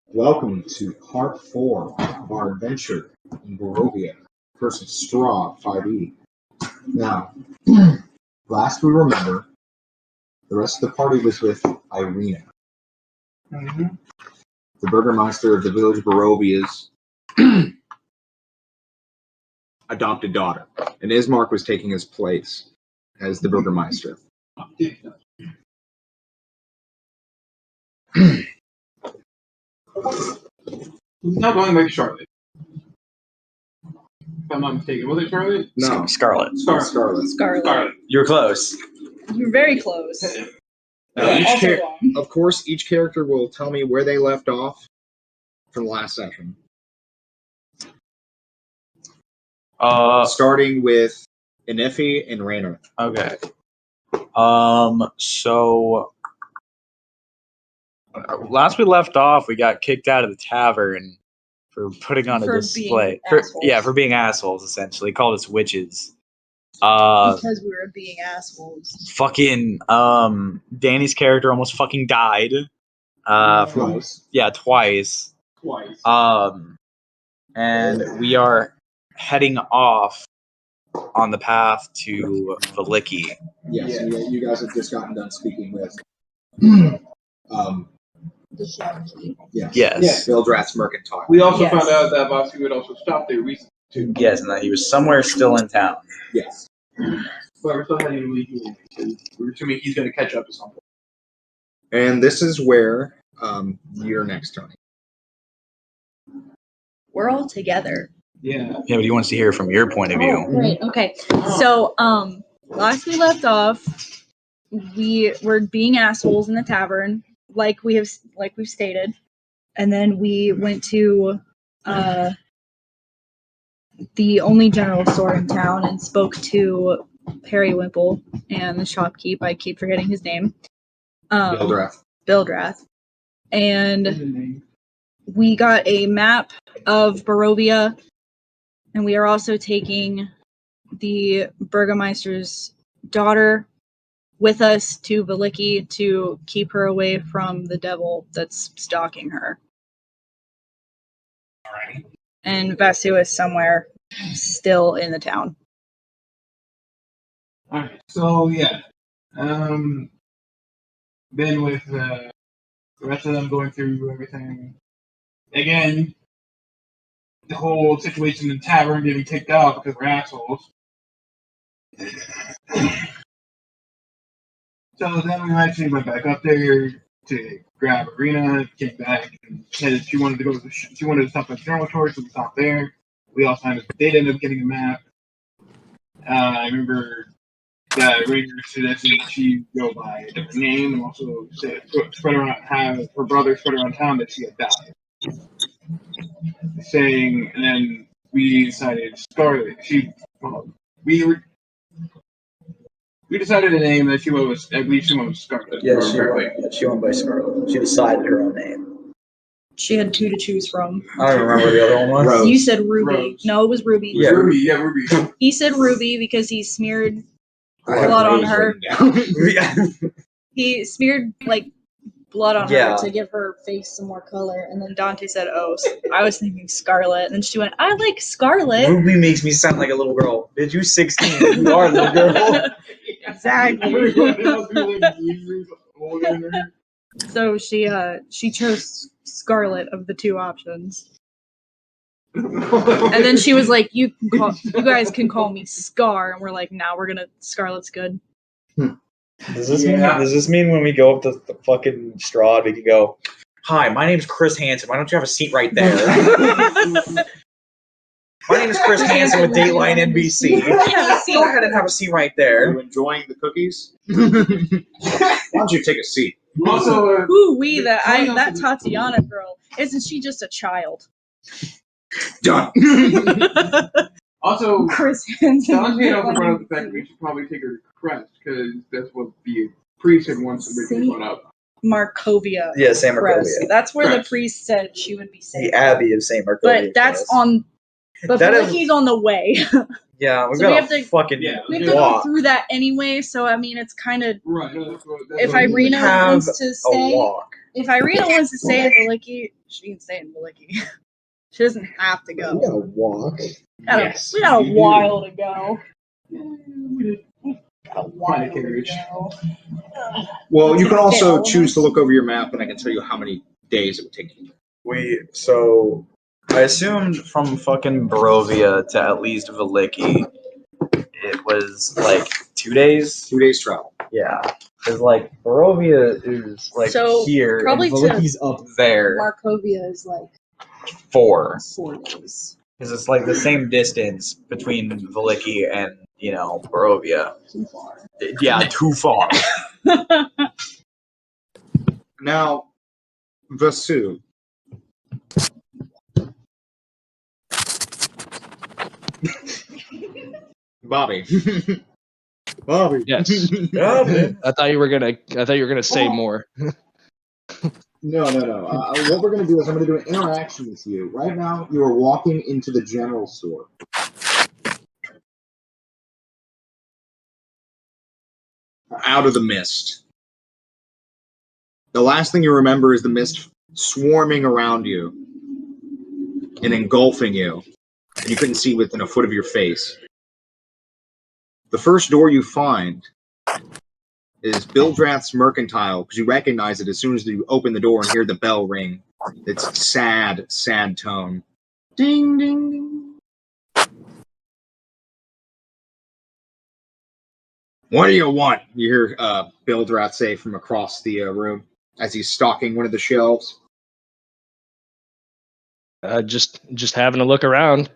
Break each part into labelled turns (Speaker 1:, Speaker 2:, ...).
Speaker 1: Welcome to part 4 of our adventure in Barovia versus Straw 5e. Now, last we remember, the rest of the party was with Irina, the Burgermeister of the village of Barovia's adopted daughter, and Ismark was taking his place as the Burgermeister.
Speaker 2: He's not going by Charlotte. If I'm not mistaken. Was it Charlotte?
Speaker 1: No.
Speaker 3: Scarlet.
Speaker 2: Scarlet.
Speaker 3: You're close.
Speaker 4: You're very close.
Speaker 1: Of course, each character will tell me where they left off from the last session. Starting with Inefi and Raynor.
Speaker 3: Okay. So last we left off, we got kicked out of the tavern for putting on a display. For being assholes, essentially. Called us witches.
Speaker 4: Because we were being assholes.
Speaker 3: Fucking Danny's character almost fucking died.
Speaker 1: Twice.
Speaker 3: Yeah, twice. And we are heading off on the path to Valiki.
Speaker 1: Yes, you guys have just gotten done speaking with
Speaker 4: The shopkeep.
Speaker 3: Yes.
Speaker 1: Vildrat's Mercantile.
Speaker 2: We also found out that Vasi would also stop there recently too.
Speaker 3: Yes, and that he was somewhere still in town.
Speaker 1: Yes.
Speaker 2: But we're still heading to Leaky because we're assuming he's going to catch up at some point.
Speaker 1: And this is where you're next, Tony.
Speaker 4: We're all together.
Speaker 2: Yeah.
Speaker 3: Yeah, but he wants to hear from your point of view.
Speaker 4: Oh, right. Okay. So, last we left off, we were being assholes in the tavern, like we've stated, and then we went to the only general store in town and spoke to Periwimple and the shopkeep. I keep forgetting his name. Bildrath. And we got a map of Barovia, and we are also taking the Burgermeister's daughter with us to Valiki to keep her away from the devil that's stalking her.
Speaker 3: Alright.
Speaker 4: And Vasu is somewhere still in the town.
Speaker 2: Alright, so yeah. Then with the rest of them going through everything, again, the whole situation in the tavern getting kicked out because we're assholes. So then we actually went back up there to grab Arena, came back, and said she wanted to go to she wanted to stop at the general store, so we stopped there. We all signed up. They ended up getting a map. I remember that Ranger suggested that she go by a different name, and also said, spread around, have her brother spread around town that she had died. Saying, and then we decided Scarlet. We decided a name that she was. I believe she went with Scarlet.
Speaker 3: Yeah, she went by Scarlet. She decided her own name.
Speaker 4: She had two to choose from.
Speaker 3: I don't remember the other one was.
Speaker 1: Rose.
Speaker 4: You said Ruby.
Speaker 2: Rose.
Speaker 4: No, it was Ruby.
Speaker 3: Yeah.
Speaker 2: Ruby.
Speaker 4: He said Ruby because he smeared
Speaker 1: I have
Speaker 4: blood on
Speaker 1: Rose
Speaker 4: her.
Speaker 1: written down.
Speaker 4: He smeared blood on
Speaker 3: Yeah.
Speaker 4: her to give her face some more color, and then Dante said, "Oh, I was thinking Scarlet," and then she went, "I like Scarlet."
Speaker 3: Ruby makes me sound like a little girl. Bitch, you 16. You are a little girl.
Speaker 4: Exactly.
Speaker 2: Older than her.
Speaker 4: So she chose Scarlet of the two options, and then she was like, "You guys can call me Scar," and we're like, "Now we're gonna Scarlet's good."
Speaker 3: Does this mean when we go up to the fucking straw, we can go, "Hi, my name's Chris Hansen. Why don't you have a seat right there?" My name is Chris Hansen with Dateline NBC. Go ahead and have a seat right
Speaker 1: Are
Speaker 3: there.
Speaker 1: you enjoying the cookies? Why don't you take a seat?
Speaker 2: Also,
Speaker 4: Ooh, that Tatiana girl, isn't she just a child?
Speaker 1: Done.
Speaker 2: also,
Speaker 4: Chris Hansen.
Speaker 2: Dante also brought up the fact that we should probably take her to Crest because that's what the priest had once originally brought up.
Speaker 4: Markovia.
Speaker 3: Yeah, St.
Speaker 4: Crest.
Speaker 3: Markovia.
Speaker 4: That's where
Speaker 2: Correct.
Speaker 4: the priest said she would be safe.
Speaker 3: The Abbey of St. Markovia.
Speaker 4: But that's on. But Valiki's on the way.
Speaker 3: Yeah, we
Speaker 4: So
Speaker 3: have
Speaker 4: to
Speaker 3: to fucking
Speaker 4: we have to go
Speaker 3: walk.
Speaker 4: through that anyway. So I mean, it's kind of
Speaker 2: Right.
Speaker 4: if Irina wants to
Speaker 3: A
Speaker 4: stay,
Speaker 3: walk.
Speaker 4: If Irina wants to stay in Valiki, she can stay in Valiki. She doesn't have to go.
Speaker 1: We gotta walk.
Speaker 4: We got a while to go. Got a while to go.
Speaker 1: Well, you can also choose to look over your map, and I can tell you how many days it would take you.
Speaker 3: So I assumed from fucking Barovia to at least Valiki, it was like 2 days.
Speaker 1: 2 days travel.
Speaker 3: Yeah, because like Barovia is like
Speaker 4: So,
Speaker 3: here,
Speaker 4: probably
Speaker 3: and Valiki's up there.
Speaker 4: Markovia is like
Speaker 3: 4
Speaker 4: 4 days.
Speaker 3: because it's like the same distance between Valiki and Barovia.
Speaker 4: Too far.
Speaker 3: Yeah, too far.
Speaker 1: Now, Vasu. Bobby. Bobby.
Speaker 5: Yes.
Speaker 3: Bobby.
Speaker 5: I thought you were gonna say more.
Speaker 1: No. What we're going to do is I'm going to do an interaction with you. Right now, you are walking into the general store. Out of the mist. The last thing you remember is the mist swarming around you and engulfing you, and you couldn't see within a foot of your face. The first door you find is Bildrath's Mercantile, because you recognize it as soon as you open the door and hear the bell ring. It's sad tone. Ding, ding, ding. What do you want? You hear Bildrath say from across the room as he's stalking one of the shelves.
Speaker 5: Just having a look around.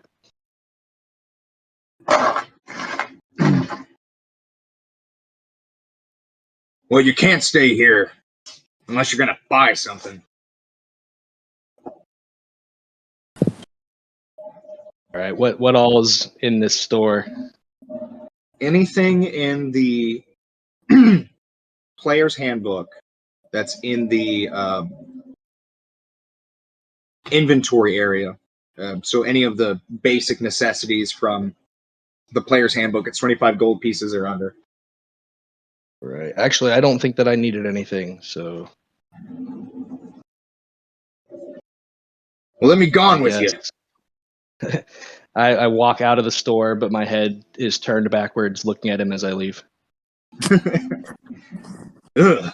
Speaker 1: Well, you can't stay here unless you're going to buy something.
Speaker 5: All right, what all is in this store?
Speaker 1: Anything in the player's handbook that's in the inventory area. So any of the basic necessities from the player's handbook, it's 25 gold pieces or under.
Speaker 5: Right. Actually, I don't think that I needed anything, so.
Speaker 1: Well, let me gone with you.
Speaker 5: I walk out of the store, but my head is turned backwards, looking at him as I leave.
Speaker 1: Ugh.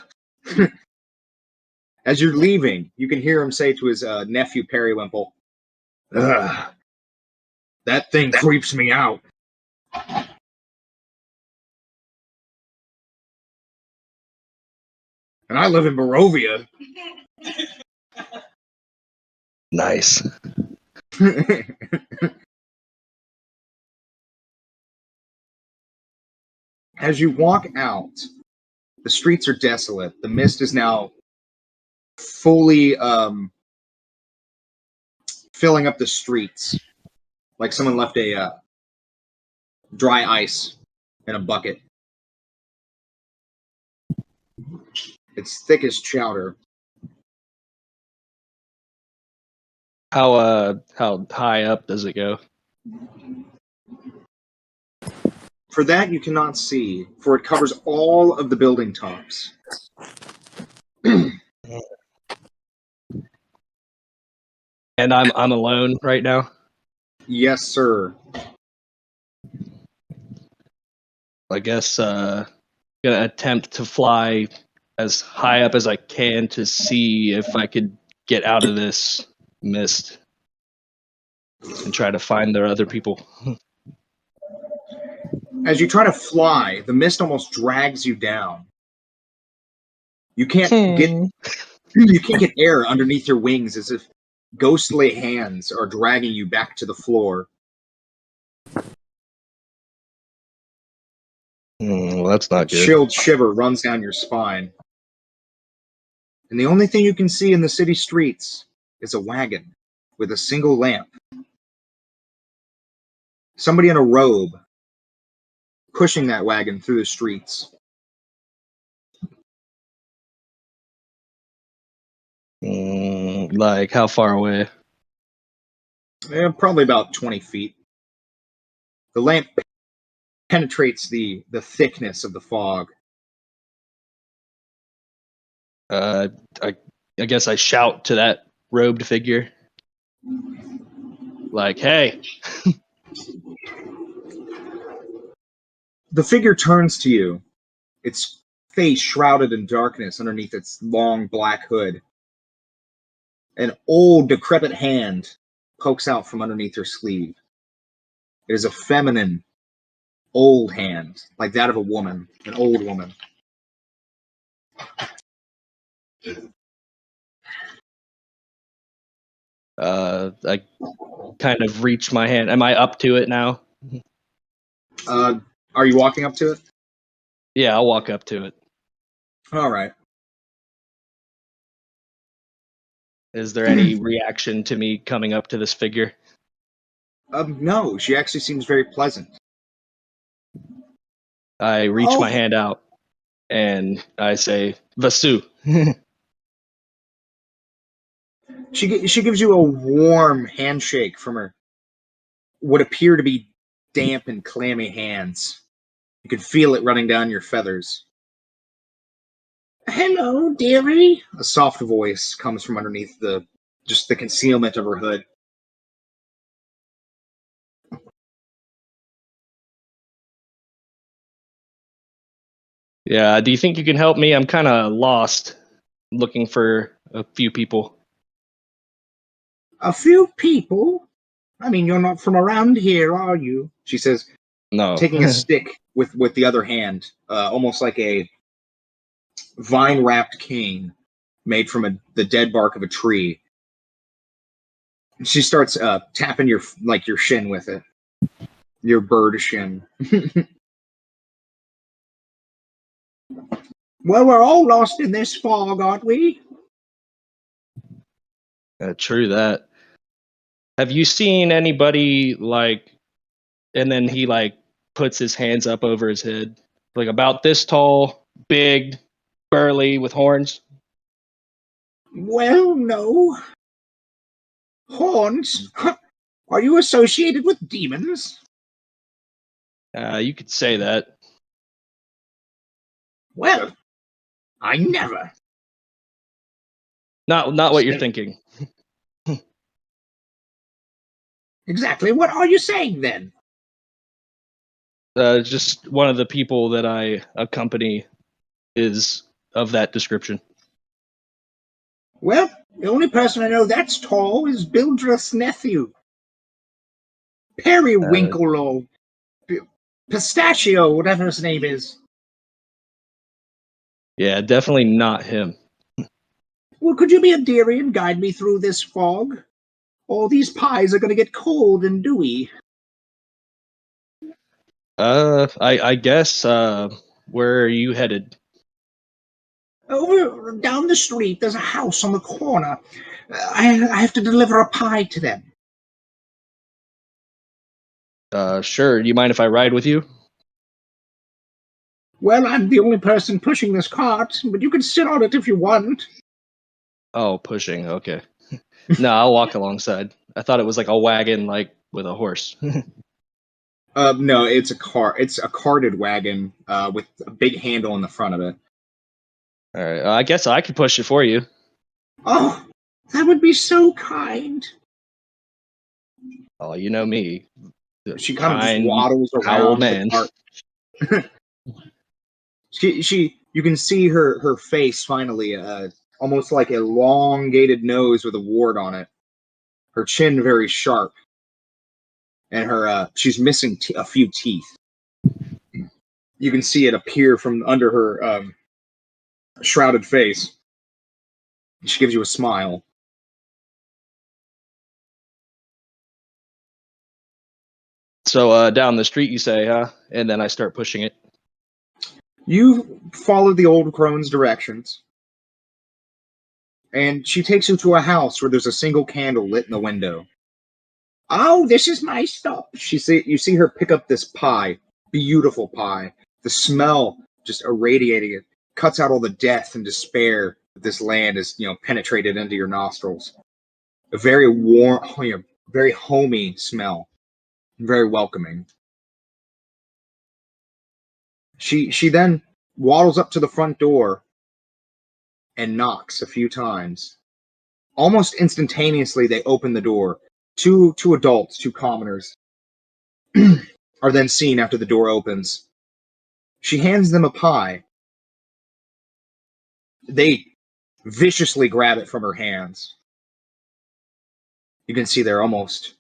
Speaker 1: As you're leaving, you can hear him say to his nephew Periwinkle, "Ugh, that thing creeps me out." And I live in Barovia.
Speaker 5: Nice.
Speaker 1: As you walk out, the streets are desolate. The mist is now fully filling up the streets, like someone left a dry ice in a bucket. It's thick as chowder.
Speaker 5: How high up does it go?
Speaker 1: For that, you cannot see, for it covers all of the building tops.
Speaker 5: And I'm alone right now.
Speaker 1: Yes, sir.
Speaker 5: I guess gonna attempt to fly as high up as I can to see if I could get out of this mist and try to find their other people.
Speaker 1: As you try to fly, the mist almost drags you down. You can't get air underneath your wings, as if ghostly hands are dragging you back to the floor.
Speaker 5: Well, that's not good.
Speaker 1: Chilled shiver runs down your spine. And the only thing you can see in the city streets is a wagon with a single lamp. Somebody in a robe pushing that wagon through the streets.
Speaker 5: Like how far away?
Speaker 1: Probably about 20 feet. The lamp penetrates the thickness of the fog.
Speaker 5: I I guess I shout to that robed figure. Like, hey.
Speaker 1: The figure turns to you, its face shrouded in darkness underneath its long black hood. An old, decrepit hand pokes out from underneath her sleeve. It is a feminine, old hand, like that of a woman, an old woman.
Speaker 5: I kind of reach my hand. Am I up to it now?
Speaker 1: Are you walking up to it?
Speaker 5: Yeah, I'll walk up to it.
Speaker 1: All right.
Speaker 5: Is there any reaction to me coming up to this figure?
Speaker 1: No, she actually seems very pleasant.
Speaker 5: I reach my hand out and I say, Vasu.
Speaker 1: She gives you a warm handshake from her what appear to be damp and clammy hands. You can feel it running down your feathers. Hello, dearie. A soft voice comes from underneath the concealment of her hood.
Speaker 5: Yeah, do you think you can help me? I'm kind of lost, looking for a few people.
Speaker 1: A few people? I mean, you're not from around here, are you? She says,
Speaker 5: No.
Speaker 1: taking a stick with the other hand, almost like a vine-wrapped cane made from the dead bark of a tree. She starts tapping your shin with it, your bird shin. Well, we're all lost in this fog, aren't we?
Speaker 5: True that. Have you seen anybody and then he puts his hands up over his head, like about this tall, big, burly, with horns?
Speaker 1: Well, no. Horns? Are you associated with demons?
Speaker 5: You could say that.
Speaker 1: Well, I never.
Speaker 5: Not what you're thinking.
Speaker 1: Exactly. What are you saying then?
Speaker 5: Just one of the people that I accompany is of that description.
Speaker 1: Well, the only person I know that's tall is Bildreth's nephew. Periwinkle or Pistachio, whatever his name is.
Speaker 5: Yeah, definitely not him.
Speaker 1: Well, could you be a dearie and guide me through this fog? All these pies are going to get cold and dewy.
Speaker 5: I guess, where are you headed?
Speaker 1: Over down the street, there's a house on the corner. I have to deliver a pie to them.
Speaker 5: Sure. Do you mind if I ride with you?
Speaker 1: Well, I'm the only person pushing this cart, but you can sit on it if you want.
Speaker 5: Oh, pushing. Okay. No, I'll walk alongside. I thought it was like a wagon, with a horse.
Speaker 1: No, it's a car. It's a carted wagon with a big handle in the front of it.
Speaker 5: All right. I guess I could push it for you.
Speaker 1: Oh, that would be so kind.
Speaker 5: Oh, you know me.
Speaker 1: She kind of just waddles around the cart. You can see her face finally, almost like a elongated nose with a wart on it. Her chin very sharp, and she's missing a few teeth. You can see it appear from under her shrouded face. She gives you a smile.
Speaker 5: So down the street, you say, huh? And then I start pushing it.
Speaker 1: You follow the old crone's directions, and she takes you to a house where there's a single candle lit in the window. Oh, this is my stop. You see her pick up this pie, beautiful pie. The smell just irradiating it cuts out all the death and despair that this land is, penetrated into your nostrils. A very warm, very homey smell, very welcoming. She then waddles up to the front door and knocks a few times. Almost instantaneously, they open the door. Two adults, two commoners, are then seen after the door opens. She hands them a pie. They viciously grab it from her hands. You can see they're almost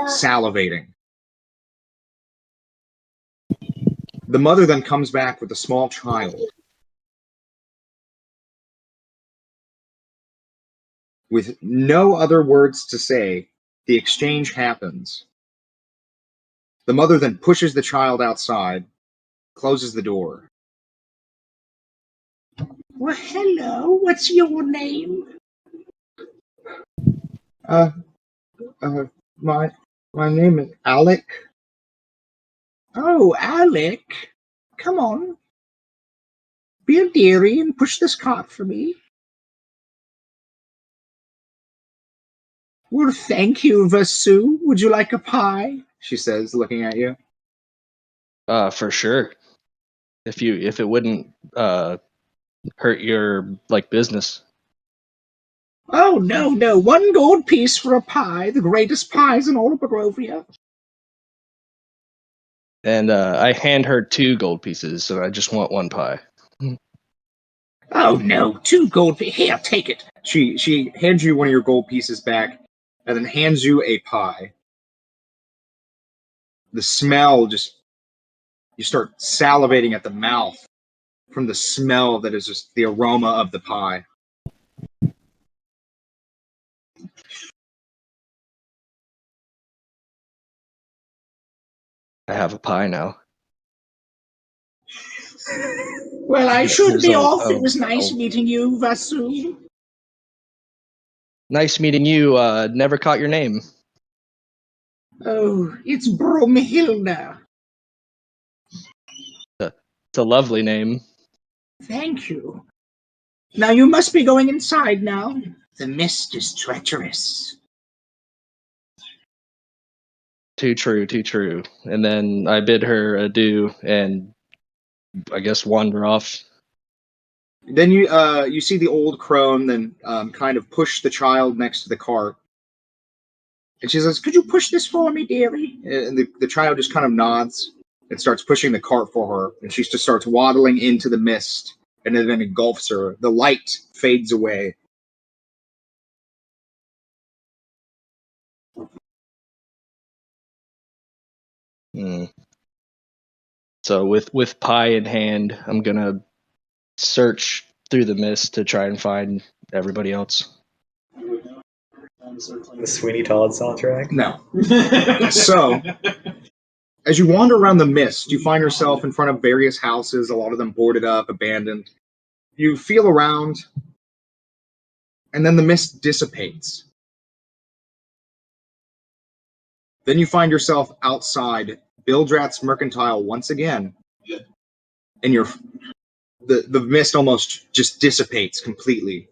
Speaker 1: salivating. The mother then comes back with a small child. With no other words to say, the exchange happens. The mother then pushes the child outside, closes the door. Well, hello, what's your name? My name is Alec. Oh, Alec. Come on. Be a dearie and push this cart for me. Well, thank you, Vasu. Would you like a pie? She says, looking at you.
Speaker 5: For sure. If it wouldn't hurt your business.
Speaker 1: Oh, no. 1 gold piece for a pie. The greatest pies in all of Barovia.
Speaker 5: And I hand her 2 gold pieces, and I just want 1 pie.
Speaker 1: Oh, no. 2 gold pieces. Here, take it. She hands you one of your gold pieces back and then hands you a pie. The smell just... You start salivating at the mouth from the smell that is just the aroma of the pie.
Speaker 5: I have a pie now.
Speaker 1: Well, I should be off. It was
Speaker 5: oh.
Speaker 1: nice meeting you, Vasu.
Speaker 5: Nice meeting you. Never caught your name.
Speaker 1: Oh, it's Bromhilda.
Speaker 5: It's a lovely name.
Speaker 1: Thank you. Now you must be going inside now. The mist is treacherous.
Speaker 5: Too true. And then I bid her adieu and I guess wander off.
Speaker 1: Then you see the old crone then kind of push the child next to the cart. And she says, "Could you push this for me, dearie?" And the child just kind of nods and starts pushing the cart for her. And she just starts waddling into the mist and then engulfs her. The light fades away.
Speaker 5: So with pie in hand, I'm gonna search through the mist to try and find everybody else.
Speaker 3: The Sweeney Todd soundtrack?
Speaker 1: No. So, as you wander around the mist, you find yourself in front of various houses, a lot of them boarded up, abandoned. You feel around, and then the mist dissipates. Then you find yourself outside Bildrat's Mercantile once again, and the mist almost just dissipates completely,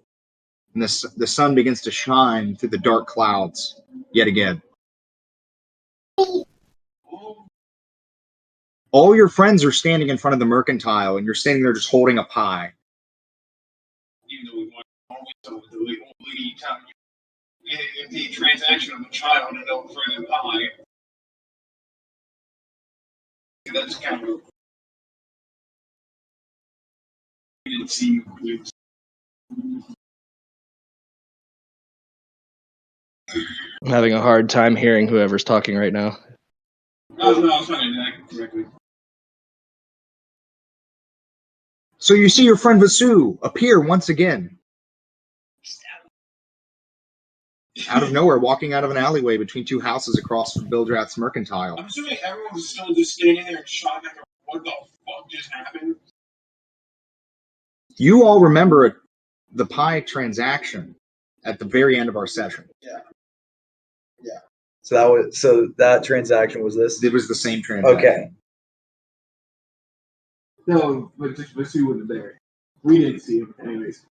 Speaker 1: and the sun begins to shine through the dark clouds yet again. All your friends are standing in front of the Mercantile, and you're standing there just holding a pie.
Speaker 2: Even though we want the transaction of a child and no further pie. That's kind of. We didn't see you.
Speaker 5: I'm having a hard time hearing whoever's talking right now.
Speaker 2: No, I was trying to do that correctly.
Speaker 1: So you see your friend Vasu appear once again. Out of nowhere, walking out of an alleyway between 2 houses across from Bildrat's Mercantile.
Speaker 2: I'm assuming everyone was still just standing there in shock after what the fuck just happened.
Speaker 1: You all remember the pie transaction at the very end of our session.
Speaker 3: Yeah. So that transaction was this?
Speaker 1: It was the same transaction.
Speaker 3: Okay.
Speaker 2: No, but Vasu wasn't there. We didn't see him, anyways.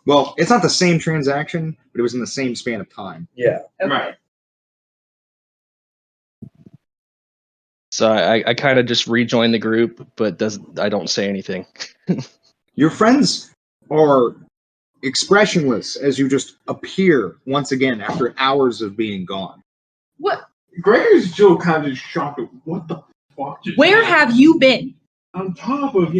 Speaker 1: Well, it's not the same transaction, but it was in the same span of time.
Speaker 3: Yeah.
Speaker 2: Right.
Speaker 5: So I kind of just rejoin the group, but I don't say anything.
Speaker 1: Your friends are expressionless as you just appear once again after hours of being gone.
Speaker 2: What? Gregor's still kind of shocked at what the fuck just
Speaker 4: Where
Speaker 2: happened?
Speaker 4: have you been?
Speaker 2: On top of,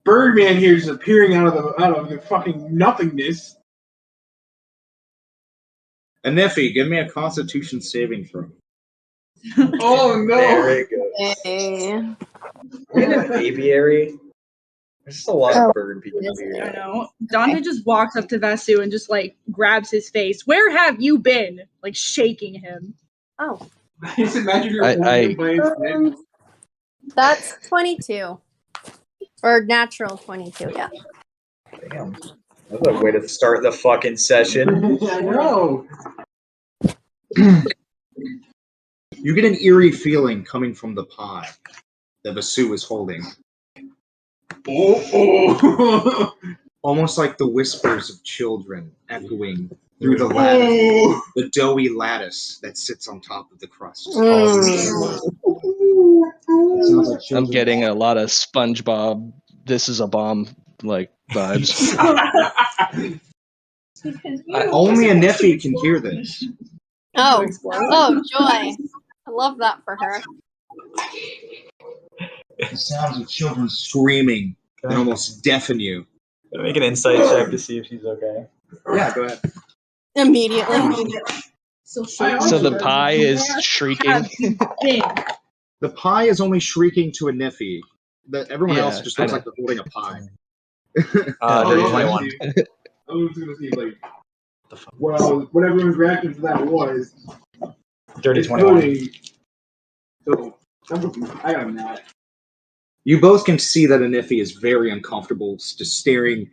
Speaker 2: Birdman here is appearing out of the fucking nothingness.
Speaker 1: Anefi, give me a Constitution saving throw.
Speaker 2: Oh no!
Speaker 3: There it goes.
Speaker 6: Hey.
Speaker 3: We in an aviary. There's just a lot of bird people
Speaker 6: Yes,
Speaker 4: I
Speaker 3: here.
Speaker 4: know. Dante just walks up to Vasu and just like grabs his face. Where have you been? Like shaking him.
Speaker 6: Oh.
Speaker 2: Just imagine you're holding him by his neck.
Speaker 6: That's 22. Or natural 22, yeah.
Speaker 3: Damn. That's a way to start the fucking session.
Speaker 2: I know.
Speaker 1: You get an eerie feeling coming from the pie that Vasu is holding.
Speaker 2: Oh.
Speaker 1: Almost like the whispers of children echoing through the lattice, the doughy lattice that sits on top of the crust.
Speaker 6: Mm.
Speaker 1: Sounds like
Speaker 5: I'm
Speaker 1: children.
Speaker 5: getting a lot of SpongeBob. This is a bomb like vibes.
Speaker 1: Only Anefi can hear this.
Speaker 6: Oh, joy. I love that for her.
Speaker 1: The sounds of children screaming that almost deafen you.
Speaker 3: Gonna make an insight check to see if she's okay.
Speaker 1: Yeah, go ahead.
Speaker 6: Immediately.
Speaker 5: So the pie is shrieking.
Speaker 1: The pie is only shrieking to Anefi. Everyone else
Speaker 5: Yeah,
Speaker 1: just
Speaker 5: I
Speaker 1: looks
Speaker 5: know.
Speaker 1: like they're holding a pie.
Speaker 3: Dirty 21.
Speaker 2: I was gonna see, like,
Speaker 3: The fuck?
Speaker 2: well, what everyone's reaction to that was.
Speaker 3: Dirty 21.
Speaker 2: Including, so, I got that.
Speaker 1: You both can see that Anefi is very uncomfortable, just staring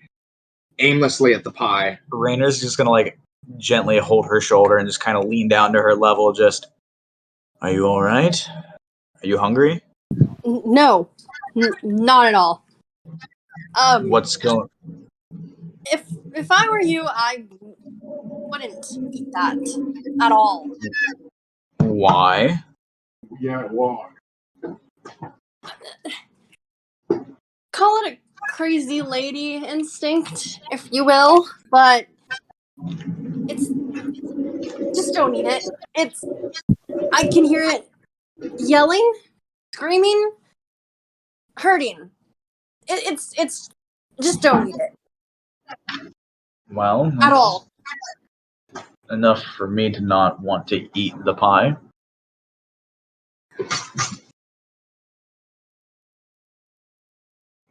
Speaker 1: aimlessly at the pie.
Speaker 3: Rainer's just gonna like gently hold her shoulder and just kind of lean down to her level. Just, are you all right? Are you hungry?
Speaker 6: No. Not at all.
Speaker 3: What's going?
Speaker 6: If I were you, I wouldn't eat that at all.
Speaker 3: Why?
Speaker 2: Yeah, well.
Speaker 6: Call it a crazy lady instinct, if you will, but it's just don't eat it. I can hear it yelling, screaming, hurting. It's just don't eat it
Speaker 3: Well,
Speaker 6: at all.
Speaker 3: enough for me to not want to eat the pie.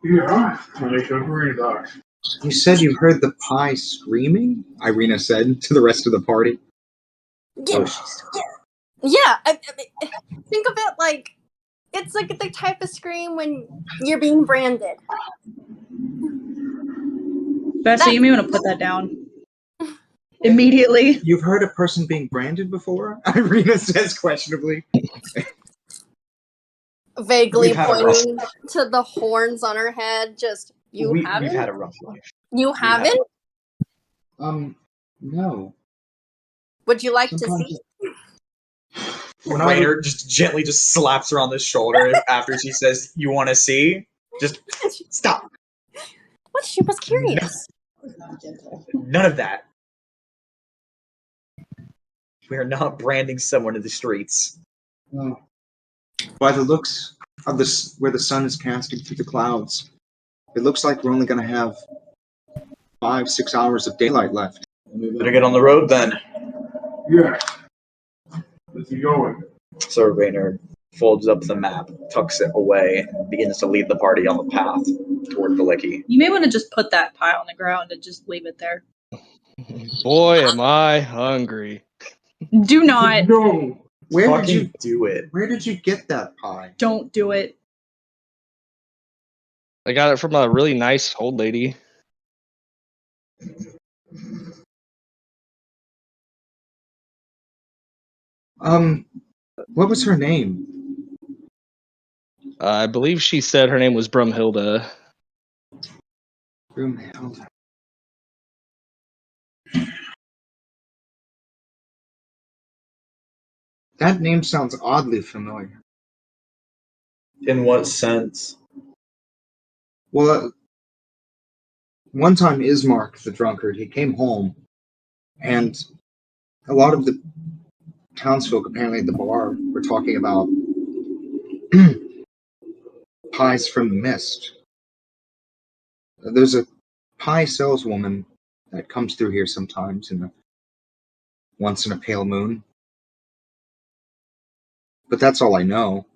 Speaker 2: Yeah, like a green dog.
Speaker 1: You said you heard the pie screaming? Irina said to the rest of the party.
Speaker 6: Yeah, yeah. I think of it like it's like the type of scream when you're being branded.
Speaker 4: Bessie, you may want to put that down immediately.
Speaker 1: You've heard a person being branded before? Irina says questionably.
Speaker 6: Vaguely
Speaker 3: We've had a
Speaker 6: pointing to the horns on her head. Just
Speaker 3: We've
Speaker 6: haven't.
Speaker 3: had a rough life.
Speaker 6: You haven't.
Speaker 1: No.
Speaker 6: Would you like to
Speaker 1: Sometimes
Speaker 6: see?
Speaker 3: Rainer just gently just slaps her on the shoulder after she says, "You want to see?" Just stop.
Speaker 6: What? She was curious.
Speaker 3: None of that. We are not branding someone in the streets.
Speaker 1: Well, by the looks of this, where the sun is casting through the clouds, it looks like we're only going to have 5-6 hours of daylight left.
Speaker 3: We better get on the road then.
Speaker 2: Yeah. Let's keep going.
Speaker 3: So Rainer folds up the map, tucks it away, and begins to lead the party on the path toward Valiki.
Speaker 4: You may want to just put that pie on the ground and just leave it there.
Speaker 5: Boy, am I hungry.
Speaker 4: Do not.
Speaker 2: No.
Speaker 1: Where did you
Speaker 3: do it?
Speaker 1: Where did you get that pie?
Speaker 4: Don't do it.
Speaker 5: I got it from a really nice old lady.
Speaker 1: What was her name?
Speaker 5: I believe she said her name was Brumhilda.
Speaker 1: Broomhild. That name sounds oddly familiar.
Speaker 3: In what sense?
Speaker 1: Well, one time Ismark, the drunkard, he came home, and a lot of the townsfolk apparently at the bar were talking about pies from the mist. There's a pie saleswoman that comes through here sometimes, once in a pale moon. But that's all I know.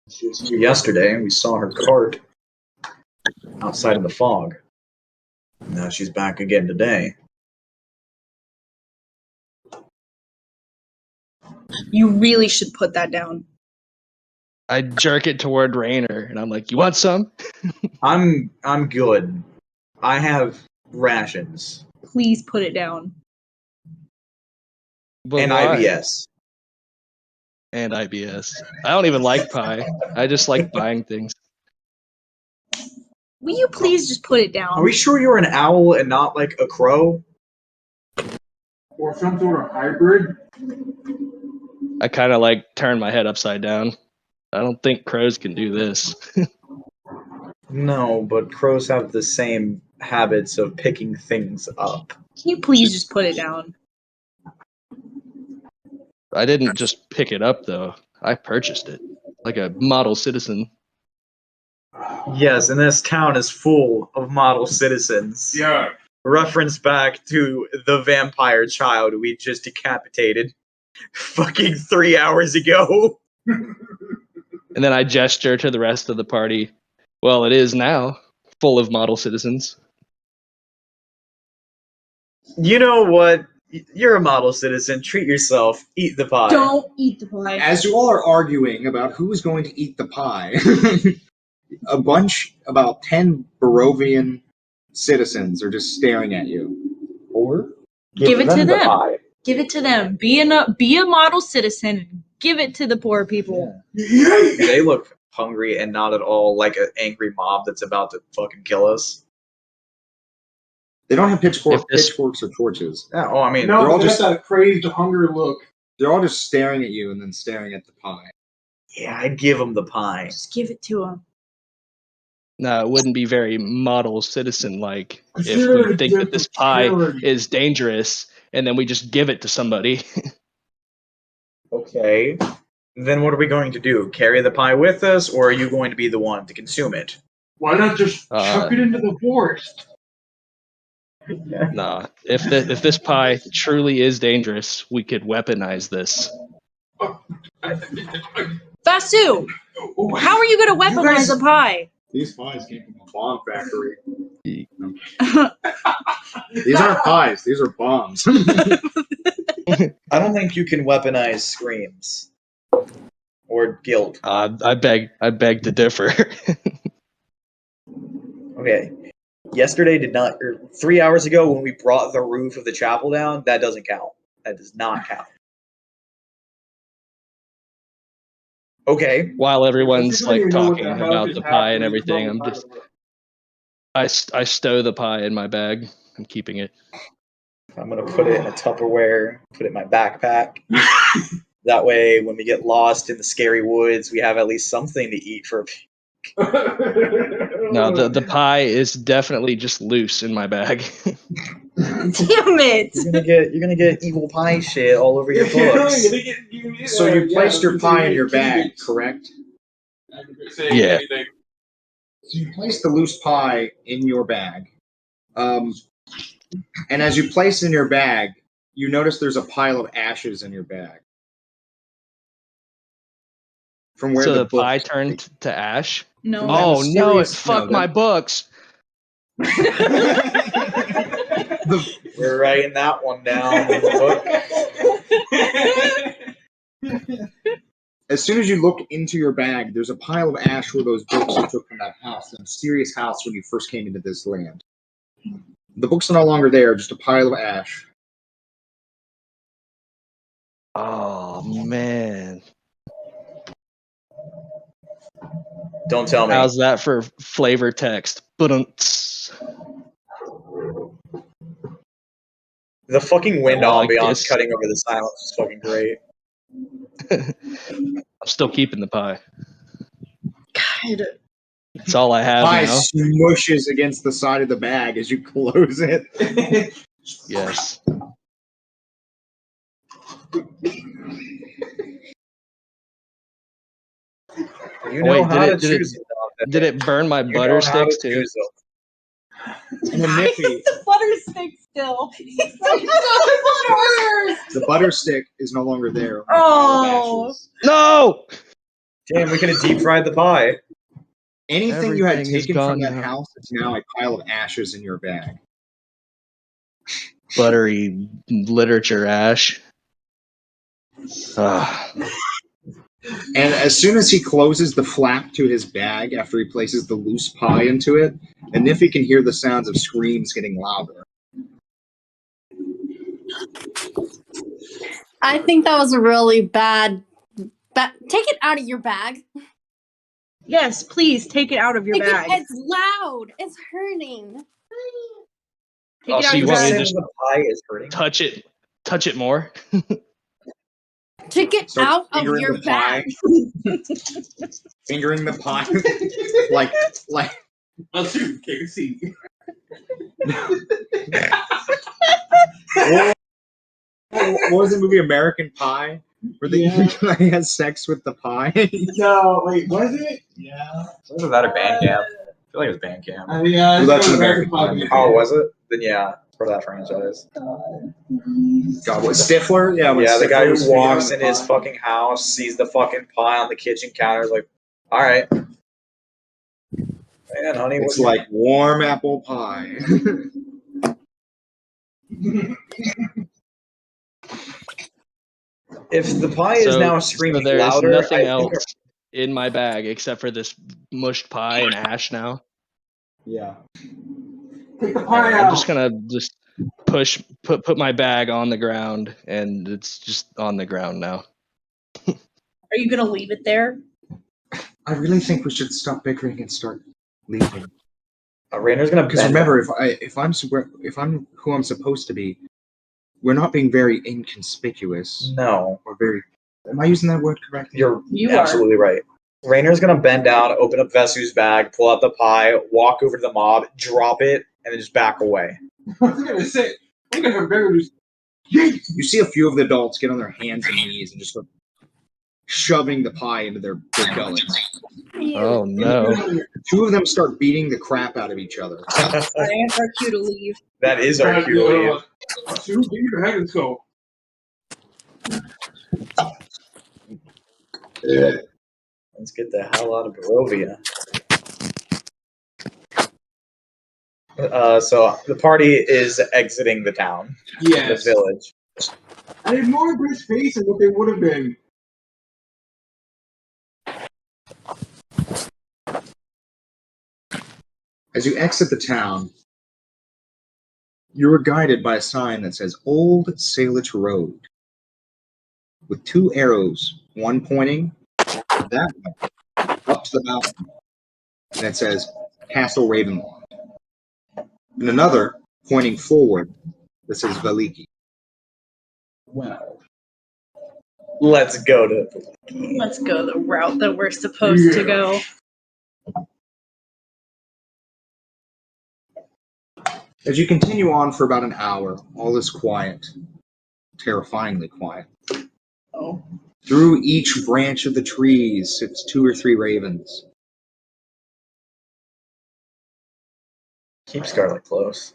Speaker 3: She was here yesterday, and we saw her cart outside in the fog. Now she's back again today.
Speaker 4: You really should put that down.
Speaker 5: I jerk it toward Rainer, and I'm like, "You want some?"
Speaker 3: I'm good. I have rations
Speaker 4: Please put it down.
Speaker 5: But
Speaker 3: and
Speaker 5: why?
Speaker 3: IBS.
Speaker 5: And IBS. I don't even like pie. I just like buying things.
Speaker 4: Will you please just put it down?
Speaker 3: Are we sure you're an owl and not like a crow?
Speaker 2: Or some sort of hybrid.
Speaker 5: I kind of like turn my head upside down. I don't think crows can do this.
Speaker 3: No, but crows have the same habits of picking things up.
Speaker 4: Can you please just put it down?
Speaker 5: I didn't just pick it up, though. I purchased it like a model citizen.
Speaker 3: Yes, and this town is full of model citizens.
Speaker 2: Yeah.
Speaker 3: Reference back to the vampire child we just decapitated fucking 3 hours ago.
Speaker 5: And then I gesture to the rest of the party. Well, it is now full of model citizens.
Speaker 3: You know what? You're a model citizen. Treat yourself. Eat the pie.
Speaker 4: Don't eat the pie.
Speaker 1: As you all are arguing about who is going to eat the pie, about 10 Barovian citizens are just staring at you.
Speaker 3: Or
Speaker 4: Give it to
Speaker 3: the
Speaker 4: them.
Speaker 3: pie.
Speaker 4: Give it to them. Be a model citizen. And give it to the poor people.
Speaker 3: Yeah. They look hungry and not at all like an angry mob that's about to fucking kill us.
Speaker 1: They don't have pitchforks or torches.
Speaker 3: Yeah, oh, I mean,
Speaker 2: No,
Speaker 1: they're all
Speaker 2: they
Speaker 1: just-
Speaker 2: have that crazed hunger look.
Speaker 1: They're all just staring at you and then staring at the pie.
Speaker 3: yeah, I'd give them the pie.
Speaker 4: Just give it to them.
Speaker 5: No, it wouldn't be very model citizen-like if
Speaker 2: Sure,
Speaker 5: we think that this pie
Speaker 2: charity.
Speaker 5: is dangerous and then we just give it to somebody.
Speaker 3: Okay. Then what are we going to do? Carry the pie with us, or are you going to be the one to consume it?
Speaker 2: Why not just chuck it into the forest?
Speaker 5: Nah, if this pie truly is dangerous, we could weaponize this.
Speaker 4: Vasu, how are you going to weaponize a pie?
Speaker 1: These pies came from a bomb factory. These aren't pies. These are bombs.
Speaker 3: I don't think you can weaponize screams or guilt.
Speaker 5: I beg to differ.
Speaker 3: Okay. Yesterday did not, or 3 hours ago when we brought the roof of the chapel down, that doesn't count. That does not count. Okay.
Speaker 5: While everyone's
Speaker 2: I don't
Speaker 5: like
Speaker 2: even know what
Speaker 5: talking
Speaker 2: the hell
Speaker 5: about
Speaker 2: just
Speaker 5: the pie and
Speaker 2: happened.
Speaker 5: everything, I'm just I stow the pie in my bag. I'm keeping it.
Speaker 3: I'm going to put it in a Tupperware, put it in my backpack. That way, when we get lost in the scary woods, we have at least something to eat for a
Speaker 5: No, the pie is definitely just loose in my bag.
Speaker 4: Damn it!
Speaker 3: You're gonna get evil pie shit all over your books.
Speaker 1: So you placed your pie in your bag, correct?
Speaker 5: Yeah.
Speaker 1: So you place the loose pie in your bag. And as you place it in your bag, you notice there's a pile of ashes in your bag. From where
Speaker 5: So the
Speaker 1: book
Speaker 5: pie turned to ash?
Speaker 4: No.
Speaker 5: Oh no, it
Speaker 1: mysterious-
Speaker 5: fucked
Speaker 1: no,
Speaker 5: my books.
Speaker 3: We're writing that one down in the book.
Speaker 1: As soon as you look into your bag, there's a pile of ash where those books you took from that house, the mysterious house when you first came into this land. The books are no longer there, just a pile of ash.
Speaker 5: Oh man.
Speaker 3: Don't tell me.
Speaker 5: How's that for flavor text? But
Speaker 3: The fucking wind
Speaker 5: Well, I
Speaker 3: ambiance
Speaker 5: guess-
Speaker 3: cutting over the silence is fucking great.
Speaker 5: I'm still keeping the pie. That's all I have
Speaker 1: Pie
Speaker 5: now.
Speaker 1: smushes against the side of the bag as you close it.
Speaker 5: Yes.
Speaker 3: You
Speaker 5: Oh,
Speaker 3: know
Speaker 5: wait,
Speaker 3: how to
Speaker 5: did
Speaker 3: choose it.
Speaker 5: Did it burn my
Speaker 3: You
Speaker 5: butter
Speaker 3: know how to
Speaker 5: sticks too?
Speaker 3: choose it.
Speaker 1: And Nippy,
Speaker 4: the butter stick still.
Speaker 1: the butter stick is no longer there.
Speaker 4: Oh.
Speaker 5: No!
Speaker 3: Damn, we could have deep fried the pie.
Speaker 1: Anything you had
Speaker 5: Everything is
Speaker 1: taken from
Speaker 5: gone
Speaker 1: that
Speaker 5: now.
Speaker 1: house is now a pile of ashes in your bag.
Speaker 5: Buttery literature ash.
Speaker 1: And as soon as he closes the flap to his bag after he places the loose pie into it, and Niffy can hear the sounds of screams getting louder.
Speaker 6: I think that was a really bad. Take it out of your bag.
Speaker 4: Yes, please take it out of your bag.
Speaker 6: It's loud. It's hurting.
Speaker 4: Take it out
Speaker 5: So
Speaker 4: of
Speaker 5: you
Speaker 4: your
Speaker 5: want me
Speaker 4: bag.
Speaker 5: to just
Speaker 3: The pie is hurting.
Speaker 5: touch it more?
Speaker 6: Take it
Speaker 1: Starts
Speaker 6: out of
Speaker 1: fingering
Speaker 6: your
Speaker 1: the pie.
Speaker 6: bag.
Speaker 1: Fingering the pie. like
Speaker 2: I'll shoot KC.
Speaker 1: what was the movie American Pie? Where the guy has sex with the pie?
Speaker 2: No, wait, was it? Yeah.
Speaker 3: Was that a band camp? I feel like it was band camp.
Speaker 2: Yeah,
Speaker 1: Well, that's an American Pie.
Speaker 3: Oh, was it? Then yeah, for that franchise.
Speaker 1: God, what, Stifler? Yeah, when
Speaker 3: Yeah, the guy
Speaker 1: Stifler was
Speaker 3: who
Speaker 1: fingering
Speaker 3: walks
Speaker 1: the
Speaker 3: in his
Speaker 1: pie.
Speaker 3: fucking house, sees the fucking pie on the kitchen counter, is like, all right. Man, honey,
Speaker 1: It's
Speaker 3: what's
Speaker 1: like warm apple pie.
Speaker 3: if the pie is now screaming
Speaker 5: there is
Speaker 3: louder,
Speaker 5: nothing
Speaker 3: I think
Speaker 5: else in my bag except for this mushed pie and ash now.
Speaker 1: Yeah.
Speaker 2: Take the
Speaker 5: All
Speaker 2: pie
Speaker 5: right,
Speaker 2: out.
Speaker 5: I'm just gonna put my bag on the ground, and it's just on the ground now.
Speaker 4: Are you gonna leave it there?
Speaker 1: I really think we should stop bickering and start leaving.
Speaker 3: Rainer's gonna
Speaker 1: Because
Speaker 3: bend
Speaker 1: remember, if I'm who I'm supposed to be, we're not being very inconspicuous
Speaker 3: No,
Speaker 1: or very. Am I using that word correctly?
Speaker 4: You
Speaker 3: absolutely right. Rainer's gonna bend down, open up Vesu's bag, pull out the pie, walk over to the mob, drop it, and then just back away.
Speaker 2: I was gonna say, look at her beggars.
Speaker 1: You see a few of the adults get on their hands and knees and just start shoving the pie into their gullets.
Speaker 5: Oh no!
Speaker 1: Two of them start beating the crap out of each other.
Speaker 4: That's our cue to leave.
Speaker 3: That is our cue to leave.
Speaker 2: Shoot, give your head and go.
Speaker 3: Let's get the hell out of Barovia. So the party is exiting the town,
Speaker 2: Yes.
Speaker 3: the village.
Speaker 2: I had more of their space than what they would have been.
Speaker 1: As you exit the town, you are guided by a sign that says Old Salich Road, with two arrows, one pointing that way, up to the mountain, and it says Castle Ravenloft, and another pointing forward that says Valiki.
Speaker 3: Well, let's go to.
Speaker 4: Let's go the route that we're supposed to go.
Speaker 1: As you continue on for about an hour, all is quiet, terrifyingly quiet.
Speaker 4: Oh.
Speaker 1: Through each branch of the trees sits two or three ravens.
Speaker 3: Keep Scarlet close.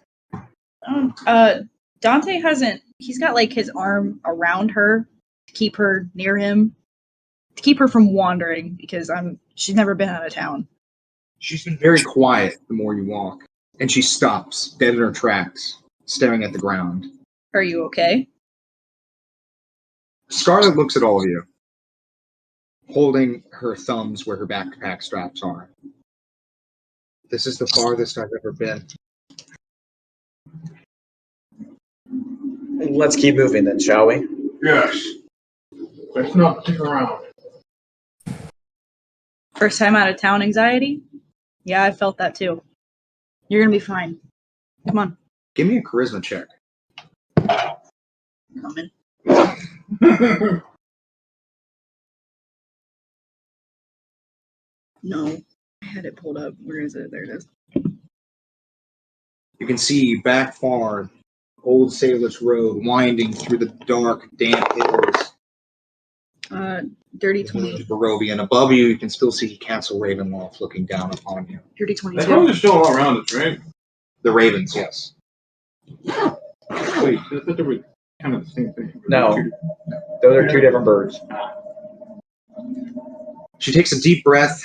Speaker 4: Dante hasn't. He's got like his arm around her to keep her near him, to keep her from wandering because she's never been out of town.
Speaker 1: She's been very quiet the more you walk, and she stops dead in her tracks, staring at the ground.
Speaker 4: Are you okay?
Speaker 1: Scarlet looks at all of you, holding her thumbs where her backpack straps are. This is the farthest I've ever been.
Speaker 3: Let's keep moving then, shall we?
Speaker 2: Yes. Let's not stick around.
Speaker 4: First time out of town anxiety? Yeah, I felt that too. You're gonna be fine. Come on.
Speaker 1: Give me a charisma check.
Speaker 4: Coming. No. had it pulled up. Where is it? There it is.
Speaker 1: You can see back far, Old Sailor's Road winding through the dark, damp hills.
Speaker 4: Dirty
Speaker 1: The
Speaker 4: 20.
Speaker 1: village of Barovia, and above you, you can still see Castle Ravenloft looking down upon you.
Speaker 4: Dirty
Speaker 2: That
Speaker 4: 22.
Speaker 2: probably still all around us, right?
Speaker 1: The Ravens, yes.
Speaker 2: Wait, I thought they were kind of the same thing.
Speaker 3: No. Those are two different birds.
Speaker 1: She takes a deep breath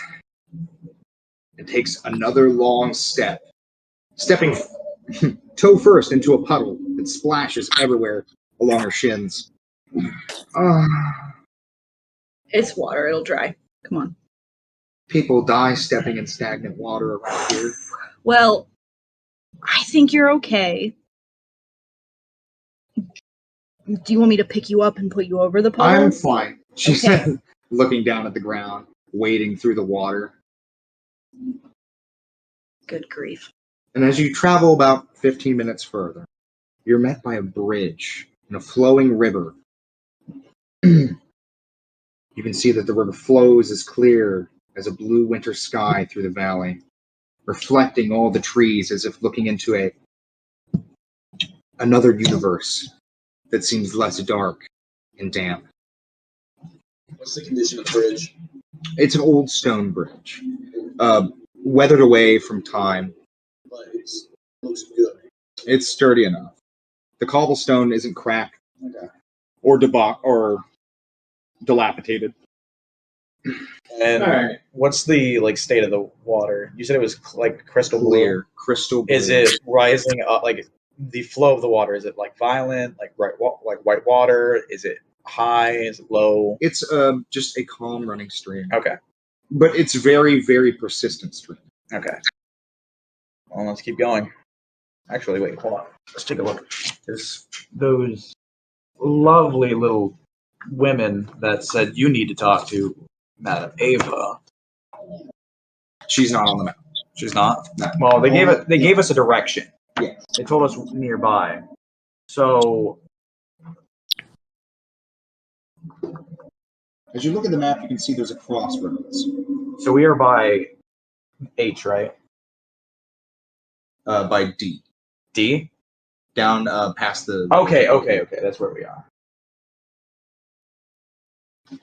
Speaker 1: and takes another long step, stepping toe first into a puddle that splashes everywhere along her shins.
Speaker 4: It's water. It'll dry. Come on.
Speaker 1: People die stepping in stagnant water around here.
Speaker 4: Well, I think you're okay. Do you want me to pick you up and put you over the puddle?
Speaker 1: I'm fine, she
Speaker 4: Okay.
Speaker 1: said, looking down at the ground, wading through the water.
Speaker 4: Good grief.
Speaker 1: And as you travel about 15 minutes further, you're met by a bridge and a flowing river. You can see that the river flows as clear as a blue winter sky through the valley, reflecting all the trees as if looking into another universe that seems less dark and damp.
Speaker 7: What's the condition of the bridge?
Speaker 1: It's an old stone bridge, weathered away from time.
Speaker 7: But it looks good.
Speaker 1: It's sturdy enough. The cobblestone isn't cracked
Speaker 7: Okay.
Speaker 1: or dilapidated.
Speaker 3: And
Speaker 2: Alright.
Speaker 3: what's the state of the water? You said it was crystal
Speaker 1: Clear,
Speaker 3: blue.
Speaker 1: crystal blue.
Speaker 3: Is it rising up? The flow of the water, is it violent, like white water? Is it high? Is it low?
Speaker 1: It's just a calm running stream.
Speaker 3: Okay.
Speaker 1: But it's very, very persistent stream.
Speaker 3: Okay. Well, let's keep going. Actually, wait, hold on. Let's take a look. There's those lovely little women that said you need to talk to Madame Ava.
Speaker 1: She's not on the map.
Speaker 3: She's not.
Speaker 1: No.
Speaker 3: Well, they gave us a direction.
Speaker 1: Yes.
Speaker 3: They told us nearby. So
Speaker 1: As you look at the map, you can see there's a crossroads.
Speaker 3: so we are by H, right?
Speaker 1: By D.
Speaker 3: D?
Speaker 1: Down past the...
Speaker 3: Okay. That's where we are. Do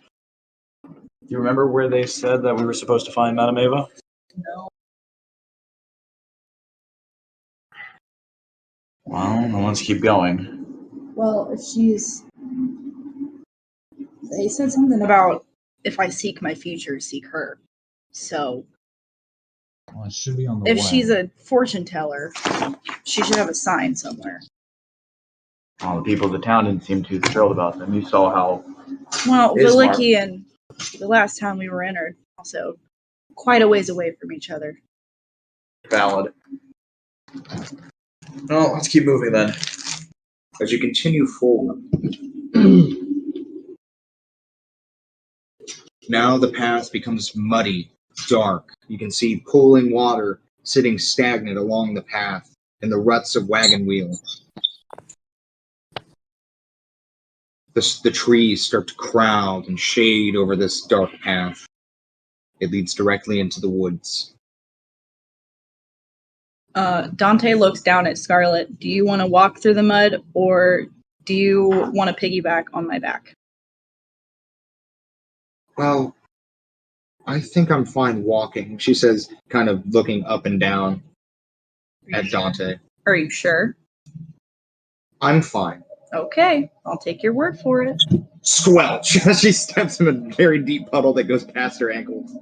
Speaker 3: you remember where they said that we were supposed to find Madame Ava?
Speaker 4: No.
Speaker 3: Well, then let's keep going.
Speaker 4: Well, they said something about if I seek my future, seek her. So
Speaker 8: Well, it should be on the
Speaker 4: if
Speaker 8: way.
Speaker 4: she's a fortune teller, she should have a sign somewhere.
Speaker 3: Well, the people of the town didn't seem too thrilled about them. You saw how...
Speaker 4: Well,
Speaker 3: Ismark.
Speaker 4: Valiki and the last town we were in are also quite a ways away from each other.
Speaker 3: Valid. Well, let's keep moving then.
Speaker 1: As you continue forward, now the path becomes muddy, dark. You can see pooling water sitting stagnant along the path in the ruts of wagon wheels. The trees start to crowd and shade over this dark path. It leads directly into the woods.
Speaker 4: Dante looks down at Scarlet. Do you want to walk through the mud, or do you want to piggyback on my back?
Speaker 1: Well, I think I'm fine walking, she says, kind of looking up and down at Dante.
Speaker 4: Are you sure?
Speaker 1: I'm fine.
Speaker 4: Okay, I'll take your word for it.
Speaker 1: Squelch! She steps in a very deep puddle that goes past her ankles.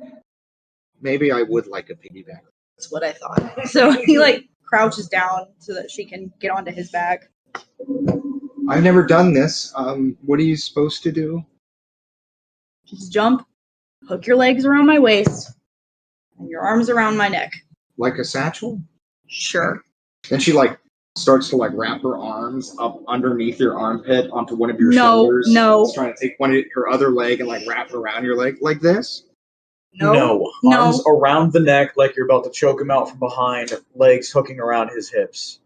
Speaker 1: Maybe I would like a piggyback.
Speaker 4: That's what I thought. So he crouches down so that she can get onto his back.
Speaker 1: I've never done this. What are you supposed to do?
Speaker 4: Just jump, hook your legs around my waist, and your arms around my neck.
Speaker 1: Like a satchel?
Speaker 4: Sure.
Speaker 1: Then she starts to wrap her arms up underneath your armpit onto one of your shoulders.
Speaker 4: No.
Speaker 1: She's trying to take her other leg and wrap it around your leg like this.
Speaker 4: No.
Speaker 3: Arms around the neck like you're about to choke him out from behind, legs hooking around his hips.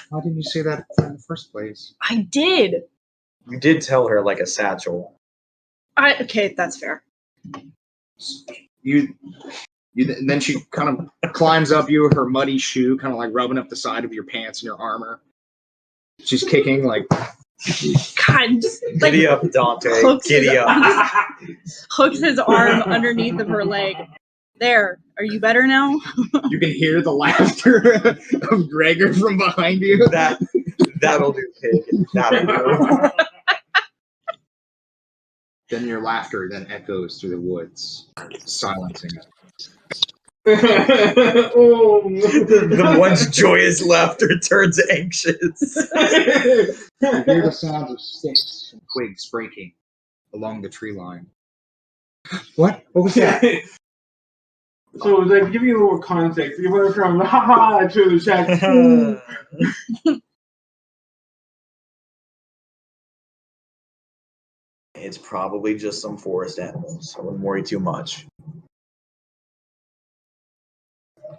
Speaker 1: Why didn't you say that in the first place?
Speaker 4: I did.
Speaker 3: You did tell her like a satchel.
Speaker 4: Okay, that's fair.
Speaker 1: Then she kind of climbs up you, her muddy shoe, kind of like rubbing up the side of your pants and your armor. She's kicking like.
Speaker 4: God, just like
Speaker 3: Giddy up, Dante.
Speaker 4: hooks
Speaker 3: Giddy
Speaker 4: his,
Speaker 3: up.
Speaker 4: hooks his arm underneath of her leg. There, are you better now?
Speaker 1: You can hear the laughter of Gregor from behind you.
Speaker 3: That'll do, pig. That'll do.
Speaker 1: Then your laughter then echoes through the woods, silencing it.
Speaker 3: The one's joyous laughter turns anxious.
Speaker 1: You hear the sounds of sticks and twigs breaking along the tree line. What? What was that?
Speaker 2: So, like, give you a little context. You went from ha to the shack.
Speaker 3: It's probably just some forest animals. I wouldn't worry too much.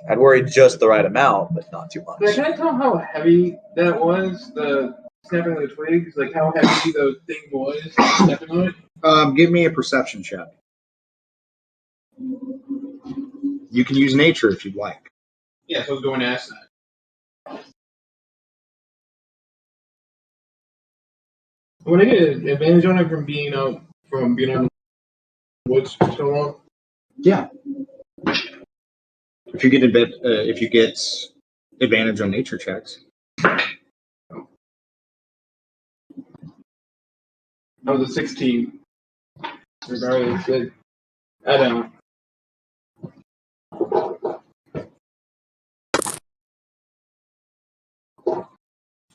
Speaker 3: I'd worry just the right amount, but not too much.
Speaker 2: Like, can I tell how heavy that was? The snapping of the twigs? Like, how heavy the thing was stepping on it?
Speaker 1: Give me a perception check. You can use nature if you'd like.
Speaker 2: Yeah, so I was going to ask that. When I get an advantage on it from being out in the woods for so long?
Speaker 1: Yeah. If you get advantage on nature checks.
Speaker 2: That was a 16. Regardless, I don't.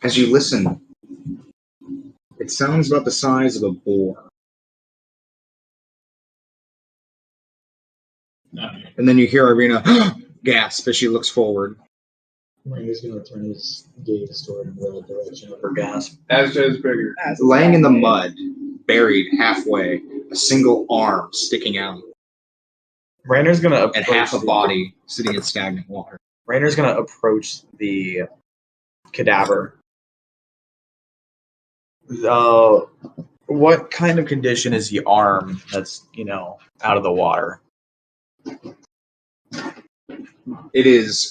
Speaker 1: As you listen, it sounds about the size of a boar. And then you hear Irina gasp as she looks forward.
Speaker 7: He's going to turn his gaze toward the direction of
Speaker 3: For gasp.
Speaker 2: As does Bigger.
Speaker 1: Laying in the mud, buried halfway, a single arm sticking out,
Speaker 3: Rainer's gonna
Speaker 1: and half a body sitting in stagnant water.
Speaker 3: Rainer's gonna approach the cadaver. What kind of condition is the arm that's, out of the water?
Speaker 1: It is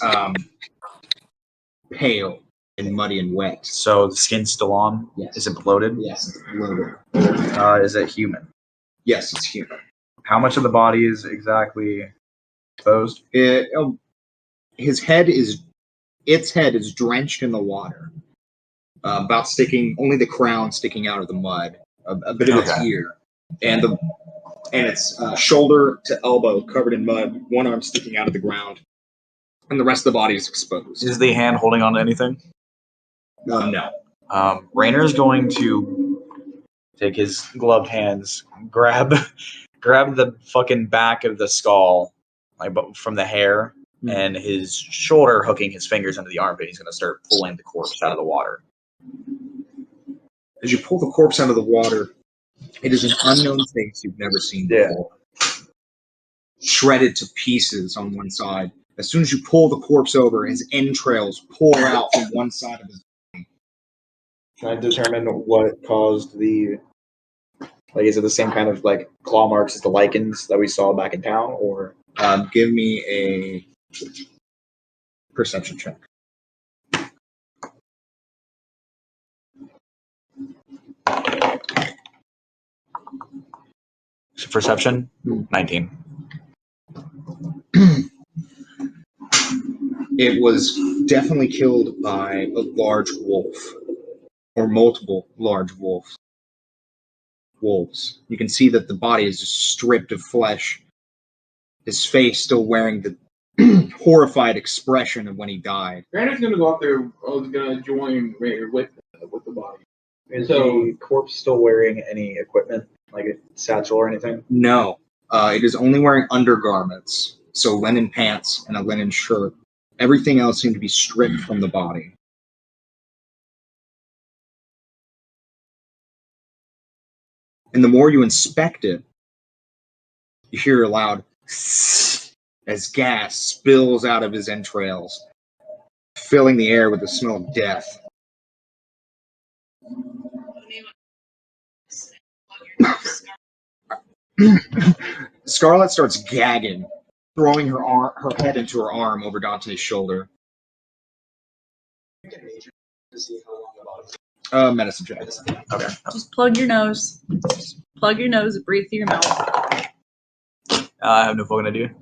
Speaker 1: pale and muddy and wet.
Speaker 3: So the skin's still on?
Speaker 1: Yes.
Speaker 3: Is it bloated?
Speaker 1: Yes, it's bloated.
Speaker 3: Is it human?
Speaker 1: Yes, it's human.
Speaker 3: How much of the body is exactly exposed?
Speaker 1: Its head is drenched in the water. Only the crown sticking out of the mud. A bit of its ear, and its shoulder to elbow covered in mud. One arm sticking out of the ground, and the rest of the body is exposed.
Speaker 3: Is the hand holding on to anything?
Speaker 1: No.
Speaker 3: Rainer's going to take his gloved hands, grab the fucking back of the skull, like from the hair, and his shoulder hooking his fingers into the armpit. He's going to start pulling the corpse out of the water.
Speaker 1: As you pull the corpse out of the water, it is an unknown face you've never seen before. Shredded to pieces on one side. As soon as you pull the corpse over, his entrails pour out from one side of his body.
Speaker 3: Can I determine what caused the... is it the same kind of, claw marks as the lichens that we saw back in town, or...
Speaker 1: Give me a perception check.
Speaker 3: Perception? 19.
Speaker 1: It was definitely killed by a large wolf, or multiple large wolves. You can see that the body is just stripped of flesh. His face still wearing the horrified expression of when he died.
Speaker 2: Brandon's gonna go out there. I was gonna join Raider with the body.
Speaker 3: Is the corpse still wearing any equipment, like a satchel or anything?
Speaker 1: No, it is only wearing undergarments, so linen pants and a linen shirt. Everything else seemed to be stripped from the body. And the more you inspect it, you hear a loud as gas spills out of his entrails, filling the air with the smell of death. Scarlet starts gagging throwing her head into her arm over Dante's shoulder.
Speaker 7: To see how long about
Speaker 1: Medicine check.
Speaker 3: Okay.
Speaker 4: Just plug your nose. Just plug your nose and breathe through your mouth.
Speaker 3: I have no fucking idea.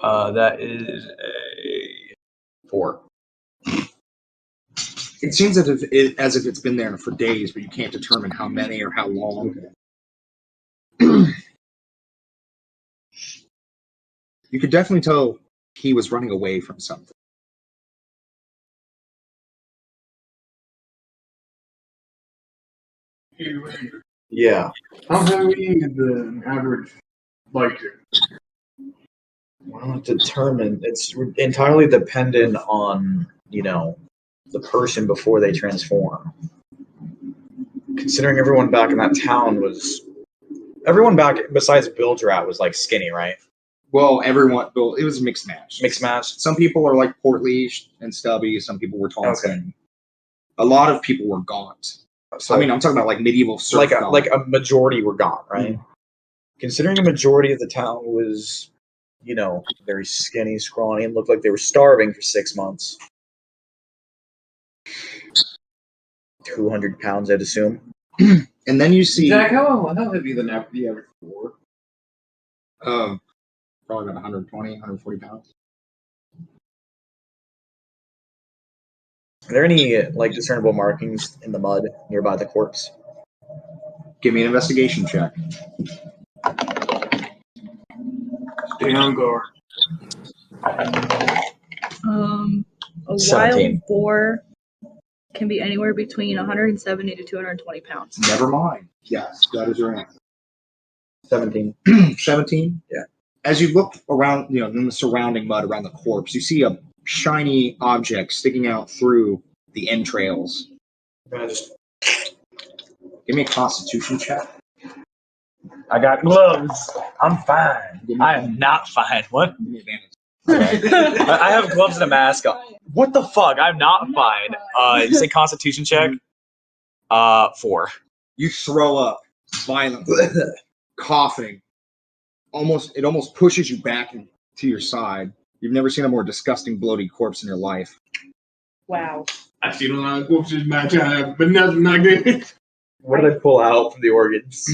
Speaker 3: That is a 4.
Speaker 1: It seems as if it's been there for days, but you can't determine how many or how long. You could definitely tell he was running away from something.
Speaker 3: Yeah.
Speaker 2: How heavy is the average biker?
Speaker 3: Well, it's entirely dependent on, the person before they transform. Considering everyone back in that town everyone back besides Bildrat was like skinny, right?
Speaker 1: Well, it was a mixed match.
Speaker 3: Mixed match.
Speaker 1: Some people are like portly and stubby. Some people were tall and skinny. A lot of people were gaunt.
Speaker 3: So,
Speaker 1: I'm talking about like medieval surf gaunt.
Speaker 3: like a majority were gone, right?
Speaker 1: Mm-hmm.
Speaker 3: Considering a majority of the town was, very skinny, scrawny, and looked like they were starving for 6 months. 200 pounds, I'd assume.
Speaker 1: And then you see
Speaker 2: Jack, how heavy the average war?
Speaker 1: probably about 120, 140 pounds.
Speaker 3: Are there any discernible markings in the mud nearby the corpse?
Speaker 1: Give me an investigation check.
Speaker 2: Stay on guard.
Speaker 4: A
Speaker 3: 17.
Speaker 4: wild boar can be anywhere between 170 to 220 pounds.
Speaker 1: Never mind. Yes, that is your answer.
Speaker 3: 17.
Speaker 1: 17?
Speaker 3: Yeah.
Speaker 1: As you look around, in the surrounding mud around the corpse, you see a shiny object sticking out through the entrails. Give me a constitution check.
Speaker 3: I got gloves. I'm fine. I am not fine. What?
Speaker 1: Give me advantage.
Speaker 3: I have gloves and a mask on. What the fuck? I'm not fine. You say Constitution check? 4.
Speaker 1: You throw up violently, coughing. It almost pushes you back to your side. You've never seen a more disgusting, bloated corpse in your life.
Speaker 4: Wow.
Speaker 2: I've seen a lot of corpses my time, but nothing like this.
Speaker 3: What did I pull out from the organs?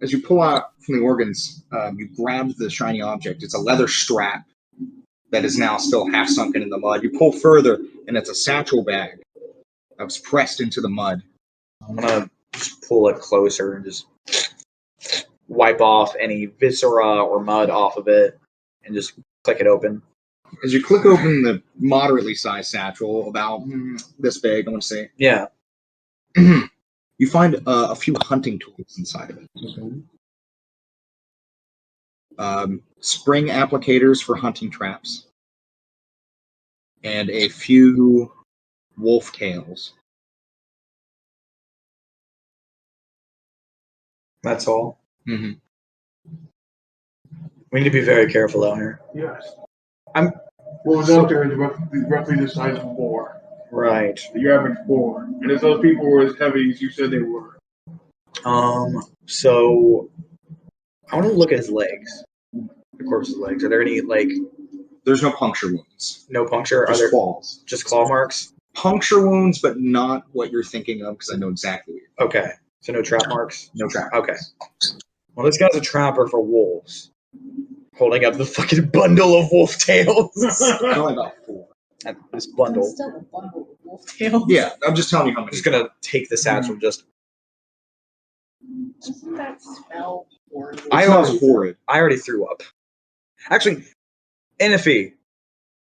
Speaker 1: As you pull out from the organs, you grab the shiny object. It's a leather strap that is now still half sunken in the mud. You pull further, and it's a satchel bag that was pressed into the mud.
Speaker 3: I'm gonna just pull it closer and just wipe off any viscera or mud off of it, and just click it open.
Speaker 1: As you click open the moderately sized satchel, about this big, I want to say,
Speaker 3: Yeah.
Speaker 1: you find a few hunting tools inside of it. Spring applicators for hunting traps, and a few wolf tails.
Speaker 3: That's all.
Speaker 1: Mm-hmm.
Speaker 3: We need to be very careful out here.
Speaker 2: Yes. What was out there is roughly the size of a boar.
Speaker 3: Right.
Speaker 2: The average boar. And if those people were as heavy as you said they were.
Speaker 3: So I want to look at his legs. The corpse's legs. Are there any
Speaker 1: There's no puncture wounds.
Speaker 3: no puncture? Are
Speaker 1: Just
Speaker 3: there
Speaker 1: claws.
Speaker 3: just claw marks?
Speaker 1: Puncture wounds, but not what you're thinking of, because I know exactly what you're
Speaker 3: Okay. So no trap marks?
Speaker 1: No trap.
Speaker 3: Okay. Well, this guy's a trapper for wolves. Holding up the fucking bundle of wolf tails.
Speaker 1: Only about 4.
Speaker 3: This bundle.
Speaker 4: That's still a bundle of wolf tails.
Speaker 1: Yeah, I'm just telling you how
Speaker 3: I'm
Speaker 1: many.
Speaker 3: just gonna take the satchel. Just.
Speaker 4: Doesn't that smell horrible?
Speaker 1: It smells horrid.
Speaker 3: I already threw up. Actually, Inifi,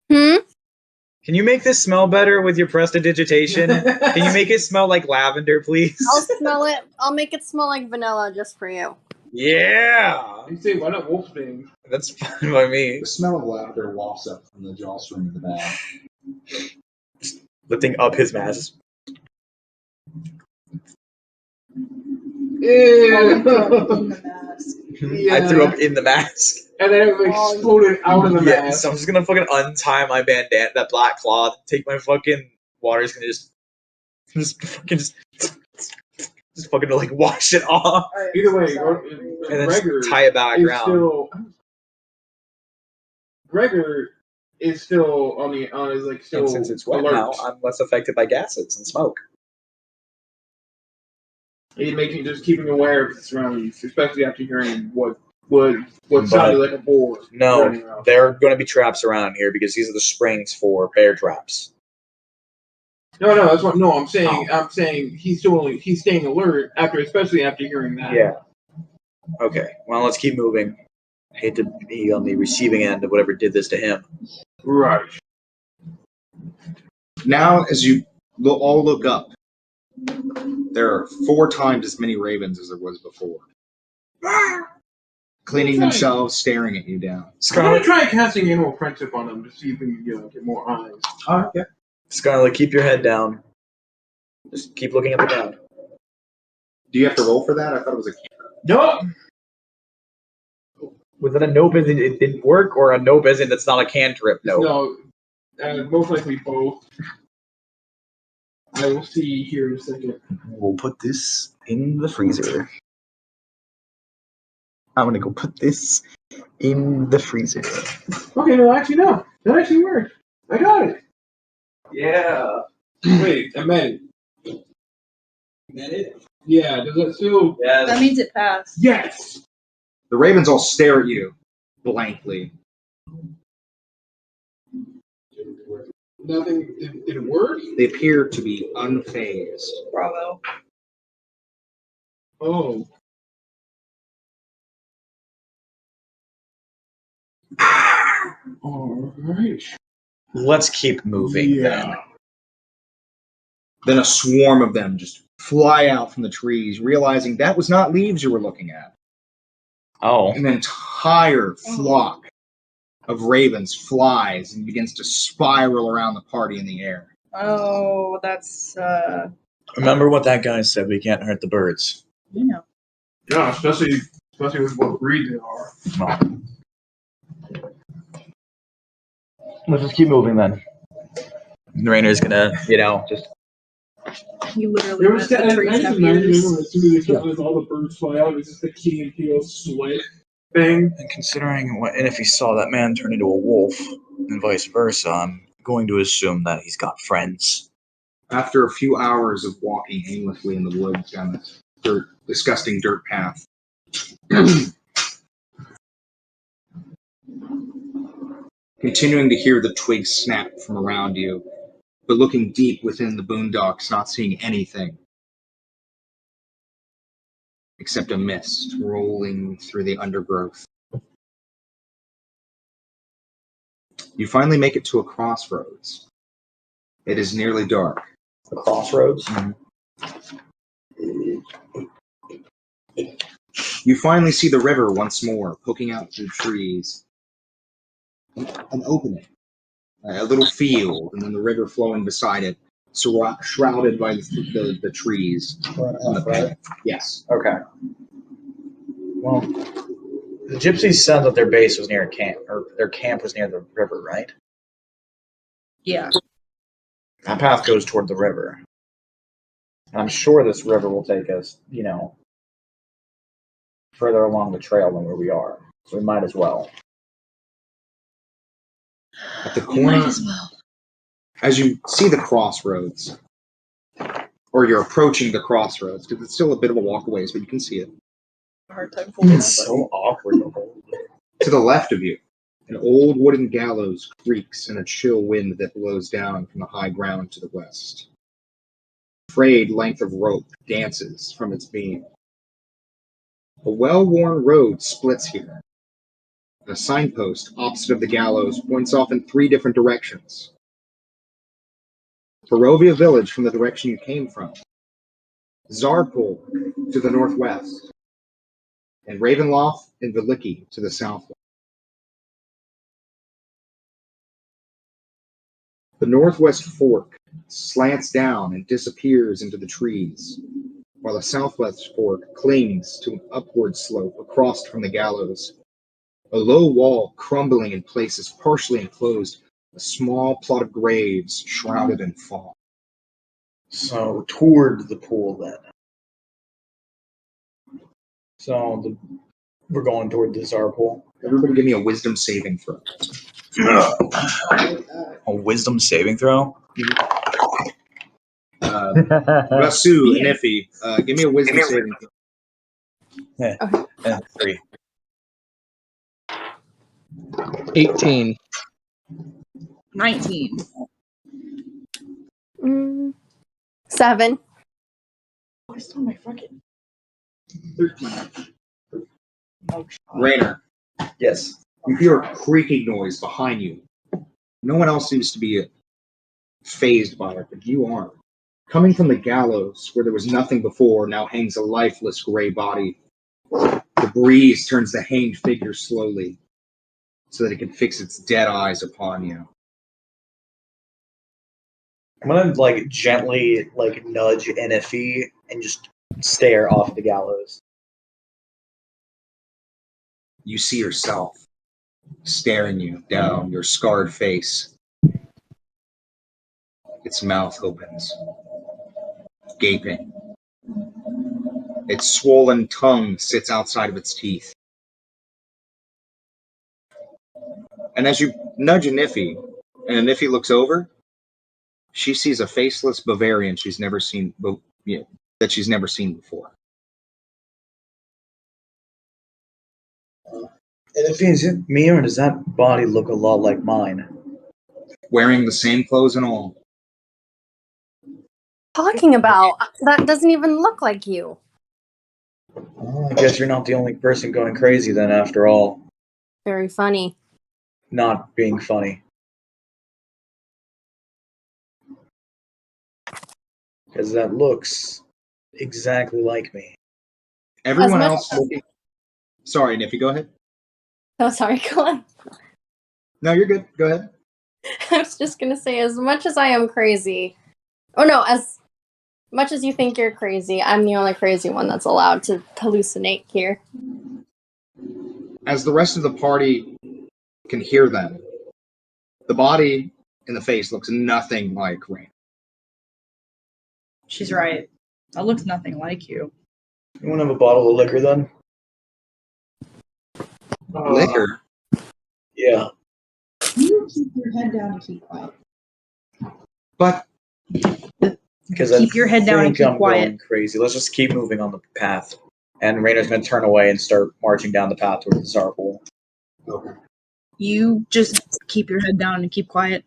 Speaker 3: can you make this smell better with your prestidigitation? Can you make it smell like lavender, please?
Speaker 6: I'll smell it. I'll make it smell like vanilla just for you.
Speaker 3: Yeah,
Speaker 2: You say, why not wolf thing?
Speaker 3: that's fine by me.
Speaker 1: The smell of lavender wafts up from the jawstring of the bag.
Speaker 3: Lifting up his mask.
Speaker 2: Ew.
Speaker 4: In the mask.
Speaker 3: I threw up in the mask.
Speaker 2: And then it exploded out of the
Speaker 3: Yeah,
Speaker 2: mask.
Speaker 3: so I'm just gonna fucking untie my bandana, that black cloth, take my fucking water's gonna just Just fucking like wash it off
Speaker 2: Either way,
Speaker 3: and then
Speaker 2: Gregor
Speaker 3: tie it back
Speaker 2: is
Speaker 3: around.
Speaker 2: still. Gregor is still on his like still
Speaker 3: And since it's wet
Speaker 2: alert.
Speaker 3: now, I'm less affected by gases and smoke.
Speaker 2: It makes me just keeping aware of his surroundings, especially after hearing what sounded like a boar.
Speaker 3: No,
Speaker 2: running around.
Speaker 3: there are going to be traps around here because these are the springs for bear traps.
Speaker 2: No, that's what. No, I'm saying he's staying alert especially after hearing that.
Speaker 3: Yeah. Okay. Well, let's keep moving. I hate to be on the receiving end of whatever did this to him.
Speaker 2: Right.
Speaker 1: Now, as you all look up, there are 4 times as many ravens as there was before. Cleaning themselves, staring at you down.
Speaker 2: I'm gonna try casting Animal Friendship on them to see if we can get more eyes.
Speaker 1: Oh, okay.
Speaker 3: Scarlet, keep your head down. Just keep looking at the ground.
Speaker 1: Do you have to roll for that? I thought it was a cantrip.
Speaker 2: Nope.
Speaker 3: Was it a nope as in it didn't work, or a nope as in it's not a cantrip?
Speaker 2: No, most likely both. I will see here in a second.
Speaker 3: We'll put this in the freezer. I'm gonna go put this in the freezer.
Speaker 2: Okay, no, actually no. That actually worked. I got it.
Speaker 3: Yeah.
Speaker 2: Wait, I meant it.
Speaker 3: Met it?
Speaker 2: Yeah, does that still?
Speaker 3: Yeah.
Speaker 4: That means it passed.
Speaker 2: Yes!
Speaker 1: The ravens all stare at you blankly.
Speaker 2: Nothing, did it work?
Speaker 1: They appear to be unfazed.
Speaker 4: Bravo.
Speaker 2: Oh. Alright.
Speaker 3: Let's keep moving then.
Speaker 1: Then a swarm of them just fly out from the trees, realizing that was not leaves you were looking at.
Speaker 3: Oh.
Speaker 1: An entire flock of ravens flies and begins to spiral around the party in the air.
Speaker 4: Oh, that's
Speaker 3: Remember what that guy said, we can't hurt the birds.
Speaker 4: you know.
Speaker 2: Yeah, especially with what breed they are.
Speaker 3: Well. Let's just keep moving then. Rainer's gonna, just
Speaker 4: You literally
Speaker 2: There
Speaker 4: went
Speaker 2: was
Speaker 4: the
Speaker 2: I
Speaker 4: trees
Speaker 2: just
Speaker 4: have
Speaker 2: imagine
Speaker 4: ears.
Speaker 2: as soon as they shut all the birds fly out, it's just the Key and Peele sweat thing.
Speaker 3: and considering what, and if he saw that man turn into a wolf and vice versa, I'm going to assume that he's got friends.
Speaker 1: After a few hours of walking aimlessly in the woods down this disgusting dirt path, continuing to hear the twigs snap from around you, but looking deep within the boondocks, not seeing anything except a mist rolling through the undergrowth. You finally make it to a crossroads. It is nearly dark.
Speaker 3: The crossroads?
Speaker 1: You finally see the river once more, poking out through the trees. An opening, a little field, and then the river flowing beside it, shrouded by the trees. On the path. Yes.
Speaker 3: Okay. Well, the gypsies said that their base was near a camp, or their camp was near the river, right?
Speaker 4: Yeah.
Speaker 3: That path goes toward the river. And I'm sure this river will take us, further along the trail than where we are. So we might as well.
Speaker 1: At the
Speaker 4: You might
Speaker 1: corner,
Speaker 4: as well.
Speaker 1: as you see the crossroads, or you're approaching the crossroads, because it's still a bit of a walk a ways, but you can see it.
Speaker 4: A hard time holding
Speaker 3: It's so awkward to hold.
Speaker 1: To the left of you, an old wooden gallows creaks in a chill wind that blows down from the high ground to the west. A frayed length of rope dances from its beam. A well-worn road splits here. A signpost opposite of the gallows points off in 3 different directions. Barovia village from the direction you came from. Zarpol to the northwest. And Ravenloft and Valiki to the southwest. The northwest fork slants down and disappears into the trees, while the southwest fork clings to an upward slope across from the gallows. A low wall crumbling in places partially enclosed a small plot of graves shrouded in fog.
Speaker 3: So toward the pool then. So we're going toward the Tsar pool.
Speaker 1: Everybody give me a wisdom saving throw.
Speaker 3: A wisdom saving throw?
Speaker 1: Rasu and Iffy, give me a wisdom saving throw.
Speaker 3: 3.
Speaker 5: 18.
Speaker 4: 19.
Speaker 6: 7.
Speaker 4: Oh, I stole my fucking.
Speaker 1: 13.
Speaker 4: Oh,
Speaker 1: Rainer,
Speaker 3: Yes.
Speaker 1: you hear a creaking noise behind you. No one else seems to be phased by it, but you are. Coming from the gallows, where there was nothing before, now hangs a lifeless gray body. The breeze turns the hanged figure slowly, so that it can fix its dead eyes upon you.
Speaker 3: I'm gonna gently nudge NFE and just stare off the gallows.
Speaker 1: You see yourself staring you down your scarred face. Its mouth opens, gaping. Its swollen tongue sits outside of its teeth. And as you nudge Niffy, and Niffy looks over, she sees a faceless Bavarian she's never seen before.
Speaker 3: NFE, is it me or does that body look a lot like mine?
Speaker 1: Wearing the same clothes and all.
Speaker 6: Talking about? That doesn't even look like you.
Speaker 3: Well, I guess you're not the only person going crazy then, after all.
Speaker 6: Very funny.
Speaker 3: Not being funny. Because that looks exactly like me.
Speaker 1: Everyone else looking. Sorry, Niffy, go ahead.
Speaker 6: Oh, sorry, go on.
Speaker 1: No, you're good. Go ahead.
Speaker 6: I was just gonna say, as much as I am crazy, as much as you think you're crazy, I'm the only crazy one that's allowed to hallucinate here.
Speaker 1: As the rest of the party can hear them, the body in the face looks nothing like Rain.
Speaker 4: She's right. That looks nothing like you.
Speaker 3: You want to have a bottle of liquor then?
Speaker 1: Liquor?
Speaker 3: Yeah.
Speaker 4: You keep your head down and keep quiet.
Speaker 1: But
Speaker 3: Because
Speaker 4: Keep your head down and keep quiet.
Speaker 3: Going crazy. Let's just keep moving on the path. And Rainer's going to turn away and start marching down the path towards the Tsar pool.
Speaker 1: okay.
Speaker 4: You just keep your head down and keep quiet.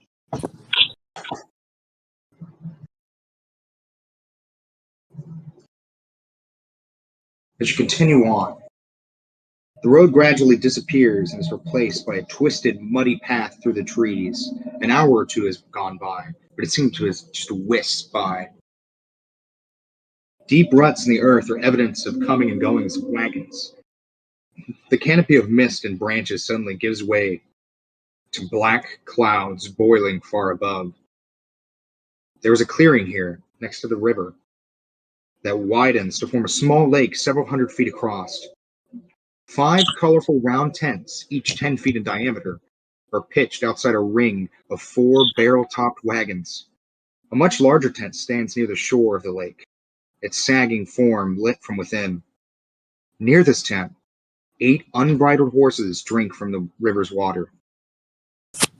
Speaker 1: As you continue on, the road gradually disappears and is replaced by a twisted, muddy path through the trees. An hour or two has gone by, but it seems to have just whisked by. Deep ruts in the earth are evidence of coming and goings of wagons. The canopy of mist and branches suddenly gives way to black clouds boiling far above. There is a clearing here, next to the river, that widens to form a small lake several hundred feet across. 5 colorful round tents, each 10 feet in diameter, are pitched outside a ring of 4 barrel-topped wagons. A much larger tent stands near the shore of the lake, its sagging form lit from within. Near this tent, 8 unbridled horses drink from the river's water.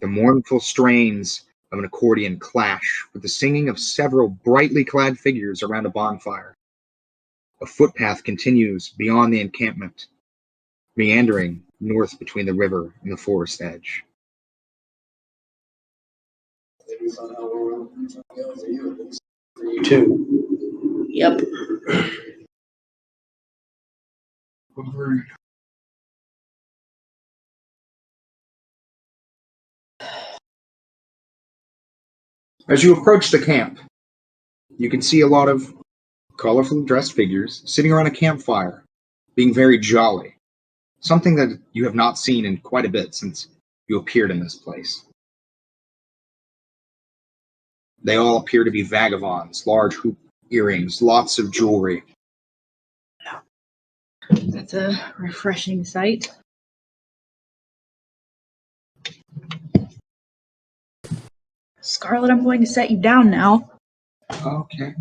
Speaker 1: The mournful strains of an accordion clash with the singing of several brightly clad figures around a bonfire. A footpath continues beyond the encampment, meandering north between the river and the forest edge.
Speaker 3: 2.
Speaker 4: Yep.
Speaker 2: Agreed.
Speaker 1: As you approach the camp, you can see a lot of colorfully dressed figures sitting around a campfire, being very jolly. Something that you have not seen in quite a bit since you appeared in this place. They all appear to be vagabonds, large hoop earrings, lots of jewelry.
Speaker 4: That's a refreshing sight. Scarlet, I'm going to set you down now.
Speaker 1: Okay.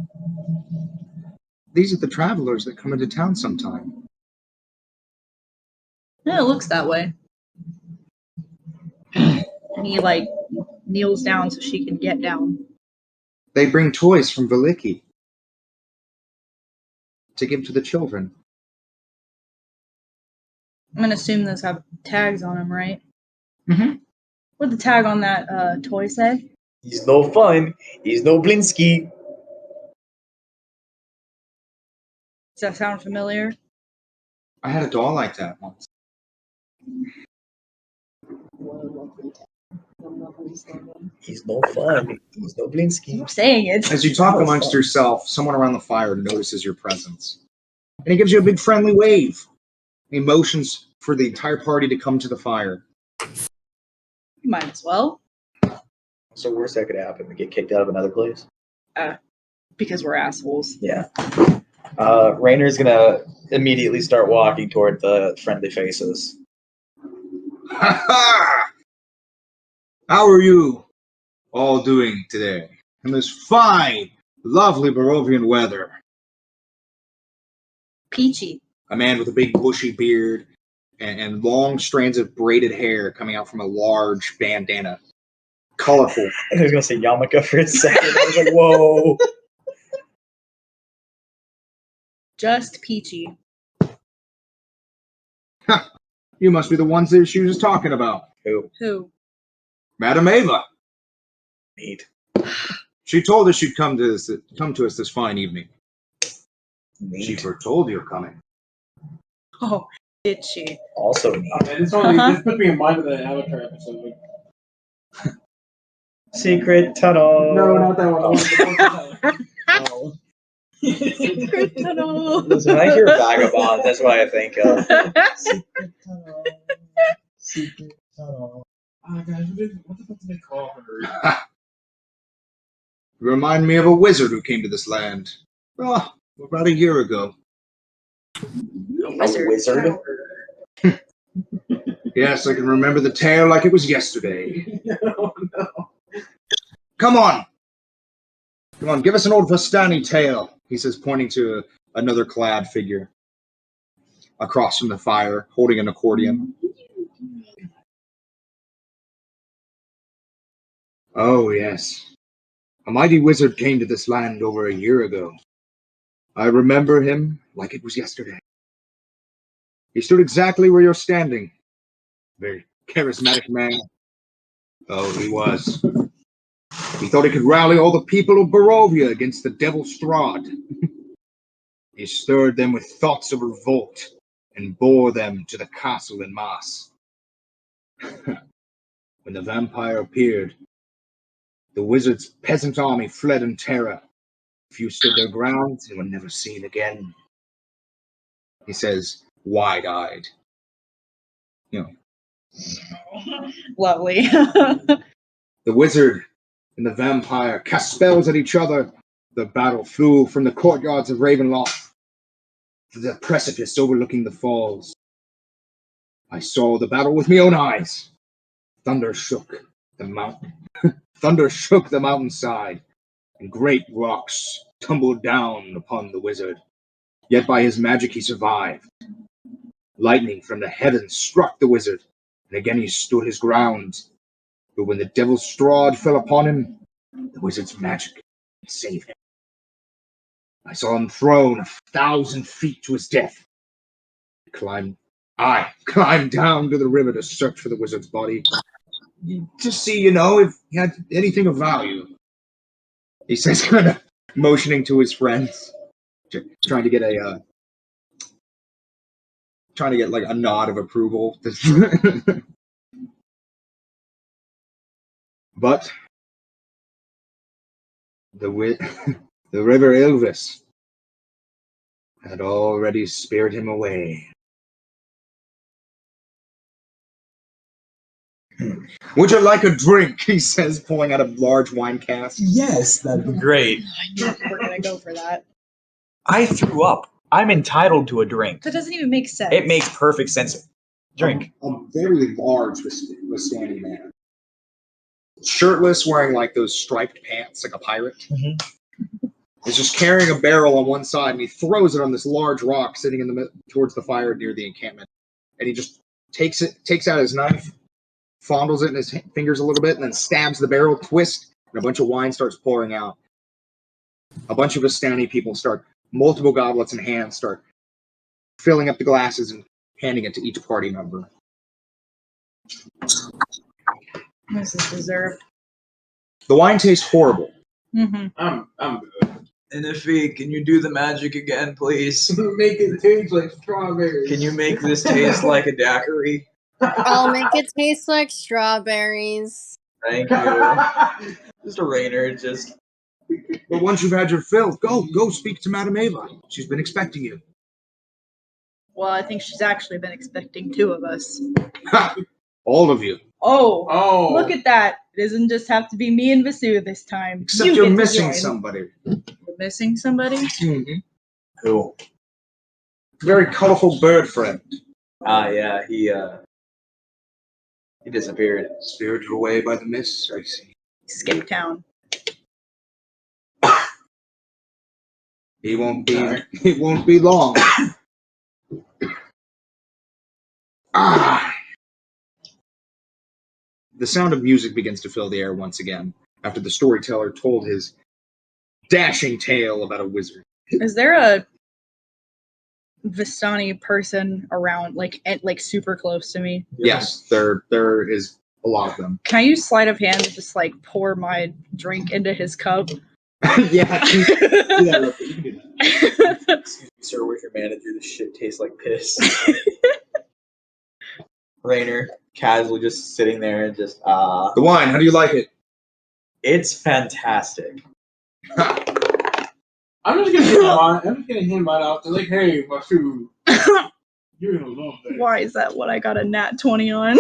Speaker 1: These are the travelers that come into town sometime.
Speaker 4: Yeah, it looks that way. And he like kneels down so she can get down.
Speaker 1: They bring toys from Valiki to give to the children.
Speaker 4: I'm gonna assume those have tags on them, right?
Speaker 1: Mm-hmm.
Speaker 4: What'd the tag on that toy say?
Speaker 3: He's no fun. He's no Blinsky.
Speaker 4: Does that sound familiar?
Speaker 1: I had a doll like that once.
Speaker 3: He's no fun. He's no Blinsky.
Speaker 4: Keep saying it.
Speaker 1: As you talk amongst yourself, someone around the fire notices your presence. And he gives you a big friendly wave. He motions for the entire party to come to the fire.
Speaker 4: Might as well,
Speaker 3: So worst that could happen, we get kicked out of another place.
Speaker 4: because we're assholes.
Speaker 3: Yeah. Rainer's gonna immediately start walking toward the friendly faces.
Speaker 1: Ha ha! How are you all doing today? In this fine, lovely Barovian weather.
Speaker 4: Peachy.
Speaker 1: A man with a big bushy beard and long strands of braided hair coming out from a large bandana. Colorful.
Speaker 3: I was gonna say yarmulke for a second. I was like, whoa.
Speaker 4: Just peachy.
Speaker 1: You must be the ones that she was talking about.
Speaker 4: Who?
Speaker 1: Madam Ava.
Speaker 3: Neat.
Speaker 1: She told us she'd come to us this fine evening. She
Speaker 3: Neat.
Speaker 1: foretold your coming.
Speaker 4: Oh, did she?
Speaker 3: Also neat.
Speaker 2: This put me in mind of the Avatar episode.
Speaker 3: Secret tunnel.
Speaker 2: No, not that one.
Speaker 3: Oh.
Speaker 4: Secret tunnel.
Speaker 3: Listen, when I hear vagabond, that's what I think of.
Speaker 7: Secret tunnel. Secret tunnel.
Speaker 2: Oh, guys, what the fuck did they call her?
Speaker 1: You remind me of a wizard who came to this land. Oh, about a year ago.
Speaker 3: A wizard?
Speaker 1: Yes, I can remember the tale like it was yesterday.
Speaker 2: Oh, no.
Speaker 1: Come on! Come on, give us an old Vistani tale, he says, pointing to another clad figure across from the fire, holding an accordion. Oh, yes. A mighty wizard came to this land over a year ago. I remember him like it was yesterday. He stood exactly where you're standing. Very charismatic man. Oh, he was. He thought he could rally all the people of Barovia against the Devil Strahd. He stirred them with thoughts of revolt and bore them to the castle in mass. When the vampire appeared, the wizard's peasant army fled in terror. Few stood their ground and were never seen again. He says, wide-eyed. You know,
Speaker 4: Lovely.
Speaker 1: the wizard and the vampire cast spells at each other. The battle flew from the courtyards of Ravenloft to the precipice overlooking the falls. I saw the battle with my own eyes. Thunder shook the mountain. Thunder shook the mountainside, and great rocks tumbled down upon the wizard. Yet by his magic he survived. Lightning from the heavens struck the wizard, and again he stood his ground. But when the Devil's Strahd fell upon him, the wizard's magic saved him. I saw him thrown 1,000 feet to his death. I climbed down to the river to search for the wizard's body, to see, if he had anything of value. He says, kind of motioning to his friends, trying to get like a nod of approval. But the river Ilvis had already spared him away. Would you like a drink? He says, pulling out a large wine cask.
Speaker 7: Yes, that'd be
Speaker 3: Great.
Speaker 4: We're gonna go for that.
Speaker 3: I threw up. I'm entitled to a drink.
Speaker 4: That doesn't even make sense.
Speaker 3: It makes perfect sense. Drink.
Speaker 1: A very large Vistani man. Shirtless, wearing like those striped pants, like a pirate.
Speaker 3: Mm-hmm.
Speaker 1: He's just carrying a barrel on one side, and he throws it on this large rock sitting towards the fire near the encampment. And he just takes out his knife, fondles it in his fingers a little bit, and then stabs the barrel, twist, and a bunch of wine starts pouring out. A bunch of Vistani people start, multiple goblets in hand, start filling up the glasses and handing it to each party member.
Speaker 4: This is deserved.
Speaker 1: The wine tastes horrible.
Speaker 4: Mm-hmm.
Speaker 2: I'm good.
Speaker 3: Inify, can you do the magic again, please?
Speaker 2: Make it taste like strawberries.
Speaker 3: Can you make this taste like a daiquiri?
Speaker 6: I'll make it taste like strawberries.
Speaker 3: Thank you. Mr. Rayner, just...
Speaker 1: But once you've had your fill, go speak to Madame Ava. She's been expecting you.
Speaker 4: Well, I think she's actually been expecting 2 of us.
Speaker 1: All of you.
Speaker 4: Oh, look at that. It doesn't just have to be me and Visu this time.
Speaker 1: Except you're missing somebody.
Speaker 4: You're missing somebody?
Speaker 1: Mm-hmm.
Speaker 3: Cool.
Speaker 1: Very colorful bird friend.
Speaker 3: Yeah, he disappeared.
Speaker 1: Spirited away by the mist, I see.
Speaker 4: Skip town.
Speaker 1: He won't be. It won't be long. The sound of music begins to fill the air once again after the storyteller told his dashing tale about a wizard.
Speaker 4: Is there a Vistani person around, like super close to me?
Speaker 1: Yes, there is a lot of them.
Speaker 4: Can I use sleight of hand to just like pour my drink into his cup?
Speaker 1: Yeah, do that real quick. You can do that.
Speaker 3: Excuse me, sir, where's your manager? This shit tastes like piss. Rayner, casually just sitting there and just,
Speaker 1: The wine, how do you like it?
Speaker 3: It's fantastic.
Speaker 2: I'm just gonna hand mine out. They're like, hey, my food. You're gonna love that.
Speaker 4: Why is that what I got a nat 20 on?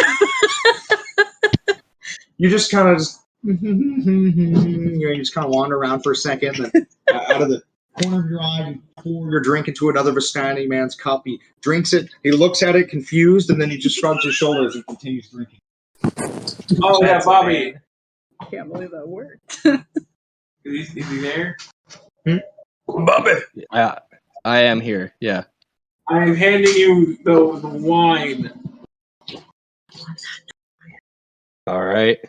Speaker 1: You just kind of you just kind of wander around for a second, then out of the corner of your eye, you pour your drink into another Vistani man's cup. He drinks it. He looks at it confused, and then he just shrugs his shoulders and continues drinking.
Speaker 2: Oh yeah,
Speaker 3: That's
Speaker 2: Bobby.
Speaker 4: I can't believe that worked.
Speaker 2: Is he there?
Speaker 3: Bobby!
Speaker 5: I am here. Yeah.
Speaker 2: I'm handing you the wine.
Speaker 5: All right.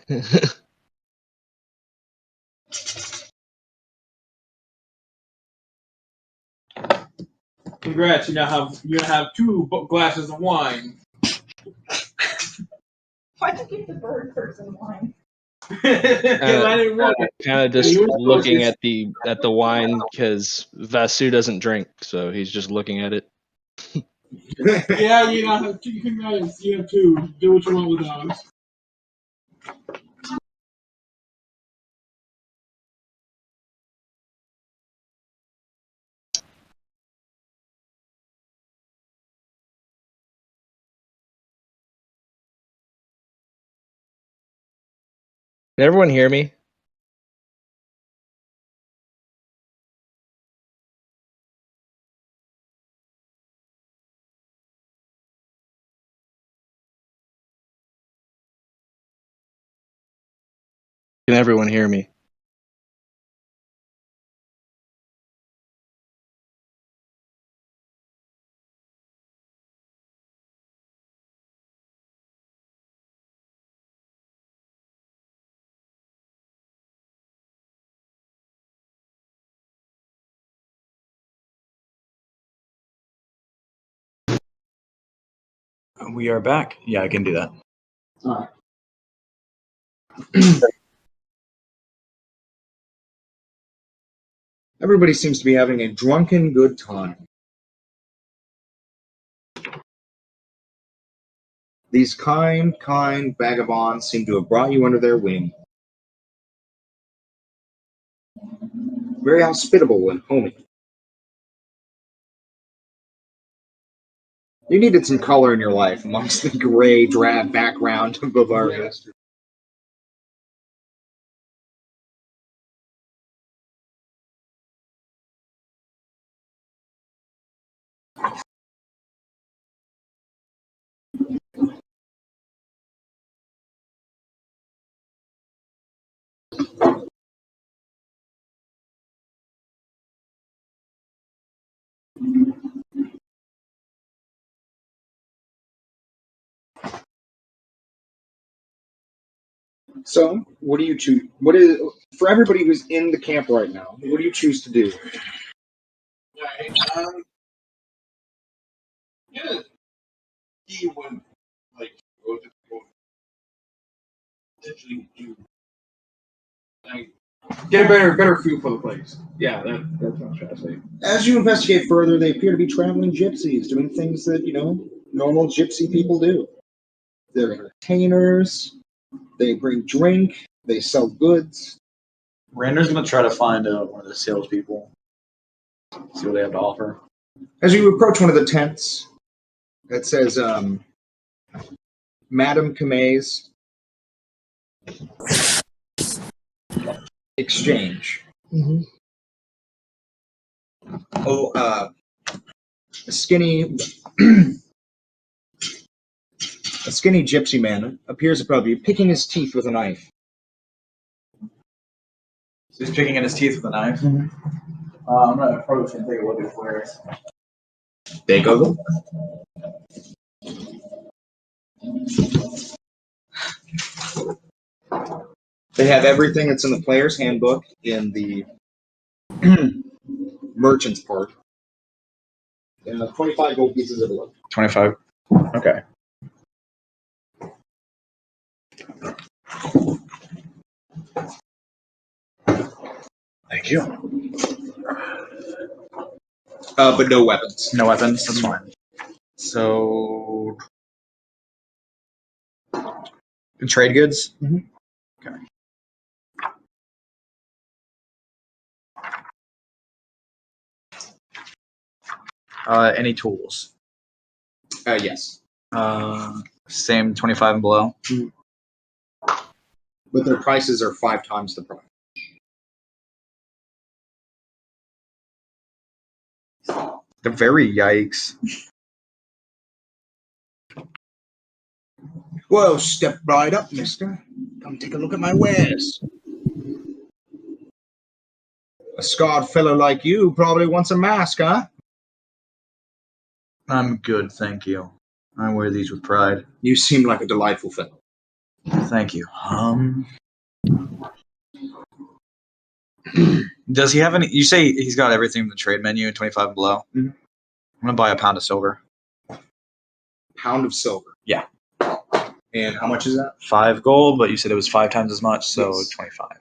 Speaker 2: Congrats! You now have 2 glasses of wine.
Speaker 4: Why'd you give the bird person wine?
Speaker 2: I didn't want it.
Speaker 5: Kind of just
Speaker 2: You were
Speaker 5: looking
Speaker 2: focused.
Speaker 5: at the wine because Vasu doesn't drink, so he's just looking at it.
Speaker 2: Yeah, you now have 2. Congrats! You have 2. Do what you want with those.
Speaker 5: Can everyone hear me? Can everyone hear me?
Speaker 3: We are back. Yeah, I can do that.
Speaker 1: All right. Everybody seems to be having a drunken good time. These kind vagabonds seem to have brought you under their wing. Very hospitable and homey. You needed some color in your life amongst the gray, drab background of Bavaria. So, what do you choose? What is for everybody who's in the camp right now? What do you choose to do?
Speaker 2: Right. Yeah. He would like go to potentially do like get a better feel for the place. Yeah, that's what I'm trying to say.
Speaker 1: As you investigate further, they appear to be traveling gypsies, doing things that normal gypsy people do. They're entertainers. They bring drink. They sell goods.
Speaker 3: Rander's gonna try to find one of the salespeople. See what they have to offer.
Speaker 1: As you approach one of the tents, that says Madame Kame's Exchange.
Speaker 7: Mm-hmm.
Speaker 1: Oh, a skinny gypsy man appears above you, picking his teeth with a knife.
Speaker 3: So he's picking at his teeth with a knife.
Speaker 1: Mhm.
Speaker 3: I'm gonna approach and take a look at his wares.
Speaker 1: Take a look. They have everything that's in the player's handbook in the merchant's part. 25 gold pieces of look.
Speaker 3: 25. Okay. Thank you.
Speaker 1: But no weapons.
Speaker 3: No weapons. That's fine. So, trade goods.
Speaker 1: Mhm.
Speaker 3: Okay. Any tools?
Speaker 1: Yes.
Speaker 3: Same 25 and below.
Speaker 1: But their prices are 5 times the price.
Speaker 3: They're very yikes.
Speaker 1: Well, step right up, mister. Come take a look at my wares. A scarred fellow like you probably wants a mask, huh?
Speaker 3: I'm good, thank you. I wear these with pride.
Speaker 1: You seem like a delightful fellow.
Speaker 3: Thank you. Does he have any? You say he's got everything in the trade menu, 25 and below.
Speaker 1: Mhm.
Speaker 3: I'm gonna buy a pound of silver.
Speaker 1: Pound of silver.
Speaker 3: Yeah.
Speaker 1: And how much is that?
Speaker 3: 5 gold, but you said it was 5 times as much, so
Speaker 1: Yes.
Speaker 3: 25.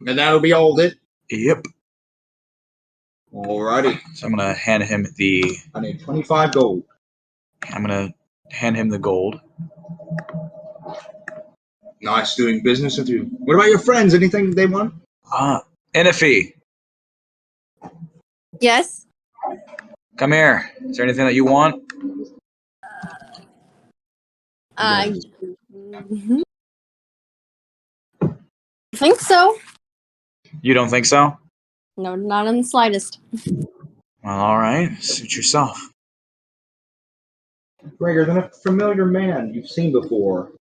Speaker 1: And that'll be all of it.
Speaker 3: Yep.
Speaker 1: Alrighty.
Speaker 3: So I'm gonna hand him
Speaker 1: I need 25 gold.
Speaker 3: the gold.
Speaker 1: Nice doing business with you. What about your friends? Anything they want?
Speaker 3: And a fee.
Speaker 6: Yes.
Speaker 3: Come here. Is there anything that you want?
Speaker 6: Mhm. I think so.
Speaker 3: You don't think so?
Speaker 6: No, not in the slightest.
Speaker 3: Well, all right. Suit yourself.
Speaker 1: Gregor, then a familiar man you've seen before.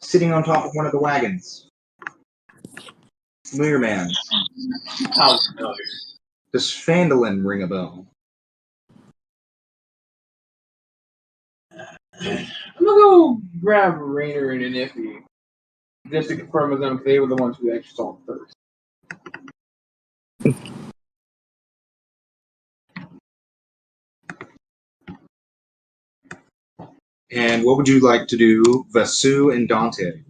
Speaker 1: Sitting on top of one of the wagons. Familiar man.
Speaker 2: How familiar?
Speaker 1: Does Fandolin ring a bell?
Speaker 2: I'm gonna go grab Rainer and an Iffy just to confirm with them if they were the ones who actually saw him first.
Speaker 1: And what would you like to do, Vasu and Dante?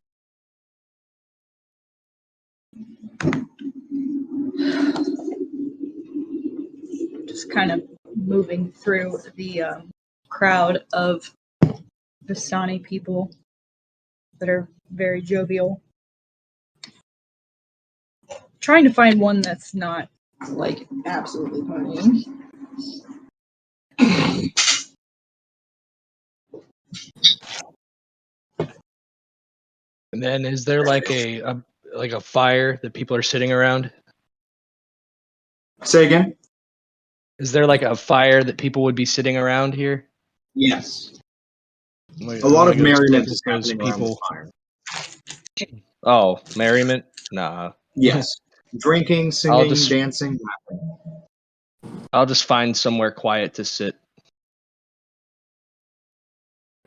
Speaker 4: Just kind of moving through the crowd of Vistani people that are very jovial. Trying to find one that's not like absolutely partying.
Speaker 5: And then is there like a fire that people are sitting around?
Speaker 1: Say again?
Speaker 5: Is there like a fire that people would be sitting around here?
Speaker 1: Yes.
Speaker 5: Like,
Speaker 1: A lot
Speaker 5: I
Speaker 1: of
Speaker 5: wanna go
Speaker 1: merriment
Speaker 5: look
Speaker 1: is
Speaker 5: at those
Speaker 1: happening around the
Speaker 5: people.
Speaker 1: fire.
Speaker 5: Oh, merriment? Nah.
Speaker 1: Yes. Drinking, singing,
Speaker 5: just-
Speaker 1: dancing, laughing.
Speaker 5: I'll just find somewhere quiet to sit.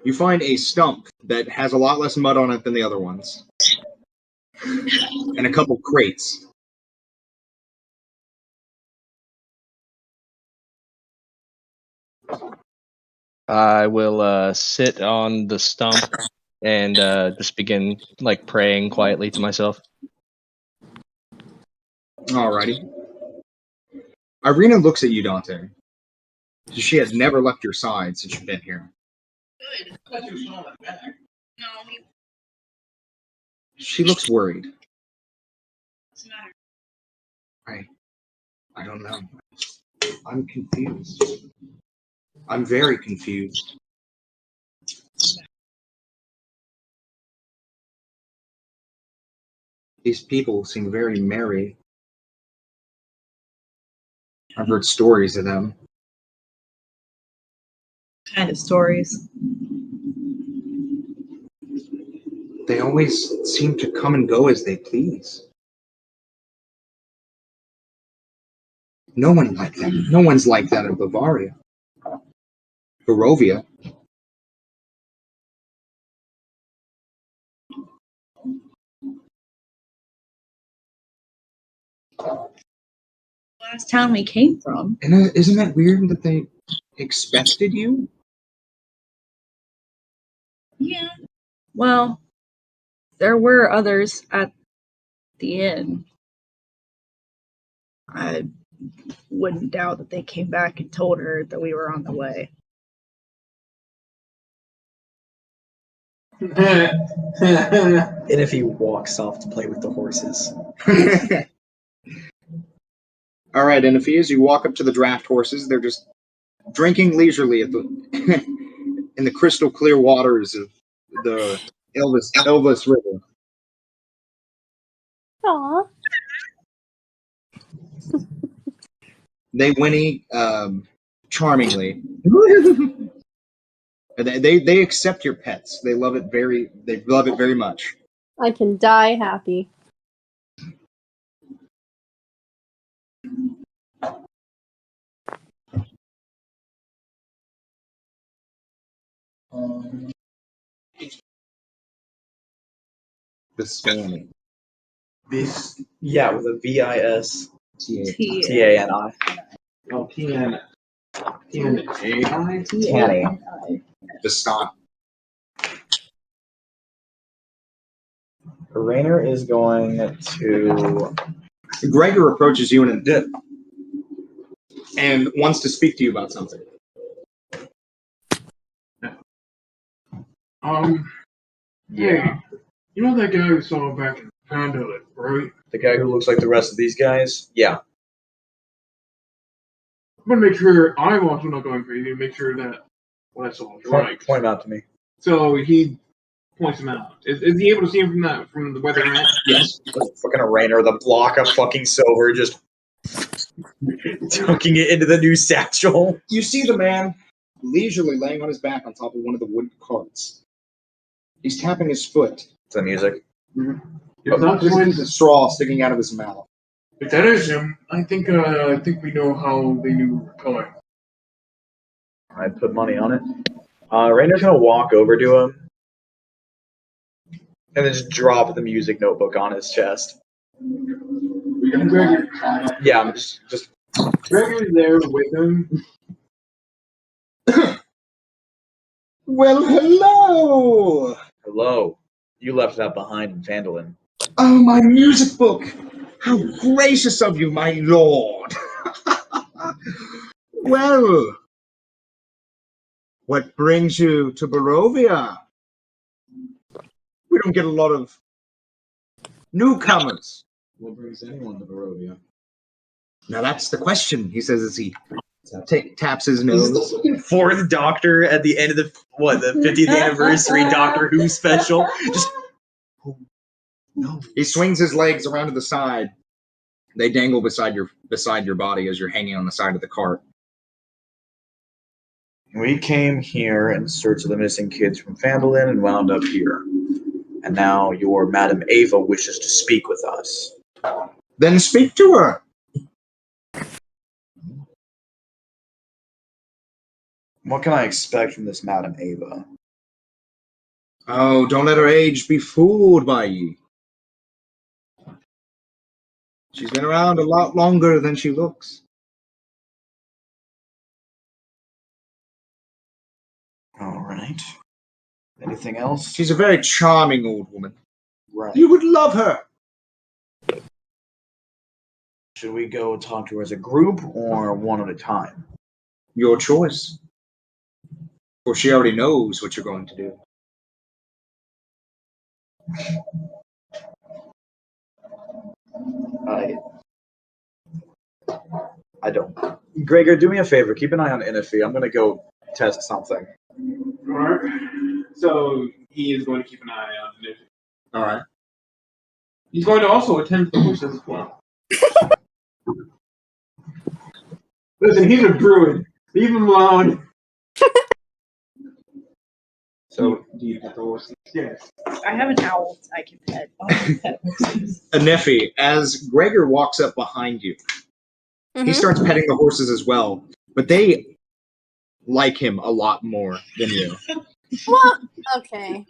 Speaker 1: You find a stump that has a lot less mud on it than the other ones. And a couple crates.
Speaker 5: I will sit on the stump and just begin like praying quietly to myself.
Speaker 1: Alrighty. Irina looks at you, Dante. She has never left your side since you've been here.
Speaker 4: Good. No,
Speaker 1: She looks worried.
Speaker 4: what's the matter?
Speaker 1: I don't know. I'm confused. I'm very confused. These people seem very merry. I've heard stories of them.
Speaker 4: Kind of stories.
Speaker 1: They always seem to come and go as they please. No one like that. No one's like that in Bavaria. Barovia.
Speaker 4: Last town we came from.
Speaker 1: And isn't that weird that they expected you?
Speaker 4: Yeah. Well, there were others at the inn. I wouldn't doubt that they came back and told her that we were on the way.
Speaker 7: And if he walks off to play with the horses.
Speaker 1: All right, and as you walk up to the draft horses, they're just drinking leisurely at the in the crystal clear waters of the Elvis River.
Speaker 6: Aw.
Speaker 1: They whinny charmingly. They accept your pets. They love it very much.
Speaker 6: I can die happy.
Speaker 1: The Spanish.
Speaker 3: This, yeah, with a VIS
Speaker 1: T-A.
Speaker 3: TANI.
Speaker 2: Oh, TNAI?
Speaker 3: Tanny.
Speaker 1: The stop.
Speaker 3: Rainer is going to.
Speaker 1: Gregor approaches you and wants to speak to you about something.
Speaker 2: Yeah. You know that guy we saw back in Panda, right?
Speaker 3: The guy who looks like the rest of these guys? Yeah.
Speaker 2: I'm gonna make sure I'm also not going crazy. Make sure that what I saw is right.
Speaker 3: Point him out to me.
Speaker 2: So he points him out. Is he able to see him from the weather mat?
Speaker 1: Yes.
Speaker 3: Fucking a Rainer with a block of fucking silver just dunking it into the new satchel.
Speaker 1: You see the man leisurely laying on his back on top of one of the wood carts. He's tapping his foot.
Speaker 3: It's the music.
Speaker 2: If that's
Speaker 1: There's a straw sticking out of his mouth.
Speaker 2: if that is him, I think we know how they knew we were coming.
Speaker 3: I'd put money on it. Rainer's gonna walk over to him and then just drop the music notebook on his chest.
Speaker 2: And Gregor,
Speaker 3: Yeah, I'm just
Speaker 2: Gregor's there with him.
Speaker 1: Well, hello!
Speaker 3: hello. You left that behind in Vandalin.
Speaker 1: Oh, my music book! How gracious of you, my lord! Well, what brings you to Barovia? We don't get a lot of newcomers.
Speaker 8: What brings anyone to Barovia?
Speaker 1: Now that's the question, he says as he taps his nose.
Speaker 3: Fourth Doctor at the end of the 50th anniversary Doctor Who special. Just
Speaker 1: No. He swings his legs around to the side. They dangle beside your body as you're hanging on the side of the cart.
Speaker 3: we came here in search of the missing kids from Vandalin and wound up here. And now your Madam Ava wishes to speak with us.
Speaker 1: Then speak to her.
Speaker 3: What can I expect from this Madam Ava?
Speaker 1: Oh, don't let her age be fooled by ye. She's been around a lot longer than she looks.
Speaker 3: All right. Anything else?
Speaker 1: She's a very charming old woman.
Speaker 3: Right.
Speaker 1: You would love her.
Speaker 3: Should we go talk to her as a group or one at a time?
Speaker 1: Your choice. For she already knows what you're going to do.
Speaker 3: I don't. Gregor, do me a favor. Keep an eye on Inify. I'm going to go test something.
Speaker 2: Alright. So he is going to keep an eye on it.
Speaker 1: Alright.
Speaker 2: He's going to also attend to the horses as well. Listen, he's a druid. Leave him alone.
Speaker 3: So,
Speaker 1: Do you pet the horses?
Speaker 2: Yes.
Speaker 4: I have an owl I can pet. I'll pet horses.
Speaker 1: Nephi, as Gregor walks up behind you, he
Speaker 6: Mhm.
Speaker 1: starts petting the horses as well, but they like him a lot more than you.
Speaker 6: Well, okay.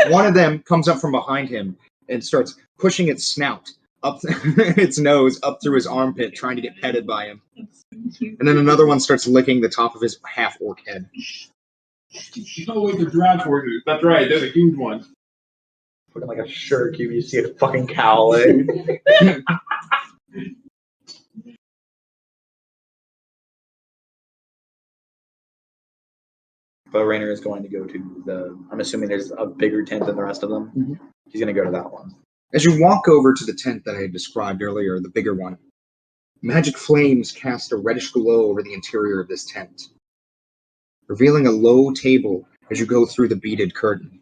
Speaker 1: One of them comes up from behind him and starts pushing its snout up its nose up through his armpit, trying to get petted by him. And then another one starts licking the top of his half-orc head.
Speaker 2: Oh, wait, they're draft horses. That's right, they're the huge ones.
Speaker 3: looking like a shirt, you see it fucking cowling. But Rainer is going to go to the. I'm assuming there's a bigger tent than the rest of them.
Speaker 1: Mhm.
Speaker 3: He's going to go to that one.
Speaker 1: As you walk over to the tent that I had described earlier, the bigger one, magic flames cast a reddish glow over the interior of this tent, revealing a low table as you go through the beaded curtain.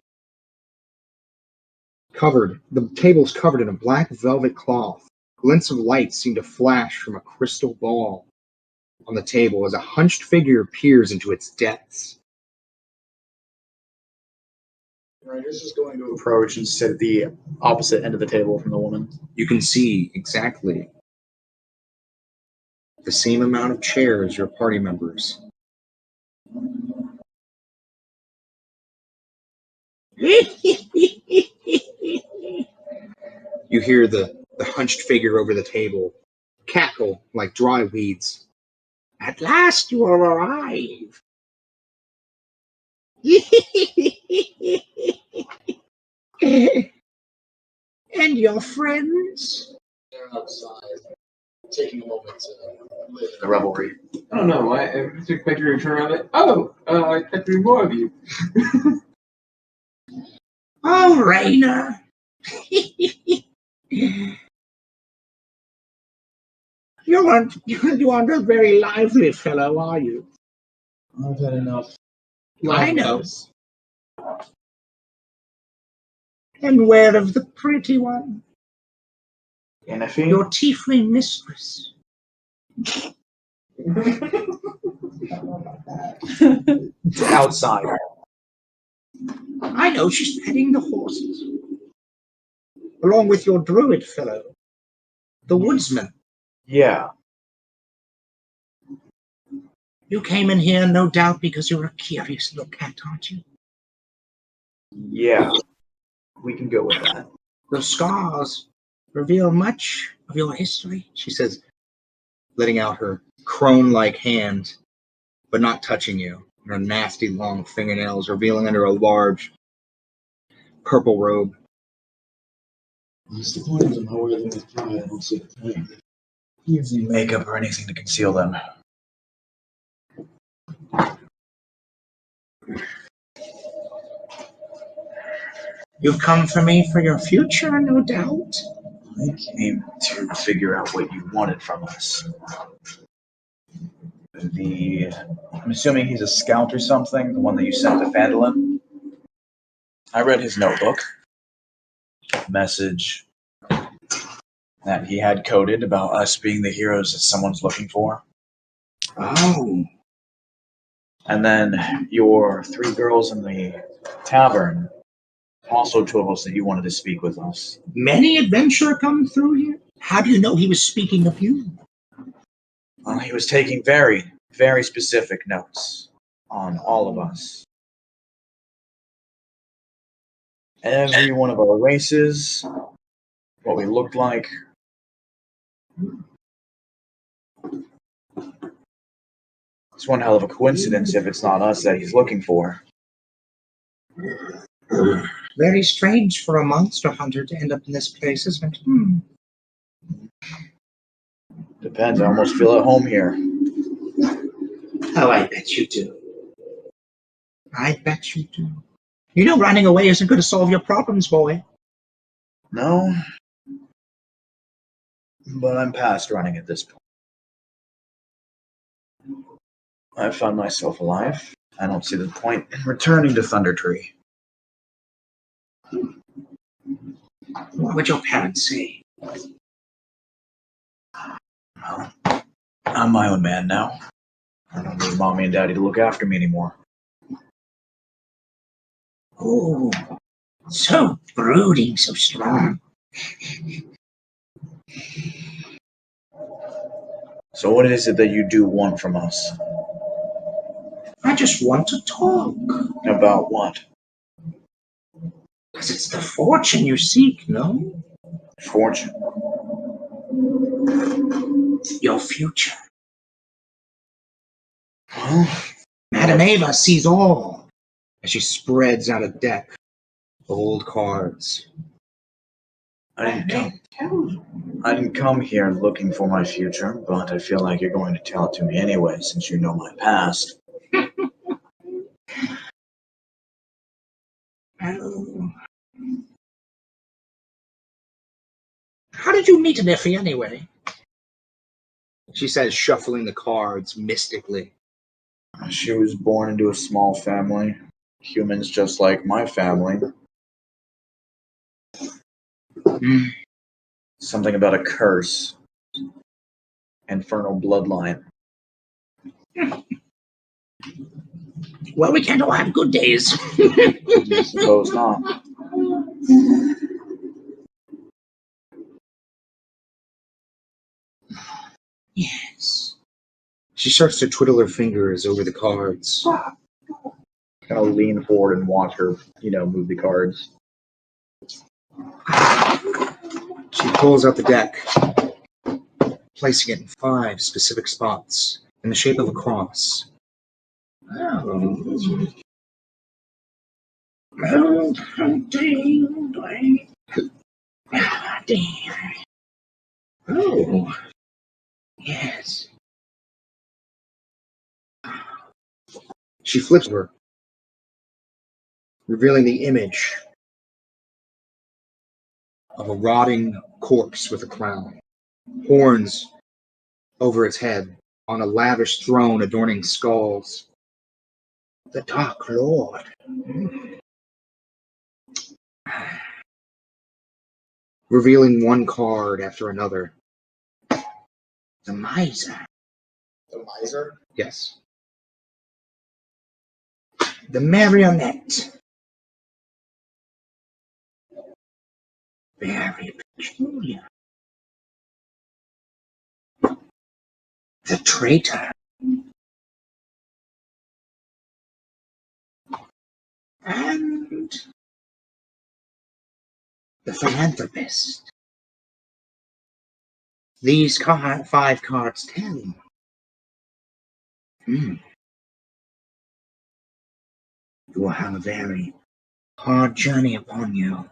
Speaker 1: The table's covered in a black velvet cloth. Glints of light seem to flash from a crystal ball on the table as a hunched figure peers into its depths.
Speaker 3: Rainer's just going to approach and sit at the opposite end of the table from the woman.
Speaker 1: You can see exactly the same amount of chairs your party members. You hear the hunched figure over the table cackle like dry weeds. At last you will arrive. And your friends?
Speaker 8: They're outside, taking a moment to live
Speaker 3: The revelry.
Speaker 2: I don't know. I just expect you to turn around and, I expect to be more of you.
Speaker 1: Oh, Rainer. You aren't a very lively fellow, are you?
Speaker 8: I've had enough.
Speaker 1: I know. And where of the pretty one?
Speaker 3: Inify?
Speaker 1: Your tiefling mistress.
Speaker 3: Outside.
Speaker 1: I know she's petting the horses. Along with your druid fellow, the woodsman.
Speaker 3: Yeah.
Speaker 1: You came in here, no doubt, because you're a curious little cat, aren't you?
Speaker 3: Yeah. We can go with that.
Speaker 1: Those scars reveal much of your history, she says, letting out her crone-like hand, but not touching you. Her nasty long fingernails revealing under a large purple robe.
Speaker 8: I'm disappointed in how wearing this pride. I don't see the point.
Speaker 3: Using makeup or anything to conceal them.
Speaker 1: You've come for me for your future, no doubt.
Speaker 3: I came to figure out what you wanted from us. I'm assuming he's a scout or something, the one that you sent to Phandalin. I read his notebook. Message that he had coded about us being the heroes that someone's looking for.
Speaker 1: Oh.
Speaker 3: And then your 3 girls in the tavern also told us that you wanted to speak with us.
Speaker 1: Many adventurer come through here? How do you know he was speaking of you?
Speaker 3: Well, he was taking very, very specific notes on all of us. every one of our races, what we looked like. It's one hell of a coincidence if it's not us that he's looking for.
Speaker 9: Very strange for a monster hunter to end up in this place, isn't it?
Speaker 3: Depends, I almost feel at home here.
Speaker 9: Oh, I bet you do. I bet you do. You know running away isn't going to solve your problems, boy.
Speaker 3: No, but I'm past running at this point. I found myself alive. I don't see the point in returning to Thunder Tree.
Speaker 9: What would your parents say?
Speaker 3: Well, I'm my own man now. I don't need mommy and daddy to look after me anymore.
Speaker 9: Oh, so brooding, so strong.
Speaker 3: So what is it that you do want from us?
Speaker 9: I just want to talk.
Speaker 3: About what?
Speaker 9: Because it's the fortune you seek, no?
Speaker 3: Fortune.
Speaker 9: Your future.
Speaker 3: Well,
Speaker 9: Madam Ava sees all as she spreads out a deck of old cards.
Speaker 3: I didn't come here looking for my future, but I feel like you're going to tell it to me anyway, since you know my past.
Speaker 9: Oh. How did you meet Niffy anyway? She says, shuffling the cards mystically.
Speaker 3: She was born into a small family. Humans just like my family. Something about a curse. Infernal bloodline.
Speaker 9: Well, we can't all have good days.
Speaker 3: I suppose not.
Speaker 9: Yes. She starts to twiddle her fingers over the cards.
Speaker 3: Kind of lean forward and watch her, move the cards.
Speaker 9: She pulls out the deck, placing it in 5 specific spots in the shape of a cross. Oh. Oh. Yes. She flips over, revealing the image of a rotting corpse with a crown, horns over its head, on a lavish throne adorning skulls. The Dark Lord. Revealing one card after another. The Miser.
Speaker 1: The miser?
Speaker 9: Yes. The Marionette. Very peculiar. The Traitor. And the Philanthropist. These 5 cards tell. You will have a very hard journey upon you.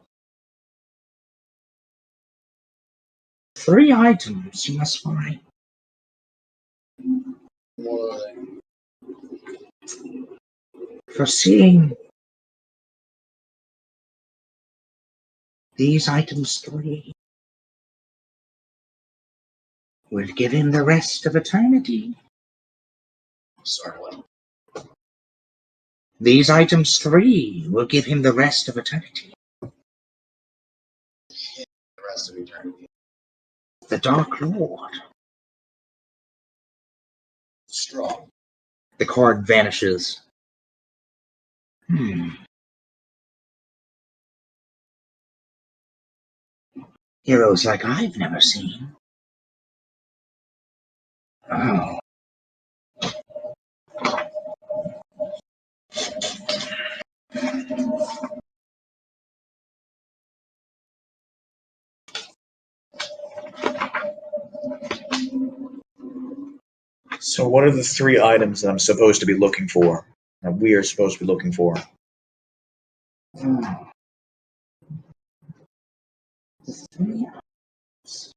Speaker 9: 3 items you must find. For seeing these items 3 will give him the rest of eternity.
Speaker 1: Sorry, what?
Speaker 9: These items 3 will give him the rest of eternity.
Speaker 1: The rest of eternity.
Speaker 9: The Dark Lord.
Speaker 1: Strong.
Speaker 9: The card vanishes. Heroes like I've never seen. Oh.
Speaker 3: So what are the 3 items that I'm supposed to be looking for? That we are supposed to be looking for?
Speaker 9: The 3 items.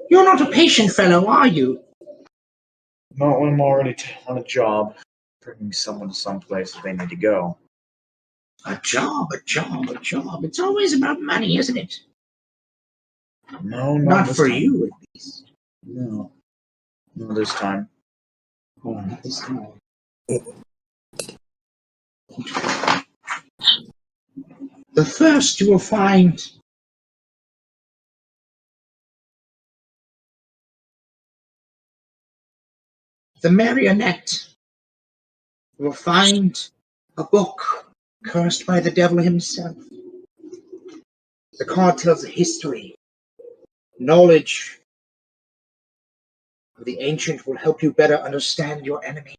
Speaker 9: You're not a patient fellow, are you?
Speaker 3: Not when I'm already on a job, bringing someone to some place that they need to go.
Speaker 9: A job. It's always about money, isn't it?
Speaker 3: No,
Speaker 9: Not
Speaker 3: this
Speaker 9: for
Speaker 3: time.
Speaker 9: you, at least.
Speaker 3: No. Not this time.
Speaker 9: Oh, not this time. The first you will find the marionette. You will find a book cursed by the devil himself. The card tells a history. Knowledge of the ancient will help you better understand your enemy.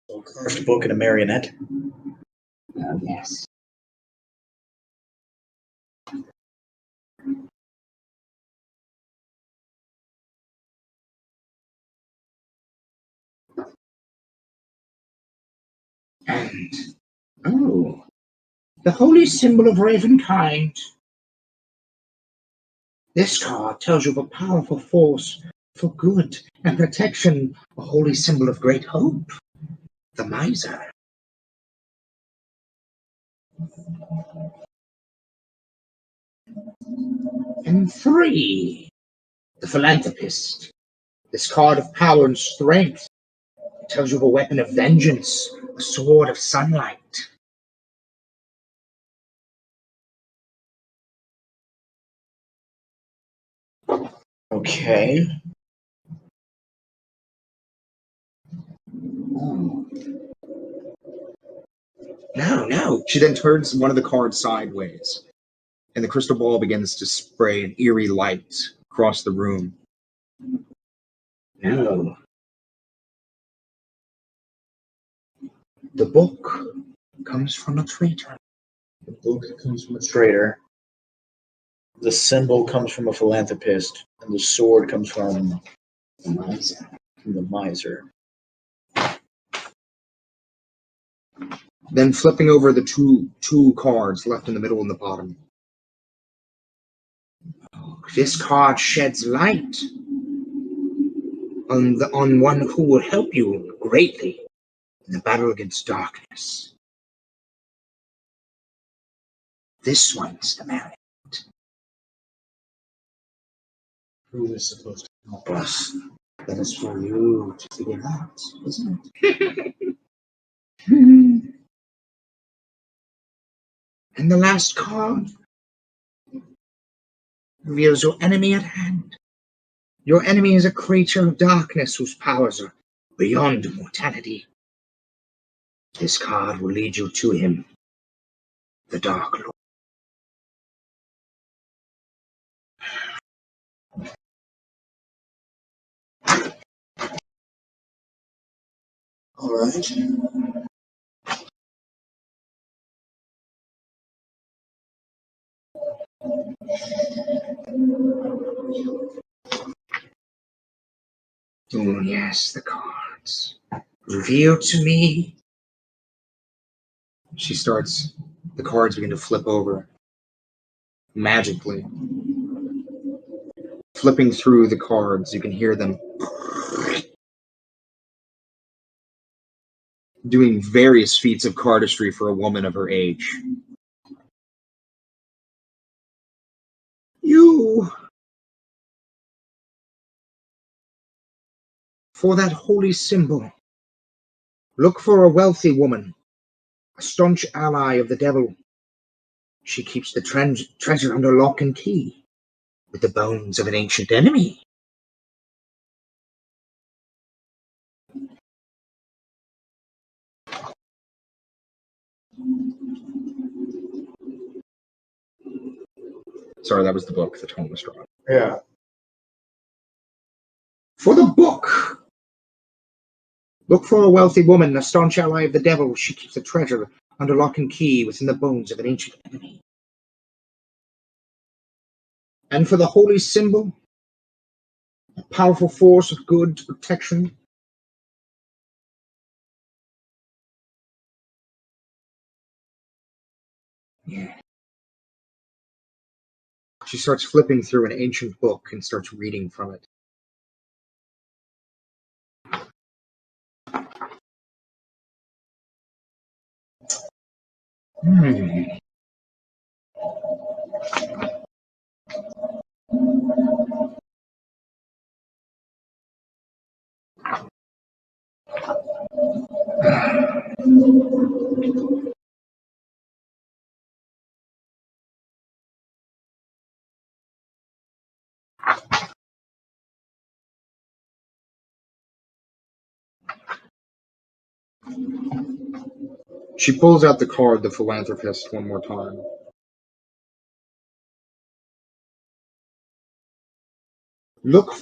Speaker 3: A cursed book and a marionette.
Speaker 9: Oh, yes. And, oh, the holy symbol of Ravenkind. This card tells you of a powerful force for good and protection, a holy symbol of great hope, the miser. And 3, the philanthropist. This card of power and strength tells you of a weapon of vengeance, a sword of sunlight.
Speaker 3: Okay.
Speaker 9: Oh. No. She then turns one of the cards sideways, and the crystal ball begins to spray an eerie light across the room. No. The book comes from a traitor.
Speaker 3: The book comes from a traitor. The symbol comes from a philanthropist, and the sword comes from
Speaker 9: The miser.
Speaker 3: the miser.
Speaker 9: Then flipping over the two cards left in the middle and the bottom. This card sheds light on one who will help you greatly in the battle against darkness. This one's the marionette.
Speaker 8: Who is supposed to
Speaker 9: Help us. That is for you to figure out, isn't it? And the last card reveals your enemy at hand. Your enemy is a creature of darkness whose powers are beyond mortality. This card will lead you to him, the Dark Lord.
Speaker 8: All right.
Speaker 9: Oh, yes, the cards. Reveal to me. She starts, the cards begin to flip over magically. Flipping through the cards, you can hear them doing various feats of cardistry for a woman of her age. You, for that holy symbol, look for a wealthy woman, a staunch ally of the devil. She keeps the treasure under lock and key, with the bones of an ancient enemy. Sorry, that was the book. The tone was strong.
Speaker 3: Yeah.
Speaker 9: For the book, look for a wealthy woman, a staunch ally of the devil. She keeps the treasure under lock and key within the bones of an ancient enemy. And for the holy symbol, powerful force of good protection. Yeah. She starts flipping through an ancient book and starts reading from it. She pulls out the card, the philanthropist, one more time. Look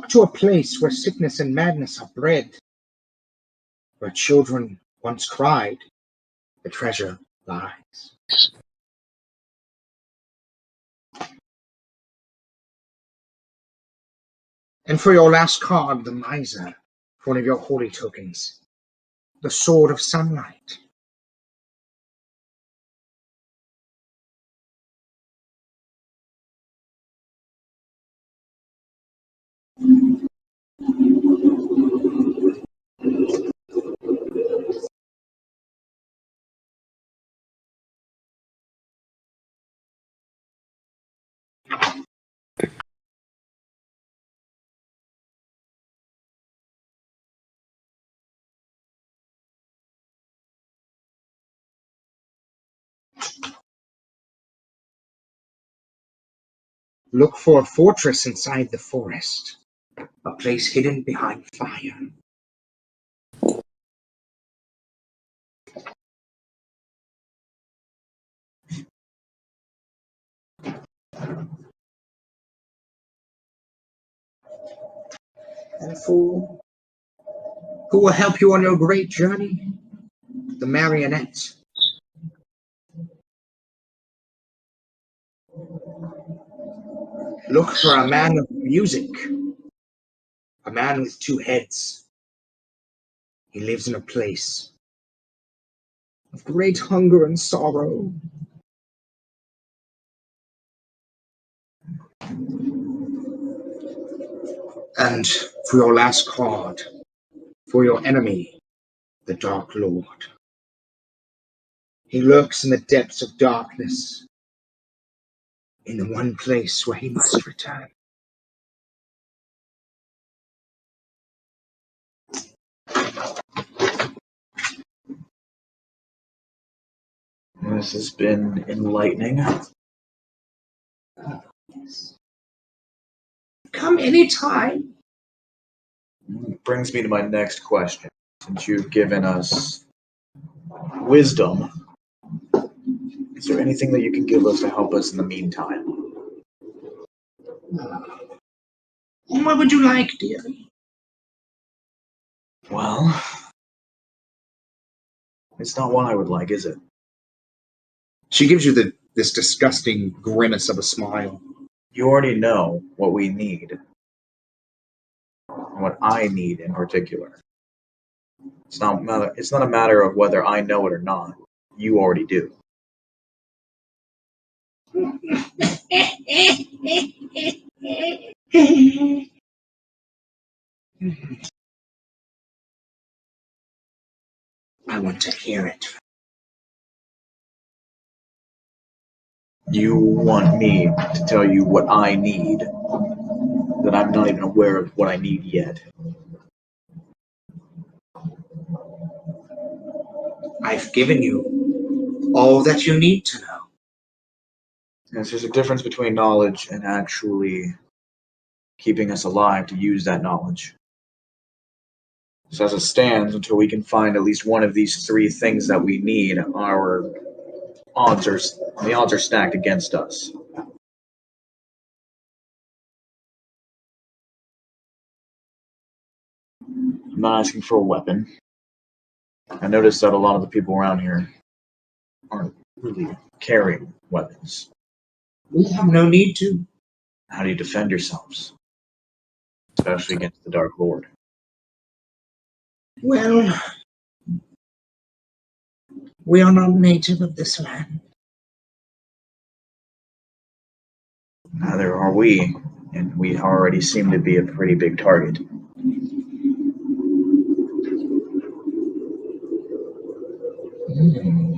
Speaker 9: to a place where sickness and madness are bred, where children once cried, the treasure lies. And for your last card, the miser, for one of your holy tokens, the sword of sunlight. Look for a fortress inside the forest, a place hidden behind fire. And who will help you on your great journey? The marionette. Look for a man of music, a man with two heads. He lives in a place of great hunger and sorrow. And for your last card, for your enemy, the Dark Lord. He lurks in the depths of darkness, in the one place where he must return.
Speaker 3: This has been enlightening.
Speaker 9: Come anytime.
Speaker 3: Brings me to my next question. Since you've given us wisdom, is there anything that you can give us to help us in the meantime?
Speaker 9: What would you like, dearie?
Speaker 3: Well, it's not what I would like, is it?
Speaker 9: She gives you this disgusting grimace of a smile.
Speaker 3: You already know what we need. What I need in particular. It's not a matter of whether I know it or not. You already do.
Speaker 9: I want to hear it.
Speaker 3: You want me to tell you what I need, that I'm not even aware of what I need yet.
Speaker 9: I've given you all that you need to know.
Speaker 3: Yes, there's a difference between knowledge and actually keeping us alive to use that knowledge. So as it stands, until we can find at least one of these three things that we need, the odds are stacked against us. I'm not asking for a weapon. I noticed that a lot of the people around here aren't really carrying weapons.
Speaker 9: We have no need to.
Speaker 3: How do you defend yourselves? especially against the Dark Lord.
Speaker 9: Well, we are not native of this land.
Speaker 3: Neither are we, and we already seem to be a pretty big target.
Speaker 9: Hmm.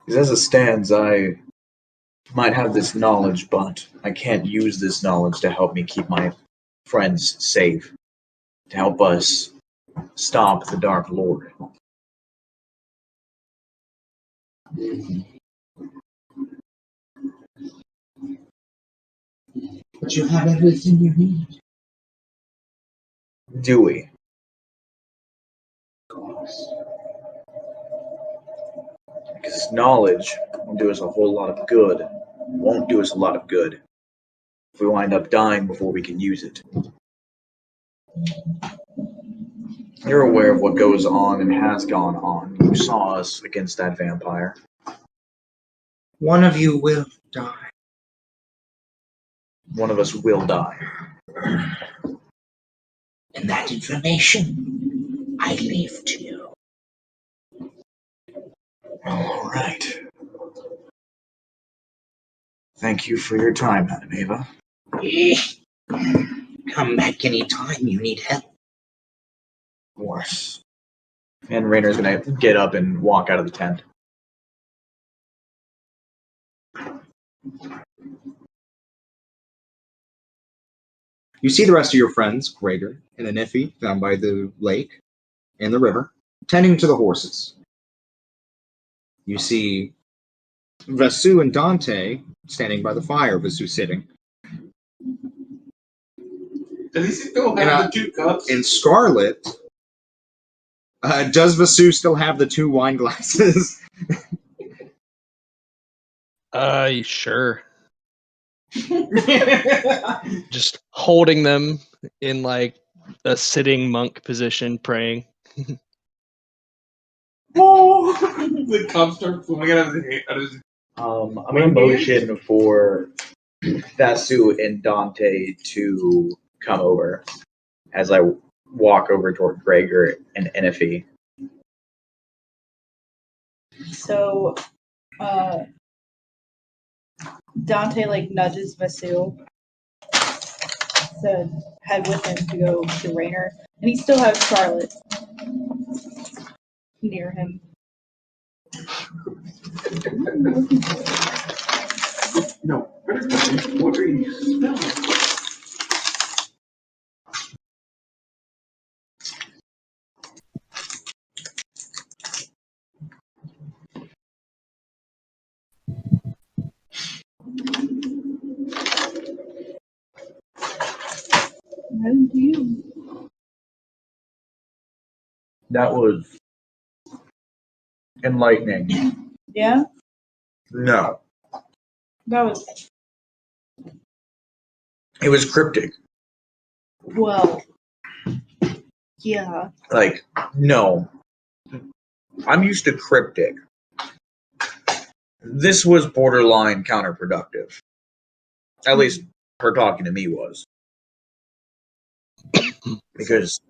Speaker 3: Because as it stands, I might have this knowledge, but I can't use this knowledge to help me keep my friends safe, to help us stop the Dark Lord.
Speaker 9: But you have everything you need.
Speaker 3: Do we?
Speaker 9: Of course.
Speaker 3: Because knowledge will do us a whole lot of good, won't do us a lot of good if we wind up dying before we can use it. You're aware of what goes on and has gone on. You saw us against that vampire.
Speaker 9: One of you will die.
Speaker 3: One of us will die.
Speaker 9: And that information I leave to you.
Speaker 3: All right. Thank you for your time, Madam Ava.
Speaker 9: Come back anytime you need help.
Speaker 3: Of course. And Raynor's gonna get up and walk out of the tent.
Speaker 1: You see the rest of your friends, Gregor and Anifi, down by the lake and the river, tending to the horses. You see Vasu and Dante standing by the fire, Vasu sitting.
Speaker 2: Does he still have the 2 cups?
Speaker 1: In Scarlet, does Vasu still have the 2 wine glasses?
Speaker 5: Sure. Just holding them in like a sitting monk position, praying.
Speaker 2: Oh, the cups start flowing out of his.
Speaker 3: I'm gonna motion for Vasu and Dante to come over as I walk over toward Gregor and Enifi.
Speaker 4: So, Dante like nudges Vasil to head with him to go to Raynor, and he still has Charlotte near him.
Speaker 2: No. What are you smelling?
Speaker 4: And you.
Speaker 3: That was enlightening.
Speaker 4: Yeah,
Speaker 3: No,
Speaker 4: that was
Speaker 3: it was cryptic.
Speaker 4: well. Yeah.
Speaker 3: Like, no. I'm used to cryptic. This was borderline counterproductive. At least her talking to me was. Because,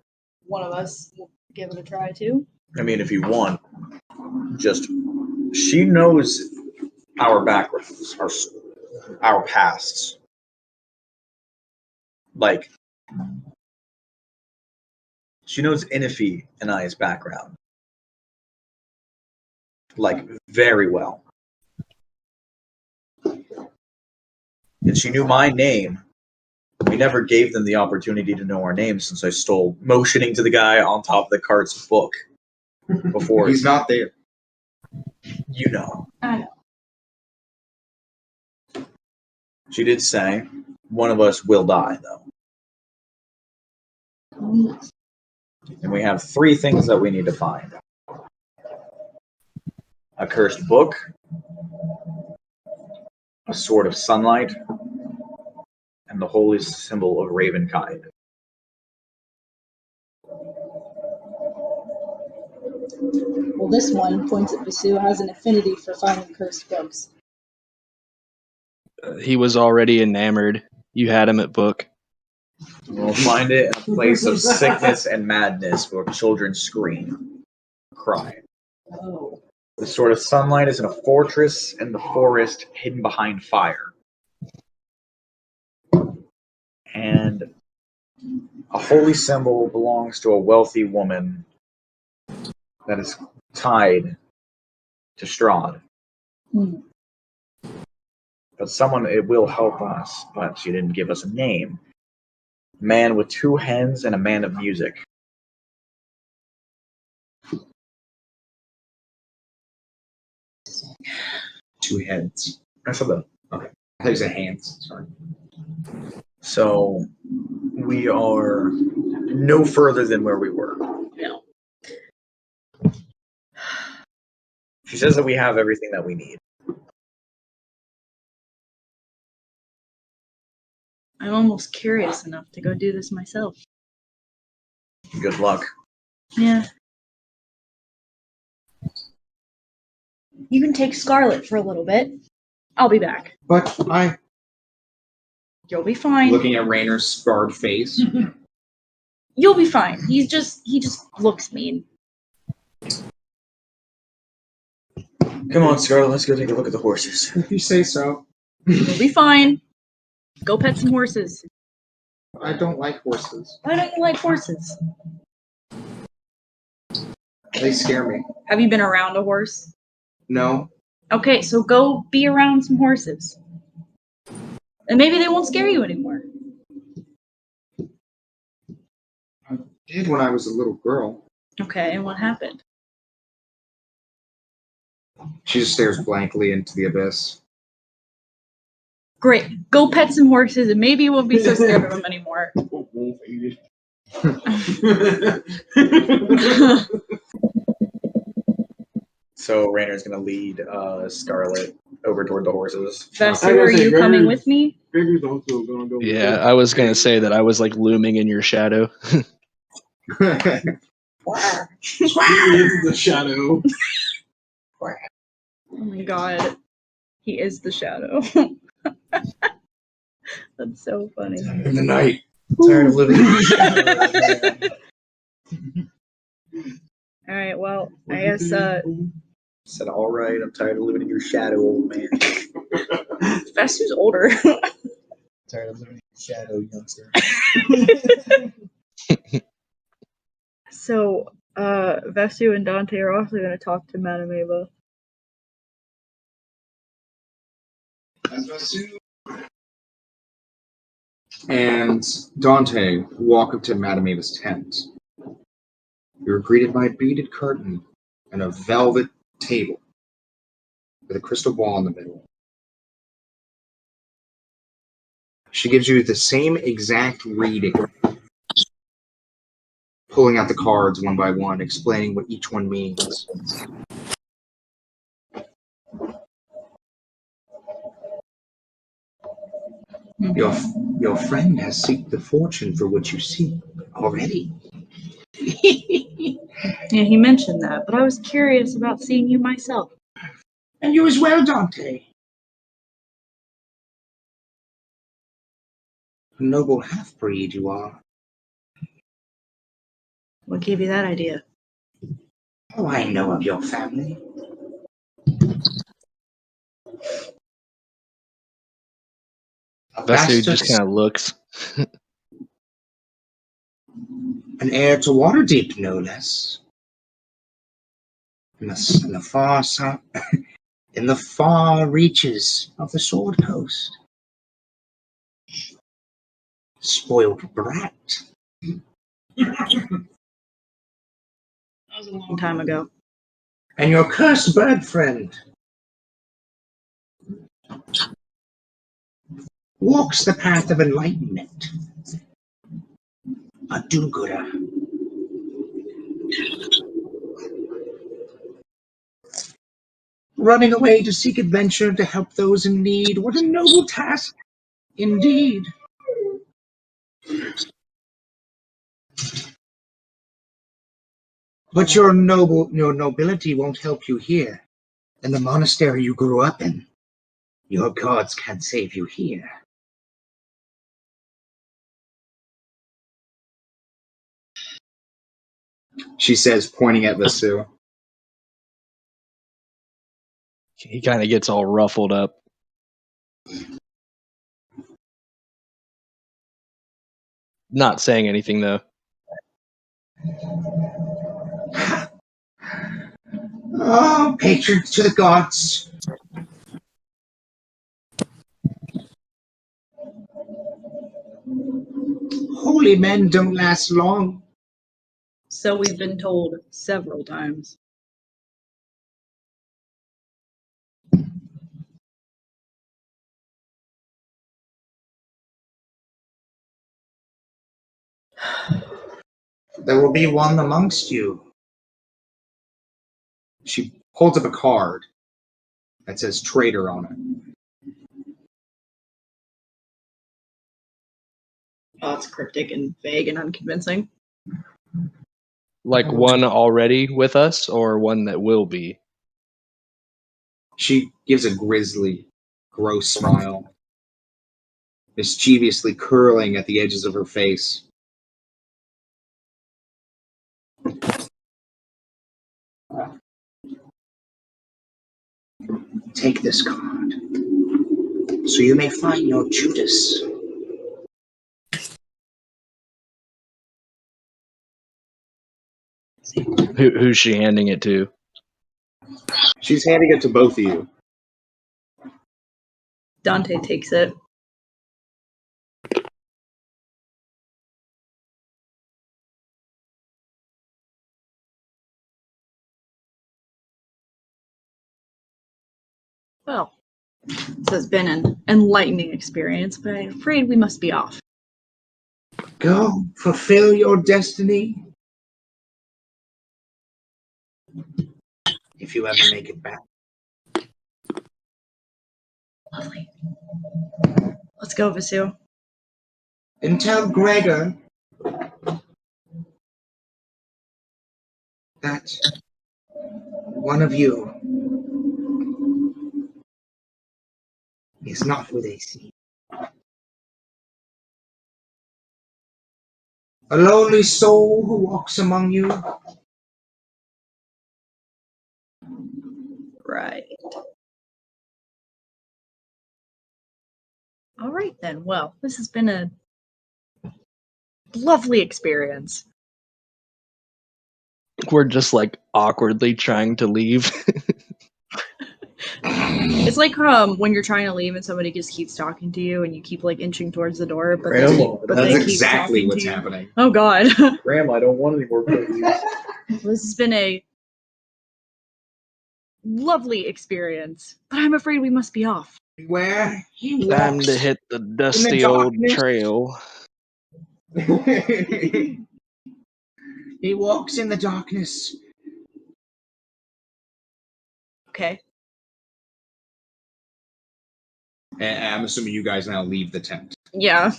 Speaker 4: One of us will give it a try too.
Speaker 3: I mean, if you want, just, she knows our backgrounds, our pasts. Like, she knows Inifi and I's background. Like, very well. And she knew my name. We never gave them the opportunity to know our names since I stole motioning to the guy on top of the cart's book before.
Speaker 1: He's not there.
Speaker 3: You know.
Speaker 4: I know.
Speaker 3: She did say one of us will die, though. And we have 3 things that we need to find. A cursed book, a sword of sunlight, and the holy symbol of Ravenkind.
Speaker 4: Well, this one, points at Vasu, has an affinity for finding cursed books.
Speaker 5: He was already enamored. You had him at book.
Speaker 3: We'll find it in a place of sickness and madness where children scream, cry.
Speaker 4: Oh.
Speaker 3: The sort of sunlight is in a fortress in the forest hidden behind fire. And a holy symbol belongs to a wealthy woman that is tied to Strahd. But someone, it will help us, but she didn't give us a name. A man with two hands and a man of music.
Speaker 1: Two heads.
Speaker 3: I said that.
Speaker 1: Okay. I thought you said hands. Sorry.
Speaker 3: So we are no further than where we were.
Speaker 4: No.
Speaker 3: She says that we have everything that we need.
Speaker 4: I'm almost curious enough to go do this myself.
Speaker 3: Good luck.
Speaker 4: Yeah. You can take Scarlet for a little bit. I'll be back.
Speaker 1: But
Speaker 4: You'll be fine.
Speaker 1: looking at Raynor's scarred face.
Speaker 4: You'll be fine. He just looks mean.
Speaker 3: Come on, Scarlet, let's go take a look at the horses.
Speaker 1: If you say so.
Speaker 4: You'll be fine. Go pet some horses.
Speaker 1: I don't like horses.
Speaker 4: Why don't you like horses?
Speaker 1: They scare me.
Speaker 4: Have you been around a horse?
Speaker 1: No.
Speaker 4: Okay, so go be around some horses. And maybe they won't scare you anymore.
Speaker 1: I did when I was a little girl.
Speaker 4: Okay, and what happened?
Speaker 1: She just stares blankly into the abyss.
Speaker 4: Great. Go pet some horses and maybe you won't be so scared of them anymore.
Speaker 3: So Raynor's going to lead Scarlet over toward the horses.
Speaker 4: Vasu, are you coming with me?
Speaker 2: Gregor's also gonna go.
Speaker 5: Yeah, I was gonna say that I was like looming in your shadow.
Speaker 2: He is the shadow.
Speaker 4: Oh my god. He is the shadow. That's so funny.
Speaker 1: In the night.
Speaker 3: Tired of living in the shadow.
Speaker 4: Alright, well, I guess
Speaker 3: Said, all right, I'm tired of living in your shadow, old man.
Speaker 4: Vasu's older.
Speaker 3: Tired of living in your shadow, youngster.
Speaker 4: So, Vasu and Dante are also going to talk to Madame Eva.
Speaker 1: And Dante walk up to Madame Eva's tent. You're greeted by a beaded curtain and a velvet table with a crystal ball in the middle. She gives you the same exact reading, pulling out the cards one by one, explaining what each one means. Your friend has seeked the fortune for which you seek already.
Speaker 4: Yeah, he mentioned that, but I was curious about seeing you myself.
Speaker 9: And you as well, Dante. A noble half-breed you are.
Speaker 4: What gave you that idea?
Speaker 9: Oh, I know of your family.
Speaker 5: Vasu just kind of looks.
Speaker 9: An heir to Waterdeep, no less. In the far south, in the far reaches of the Sword Coast. Spoiled brat.
Speaker 4: That was a long time ago.
Speaker 9: And your cursed bird friend walks the path of enlightenment. A do-gooder. Running away to seek adventure to help those in need. What a noble task, indeed. But your nobility won't help you here. In the monastery you grew up in, your gods can't save you here.
Speaker 1: She says, pointing at Vasu.
Speaker 5: He kind of gets all ruffled up. Not saying anything though.
Speaker 9: Oh, patrons to the gods. Holy men don't last long.
Speaker 4: So we've been told several times.
Speaker 9: There will be one amongst you.
Speaker 1: She holds up a card that says traitor on it.
Speaker 4: Oh, it's cryptic and vague and unconvincing.
Speaker 5: Like one already with us or one that will be?
Speaker 1: She gives a grisly, gross smile, mischievously curling at the edges of her face.
Speaker 9: Take this card, so you may find your Judas.
Speaker 5: Who's she handing it to?
Speaker 1: She's handing it to both of you.
Speaker 4: Dante takes it. Well, this has been an enlightening experience, but I'm afraid we must be off.
Speaker 9: Go, fulfill your destiny. If you ever make it back.
Speaker 4: Lovely. Let's go, Vasu.
Speaker 9: And tell Gregor that one of you is not who they see. A lonely soul who walks among you.
Speaker 4: Right. All right, then. Well, this has been a lovely experience.
Speaker 5: We're just like awkwardly trying to leave.
Speaker 4: It's like when you're trying to leave and somebody just keeps talking to you and you keep like inching towards the door, but
Speaker 7: Grandma,
Speaker 4: but
Speaker 1: That's
Speaker 4: they keep
Speaker 1: exactly
Speaker 4: talking
Speaker 1: what's
Speaker 4: to you.
Speaker 1: happening.
Speaker 4: Oh God.
Speaker 7: Grandma, I don't want any more cookies.
Speaker 4: This has been a lovely experience, but I'm afraid we must be off.
Speaker 9: Where he
Speaker 5: Time
Speaker 9: walks
Speaker 5: to hit the dusty old
Speaker 9: darkness.
Speaker 5: trail.
Speaker 9: He walks in the darkness.
Speaker 4: Okay.
Speaker 1: And I'm assuming you guys now leave the tent.
Speaker 4: Yeah.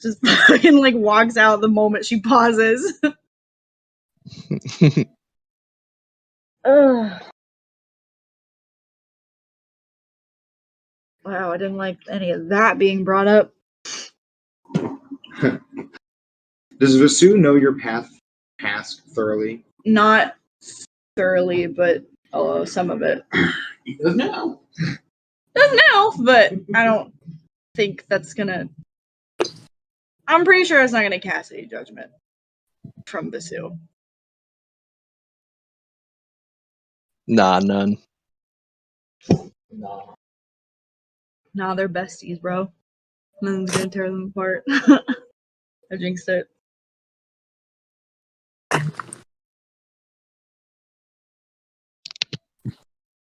Speaker 4: Just fucking like walks out the moment she pauses. Ugh. Wow, I didn't like any of that being brought up.
Speaker 1: Does Vasu know your past thoroughly?
Speaker 4: Not thoroughly, but some of it.
Speaker 8: He does now.
Speaker 4: Doesn't now, but I don't think that's gonna. I'm pretty sure it's not gonna cast any judgment from Vasu.
Speaker 5: Nah, none.
Speaker 8: No.
Speaker 4: Nah, they're besties, bro. Nothing's gonna tear them apart. I jinxed it.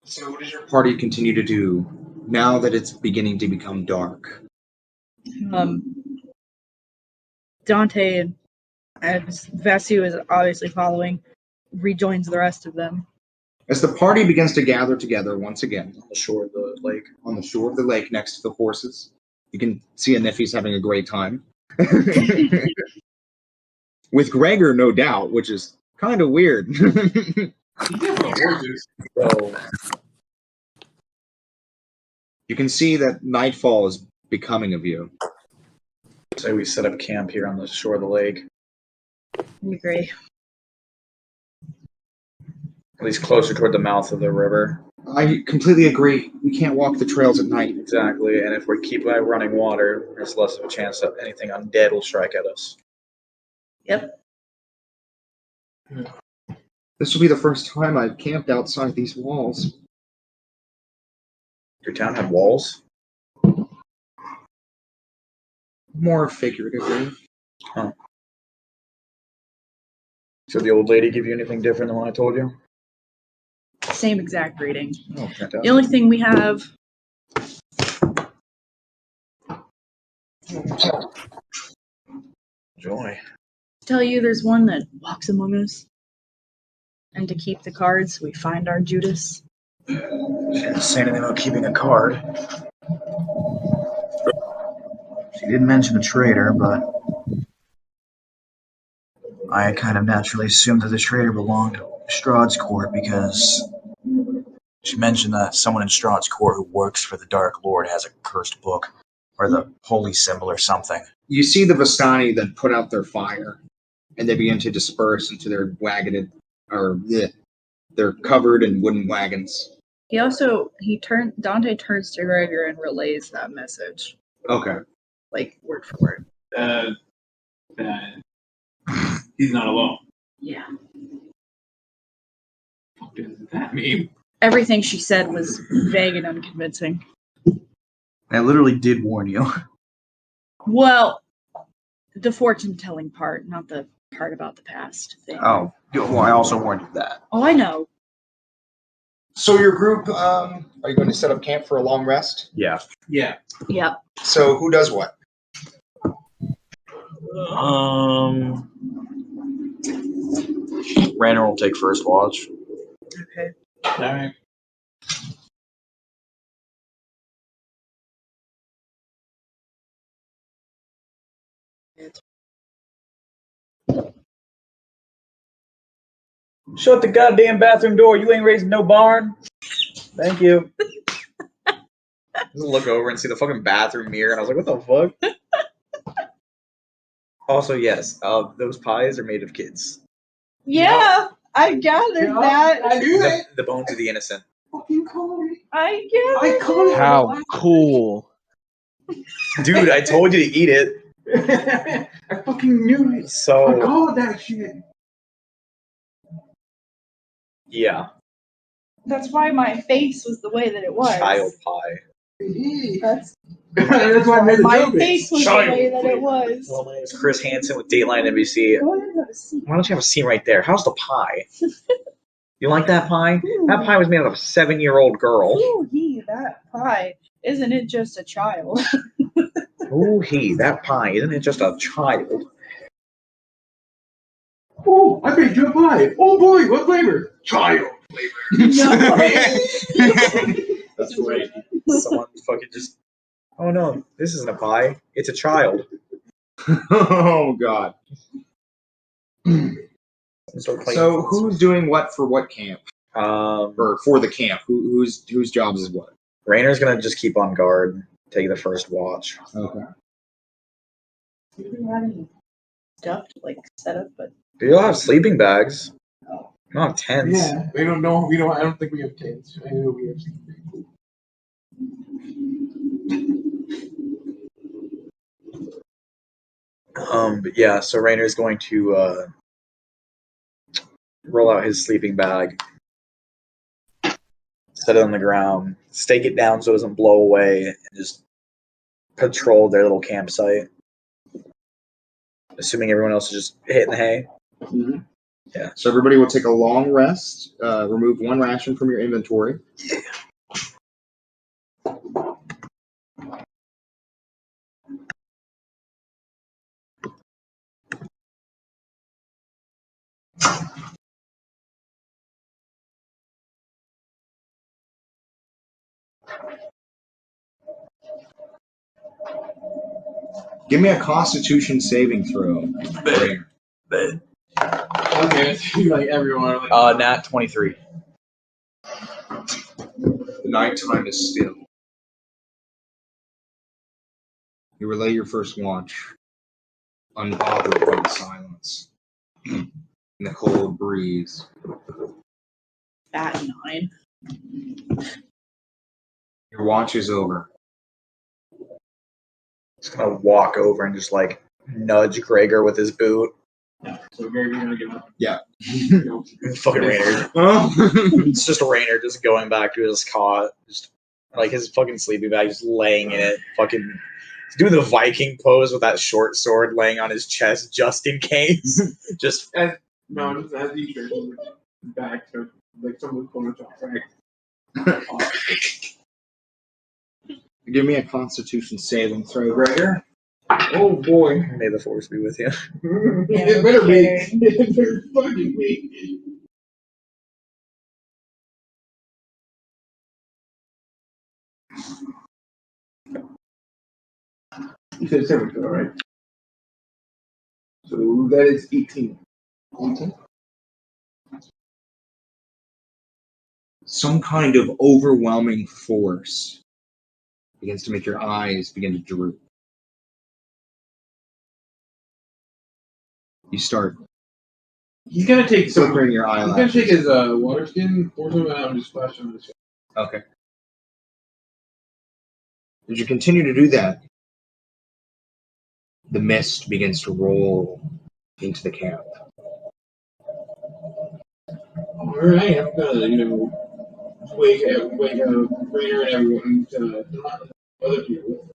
Speaker 1: So what does your party continue to do now that it's beginning to become dark?
Speaker 4: Dante and Vasu is obviously following, rejoins the rest of them.
Speaker 1: As the party begins to gather together once again
Speaker 7: On the shore of the lake.
Speaker 1: on the shore of the lake next to the horses, you can see Anifi's having a great time. with Gregor, no doubt, which is kind of weird.
Speaker 2: He did the horses.
Speaker 3: So
Speaker 1: You can see that nightfall is becoming of you.
Speaker 3: say we set up camp here on the shore of the lake,
Speaker 4: I agree.
Speaker 3: at least closer toward the mouth of the river.
Speaker 1: I completely agree. We can't walk the trails at night.
Speaker 3: Exactly, and if we keep running water, there's less of a chance that anything undead will strike at us.
Speaker 4: Yep.
Speaker 1: This will be the first time I've camped outside these walls.
Speaker 3: Your town had walls?
Speaker 1: More figuratively.
Speaker 3: Huh. So the old lady give you anything different than what I told you?
Speaker 4: Same exact reading.
Speaker 3: Oh, fantastic.
Speaker 4: The only thing we have
Speaker 3: Joy.
Speaker 4: to tell you there's one that walks among us. And to keep the cards, we find our Judas.
Speaker 3: She didn't say anything about keeping a card. She did mention a traitor, but I kind of naturally assumed that the traitor belonged to Strahd's court because she mentioned that someone in Strahd's court who works for the Dark Lord has a cursed book or the holy symbol or something.
Speaker 1: You see the Vistani that put out their fire, and they begin to disperse into their wagoned, or they're covered in wooden wagons.
Speaker 4: Dante turns to Gregor and relays that message,
Speaker 1: Okay.
Speaker 4: like word for word.
Speaker 2: He's not alone.
Speaker 4: Yeah.
Speaker 2: What does that mean?
Speaker 4: Everything she said was vague and unconvincing.
Speaker 3: I literally did warn you.
Speaker 4: Well, the fortune-telling part, not the part about the past thing.
Speaker 3: Oh, well, I also warned you that.
Speaker 4: Oh, I know.
Speaker 1: So your group, are you going to set up camp for a long rest?
Speaker 3: Yeah.
Speaker 2: Yeah.
Speaker 4: Yep.
Speaker 1: So who does what?
Speaker 3: Rainer will take first watch.
Speaker 4: Okay.
Speaker 2: All right.
Speaker 3: Shut the goddamn bathroom door. You ain't raising no barn. Thank you. Just look over and see the fucking bathroom mirror, and I was like, what the fuck? Also, yes, those pies are made of kids.
Speaker 4: Yeah, I gathered that.
Speaker 2: I knew that.
Speaker 3: The bones of the innocent.
Speaker 2: Fucking called it.
Speaker 4: I gathered
Speaker 2: called it.
Speaker 5: How cool.
Speaker 3: Dude, I told you to eat it.
Speaker 2: I fucking knew it. I
Speaker 3: So,
Speaker 2: called that shit.
Speaker 3: yeah,
Speaker 4: That's why my face was the way that it was.
Speaker 3: child pie.
Speaker 4: That's
Speaker 2: That's why I made the
Speaker 4: my
Speaker 2: joke.
Speaker 4: face was
Speaker 2: Child
Speaker 4: the way that it
Speaker 3: Well,
Speaker 4: was.
Speaker 3: my name is Chris Hansen with Dateline NBC.
Speaker 4: Go ahead and have a seat.
Speaker 3: Why don't you have a scene right there? How's the pie? You like that pie? That pie was made out of a 7-year-old girl.
Speaker 4: Ooh, that pie. Isn't it just a child?
Speaker 3: Ooh, that pie. Isn't it just a child?
Speaker 2: Oh, I made you a pie. Oh boy, what flavor? Child flavor.
Speaker 3: That's right. Someone fucking just. Oh no, this isn't a pie. It's a child.
Speaker 1: Oh God. So who's doing what for what camp? Or for the camp? Whose jobs is what?
Speaker 3: Rainer's gonna just keep on guard, take the first watch.
Speaker 1: Okay.
Speaker 4: We didn't have any stuff to like set up, but
Speaker 3: We all have sleeping bags.
Speaker 4: Oh.
Speaker 3: We don't have tents.
Speaker 2: Yeah, we don't know. We don't. I don't think we have tents. I know we have something.
Speaker 3: But yeah, so Rainer's going to roll out his sleeping bag, set it on the ground, stake it down so it doesn't blow away, and just patrol their little campsite. Assuming everyone else is just hitting the hay.
Speaker 1: Mm-hmm.
Speaker 3: Yeah.
Speaker 1: So everybody will take a long rest, remove 1 ration from your inventory. Give me a Constitution saving throw.
Speaker 2: Okay, it's like everyone. Like,
Speaker 3: Nat 23.
Speaker 1: The nighttime is still. You relay your first watch, unbothered by the silence and the cold breeze.
Speaker 4: At 9.
Speaker 1: Your watch is over.
Speaker 3: Just gonna walk over and just like nudge Gregor with his boot.
Speaker 2: so Gary's gonna get up.
Speaker 1: Yeah.
Speaker 3: Fucking Rainer.
Speaker 1: Oh.
Speaker 3: It's just Rainer just going back to his cot, just like his fucking sleeping bag, just laying in it. Fucking doing the Viking pose with that short sword laying on his chest just in case. Just
Speaker 2: Just as he turns back to like someone's going to talk, right?
Speaker 1: Give me a Constitution saving throw, Gregor.
Speaker 2: Oh boy.
Speaker 3: may the force be with you.
Speaker 2: It better be. It better fucking be. You said 7, right? So that is 18.
Speaker 1: 18. Some kind of overwhelming force begins to make your eyes begin to droop. You start
Speaker 2: He's gonna take some.
Speaker 1: flickering your
Speaker 2: He's gonna
Speaker 1: eyelashes.
Speaker 2: take his water skin, pour some out, and just splash on his face.
Speaker 1: Okay. As you continue to do that, the mist begins to roll into the camp.
Speaker 2: All right, I'm gonna wake Rainer and everyone to other people,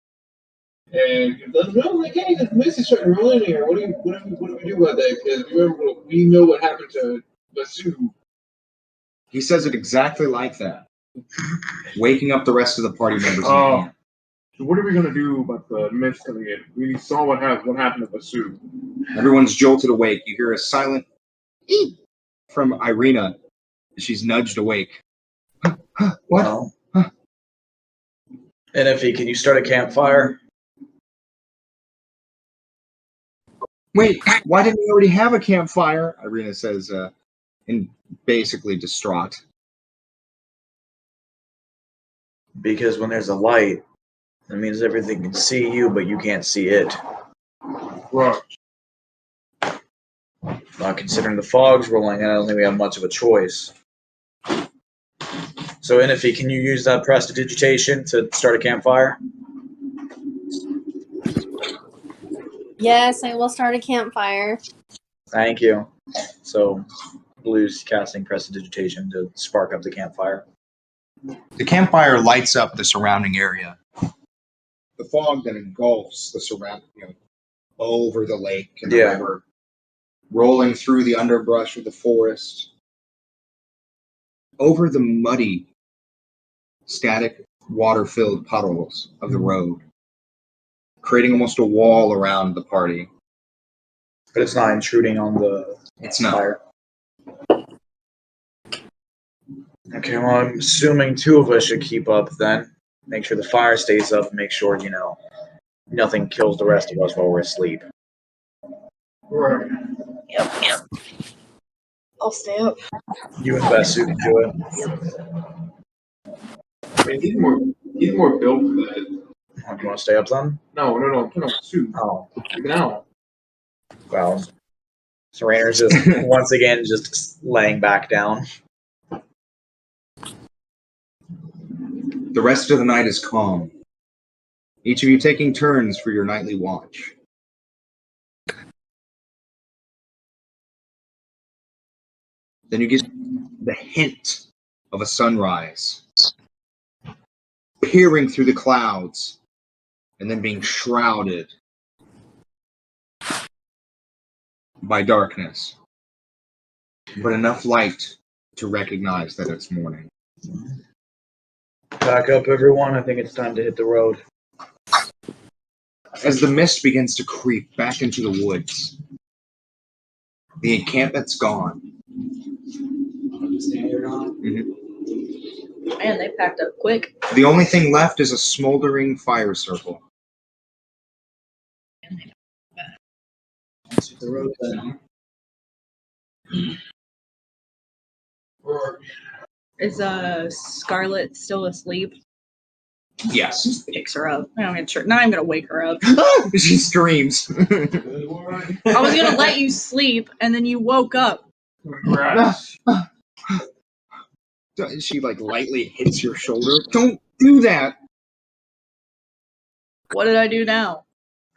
Speaker 2: and let them know like, hey, the mist is starting to roll in here. What do we do about that? Because remember, we know what happened to Basu.
Speaker 1: He says it exactly like that, waking up the rest of the party members in the
Speaker 2: Oh.
Speaker 1: camp.
Speaker 2: So what are we gonna do about the mist coming in? We saw what happened to Basu.
Speaker 1: Everyone's jolted awake. You hear a silent eep from Irina. She's nudged awake. What?
Speaker 3: Well, and if can you start a campfire?
Speaker 1: Wait, why didn't we already have a campfire? Irina says, and basically distraught.
Speaker 3: Because when there's a light, that means everything can see you, but you can't see it.
Speaker 2: Right.
Speaker 3: Considering the fog's rolling, I don't think we have much of a choice. So, Innifi, can you use that prestidigitation to start a campfire?
Speaker 6: Yes, I will start a campfire.
Speaker 3: Thank you. So, Blue's casting prestidigitation to spark up the campfire.
Speaker 1: The campfire lights up the surrounding area. The fog then engulfs the surrounding, over the lake and the river, rolling through the underbrush of the forest, over the muddy, static, water-filled puddles of the road, creating almost a wall around the party.
Speaker 3: But it's not intruding on the fire. Okay, well, I'm assuming 2 of us should keep up then. Make sure the fire stays up and make sure, nothing kills the rest of us while we're asleep.
Speaker 2: Right.
Speaker 4: Yep. I'll stay up.
Speaker 3: You and Basu can do it.
Speaker 2: I mean, he's more built for that.
Speaker 3: Do you want to stay up then?
Speaker 2: No. Basu.
Speaker 3: Oh.
Speaker 2: Keep it out.
Speaker 3: Well, so Rainer's just, once again, just laying back down.
Speaker 1: The rest of the night is calm. Each of you taking turns for your nightly watch. Then you get the hint of a sunrise, peering through the clouds, and then being shrouded by darkness. But enough light to recognize that it's morning.
Speaker 3: Pack up, everyone. I think it's time to hit the road.
Speaker 1: As the mist begins to creep back into the woods, the encampment's gone.
Speaker 4: Man, they packed up quick.
Speaker 1: The only thing left is a smoldering fire circle.
Speaker 4: Is Scarlet still asleep?
Speaker 1: Yes.
Speaker 4: Just picks her up. I'm gonna wake her up.
Speaker 1: She screams.
Speaker 4: I was gonna let you sleep, and then you woke up.
Speaker 1: She like lightly hits your shoulder. Don't do that.
Speaker 4: What did I do now?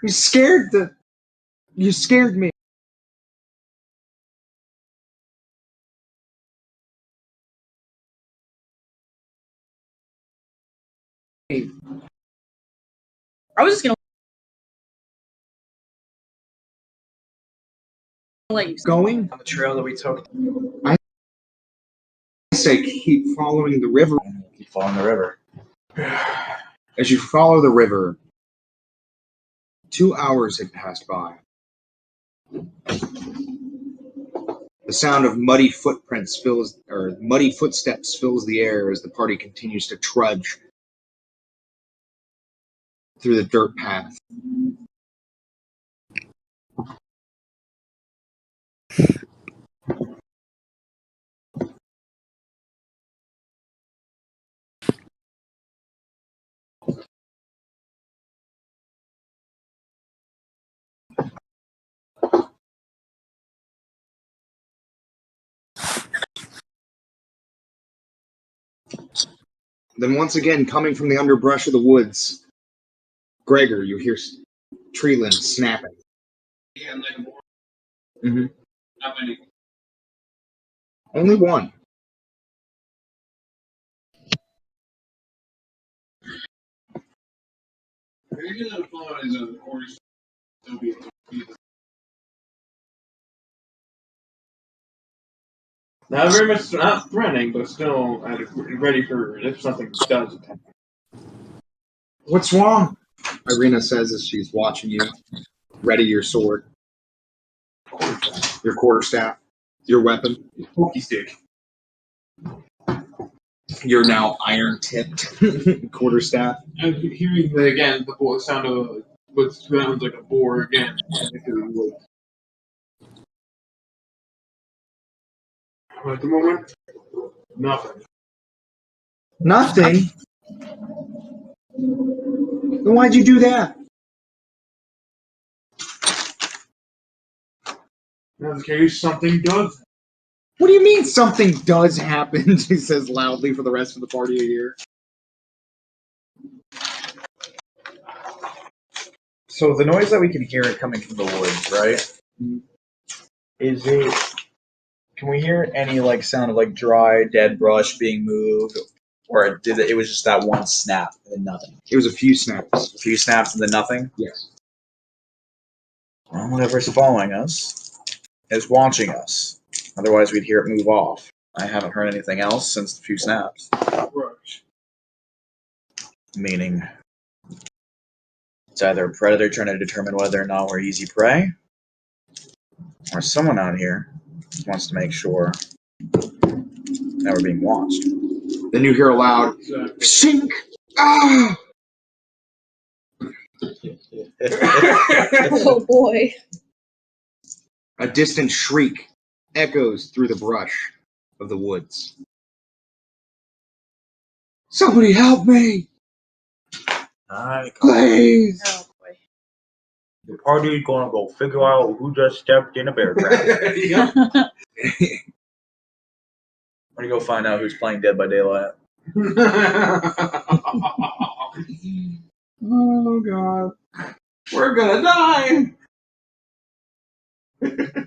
Speaker 1: You scared me.
Speaker 4: I was just gonna let you sleep.
Speaker 1: Going?
Speaker 3: On the trail that we took.
Speaker 1: I say keep following the river.
Speaker 3: Keep following the river.
Speaker 1: As you follow the river, 2 hours had passed by. The sound of muddy footsteps fills the air as the party continues to trudge through the dirt path. Then once again, coming from the underbrush of the woods, Gregor, you hear tree limbs snapping.
Speaker 2: Yeah, like more.
Speaker 1: Mm-hmm.
Speaker 2: Not many.
Speaker 1: Only one.
Speaker 2: Maybe the flow is a horse. Still be not very much, not threatening, but still ready for if something does happen.
Speaker 1: What's wrong? Irina says as she's watching you. Ready your sword. Your quarterstaff. Your weapon.
Speaker 2: Pokey stick.
Speaker 1: Your now iron-tipped quarterstaff.
Speaker 2: And hearing the sound of what sounds like a boar again. At the moment, nothing.
Speaker 1: Nothing? Then why'd you do that?
Speaker 2: In case something does.
Speaker 1: What do you mean something does happen? She says loudly for the rest of the party to hear.
Speaker 3: So the noise that we can hear it coming from the woods, right? Is it? Can we hear any like sound of like dry, dead brush being moved, or did it was just that one snap and then nothing?
Speaker 1: It was a few snaps.
Speaker 3: A few snaps and then nothing.
Speaker 1: Yes.
Speaker 3: Well, whatever's following us is watching us. Otherwise, we'd hear it move off. I haven't heard anything else since the few snaps. Meaning, it's either a predator trying to determine whether or not we're easy prey, or someone out here wants to make sure that we're being watched.
Speaker 1: Then you hear a loud shink. Ah!
Speaker 4: Oh boy.
Speaker 1: A distant shriek echoes through the brush of the woods. Somebody help me! Please!
Speaker 4: Oh boy.
Speaker 3: The party's gonna go figure out who just stepped in a bear trap. I'm gonna go find out who's playing Dead by Daylight.
Speaker 2: Oh god. We're gonna die!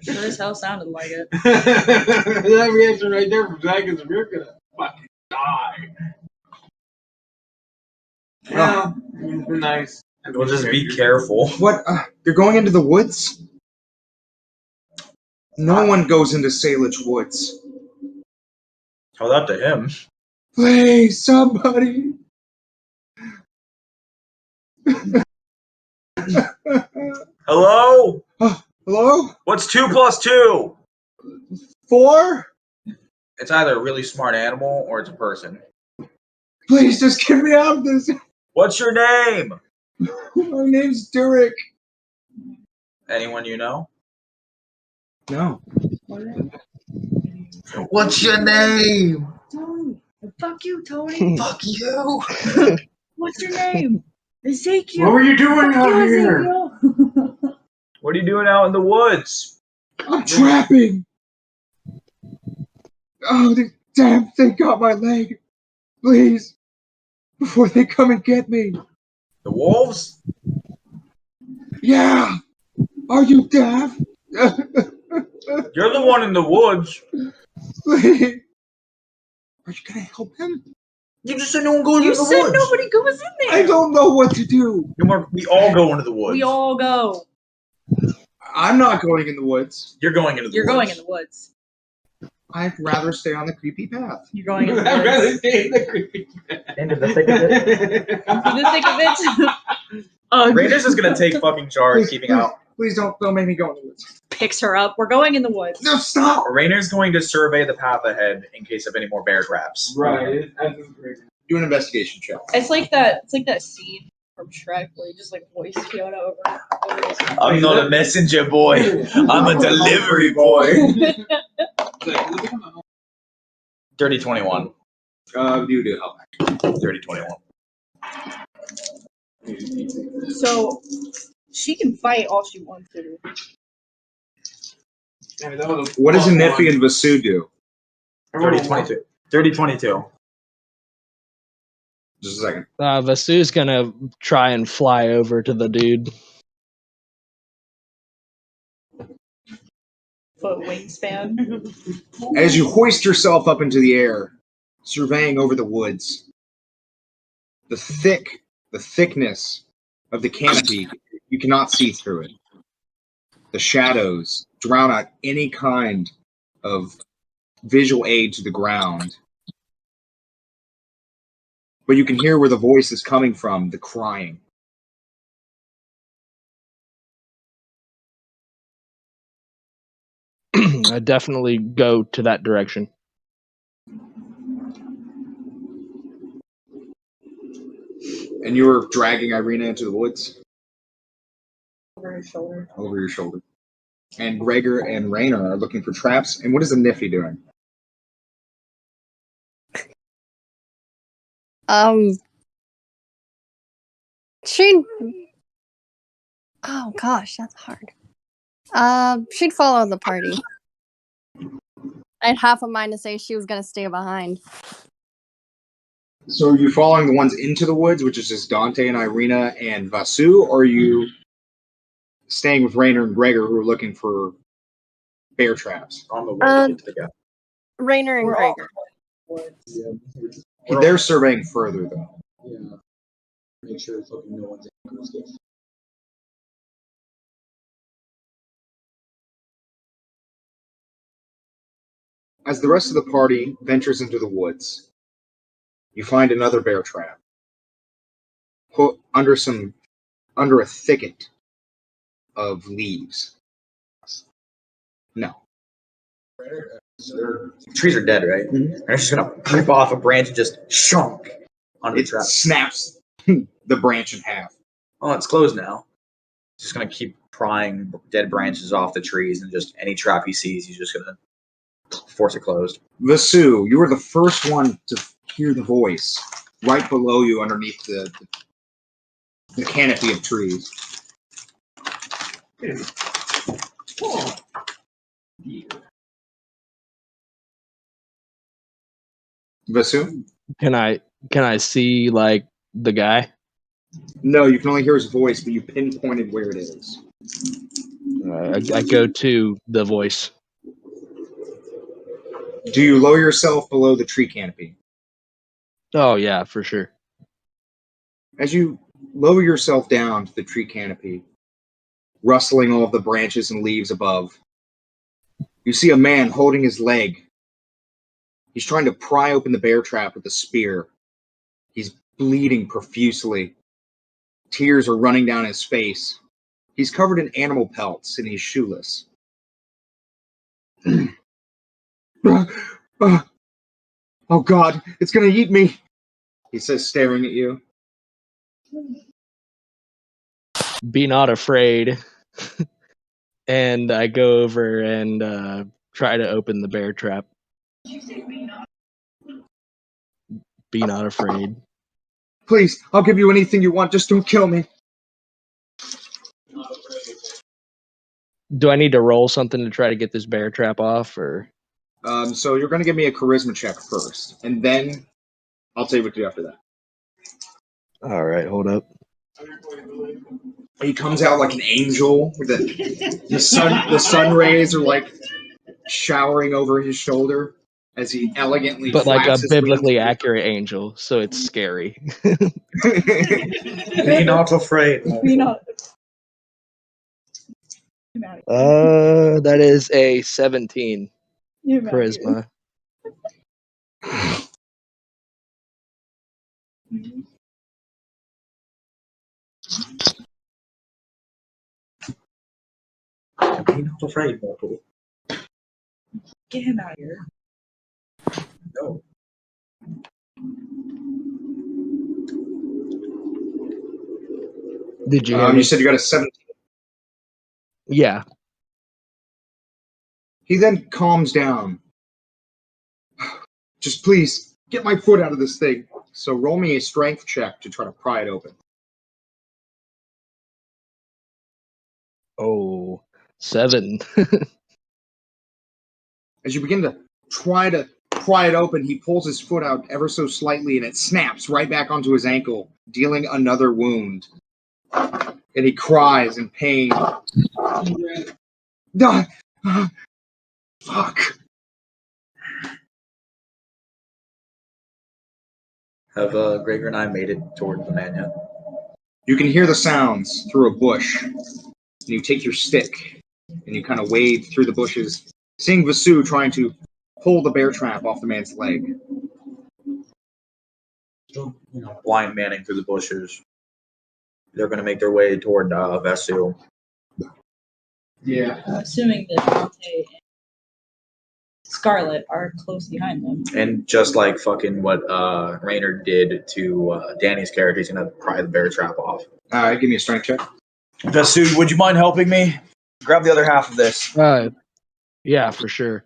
Speaker 4: Sure as hell sounded like it.
Speaker 2: That reaction right there from Zach is we're gonna fucking die. Yeah, it's been nice.
Speaker 3: We'll just be careful.
Speaker 1: What? They're going into the woods? No one goes into Salich Woods.
Speaker 3: Tell that to him.
Speaker 1: Please, somebody!
Speaker 3: Hello?
Speaker 1: Hello?
Speaker 3: What's 2 plus 2?
Speaker 1: 4?
Speaker 3: It's either a really smart animal or it's a person.
Speaker 1: Please, just get me out of this.
Speaker 3: What's your name?
Speaker 1: My name's Derek.
Speaker 3: Anyone you know?
Speaker 1: No.
Speaker 3: What's your name?
Speaker 4: Tony. Fuck you, Tony.
Speaker 3: Fuck you.
Speaker 4: What's your name? Ezekiel.
Speaker 2: What were you doing
Speaker 4: Fuck
Speaker 2: out
Speaker 4: you,
Speaker 2: here?
Speaker 4: Ezekiel.
Speaker 3: What are you doing out in the woods?
Speaker 9: I'm trapping. Oh, the damn thing got my leg. Please, before they come and get me.
Speaker 3: The wolves?
Speaker 9: Yeah. Are you deaf?
Speaker 3: You're the one in the woods.
Speaker 9: Please. Are you gonna help him?
Speaker 3: You just said no one goes
Speaker 4: You
Speaker 3: in the
Speaker 4: said
Speaker 3: woods.
Speaker 4: nobody goes in there.
Speaker 9: I don't know what to do.
Speaker 3: We all go into the woods.
Speaker 4: We all go.
Speaker 9: I'm not going in the woods.
Speaker 3: You're going into the
Speaker 4: You're
Speaker 3: woods.
Speaker 4: going in the woods.
Speaker 9: I'd rather stay on the creepy path.
Speaker 4: You're going in the
Speaker 8: I'd rather
Speaker 4: woods.
Speaker 8: stay in the creepy.
Speaker 3: Into the thick of it.
Speaker 4: In the thick of it.
Speaker 3: Rangers is gonna take fucking charge,
Speaker 9: Please,
Speaker 3: keeping
Speaker 9: please,
Speaker 3: out.
Speaker 9: please don't make me go in the woods.
Speaker 4: Picks her up. We're going in the woods.
Speaker 9: No, stop.
Speaker 3: Rainer's going to survey the path ahead in case of any more bear traps.
Speaker 2: Right. That's great.
Speaker 9: Do an investigation check.
Speaker 4: It's like that scene from Shrek where he just like voice Fiona over his
Speaker 3: I'm not a messenger boy. I'm a delivery boy. Dirty 21.
Speaker 9: You do help.
Speaker 3: Dirty 21.
Speaker 4: So she can fight all she wants to.
Speaker 2: Damn, that was a
Speaker 9: What does
Speaker 2: plus
Speaker 9: Anifi
Speaker 2: one.
Speaker 9: and Vasu do?
Speaker 3: Dirty 22. Dirty 22.
Speaker 9: Just a second.
Speaker 5: Vasu's gonna try and fly over to the dude.
Speaker 4: Foot wingspan.
Speaker 9: As you hoist yourself up into the air, surveying over the woods, the thickness of the canopy, you cannot see through it. The shadows drown out any kind of visual aid to the ground. But you can hear where the voice is coming from, the crying.
Speaker 5: I definitely go to that direction.
Speaker 9: And you were dragging Irina into the woods?
Speaker 4: Over his shoulder.
Speaker 9: Over your shoulder. And Gregor and Raynor are looking for traps. And what is Anifi doing?
Speaker 6: She'd. Oh gosh, that's hard. She'd follow the party. I had half a mind to say she was gonna stay behind.
Speaker 9: So are you following the ones into the woods, which is just Dante and Irina and Vasu, or are you staying with Raynor and Gregor who are looking for bear traps?
Speaker 3: On the way to get to the guy.
Speaker 6: Raynor and
Speaker 4: We're all
Speaker 6: Gregor.
Speaker 8: Yeah,
Speaker 9: They're surveying further, though.
Speaker 8: yeah. Make sure fucking no one's in the escape.
Speaker 9: As the rest of the party ventures into the woods, you find another bear trap put under a thicket of leaves. No.
Speaker 3: Trees are dead, right?
Speaker 9: Mhm.
Speaker 3: And it's just gonna rip off a branch and just shunk onto the
Speaker 9: It
Speaker 3: trap.
Speaker 9: snaps the branch in half.
Speaker 3: Oh, it's closed now. Just gonna keep prying dead branches off the trees, and just any trap he sees, he's just gonna force it closed.
Speaker 9: Vasu, you were the first one to hear the voice right below you underneath the canopy of trees. Vasu?
Speaker 5: Can I see like the guy?
Speaker 9: No, you can only hear his voice, but you pinpointed where it is.
Speaker 5: I go to the voice.
Speaker 9: Do you lower yourself below the tree canopy?
Speaker 5: Oh yeah, for sure.
Speaker 9: As you lower yourself down to the tree canopy, rustling all of the branches and leaves above, you see a man holding his leg. He's trying to pry open the bear trap with a spear. He's bleeding profusely. Tears are running down his face. He's covered in animal pelts and he's shoeless. Oh God, it's gonna eat me, he says, staring at you.
Speaker 5: Be not afraid. And I go over and try to open the bear trap. Be not afraid.
Speaker 9: Please, I'll give you anything you want. Just don't kill me.
Speaker 5: Do I need to roll something to try to get this bear trap off, or?
Speaker 9: So you're going to give me a charisma check first, and then I'll tell you what to do after that.
Speaker 5: All right, hold up.
Speaker 9: He comes out like an angel. The sun rays are like showering over his shoulder as he elegantly
Speaker 5: But like a
Speaker 9: flaps his
Speaker 5: biblically
Speaker 9: wings.
Speaker 5: accurate angel, so it's scary.
Speaker 7: Be not afraid.
Speaker 4: You know.
Speaker 5: That is a 17 charisma.
Speaker 7: Be not afraid, mortal.
Speaker 4: Get him out of here.
Speaker 7: No.
Speaker 5: Did you hear me?
Speaker 9: You said you got a 17.
Speaker 5: Yeah.
Speaker 9: He then calms down. Just please get my foot out of this thing. So roll me a strength check to try to pry it open.
Speaker 5: Oh, 7.
Speaker 9: As you begin to try to pry it open, he pulls his foot out ever so slightly and it snaps right back onto his ankle, dealing another wound. And he cries in pain. Fuck.
Speaker 7: Have Gregor and I made it toward the man yet?
Speaker 9: You can hear the sounds through a bush. And you take your stick and you kind of wade through the bushes, seeing Vasu trying to pull the bear trap off the man's leg.
Speaker 7: Still, blind manning through the bushes. They're going to make their way toward Vasu.
Speaker 9: Yeah.
Speaker 4: Assuming that Dante and Scarlet are close behind them.
Speaker 7: And just like fucking what Raynor did to Danny's character, he's going to pry the bear trap off.
Speaker 9: All right, give me a strength check.
Speaker 3: Vasu, would you mind helping me? Grab the other half of this.
Speaker 5: Yeah, for sure.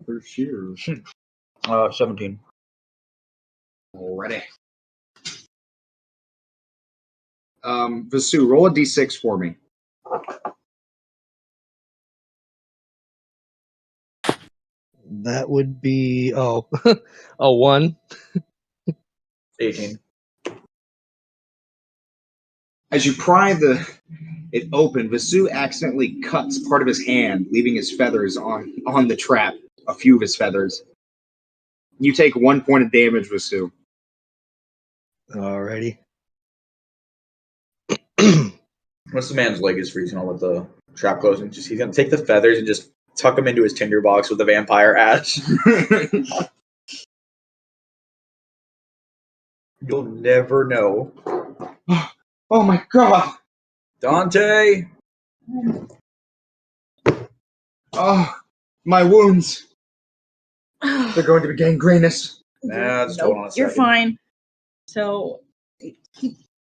Speaker 9: For sure.
Speaker 3: 17.
Speaker 9: Already. Vasu, roll a d6 for me.
Speaker 5: That would be a 1.
Speaker 7: 18.
Speaker 9: As you pry it open, Vasu accidentally cuts part of his hand, leaving his feathers on the trap, a few of his feathers. You take 1 point of damage, Vasu.
Speaker 5: Alrighty.
Speaker 7: Once the man's leg is freezing on with the trap closing, he's going to take the feathers and just tuck them into his tinderbox with the vampire ash. You'll never know.
Speaker 9: Oh my god!
Speaker 7: Dante!
Speaker 9: Oh, my wounds. They're going to be gangrenous.
Speaker 7: Nah, just hold on a second.
Speaker 4: You're fine. So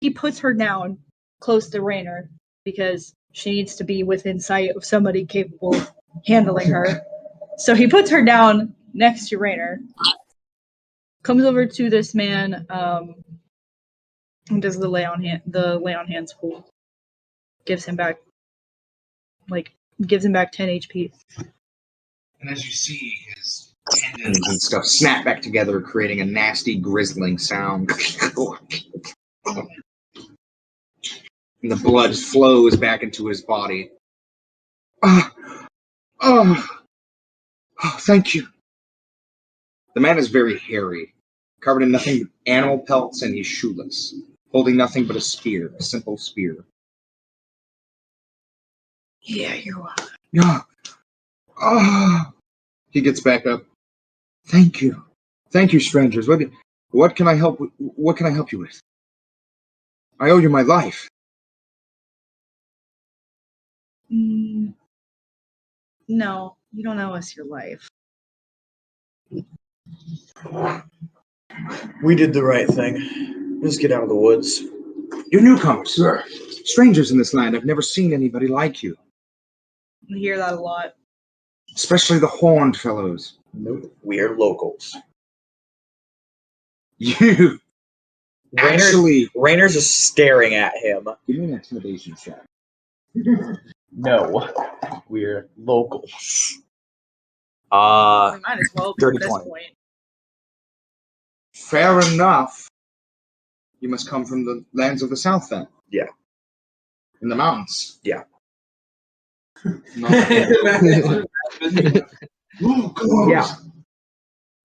Speaker 4: he puts her down close to Raynor because she needs to be within sight of somebody capable of handling her. So he puts her down next to Raynor. Comes over to this man, and does the lay on hands hold. Gives him back 10 HP.
Speaker 9: And as you see, his tendons and stuff snap back together, creating a nasty, grisling sound. And the blood flows back into his body. Oh, thank you. The man is very hairy, covered in nothing but animal pelts, and he's shoeless, holding nothing but a spear, a simple spear.
Speaker 4: Yeah, you're welcome.
Speaker 9: Yeah. He gets back up. Thank you, strangers. What can I help? What can I help you with? I owe you my life.
Speaker 4: No, you don't owe us your life.
Speaker 7: We did the right thing. Let's get out of the woods.
Speaker 9: You're newcomers, sir. Strangers in this land. I've never seen anybody like you.
Speaker 4: We hear that a lot.
Speaker 9: especially the horned fellows.
Speaker 7: Nope. We're locals.
Speaker 9: You actually
Speaker 7: Rainer's just staring at him.
Speaker 1: Give me an intimidation check.
Speaker 7: No. We're locals.
Speaker 4: We might as well be
Speaker 7: dirty
Speaker 4: at this
Speaker 7: 20.
Speaker 4: point.
Speaker 9: fair enough. You must come from the lands of the south, then.
Speaker 7: Yeah.
Speaker 9: In the mountains.
Speaker 7: Yeah.
Speaker 9: Oh, God.
Speaker 7: Yeah.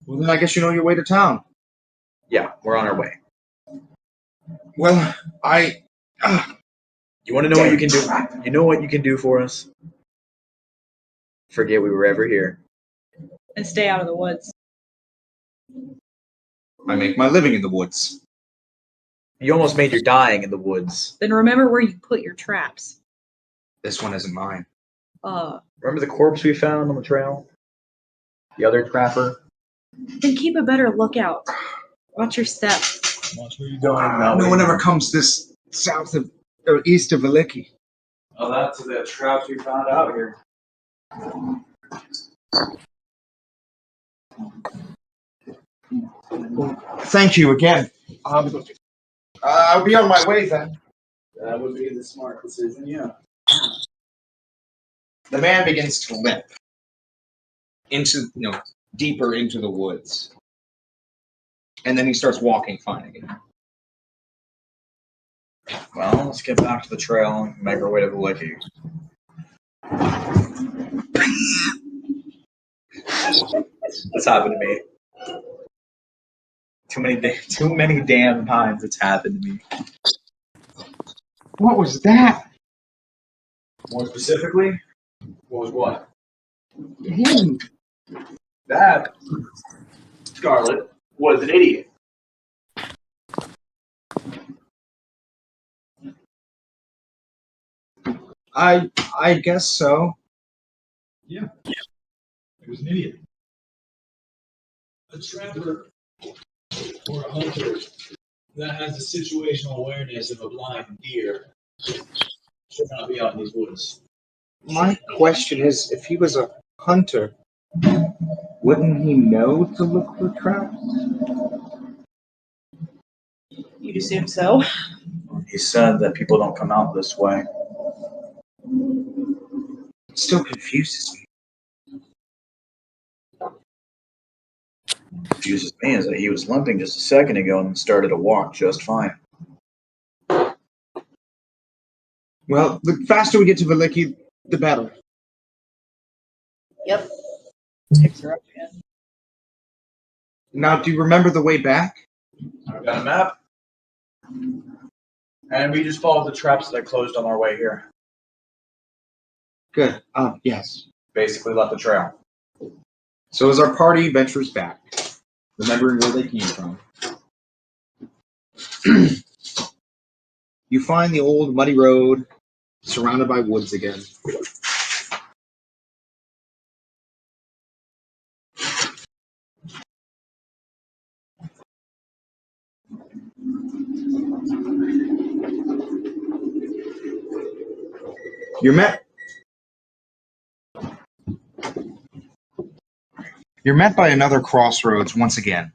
Speaker 9: Well, then I guess you know your way to town.
Speaker 7: Yeah, we're on our way.
Speaker 9: Well,
Speaker 7: You want to know what you can do? You know what you can do for us? Forget we were ever here.
Speaker 4: And stay out of the woods.
Speaker 9: I make my living in the woods.
Speaker 7: You almost made your dying in the woods.
Speaker 4: Then remember where you put your traps.
Speaker 9: This one isn't mine.
Speaker 7: Remember the corpse we found on the trail? The other trapper?
Speaker 4: Then keep a better lookout. Watch your step.
Speaker 7: Watch where you're going.
Speaker 9: No one ever comes this south of or east of Valiki.
Speaker 3: Oh, that's the traps we found out here.
Speaker 9: Thank you again. I'll be on my way then.
Speaker 3: That would be the smart decision, yeah.
Speaker 9: The man begins to limp into, deeper into the woods. And then he starts walking fine again.
Speaker 7: Well, let's get back to the trail and make our way to Valiki. That's happened to me. Too many damn times it's happened to me.
Speaker 9: What was that?
Speaker 3: More specifically, what was what?
Speaker 9: Him.
Speaker 3: That Scarlet was an idiot.
Speaker 9: I guess so.
Speaker 8: Yeah. He was an idiot. A trapper or a hunter that has the situational awareness of a blind deer should not be out in these woods.
Speaker 9: My question is, if he was a hunter, wouldn't he know to look for traps?
Speaker 4: You'd assume so.
Speaker 7: He said that people don't come out this way.
Speaker 9: It still confuses me.
Speaker 7: What confuses me is that he was limping just a second ago and started to walk just fine.
Speaker 9: Well, the faster we get to Valiki, the better.
Speaker 4: Yep. Picks her up again.
Speaker 9: Now, do you remember the way back?
Speaker 7: I've got a map. And we just followed the traps that closed on our way here.
Speaker 9: Good. Yes.
Speaker 7: Basically left the trail.
Speaker 9: So as our party ventures back, remembering where they came from, you find the old muddy road surrounded by woods again. You're met by another crossroads once again.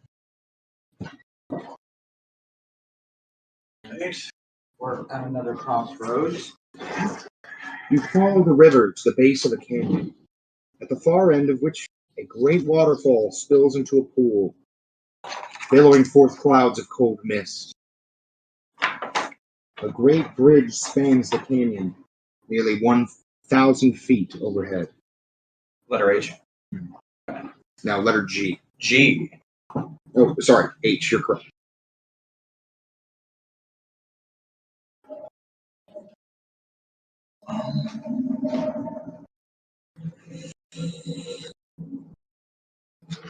Speaker 3: Right. We're at another crossroads.
Speaker 9: You follow the river to the base of a canyon, at the far end of which a great waterfall spills into a pool, billowing forth clouds of cold mist. A great bridge spans the canyon, nearly 1,000 feet overhead.
Speaker 7: Letter H.
Speaker 9: Now, letter G.
Speaker 7: G.
Speaker 9: Oh, sorry, H, you're correct.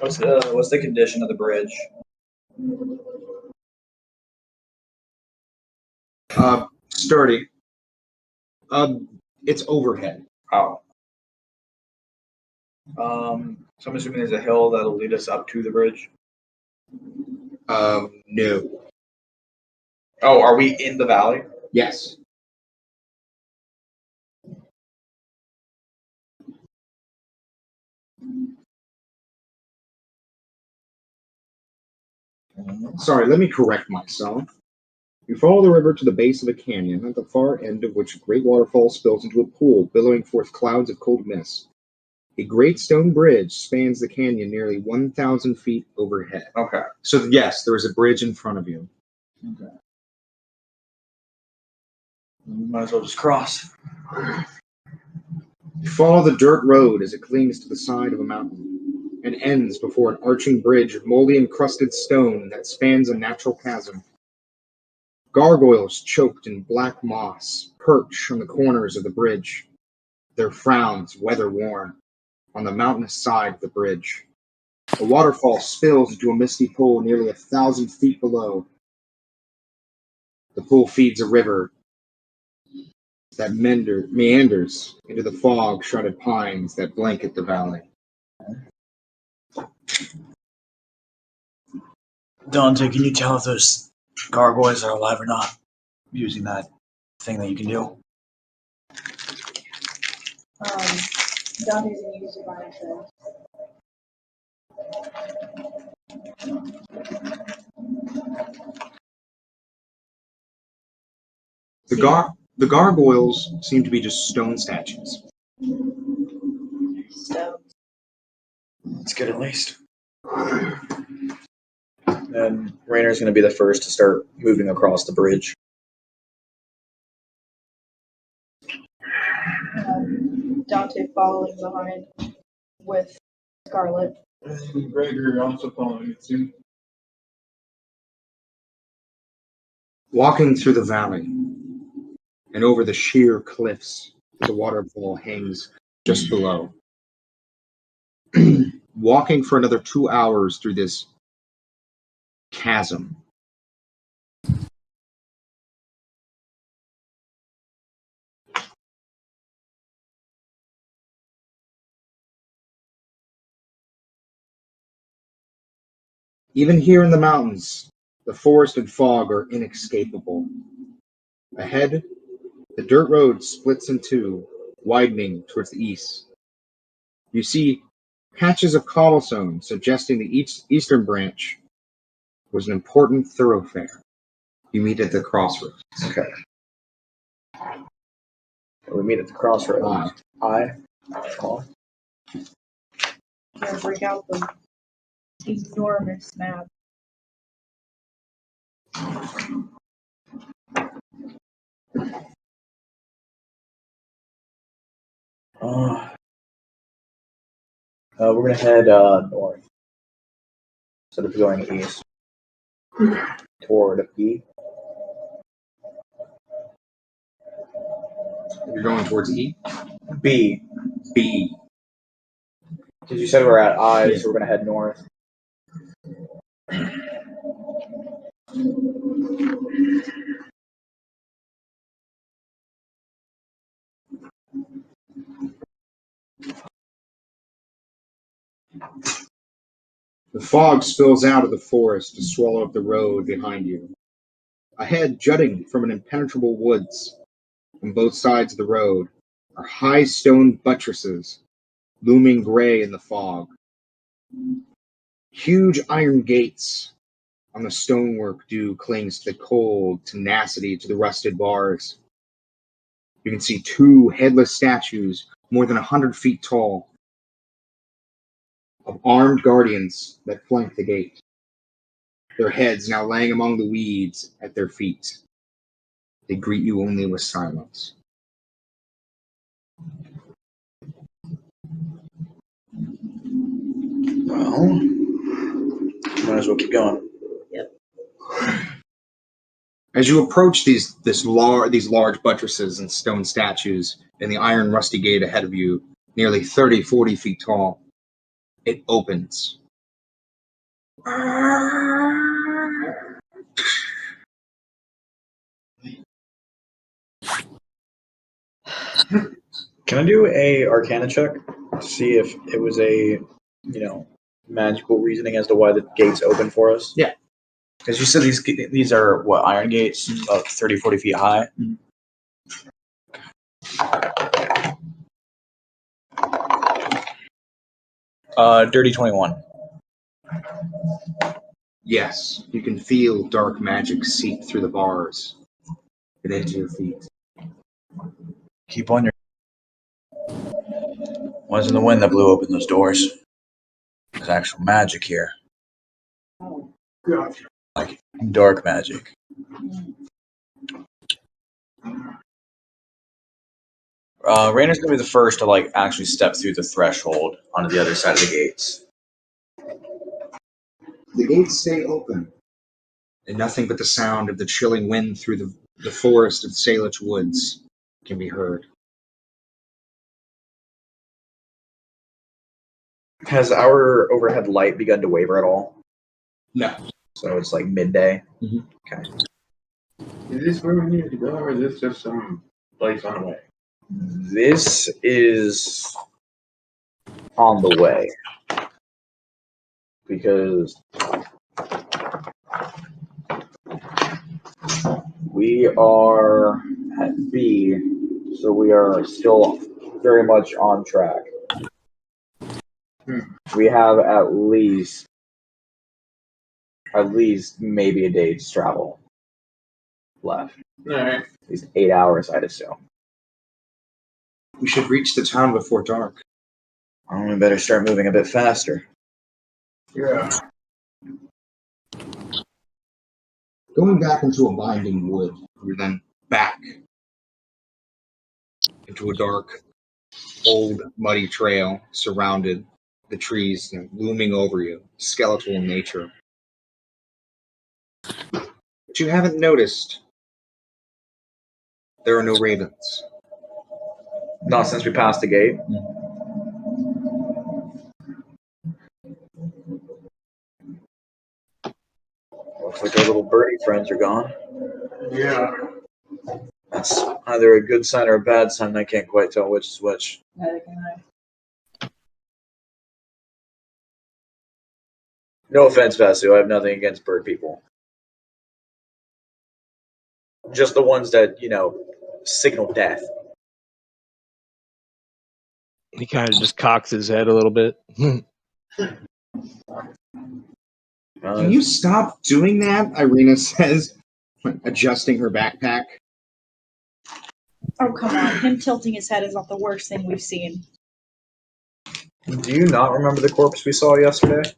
Speaker 7: What's the condition of the bridge?
Speaker 9: Sturdy. It's overhead.
Speaker 7: Oh. So I'm assuming there's a hill that'll lead us up to the bridge.
Speaker 9: No.
Speaker 7: Oh, are we in the valley?
Speaker 9: Yes. Sorry, let me correct myself. You follow the river to the base of a canyon, at the far end of which a great waterfall spills into a pool, billowing forth clouds of cold mist. A great stone bridge spans the canyon nearly 1,000 feet overhead.
Speaker 7: Okay.
Speaker 9: So, yes, there is a bridge in front of you.
Speaker 7: Okay. Might as well just cross.
Speaker 9: You follow the dirt road as it clings to the side of a mountain and ends before an arching bridge of moldy encrusted stone that spans a natural chasm. Gargoyles choked in black moss perch on the corners of the bridge, their frowns weather-worn, on the mountainous side of the bridge. A waterfall spills into a misty pool nearly 1,000 feet below. The pool feeds a river that meanders into the fog-shrouded pines that blanket the valley.
Speaker 3: Dante, can you tell if those gargoyles are alive or not? Using that thing that you can do.
Speaker 4: Dante's gonna use divine sense.
Speaker 9: The gargoyles seem to be just stone statues.
Speaker 4: So
Speaker 7: That's good at least. And Rainer's going to be the first to start moving across the bridge.
Speaker 4: Dante following behind with Scarlet.
Speaker 2: And Gregor also following it soon.
Speaker 9: Walking through the valley and over the sheer cliffs that the waterfall hangs just below. Walking for another 2 hours through this chasm. Even here in the mountains, the forest and fog are inescapable. Ahead, the dirt road splits in two, widening towards the east. You see patches of cobblestone suggesting the eastern branch was an important thoroughfare. You meet at the crossroads.
Speaker 7: Okay. We meet at the crossroads. I. Call.
Speaker 4: Gonna bring out the enormous map.
Speaker 7: We're going to head north instead of going east toward B.
Speaker 9: You're going towards E?
Speaker 7: B.
Speaker 9: B.
Speaker 7: Because you said we're at I,
Speaker 9: Yeah.
Speaker 7: so we're going to head north.
Speaker 9: The fog spills out of the forest to swallow up the road behind you. Ahead, jutting from an impenetrable woods on both sides of the road, are high stone buttresses, looming gray in the fog. Huge iron gates on the stonework clings to the cold tenacity to the rusted bars. You can see two headless statues more than 100 feet tall of armed guardians that flank the gate, their heads now laying among the weeds at their feet. They greet you only with silence.
Speaker 7: Well, might as well keep going.
Speaker 9: As you approach these large buttresses and stone statues and the iron rusty gate ahead of you, nearly 30-40 feet tall, it opens.
Speaker 7: Can I do a Arcana check to see if it was a, magical reasoning as to why the gates open for us?
Speaker 9: Yeah.
Speaker 3: Because you said these are what, iron gates, about 30, 40 feet high.
Speaker 7: Dirty 21.
Speaker 1: Yes, you can feel dark magic seep through the bars and into your feet.
Speaker 7: Keep on your. Wasn't the wind that blew open those doors. There's actual magic here.
Speaker 2: God.
Speaker 7: Like dark magic. Rainer's gonna be the first to like actually step through the threshold onto the other side of the gates.
Speaker 1: The gates stay open, and nothing but the sound of the chilling wind through the forest of Salech woods can be heard.
Speaker 7: Has our overhead light begun to waver at all?
Speaker 1: No.
Speaker 7: So it's like midday.
Speaker 1: Mhm.
Speaker 7: Okay.
Speaker 2: Is this where we need to go, or is this just some place on the way?
Speaker 7: This is on the way because we are at B, so we are still very much on track. We have at least maybe a day's travel left.
Speaker 2: All right.
Speaker 7: At least 8 hours, I'd assume.
Speaker 1: We should reach the town before dark.
Speaker 7: We better start moving a bit faster.
Speaker 2: Yeah.
Speaker 1: Going back into a binding wood, you're then back into a dark, old, muddy trail surrounded the trees looming over you, skeletal in nature. But you haven't noticed there are no ravens.
Speaker 7: Not since we passed the gate. Looks like our little birdie friends are gone.
Speaker 2: Yeah.
Speaker 7: That's either a good sign or a bad sign. I can't quite tell which is which. No offense, Vasu. I have nothing against bird people. Just the ones that, signal death.
Speaker 5: He kind of just cocks his head a little bit.
Speaker 1: Can you stop doing that? Irina says, adjusting her backpack.
Speaker 4: Oh, come on. Him tilting his head is not the worst thing we've seen.
Speaker 7: Do you not remember the corpse we saw yesterday?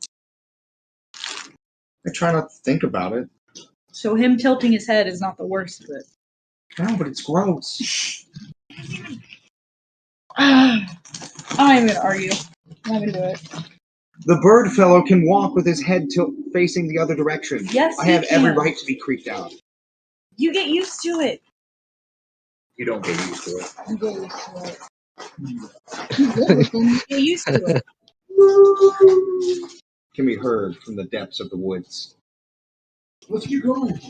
Speaker 1: I try not to think about it.
Speaker 4: So him tilting his head is not the worst of it.
Speaker 1: No, but it's gross.
Speaker 4: I'm not even going to argue. I'm not going to do it.
Speaker 1: The bird fellow can walk with his head facing the other direction.
Speaker 4: Yes,
Speaker 1: I have
Speaker 4: he
Speaker 1: every
Speaker 4: can.
Speaker 1: right to be creeped out.
Speaker 4: You get used to it.
Speaker 7: You don't get used to it.
Speaker 4: You get used to it. You get used to it.
Speaker 1: Can be heard from the depths of the woods.
Speaker 2: Let's keep going.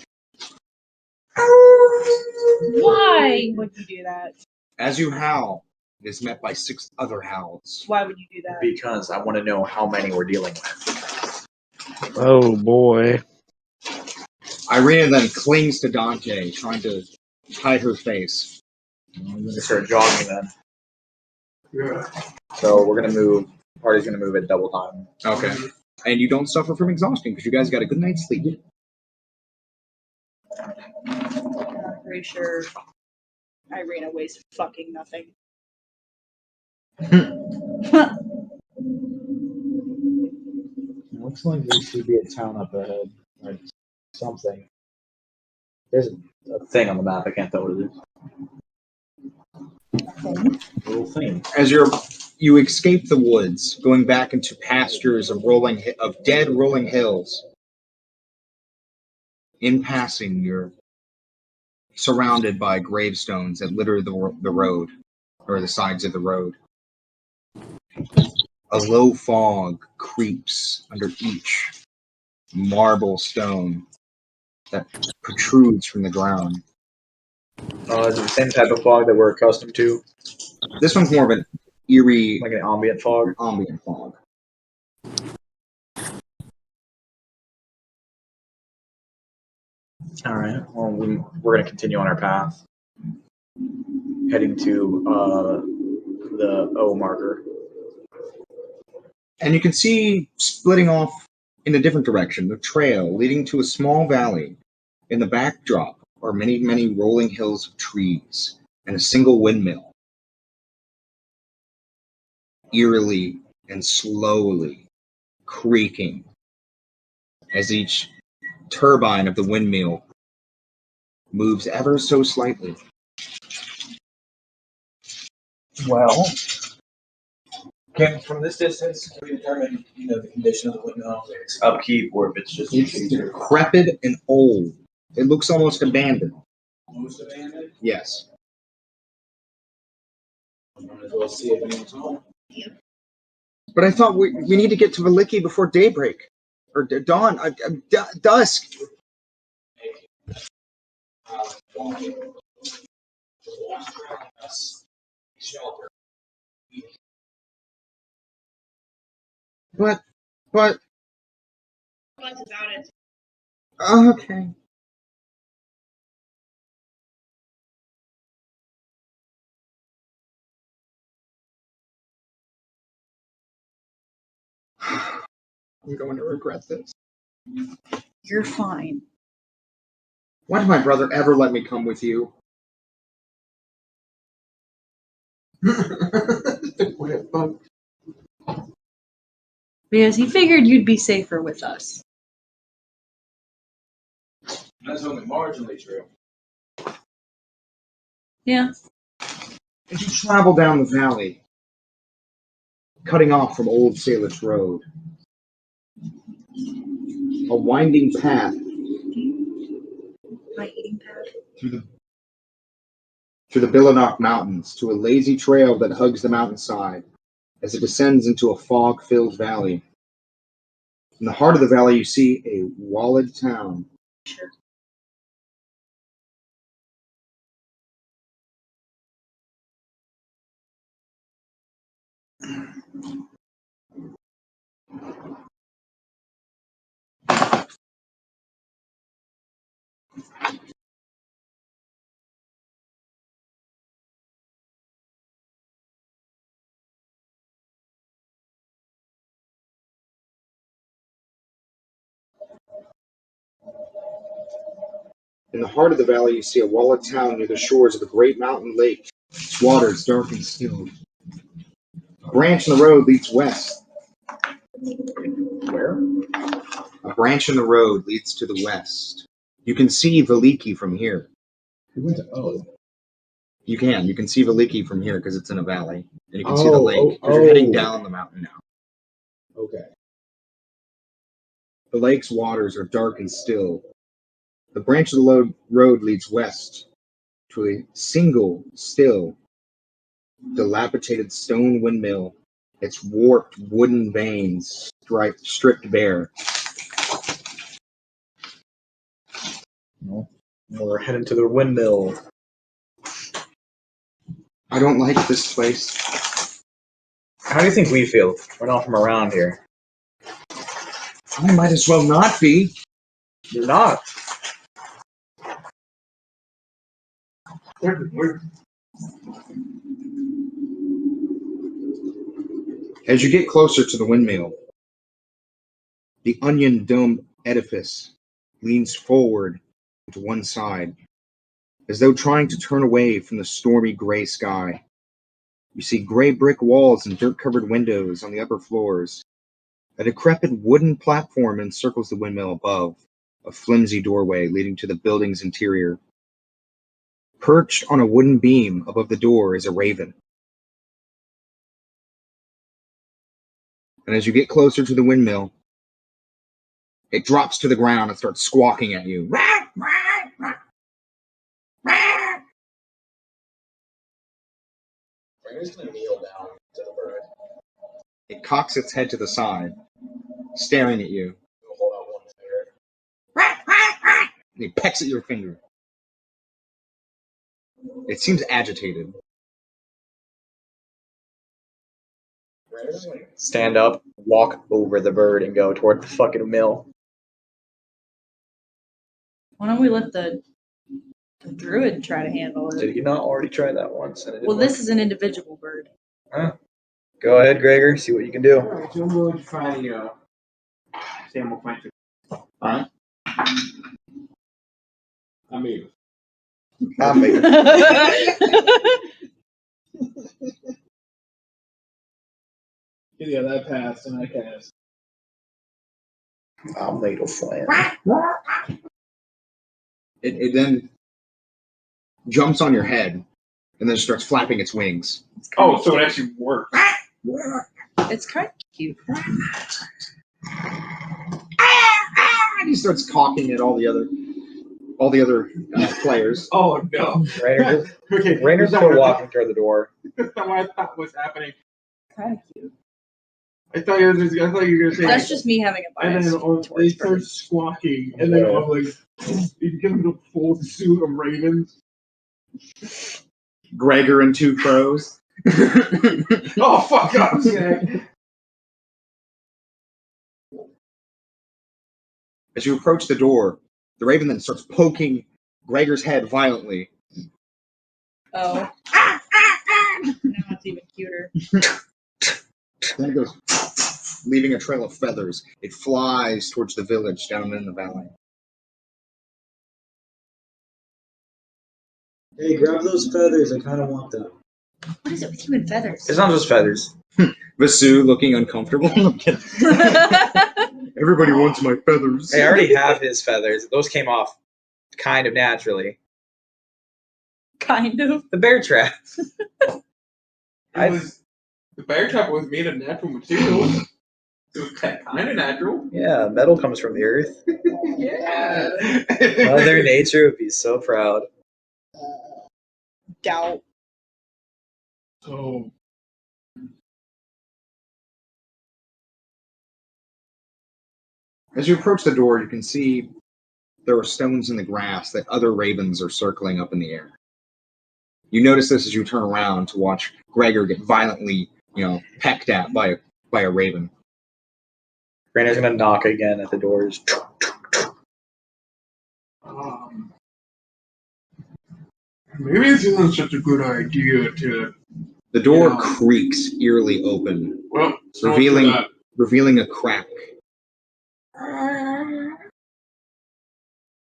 Speaker 4: Why would you do that?
Speaker 1: As you howl, it is met by 6 other howls.
Speaker 4: Why would you do that?
Speaker 7: Because I want to know how many we're dealing with.
Speaker 5: Oh boy.
Speaker 1: Irina then clings to Dante, trying to hide her face.
Speaker 7: I'm going to start jogging then.
Speaker 2: Yeah.
Speaker 7: So we're going to move. Party's going to move at double time.
Speaker 1: Okay. And you don't suffer from exhaustion because you guys got a good night's sleep.
Speaker 4: I'm pretty sure Irina weighs fucking nothing.
Speaker 3: Looks like there should be a town up ahead, or something.
Speaker 7: There's a thing on the map. I can't tell what it is. A little thing.
Speaker 1: As you escape the woods, going back into pastures of dead rolling hills. In passing, you're surrounded by gravestones that litter the road, or the sides of the road. A low fog creeps under each marble stone that protrudes from the ground.
Speaker 7: Is it the same type of fog that we're accustomed to?
Speaker 1: This one's more of an eerie,
Speaker 7: Like an ambient fog?
Speaker 1: ambient fog.
Speaker 7: All right. Well, we're going to continue on our path, heading to the O marker.
Speaker 9: And you can see splitting off in a different direction, the trail leading to a small valley. In the backdrop are many, many rolling hills of trees and a single windmill. Eerily and slowly creaking as each turbine of the windmill moves ever so slightly.
Speaker 3: Well, from this distance, can we determine, the condition of the windmill, if it's upkeep or if it's just
Speaker 9: It's decrepit and old. It looks almost abandoned.
Speaker 3: almost abandoned?
Speaker 9: Yes.
Speaker 3: Might as well see if anyone's home.
Speaker 9: But I thought we need to get to Valiki before daybreak. Or dawn. Dusk.
Speaker 3: Shelter.
Speaker 9: But.
Speaker 4: What's about it?
Speaker 9: Okay. I'm going to regret this.
Speaker 4: You're fine.
Speaker 9: Why did my brother ever let me come with you?
Speaker 4: Because he figured you'd be safer with us.
Speaker 3: That's only marginally true.
Speaker 4: Yeah.
Speaker 9: As you travel down the valley, cutting off from Old Salish Road, a winding path
Speaker 4: My eating pad.
Speaker 9: through the Billanock Mountains to a lazy trail that hugs the mountainside as it descends into a fog-filled valley. In the heart of the valley, you see a walled town.
Speaker 4: Sure.
Speaker 9: In the heart of the valley, you see a walled town near the shores of a great mountain lake. Its waters dark and still. A branch in the road leads west.
Speaker 3: Where?
Speaker 9: A branch in the road leads to the west. You can see Valiki from here.
Speaker 3: We went to O.
Speaker 9: You can see Valiki from here because it's in a valley. And you can see the lake because you're heading down the mountain now.
Speaker 3: Okay.
Speaker 9: The lake's waters are dark and still. The branch of the road leads west to a single, still, dilapidated stone windmill, its warped wooden vanes stripped bare.
Speaker 3: Well, we're heading to the windmill.
Speaker 9: I don't like this place.
Speaker 7: How do you think we feel? We're not from around here.
Speaker 9: I might as well not be.
Speaker 7: You're not.
Speaker 9: As you get closer to the windmill, the onion-domed edifice leans forward to one side, as though trying to turn away from the stormy gray sky. You see gray brick walls and dirt-covered windows on the upper floors. A decrepit wooden platform encircles the windmill above, a flimsy doorway leading to the building's interior. Perched on a wooden beam above the door is a raven. And as you get closer to the windmill, it drops to the ground and starts squawking at you.
Speaker 3: We're just gonna kneel down to the bird.
Speaker 9: It cocks its head to the side, staring at you.
Speaker 3: We'll hold out one finger.
Speaker 9: And it pecks at your finger. It seems agitated.
Speaker 7: Stand up, walk over the bird, and go toward the fucking mill.
Speaker 4: Why don't we let the druid try to handle it?
Speaker 7: Did he not already try that once? And it didn't
Speaker 4: Well,
Speaker 7: work?
Speaker 4: this is an individual bird.
Speaker 7: Huh? Go ahead, Gregor. See what you can do.
Speaker 2: Alright, so I'm going to try Samuel Clancy.
Speaker 1: Alright.
Speaker 2: I mean,
Speaker 7: I'm making.
Speaker 2: yeah, that passed, and I cast.
Speaker 7: I'm made of flame.
Speaker 1: It then jumps on your head and then starts flapping its wings.
Speaker 2: Oh, so it actually worked.
Speaker 4: It's kind of cute.
Speaker 1: And he starts cocking at all the other players.
Speaker 2: Oh no. Okay,
Speaker 7: Rainer's
Speaker 2: that's
Speaker 7: still
Speaker 2: not
Speaker 7: walking toward the door.
Speaker 2: That's not what I thought was happening.
Speaker 4: Kind of cute.
Speaker 2: I thought you were gonna say.
Speaker 4: That's just me having a
Speaker 2: And
Speaker 4: bias.
Speaker 2: then they start squawking, and then you get a full suit of ravens.
Speaker 1: Gregor and 2 crows.
Speaker 2: Oh fuck up, Zach.
Speaker 1: As you approach the door, the raven then starts poking Gregor's head violently.
Speaker 4: Oh. Now it's even cuter.
Speaker 1: Then it goes, leaving a trail of feathers. It flies towards the village down in the valley.
Speaker 8: Hey, grab those feathers. I kind of want them.
Speaker 4: What is it with you and feathers?
Speaker 7: It's not just feathers.
Speaker 1: Vasu looking uncomfortable. I'm kidding. Everybody wants my feathers.
Speaker 7: I already have his feathers. Those came off kind of naturally.
Speaker 4: Kind of.
Speaker 7: The bear trap.
Speaker 2: The bear trap was made of natural materials. It was kind of natural.
Speaker 7: Yeah, metal comes from the earth.
Speaker 2: Yeah.
Speaker 7: Mother Nature would be so proud.
Speaker 4: Doubt.
Speaker 2: So.
Speaker 1: As you approach the door, you can see there are stones in the grass that other ravens are circling up in the air. You notice this as you turn around to watch Gregor get violently, pecked at by a raven.
Speaker 7: Rainer's gonna knock again at the doors.
Speaker 2: Maybe this isn't such a good idea to.
Speaker 1: The door creaks eerily open,
Speaker 2: Well,
Speaker 1: revealing a crack.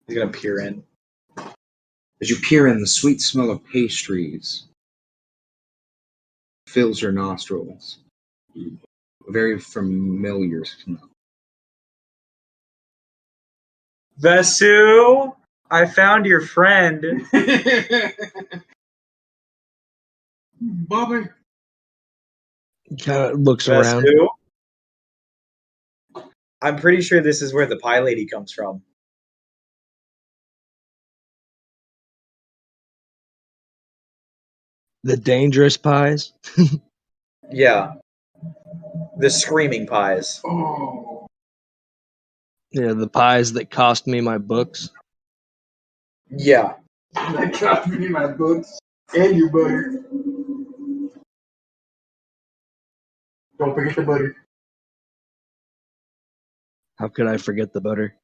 Speaker 7: He's gonna peer in.
Speaker 1: As you peer in, the sweet smell of pastries fills your nostrils. A very familiar smell.
Speaker 7: Vasu, I found your friend.
Speaker 2: Bobby.
Speaker 5: Kind of looks around.
Speaker 7: Vasu? I'm pretty sure this is where the pie lady comes from.
Speaker 5: The dangerous pies.
Speaker 7: Yeah. The screaming pies.
Speaker 2: Oh.
Speaker 5: Yeah, the pies that cost me my books.
Speaker 7: Yeah.
Speaker 2: That cost me my books and your butter. Don't forget the butter.
Speaker 5: How could I forget the butter?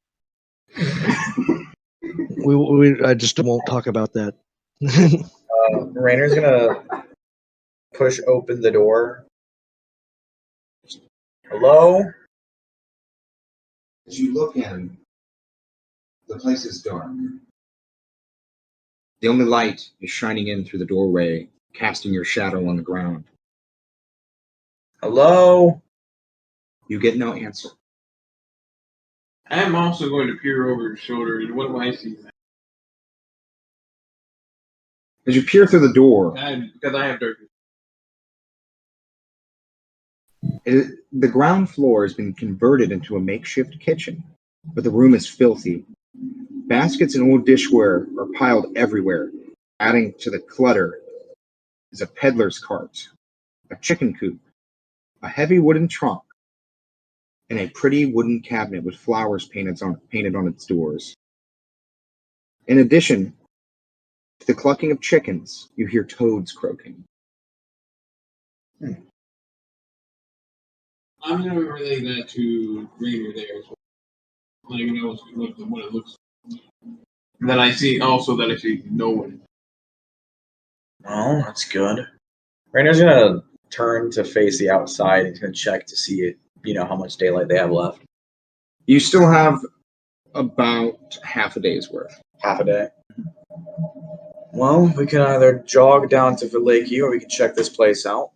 Speaker 5: I just won't talk about that.
Speaker 7: Rainer's gonna push open the door. Hello?
Speaker 1: As you look in, the place is dark. The only light is shining in through the doorway, casting your shadow on the ground.
Speaker 7: Hello?
Speaker 1: You get no answer.
Speaker 2: I am also going to peer over your shoulder, and what do I see?
Speaker 1: As you peer through the door,
Speaker 2: Because I have dark.
Speaker 1: the ground floor has been converted into a makeshift kitchen, but the room is filthy. Baskets and old dishware are piled everywhere. Adding to the clutter is a peddler's cart, a chicken coop, a heavy wooden trunk, and a pretty wooden cabinet with flowers painted on its doors. In addition to the clucking of chickens, you hear toads croaking.
Speaker 2: I'm going to relay that to Rainer there as well. Letting him know what it looks like. And then I see no one.
Speaker 7: Oh, that's good. Rainer's gonna turn to face the outside and gonna check to see how much daylight they have left.
Speaker 1: You still have about half a day's worth.
Speaker 7: Half a day. Well, we can either jog down to Valiki or we can check this place out.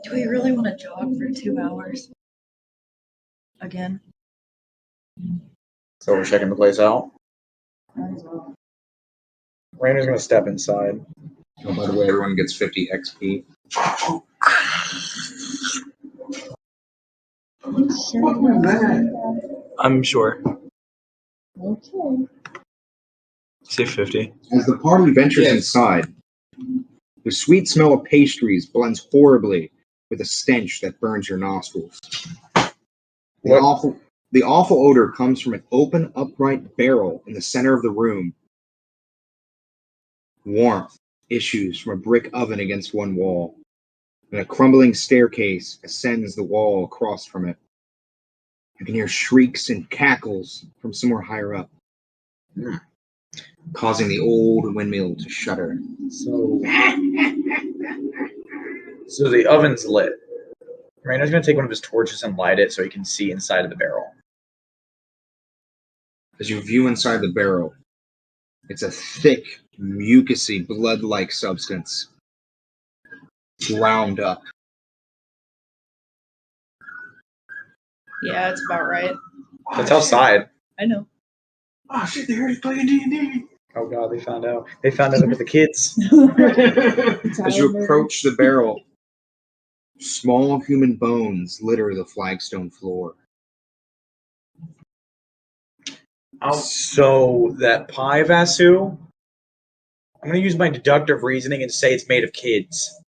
Speaker 4: Do we really want to jog for 2 hours? Again?
Speaker 7: So we're checking the place out. Rainer's gonna step inside.
Speaker 1: Oh, by the way, everyone gets 50 XP.
Speaker 3: I'm sure.
Speaker 4: Okay.
Speaker 3: Say 50.
Speaker 1: As the party ventures inside, the sweet smell of pastries blends horribly with a stench that burns your nostrils. The awful odor comes from an open, upright barrel in the center of the room. Warmth issues from a brick oven against one wall, and a crumbling staircase ascends the wall across from it. You can hear shrieks and cackles from somewhere higher up, causing the old windmill to shudder.
Speaker 7: So the oven's lit. Rainer's gonna take one of his torches and light it so he can see inside of the barrel.
Speaker 1: As you view inside the barrel, it's a thick, mucousy, blood-like substance, ground up.
Speaker 4: Yeah, it's about right.
Speaker 7: It's outside.
Speaker 4: I know.
Speaker 2: Oh shit! They heard us playing D&D.
Speaker 7: Oh god, they found out. They found out with the kids.
Speaker 1: As you approach the barrel, small human bones litter the flagstone floor.
Speaker 7: So that pie Vasu, I'm gonna use my deductive reasoning and say it's made of kids.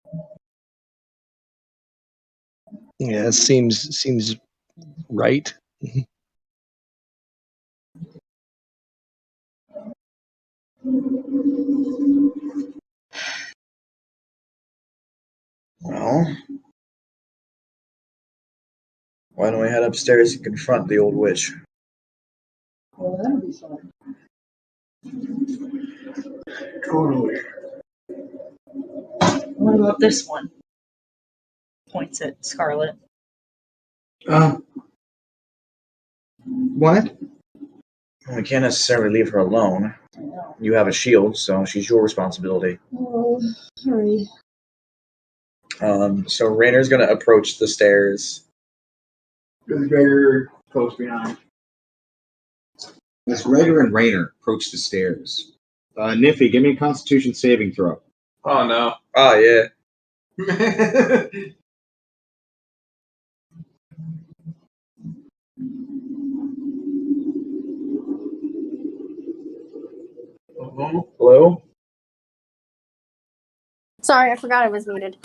Speaker 5: Yeah, it seems right.
Speaker 7: Well, why don't we head upstairs and confront the old witch?
Speaker 4: Well, that'll be fun.
Speaker 2: Totally.
Speaker 4: What about this one? Points at Scarlet.
Speaker 1: What?
Speaker 7: We can't necessarily leave her alone.
Speaker 4: I know.
Speaker 7: You have a shield, so she's your responsibility.
Speaker 4: Oh, sorry.
Speaker 7: So Rainer's gonna approach the stairs.
Speaker 2: With Gregor close behind.
Speaker 1: As Gregor and Rainer approach the stairs, Niffy, give me a Constitution saving throw.
Speaker 2: Oh no.
Speaker 7: Oh yeah. Hello?
Speaker 6: Sorry, I forgot I was muted.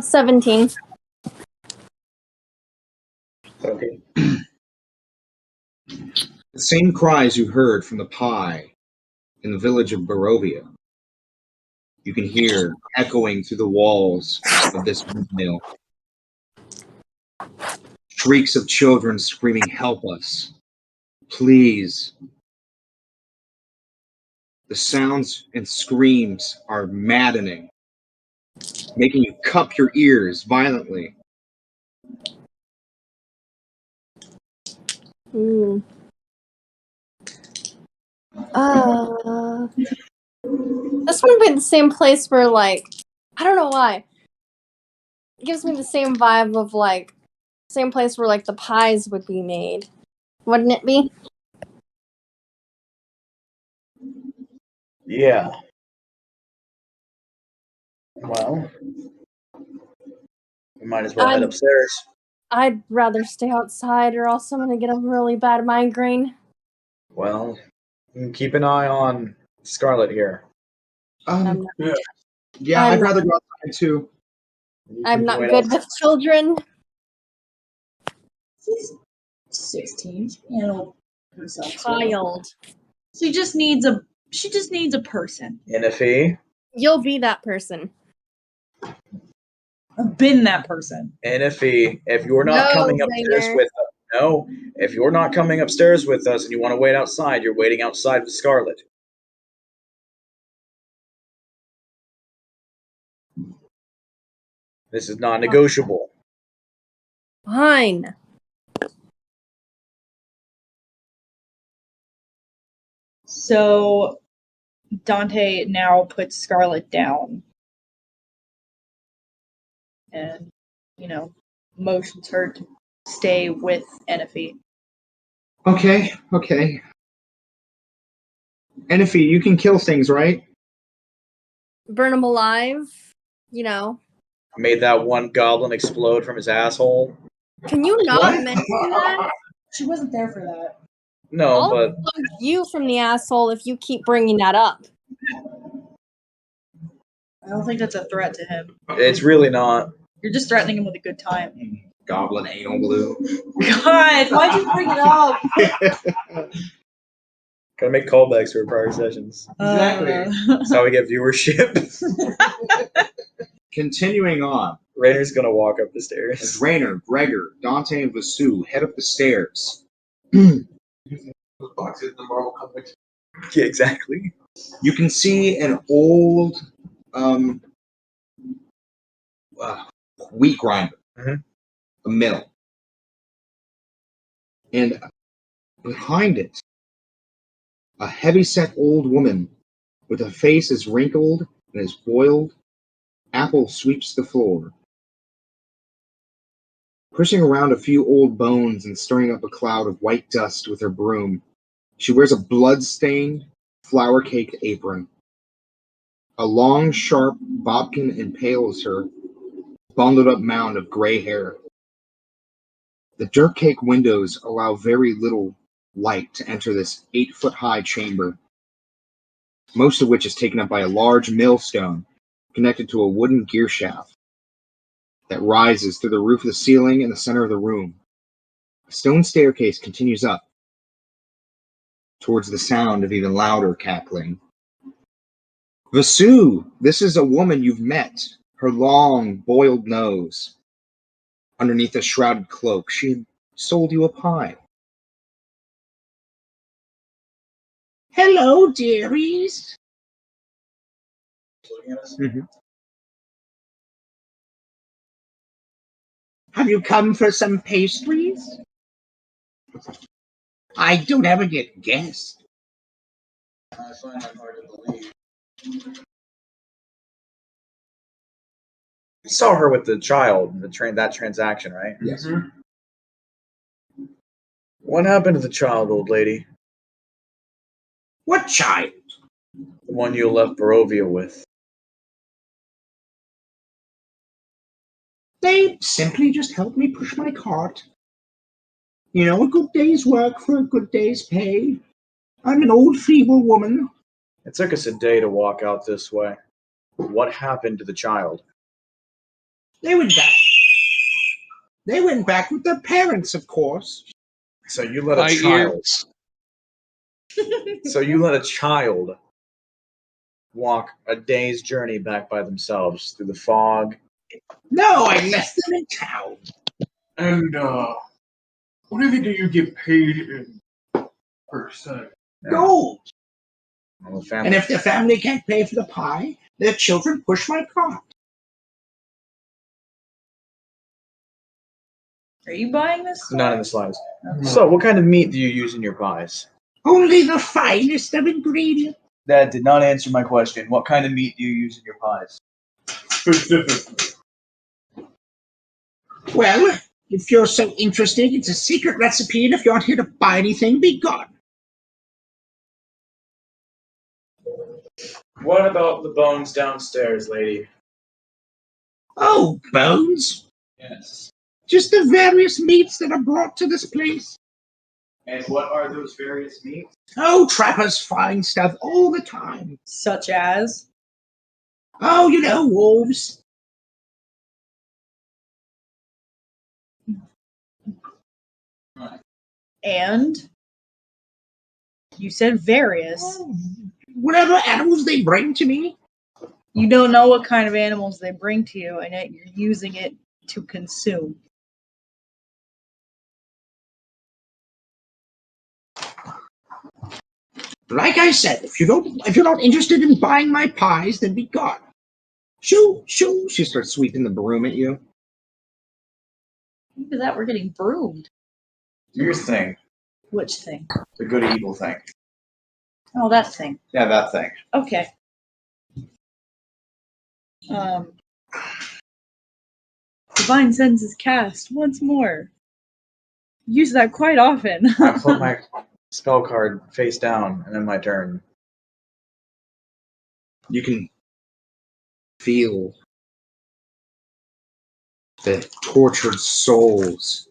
Speaker 6: 17.
Speaker 7: Okay.
Speaker 1: The same cries you heard from the pie in the village of Barovia, you can hear echoing through the walls of this windmill. Shrieks of children screaming, "Help us! Please!" The sounds and screams are maddening, making you cup your ears violently.
Speaker 6: Ooh. This would be the same place where, like, I don't know why. It gives me the same vibe of, like, same place where, like, the pies would be made. Wouldn't it be?
Speaker 7: Yeah. Well, we might as well head upstairs.
Speaker 6: I'd rather stay outside or else I'm gonna get a really bad migraine.
Speaker 7: Well, keep an eye on Scarlet here.
Speaker 6: I'm
Speaker 1: Yeah,
Speaker 6: I'm
Speaker 1: I'd
Speaker 6: not-
Speaker 1: rather go outside too.
Speaker 6: I'm not good with children.
Speaker 4: She's 16. She can handle herself.
Speaker 6: Child.
Speaker 4: She just needs a person.
Speaker 7: Niffy,
Speaker 6: You'll be that person.
Speaker 4: been that person.
Speaker 7: And if you're not
Speaker 6: No,
Speaker 7: coming upstairs
Speaker 6: Rainer.
Speaker 7: with us, no, if you're not coming upstairs with us and you want to wait outside, you're waiting outside with Scarlet. This is non-negotiable.
Speaker 6: Fine.
Speaker 4: So Dante now puts Scarlet down and, motions her to stay with Enifi.
Speaker 9: Okay. Enifi, you can kill things, right?
Speaker 6: Burn him alive. You know.
Speaker 7: Made that one goblin explode from his asshole.
Speaker 6: Can you not mention that?
Speaker 4: She wasn't there for that.
Speaker 7: No,
Speaker 6: I'll
Speaker 7: but
Speaker 6: explode you from the asshole if you keep bringing that up.
Speaker 4: I don't think that's a threat to him.
Speaker 7: it's really not.
Speaker 4: You're just threatening him with a good time.
Speaker 1: Goblin anal glue.
Speaker 4: God, why'd you bring it up?
Speaker 7: Gotta make callbacks to our prior sessions.
Speaker 1: Exactly.
Speaker 7: That's how we get viewership.
Speaker 1: Continuing on,
Speaker 7: Rainer's gonna walk up the
Speaker 1: as
Speaker 7: stairs.
Speaker 1: Rainer, Gregor, Dante, and Vasu head up the stairs,
Speaker 8: Those boxes in the Marvel comics.
Speaker 7: Yeah, exactly.
Speaker 1: you can see an old wheat grinder,
Speaker 7: Mhm.
Speaker 1: a mill, and behind it, a heavy-set old woman with a face as wrinkled and as boiled apple sweeps the floor. Pushing around a few old bones and stirring up a cloud of white dust with her broom, she wears a blood-stained, flour-caked apron. A long, sharp bodkin impales her bundled-up mound of gray hair. The dirt-cake windows allow very little light to enter this 8-foot-high chamber, most of which is taken up by a large millstone connected to a wooden gear shaft that rises through the roof of the ceiling in the center of the room. A stone staircase continues up towards the sound of even louder cackling. Vasu, this is a woman you've met. Her long, boiled nose. Underneath a shrouded cloak, she sold you a pie. Hello, dearies.
Speaker 7: Looking at us.
Speaker 9: Have you come for some pastries? I don't ever get guessed.
Speaker 7: I find that hard to believe. You saw her with the child, that transaction, right?
Speaker 1: Yes.
Speaker 7: What happened to the child, old lady?
Speaker 9: What child?
Speaker 7: The one you left Barovia with.
Speaker 9: They simply just helped me push my cart. You know, a good day's work for a good day's pay. I'm an old, feeble woman.
Speaker 7: It took us a day to walk out this way. What happened to the child?
Speaker 9: They went back. They went back with their parents, of course.
Speaker 7: So you let
Speaker 5: My
Speaker 7: a child.
Speaker 5: ears.
Speaker 7: So you let a child walk a day's journey back by themselves through the fog.
Speaker 9: No, I left them in town.
Speaker 2: And what do you get paid in per se?
Speaker 9: Gold.
Speaker 7: Well, the family.
Speaker 9: And if the family can't pay for the pie, their children push my cart.
Speaker 4: Are you buying this?
Speaker 7: None in the slides. So, what kind of meat do you use in your pies?
Speaker 9: Only the finest of ingredients.
Speaker 7: That did not answer my question. What kind of meat do you use in your pies?
Speaker 2: Specifically.
Speaker 9: Well, if you're so interested, it's a secret recipe, and if you aren't here to buy anything, be gone.
Speaker 7: What about the bones downstairs, lady?
Speaker 9: Oh, bones.
Speaker 7: Yes.
Speaker 9: Just the various meats that are brought to this place.
Speaker 7: And what are those various meats?
Speaker 9: Oh, trappers find stuff all the time.
Speaker 4: Such as?
Speaker 9: Oh, you know, wolves.
Speaker 4: And? You said various.
Speaker 9: Whatever animals they bring to me.
Speaker 4: You don't know what kind of animals they bring to you, and yet you're using it to consume.
Speaker 9: Like I said, if you're not interested in buying my pies, then be gone. Shoo, shoo. She starts sweeping the broom at you.
Speaker 4: Look at that, we're getting broomed.
Speaker 7: Do your thing.
Speaker 4: Which thing?
Speaker 7: The good evil thing.
Speaker 4: Oh, that thing.
Speaker 7: Yeah, that thing.
Speaker 4: Okay. Divine Sense is cast once more. Use that quite often.
Speaker 7: I put my spell card face down, and then my turn.
Speaker 9: You can feel the tortured souls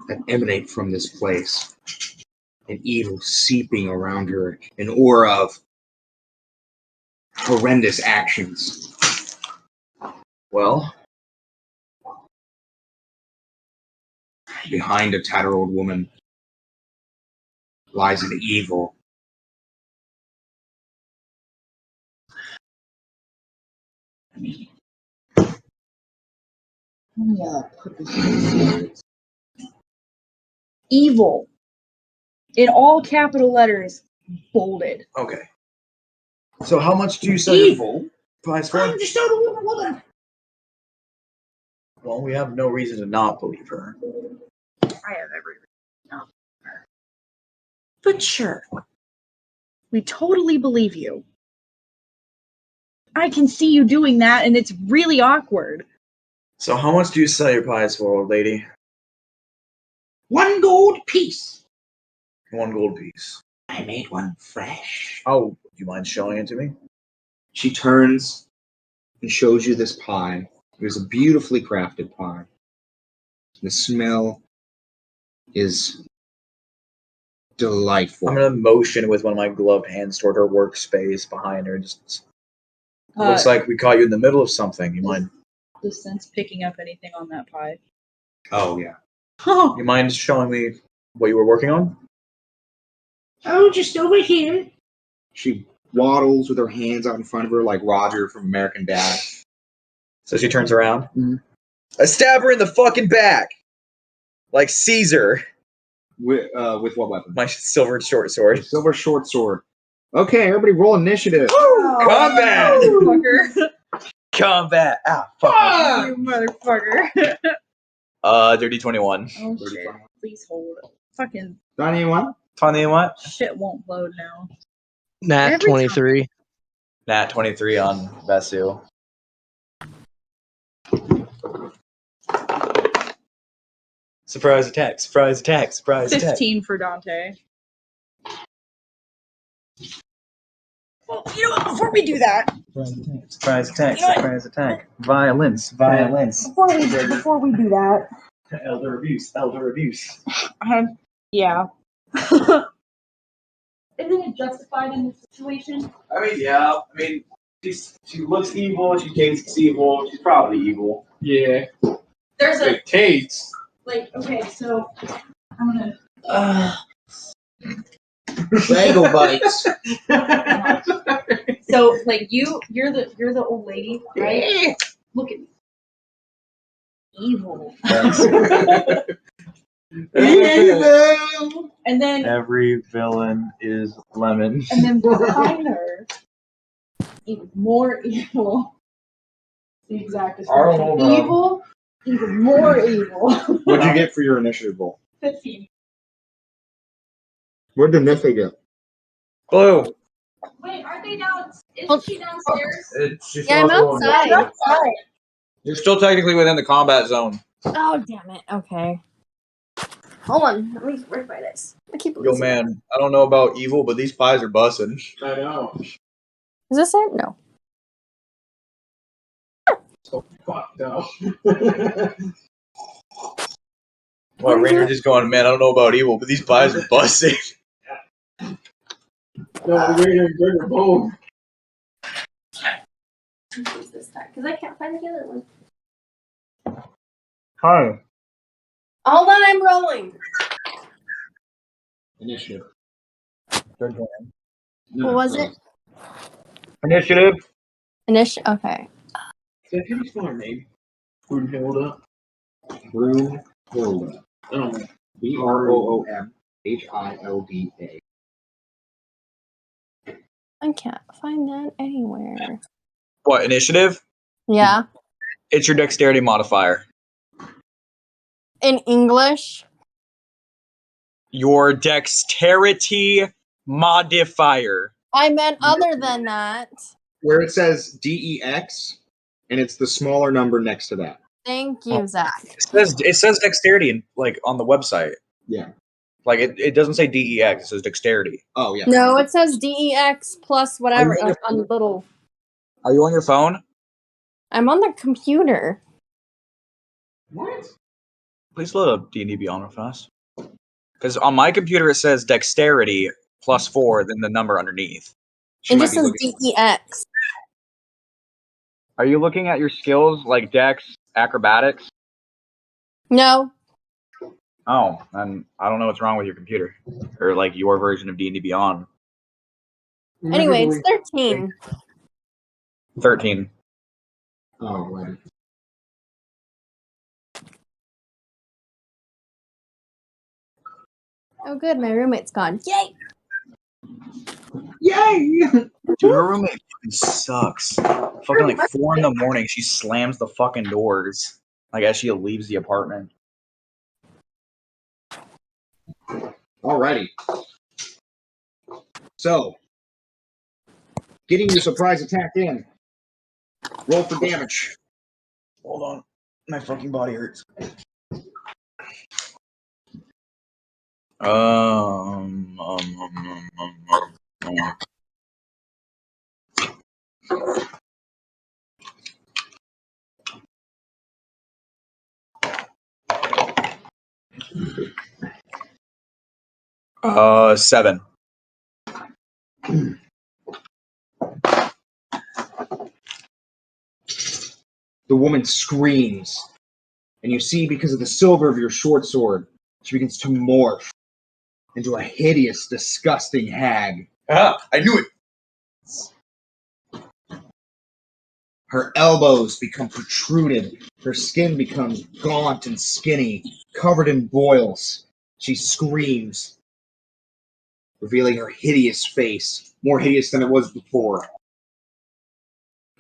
Speaker 9: that emanate from this place. An evil seeping around her, an aura of horrendous actions.
Speaker 7: Well,
Speaker 9: Behind a tattered old woman lies an evil.
Speaker 4: Put this evil. In all capital letters, bolded.
Speaker 7: okay. So how much do you sell
Speaker 9: Evil?
Speaker 7: prize for?
Speaker 9: I'm just not a woman.
Speaker 7: Well, we have no reason to not believe her.
Speaker 4: I have every reason not to believe her. But sure, we totally believe you. I can see you doing that, and it's really awkward.
Speaker 7: So how much do you sell your pies for, old lady?
Speaker 9: 1 gold piece.
Speaker 7: 1 gold piece.
Speaker 9: I made one fresh.
Speaker 7: Oh, do you mind showing it to me?
Speaker 9: She turns and shows you this pie. It was a beautifully crafted pie. The smell is delightful.
Speaker 7: I'm gonna motion with one of my gloved hands toward her workspace behind her. Just looks like we caught you in the middle of something. You mind?
Speaker 4: The sense picking up anything on that pie.
Speaker 9: Oh, yeah.
Speaker 7: You mind showing me what you were working on?
Speaker 9: Oh, just over here. She waddles with her hands out in front of her like Roger from American Dad.
Speaker 7: So she turns around.
Speaker 9: Mhm.
Speaker 7: I stab her in the fucking back, like Caesar.
Speaker 9: With what weapon?
Speaker 7: My silver short sword.
Speaker 9: Silver short sword. Okay, everybody roll initiative.
Speaker 7: Combat!
Speaker 4: Motherfucker.
Speaker 7: Combat! Ah, fuck.
Speaker 4: You motherfucker.
Speaker 7: Dirty 21.
Speaker 4: Oh shit. Please hold. Fucking
Speaker 9: 21?
Speaker 7: 21?
Speaker 4: shit won't load now.
Speaker 5: Nat
Speaker 4: Every
Speaker 5: 23.
Speaker 7: Nat 23 on Vesu. Surprise attack, surprise attack, surprise attack.
Speaker 4: 15 for Dante. Well, you know what? Before we do that,
Speaker 7: Surprise attack, surprise attack. Violence, violence.
Speaker 4: before we do that,
Speaker 7: Elder abuse, elder abuse.
Speaker 4: yeah. Isn't it justified in this situation?
Speaker 7: I mean, yeah. I mean, she looks evil. She tastes evil. She's probably evil.
Speaker 2: Yeah.
Speaker 4: There's a
Speaker 2: It tastes.
Speaker 4: like. Okay, so I'm gonna.
Speaker 9: Bagel bites.
Speaker 4: So like you're the old lady, right? Look at me. Evil.
Speaker 9: Evil.
Speaker 4: And then
Speaker 7: Every villain is lemon.
Speaker 4: and then behind her, even more evil. The exact description. Evil, even more evil.
Speaker 9: What'd you get for your initiative roll?
Speaker 4: 15.
Speaker 9: What did Nifty get?
Speaker 7: Blue.
Speaker 4: Wait, aren't they down? Isn't she downstairs?
Speaker 6: Yeah, I'm outside.
Speaker 7: You're still technically within the combat zone.
Speaker 6: Oh, damn it. Okay. Hold on. Let me where's my dice? I keep
Speaker 7: Yo,
Speaker 6: losing.
Speaker 7: man, I don't know about evil, but these pies are busting.
Speaker 2: I know.
Speaker 6: Is this it? No.
Speaker 2: So fucked up.
Speaker 7: Well, Ranger just going, man, I don't know about evil, but these pies are busting.
Speaker 2: No, we're both.
Speaker 6: Use this time because I can't find the other one.
Speaker 7: Hi.
Speaker 6: Hold on, I'm rolling.
Speaker 9: Initiative.
Speaker 6: What was it?
Speaker 3: Initiative.
Speaker 6: Okay.
Speaker 2: So if you just want to name Brunhilde.
Speaker 1: Broomhilda.
Speaker 2: Oh,
Speaker 1: Broomhilda.
Speaker 6: I can't find that anywhere.
Speaker 3: What initiative?
Speaker 6: Yeah.
Speaker 3: It's your dexterity modifier.
Speaker 6: In English?
Speaker 3: Your dexterity modifier.
Speaker 6: I meant other than that.
Speaker 1: Where it says DEX, and it's the smaller number next to that.
Speaker 6: Thank you, Zach.
Speaker 3: It says dexterity like on the website.
Speaker 1: Yeah.
Speaker 3: Like it doesn't say DEX. It says dexterity.
Speaker 1: Oh, yeah.
Speaker 6: No, it says DEX plus whatever on the little.
Speaker 3: Are you on your phone?
Speaker 6: I'm on the computer.
Speaker 2: what?
Speaker 3: Please load up D&D Beyond real fast. Because on my computer it says dexterity plus 4, then the number underneath.
Speaker 1: She
Speaker 6: It
Speaker 1: might
Speaker 6: just
Speaker 1: be
Speaker 6: says
Speaker 1: looking-
Speaker 6: DEX.
Speaker 3: Are you looking at your skills like dex, acrobatics?
Speaker 6: No.
Speaker 3: Oh, then I don't know what's wrong with your computer or like your version of D&D Beyond.
Speaker 6: Anyway, it's 13.
Speaker 3: 13.
Speaker 1: Oh, right.
Speaker 6: Oh, good. My roommate's gone. Yay!
Speaker 1: Yay!
Speaker 3: Dude, her roommate fucking sucks. Fucking like 4 in the morning, she slams the fucking doors like as she leaves the apartment.
Speaker 1: Alrighty. So, getting your surprise attack in. Roll for damage.
Speaker 3: Hold on, my fucking body hurts. Um, um, um, um, um, um. Uh, 7.
Speaker 1: The woman screams, and you see, because of the silver of your short sword, she begins to morph into a hideous, disgusting hag.
Speaker 7: Ah, I knew it.
Speaker 1: Her elbows become protruded. Her skin becomes gaunt and skinny, covered in boils. She screams, revealing her hideous face, more hideous than it was before.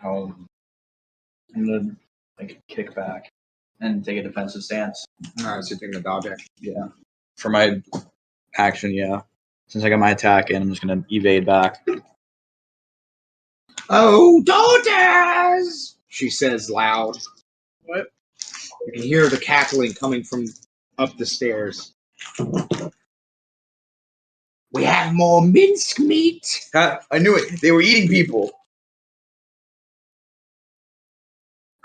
Speaker 3: I'm gonna like kick back and take a defensive stance.
Speaker 1: Alright, so you're taking a dodge action.
Speaker 3: Yeah. For my action, yeah. Since I got my attack in, I'm just gonna evade back.
Speaker 1: Oh, daughters! She says loud.
Speaker 2: What?
Speaker 1: You can hear the cackling coming from up the stairs. We have more mincemeat.
Speaker 7: Ah, I knew it. They were eating people.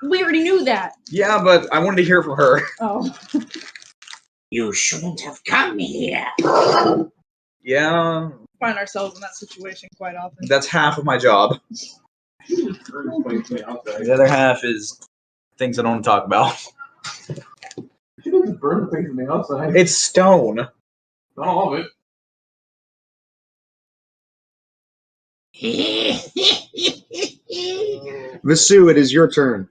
Speaker 4: We already knew that.
Speaker 7: Yeah, but I wanted to hear from her.
Speaker 4: Oh.
Speaker 1: You shouldn't have come here.
Speaker 7: Yeah,
Speaker 4: Find ourselves in that situation quite often.
Speaker 7: that's half of my job. The other half is things I don't want to talk about.
Speaker 2: She doesn't burn things from the outside.
Speaker 7: It's stone.
Speaker 2: Not all of it.
Speaker 1: Vasu, it is your turn.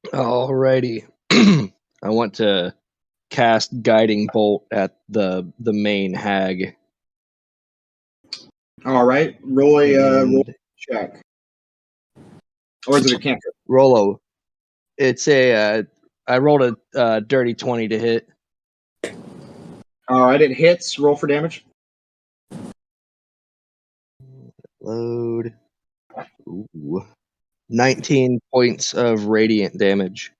Speaker 5: Alrighty. I want to cast Guiding Bolt at the main hag.
Speaker 1: All right, roll a
Speaker 5: And
Speaker 1: check. Or is it a cantrip?
Speaker 5: Rolo. It's a. I rolled a dirty 20 to hit.
Speaker 1: All right, it hits. Roll for damage.
Speaker 5: Load. Ooh. 19 points of radiant damage.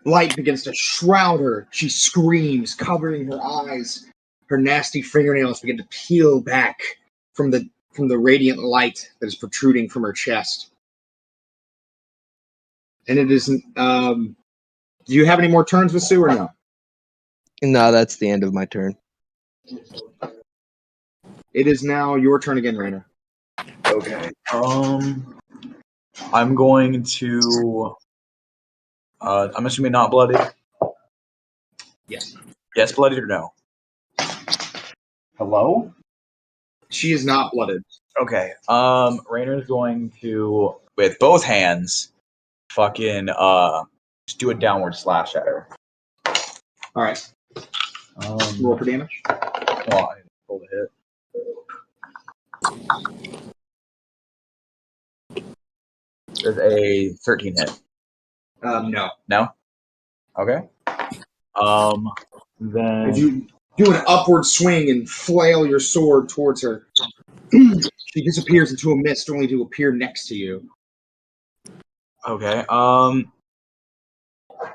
Speaker 1: Light begins to shroud her. She screams, covering her eyes. Her nasty fingernails begin to peel back from the radiant light that is protruding from her chest. And it is. Do you have any more turns, Vasu, or no?
Speaker 5: No, that's the end of my turn.
Speaker 1: It is now your turn again, Raina.
Speaker 3: Okay. I'm going to. I'm assuming not bloodied.
Speaker 1: Yes.
Speaker 3: Yes, bloodied or no? Hello?
Speaker 1: She is not blooded.
Speaker 7: Okay. Rainer's going to, with both hands, fucking just do a downward slash at her.
Speaker 1: All right. Roll for damage.
Speaker 7: Well, I rolled a hit. There's a 13 hit.
Speaker 1: No.
Speaker 7: No? Okay. Then
Speaker 1: As you do an upward swing and flail your sword towards her, she disappears into a mist, only to appear next to you.
Speaker 7: okay.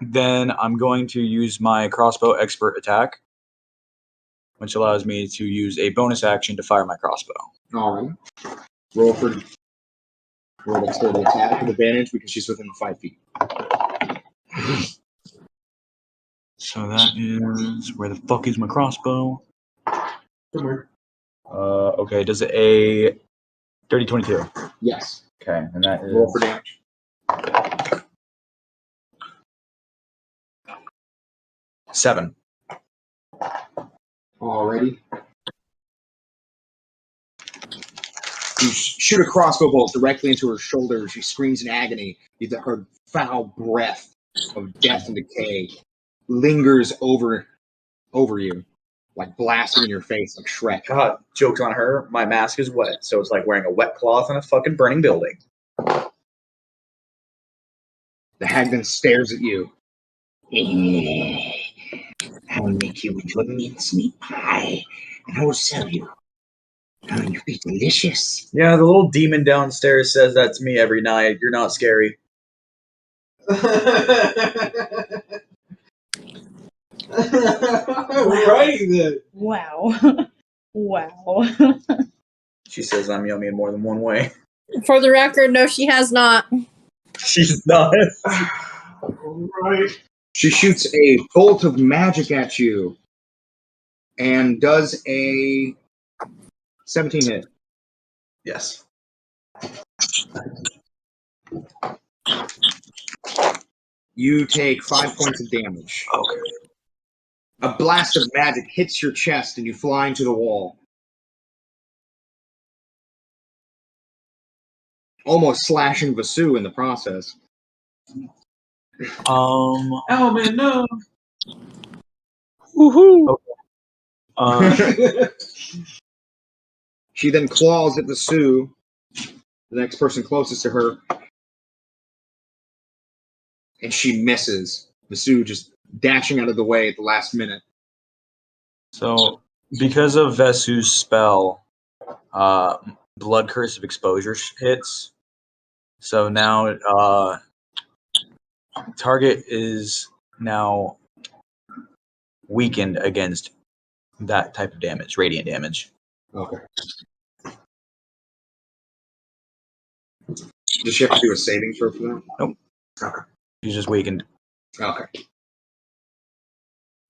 Speaker 7: Then I'm going to use my crossbow expert attack, which allows me to use a bonus action to fire my crossbow.
Speaker 1: All right. Roll dexterity attack with advantage because she's within 5 feet.
Speaker 7: So that is where the fuck is my crossbow?
Speaker 1: Somewhere.
Speaker 7: Okay. Does it a 30-22?
Speaker 1: Yes.
Speaker 7: Okay, and that is
Speaker 1: Roll for damage.
Speaker 7: 7.
Speaker 1: Alrighty. You shoot a crossbow bolt directly into her shoulder. She screams in agony. Her foul breath of death and decay lingers over you, like blasting in your face like Shrek.
Speaker 7: God, joke's on her. My mask is wet, so it's like wearing a wet cloth on a fucking burning building.
Speaker 1: The hag then stares at you. I'll make you into a mincemeat pie, and I will sell you. Oh, you'll be delicious.
Speaker 7: Yeah, the little demon downstairs says that to me every night. You're not scary.
Speaker 2: Right then.
Speaker 4: Wow. Wow.
Speaker 7: She says I'm yummy in more than one way.
Speaker 6: For the record, no, she has not.
Speaker 7: She's not.
Speaker 2: Right.
Speaker 1: She shoots a bolt of magic at you and does a 17 hit.
Speaker 7: Yes.
Speaker 1: You take 5 points of damage.
Speaker 7: Okay.
Speaker 1: A blast of magic hits your chest and you fly into the wall. Almost slashing Vasu in the process.
Speaker 2: Oh man, no.
Speaker 5: Woohoo!
Speaker 1: She then claws at Vasu, the next person closest to her, and she misses. Vasu just dashing out of the way at the last minute.
Speaker 7: So, because of Vesu's spell, Blood Curse of Exposure hits. So now, target is now weakened against that type of damage, radiant damage.
Speaker 1: Okay. Does she have to do a saving throw for that?
Speaker 7: Nope.
Speaker 1: Okay.
Speaker 7: She's just weakened.
Speaker 1: Okay.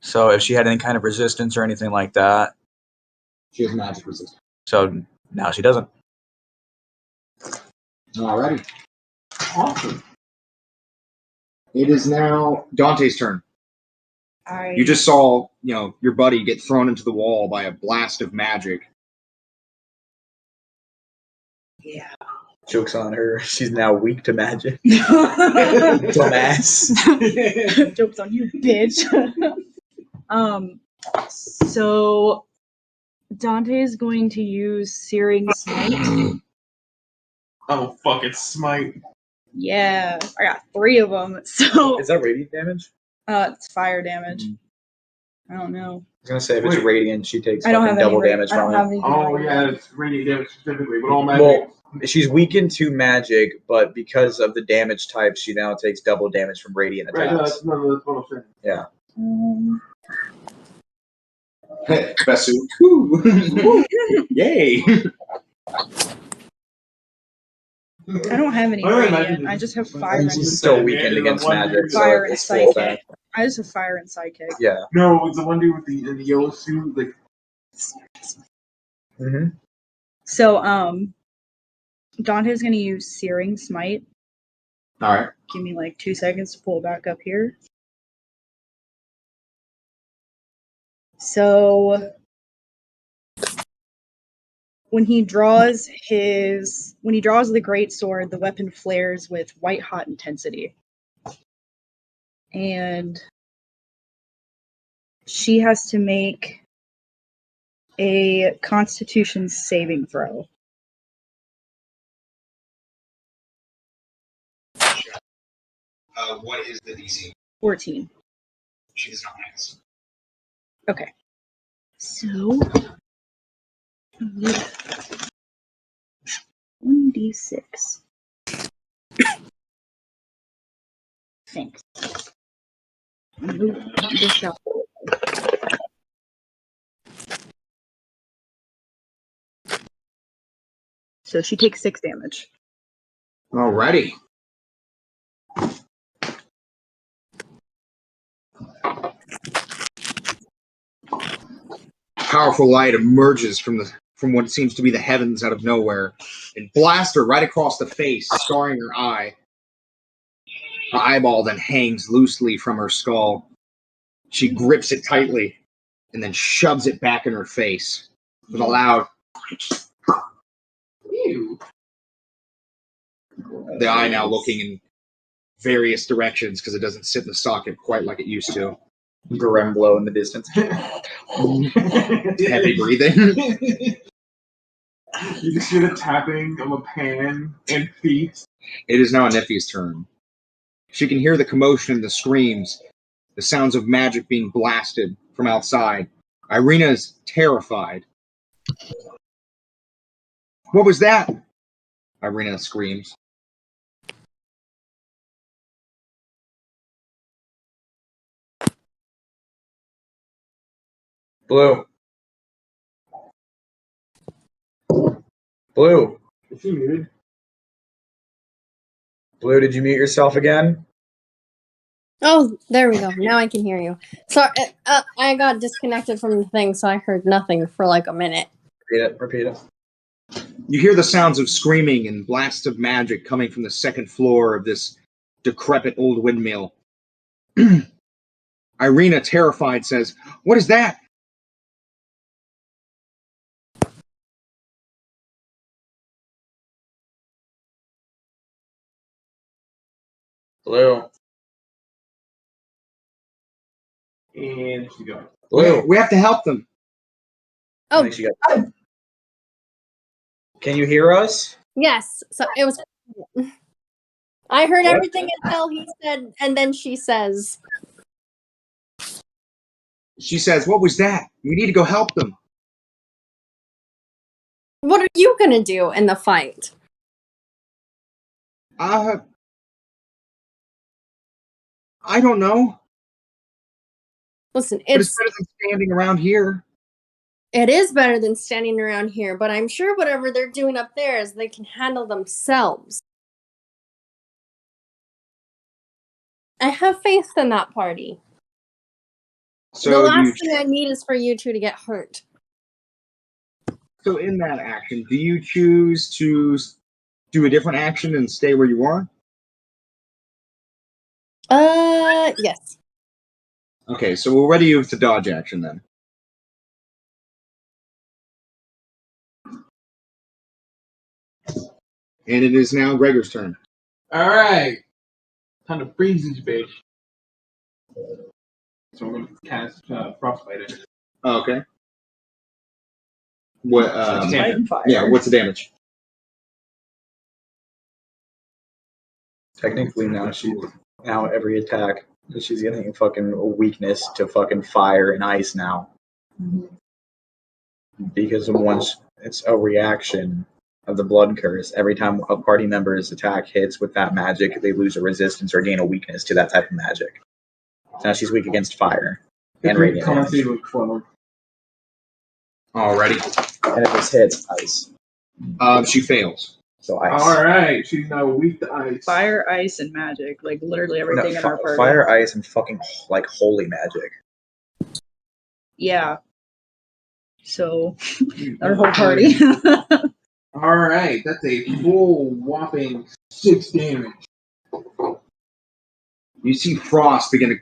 Speaker 7: So if she had any kind of resistance or anything like that,
Speaker 1: She has magic resistance.
Speaker 7: so now she doesn't.
Speaker 1: Alrighty. Awesome. It is now Dante's turn. You just saw, your buddy get thrown into the wall by a blast of magic.
Speaker 4: Yeah.
Speaker 7: Joke's on her. She's now weak to magic. Dumbass.
Speaker 4: Joke's on you, bitch. So Dante is going to use Searing Smite.
Speaker 2: Oh fucking smite.
Speaker 4: Yeah, I got 3 of them. So
Speaker 7: Is that radiant damage?
Speaker 4: it's fire damage. I don't know.
Speaker 7: I was gonna say if it's
Speaker 2: Wait.
Speaker 7: radiant, she takes
Speaker 4: I don't have
Speaker 7: double
Speaker 4: any.
Speaker 7: damage
Speaker 4: I don't
Speaker 7: from
Speaker 4: have
Speaker 7: it.
Speaker 4: any.
Speaker 2: Oh yeah, it's radiant damage specifically, but all magic.
Speaker 7: Well, she's weakened to magic, but because of the damage type, she now takes double damage from radiant
Speaker 2: Right,
Speaker 7: attacks.
Speaker 2: no, that's what I'm saying.
Speaker 7: Yeah.
Speaker 1: Hey, Vasu. Yay!
Speaker 4: I don't have any
Speaker 2: I don't
Speaker 4: radiant.
Speaker 2: imagine
Speaker 4: I
Speaker 2: this-
Speaker 4: just have fire and
Speaker 7: She's still weakened against magic, so
Speaker 4: fire and
Speaker 7: it's full
Speaker 4: psychic.
Speaker 7: attack.
Speaker 4: I just have fire and psychic.
Speaker 7: Yeah.
Speaker 2: No, it's the one dude with the yellow suit, like
Speaker 7: Mm-hmm.
Speaker 4: So Dante's gonna use Searing Smite.
Speaker 1: Alright.
Speaker 4: Give me like 2 seconds to pull back up here. So When he draws the great sword, the weapon flares with white hot intensity. And she has to make a Constitution saving throw.
Speaker 9: What is the DC?
Speaker 4: 14.
Speaker 9: She does not pass.
Speaker 4: Okay. So 1d6. Thanks. Move this out. So she takes 6 damage.
Speaker 9: Alrighty. Powerful light emerges from what seems to be the heavens out of nowhere and blasts her right across the face, scarring her eye. Her eyeball then hangs loosely from her skull. She grips it tightly and then shoves it back in her face with a loud. The eye now looking in various directions because it doesn't sit in the socket quite like it used to.
Speaker 7: Grim blow in the distance.
Speaker 9: Heavy breathing.
Speaker 2: You just hear the tapping of a pan and feet.
Speaker 9: It is now Neffy's turn. She can hear the commotion and the screams, the sounds of magic being blasted from outside. Irina is terrified. What was that? Irina screams.
Speaker 7: Blue. Blue.
Speaker 2: Is she muted?
Speaker 7: Blue, did you mute yourself again?
Speaker 6: Oh, there we go. Now I can hear you. Sorry, I got disconnected from the thing, so I heard nothing for like a minute.
Speaker 7: Repeat it.
Speaker 9: You hear the sounds of screaming and blasts of magic coming from the second floor of this decrepit old windmill. Irina, terrified, says, "What is that?"
Speaker 7: Blue.
Speaker 2: And she goes.
Speaker 7: Blue.
Speaker 9: We have to help them.
Speaker 7: I
Speaker 6: Oh,
Speaker 7: think she got. Can you hear us?
Speaker 6: yes. So it was. I heard
Speaker 7: What?
Speaker 6: everything until he said, and then she says,
Speaker 9: She says, "What was that? We need to go help them."
Speaker 6: "What are you gonna do in the fight?"
Speaker 9: I don't know.
Speaker 6: Listen,
Speaker 9: But it's better than standing around here.
Speaker 6: it is better than standing around here, but I'm sure whatever they're doing up there is they can handle themselves. I have faith in that party. The
Speaker 9: So
Speaker 6: last thing I need is for you two to get hurt.
Speaker 9: So in that action, do you choose to do a different action and stay where you are?
Speaker 6: Yes.
Speaker 9: Okay, so we'll ready you with the dodge action then. And it is now Gregor's turn.
Speaker 2: Alright. Time to freeze this bitch. So we're gonna cast frostbite at her.
Speaker 9: Oh, okay. What?
Speaker 4: Light and fire.
Speaker 9: Yeah. What's the damage?
Speaker 7: Technically now every attack she's getting a fucking weakness to fucking fire and ice now. Because once it's a reaction of the blood curse, every time a party member's attack hits with that magic, they lose a resistance or gain a weakness to that type of magic. So now she's weak against fire and radiant damage.
Speaker 9: Alrighty.
Speaker 7: And if this hits, ice.
Speaker 9: She fails.
Speaker 7: So ice.
Speaker 2: Alright, she's now weak to ice.
Speaker 4: Fire, ice, and magic. Like literally everything in our party.
Speaker 7: Fire, ice, and fucking like holy magic.
Speaker 4: Yeah. So our whole party.
Speaker 2: Alright, that's a full whopping 6 damage.
Speaker 9: You see frost begin to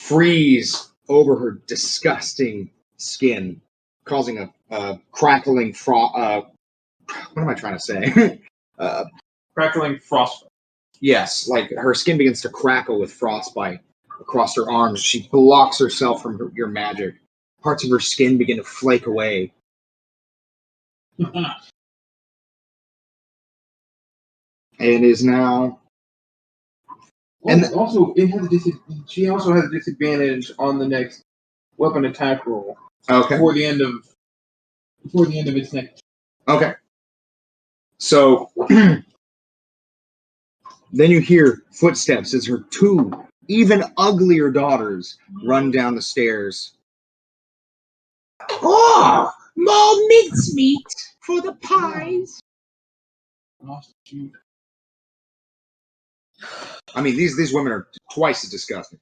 Speaker 9: freeze over her disgusting skin causing a crackling what am I trying to say?
Speaker 2: Crackling frostbite.
Speaker 9: Yes, like her skin begins to crackle with frostbite across her arms. She blocks herself from your magic. Parts of her skin begin to flake away. And is now.
Speaker 2: And also, she also has a disadvantage on the next weapon attack roll.
Speaker 9: Okay.
Speaker 2: Before the end of its next.
Speaker 9: Okay. So then you hear footsteps as her two even uglier daughters run down the stairs. Oh, more mincemeat for the pies. I mean, these women are twice as disgusting.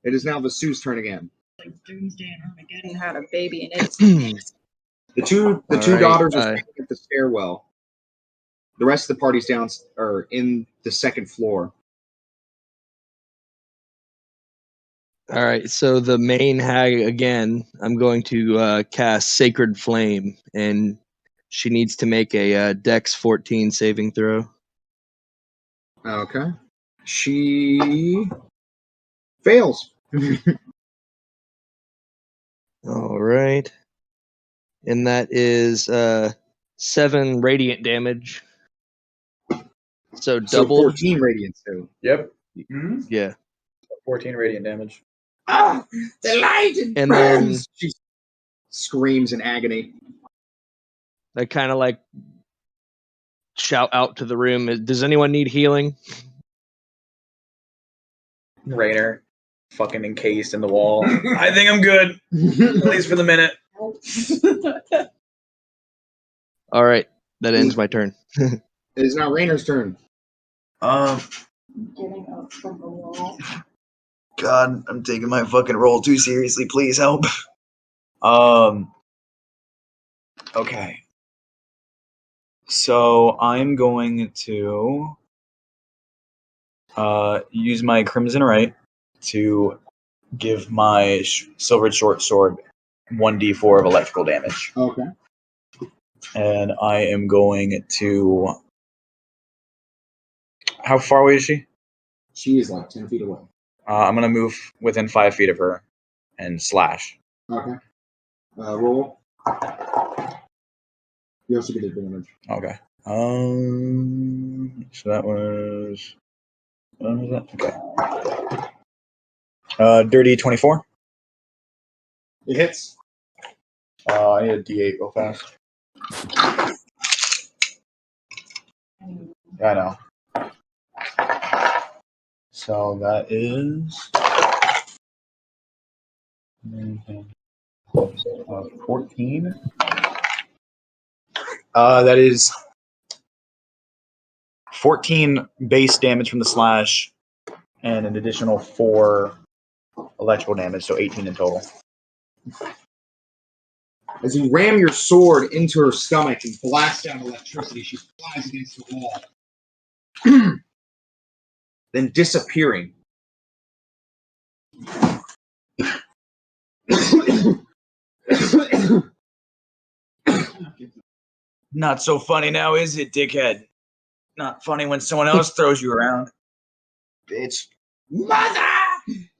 Speaker 9: It is now Vasu's turn again.
Speaker 4: Like Doomsday and Armageddon had a baby and it's
Speaker 9: The two
Speaker 5: right,
Speaker 9: daughters are standing at the stairwell. The rest of the party's down or in the second floor.
Speaker 5: All right, so the main hag again. I'm going to cast Sacred Flame, and she needs to make a Dex 14 saving throw.
Speaker 9: Okay. She fails.
Speaker 5: All right, and that is 7 radiant damage. So
Speaker 9: So
Speaker 5: double.
Speaker 9: 14 radiant too.
Speaker 7: Yep.
Speaker 5: Yeah.
Speaker 7: 14 radiant damage.
Speaker 9: Ah, the light
Speaker 5: And
Speaker 9: burns. She screams in agony.
Speaker 5: I kind of like shout out to the room. Does anyone need healing?
Speaker 7: Rainer, fucking encased in the wall. I think I'm good, at least for the minute.
Speaker 5: All right, that ends my turn.
Speaker 9: It is now Rainer's turn.
Speaker 4: getting up from the wall.
Speaker 7: God, I'm taking my fucking role too seriously. Please help. Okay. So I'm going to use my Crimson Right to give my Silvered Short Sword 1d4 of electrical damage.
Speaker 9: Okay.
Speaker 7: And I am going to... How far away is she?
Speaker 9: She is like 10 feet away.
Speaker 7: I'm going to move within 5 feet of her and slash.
Speaker 9: Okay. Roll. You also get advantage.
Speaker 7: Okay. So that was... What was that? Okay. Dirty 24.
Speaker 9: It hits.
Speaker 7: I need a D8 real fast. Yeah, I know. So that is 14. That is 14 base damage from the slash and an additional 4 electrical damage, so 18 in total.
Speaker 9: As you ram your sword into her stomach and blast out electricity, she flies against the wall. Then disappearing.
Speaker 7: Not so funny now, is it, dickhead? Not funny when someone else throws you around.
Speaker 9: Bitch. Mother!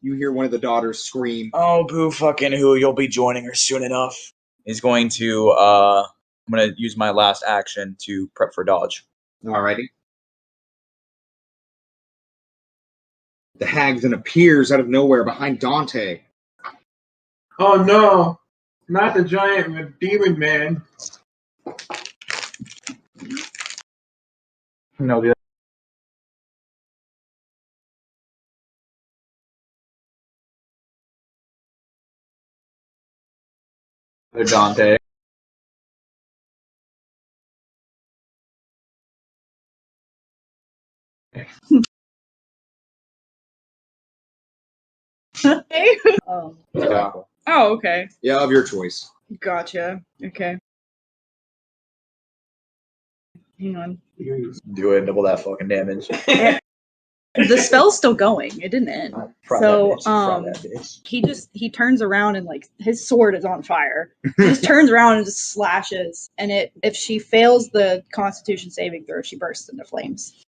Speaker 9: You hear one of the daughters scream.
Speaker 7: Oh, boo fucking who, you'll be joining her soon enough. Is going to, I'm going to use my last action to prep for dodge.
Speaker 9: Alrighty. The hag then appears out of nowhere behind Dante.
Speaker 2: Oh no! Not the giant, the demon man.
Speaker 7: No, the other Dante.
Speaker 4: Oh.
Speaker 9: Yeah.
Speaker 4: Oh, okay.
Speaker 9: Yeah, of your choice.
Speaker 4: Gotcha. Okay. Hang on.
Speaker 7: Do it, double that fucking damage.
Speaker 4: The spell's still going. It didn't end.
Speaker 7: Try
Speaker 4: So,
Speaker 7: that bitch, try that bitch.
Speaker 4: he turns around and like his sword is on fire. He just turns around and just slashes, and if she fails the Constitution saving throw, she bursts into flames.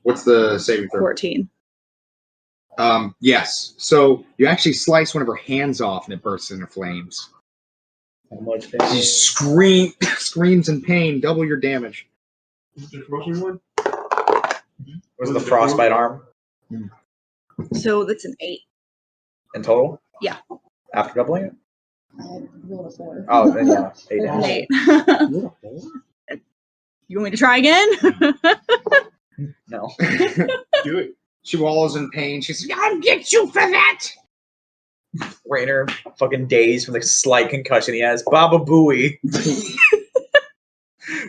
Speaker 1: What's the saving throw?
Speaker 4: 14.
Speaker 1: Yes. So you actually slice one of her hands off, and it bursts into flames.
Speaker 7: How much
Speaker 1: She
Speaker 7: damage?
Speaker 1: screams in pain. Double your damage.
Speaker 2: Is it the frozen one?
Speaker 7: Was the frostbite arm
Speaker 4: So that's an 8.
Speaker 7: in total?
Speaker 4: Yeah.
Speaker 7: After doubling it?
Speaker 4: I rolled a 4.
Speaker 7: Oh, then yeah. 8
Speaker 4: An
Speaker 7: damage.
Speaker 4: 8. You want me to try again?
Speaker 7: No.
Speaker 1: Do it. She wallows in pain. She's like, I'll get you for that.
Speaker 7: Rainer fucking dazed from the slight concussion he has. Baba Booey.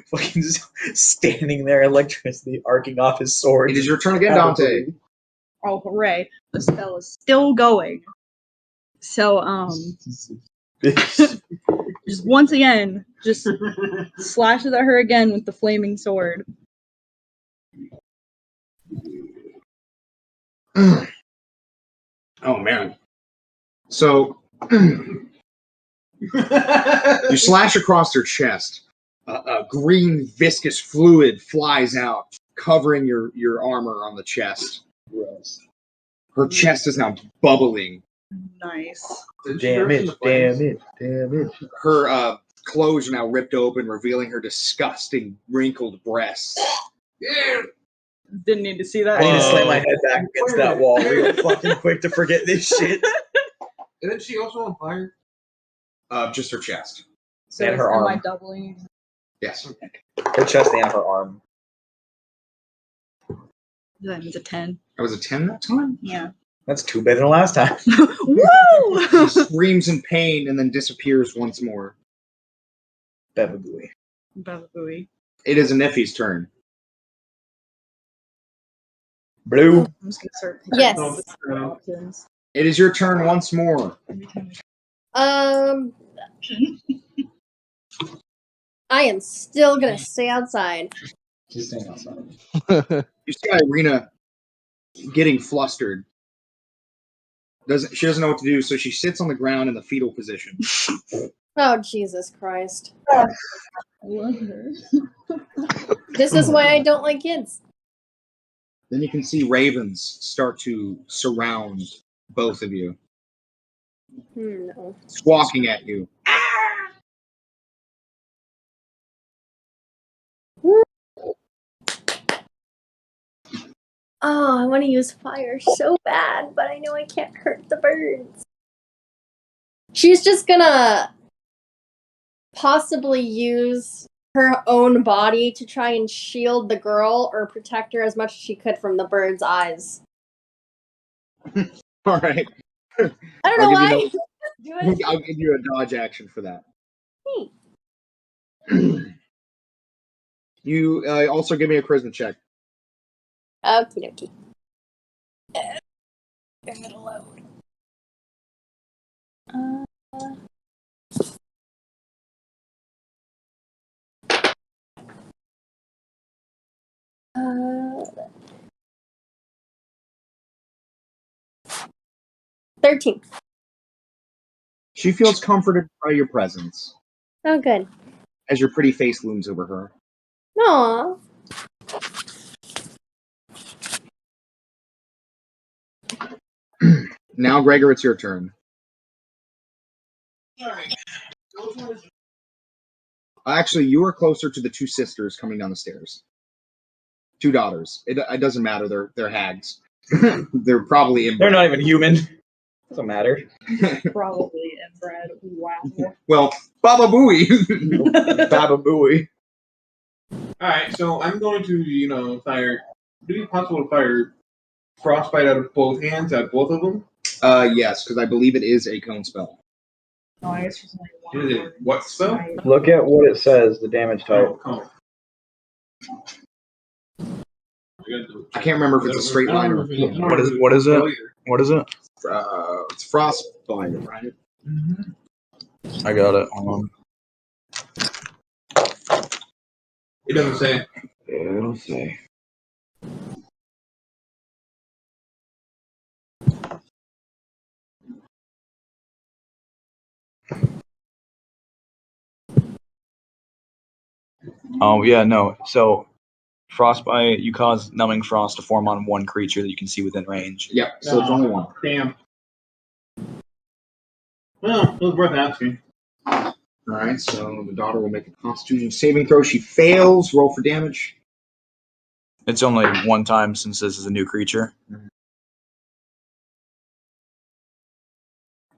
Speaker 7: Fucking just standing there, electricity arcing off his sword.
Speaker 1: It is your turn again,
Speaker 7: Baba
Speaker 1: Dante.
Speaker 7: Booey.
Speaker 4: Oh, hooray. The spell is still going. So, just once again, just slashes at her again with the flaming sword.
Speaker 1: Oh, man. So, you slash across her chest. A green viscous fluid flies out, covering your armor on the chest.
Speaker 7: Gross.
Speaker 1: Her chest is now bubbling.
Speaker 4: Nice.
Speaker 7: Damage.
Speaker 1: Her clothes are now ripped open, revealing her disgusting, wrinkled breasts.
Speaker 4: Didn't need to see that.
Speaker 7: I need to slam my head back against that wall real fucking quick to forget this shit.
Speaker 2: Isn't she also on fire?
Speaker 1: Just her chest.
Speaker 4: So
Speaker 7: And her
Speaker 4: am I
Speaker 7: arm.
Speaker 4: doubling?
Speaker 1: Yes.
Speaker 7: Her chest and her arm.
Speaker 4: That means a 10.
Speaker 1: That was a 10 that time?
Speaker 4: Yeah.
Speaker 7: That's 2 better than last time.
Speaker 4: Woo!
Speaker 1: She screams in pain and then disappears once more.
Speaker 7: Baba Booey.
Speaker 4: Baba Booey.
Speaker 1: It is Neffy's turn.
Speaker 7: Blue.
Speaker 4: I'm just gonna start
Speaker 6: Yes.
Speaker 4: options.
Speaker 1: It is your turn once more.
Speaker 6: I am still gonna stay outside.
Speaker 7: She's staying outside.
Speaker 1: You see Irina getting flustered. She doesn't know what to do, so she sits on the ground in the fetal position.
Speaker 6: Oh, Jesus Christ.
Speaker 4: I love her.
Speaker 6: This is why I don't like kids.
Speaker 1: Then you can see ravens start to surround both of you,
Speaker 6: No.
Speaker 1: squawking at you.
Speaker 6: Oh, I want to use fire so bad, but I know I can't hurt the birds. She's just gonna possibly use her own body to try and shield the girl or protect her as much as she could from the bird's eyes.
Speaker 1: All right.
Speaker 6: I don't
Speaker 1: I'll
Speaker 6: know
Speaker 1: give
Speaker 6: why.
Speaker 1: you
Speaker 6: Do it.
Speaker 1: I'll give you a dodge action for that.
Speaker 6: Hmm.
Speaker 1: You also give me a charisma check.
Speaker 6: Okie dokie. I'm gonna load. Uh, 13.
Speaker 1: She feels comforted by your presence
Speaker 6: Oh, good.
Speaker 1: as your pretty face looms over her.
Speaker 6: Aw.
Speaker 1: Now, Gregor, it's your turn. Actually, you are closer to the two sisters coming down the stairs. Two daughters. It doesn't matter. They're hags. They're probably inbred.
Speaker 7: They're not even human. Doesn't matter.
Speaker 4: Probably inbred. Wow.
Speaker 1: Well, Baba Booey.
Speaker 7: Baba Booey.
Speaker 2: Alright, so I'm going to, fire. Would it be possible to fire frostbite out of both hands at both of them?
Speaker 1: Yes, because I believe it is a cone spell.
Speaker 4: No, I guess there's only one.
Speaker 2: Is it what spell?
Speaker 7: Look at what it says, the damage type.
Speaker 2: Oh.
Speaker 1: I can't remember if it's a straight line or
Speaker 7: What is it? What is it?
Speaker 1: it's frostbite, right?
Speaker 7: I got it. Hold on.
Speaker 2: It doesn't say.
Speaker 7: It'll say.
Speaker 3: Oh yeah, no. So frostbite, you cause numbing frost to form on one creature that you can see within range.
Speaker 1: Yep. So it's only one.
Speaker 2: Damn. Well, it was worth asking.
Speaker 9: All right. So the daughter will make a Constitution saving throw. She fails. Roll for damage.
Speaker 3: It's only one time since this is a new creature.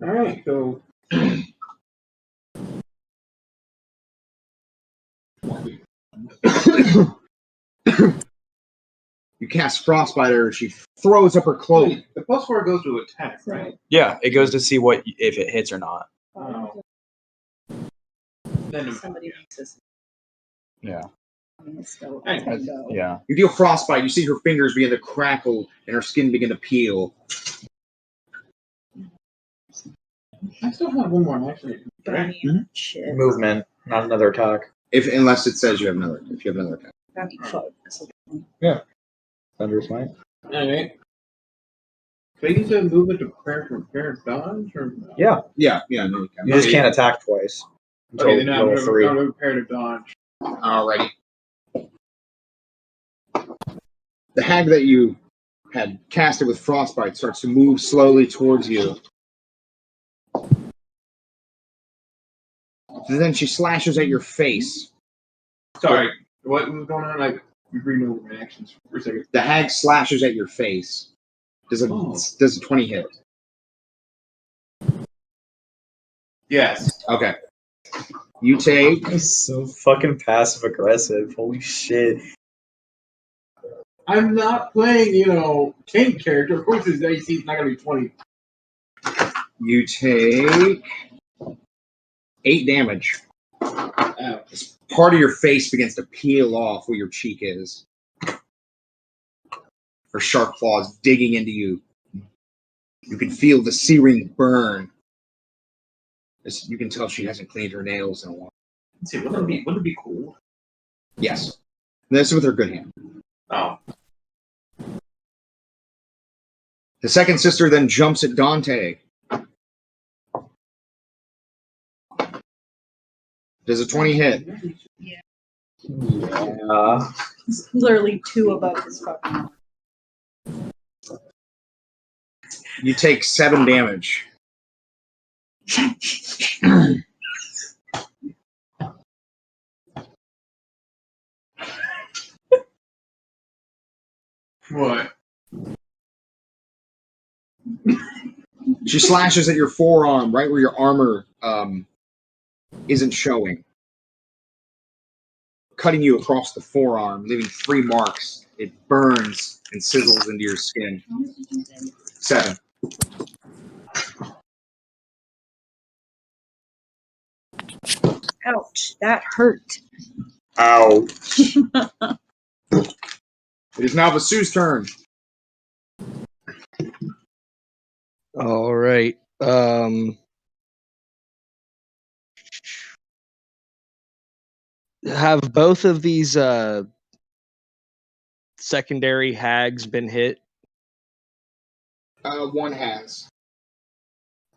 Speaker 2: All right, so
Speaker 9: You cast frostbite at her. She throws up her cloak.
Speaker 2: the +4 goes to attack, right?
Speaker 3: Yeah, it goes to see what if it hits or not.
Speaker 2: Oh. Then
Speaker 4: Somebody makes this.
Speaker 3: Yeah.
Speaker 4: I mean, it's still
Speaker 2: Hey,
Speaker 4: it's go.
Speaker 3: Yeah.
Speaker 9: You deal frostbite. You see her fingers begin to crackle and her skin begin to peel.
Speaker 2: I still have one more action. Right?
Speaker 4: Shit.
Speaker 7: Movement, not another attack.
Speaker 9: Unless it says you have another. If you have another attack.
Speaker 4: That'd be fucked.
Speaker 7: Thunderous Might.
Speaker 2: Alright. So you use a movement to prepare dodge? Or no?
Speaker 7: Yeah.
Speaker 9: Yeah. No, you
Speaker 7: You just can't attack twice. Until
Speaker 2: Okay, then I'm
Speaker 7: level 3.
Speaker 2: going to prepare to dodge.
Speaker 9: Alrighty. The hag that you had casted with frostbite starts to move slowly towards you. And then she slashes at your face.
Speaker 2: Sorry, what was going on? Like, we read over my actions for a second.
Speaker 9: The hag slashes at your face. Does a 20 hit?
Speaker 2: Yes.
Speaker 9: Okay. You take
Speaker 7: So fucking passive aggressive. Holy shit.
Speaker 2: I'm not playing, tank character. Of course, his AC is not going to be 20.
Speaker 9: You take 8 damage. Part of your face begins to peel off where your cheek is. Her sharp claws digging into you. You can feel the searing burn. You can tell she hasn't cleaned her nails in a while.
Speaker 2: Let's see, wouldn't it be cool?
Speaker 9: Yes. This is with her good hand.
Speaker 2: Oh.
Speaker 9: The second sister then jumps at Dante. Does a 20 hit?
Speaker 7: Yeah.
Speaker 4: It's literally 2 above his fucking.
Speaker 9: You take 7 damage.
Speaker 2: What?
Speaker 9: She slashes at your forearm, right where your armor isn't showing. Cutting you across the forearm, leaving 3 marks. It burns and sizzles into your skin. 7.
Speaker 4: Ouch, that hurt.
Speaker 9: Ouch. It is now Vasu's turn.
Speaker 5: All right. Have both of these secondary hags been hit?
Speaker 9: One has.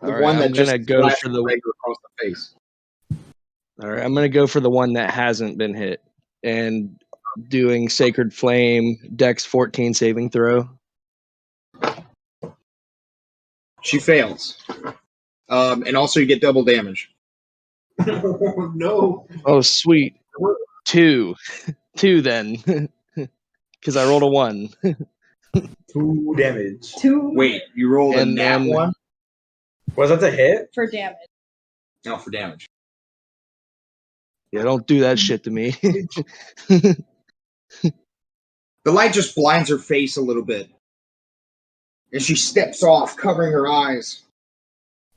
Speaker 9: The
Speaker 5: All right,
Speaker 9: one that
Speaker 5: I'm gonna
Speaker 9: just
Speaker 5: go
Speaker 9: slashed
Speaker 5: for the.
Speaker 9: Rager across the face.
Speaker 5: All right, I'm gonna go for the one that hasn't been hit, and doing Sacred Flame, Dex 14 saving throw.
Speaker 9: She fails. And also you get double damage.
Speaker 2: Oh, no.
Speaker 5: Oh, sweet. 2 then, because I rolled a 1.
Speaker 7: 2 damage.
Speaker 4: 2
Speaker 9: Wait, you rolled
Speaker 5: And
Speaker 9: a nat
Speaker 5: then-
Speaker 9: 1?
Speaker 7: Was that the hit?
Speaker 4: for damage.
Speaker 9: No, for damage.
Speaker 5: Yeah, don't do that shit to me.
Speaker 9: The light just blinds her face a little bit. And she steps off, covering her eyes.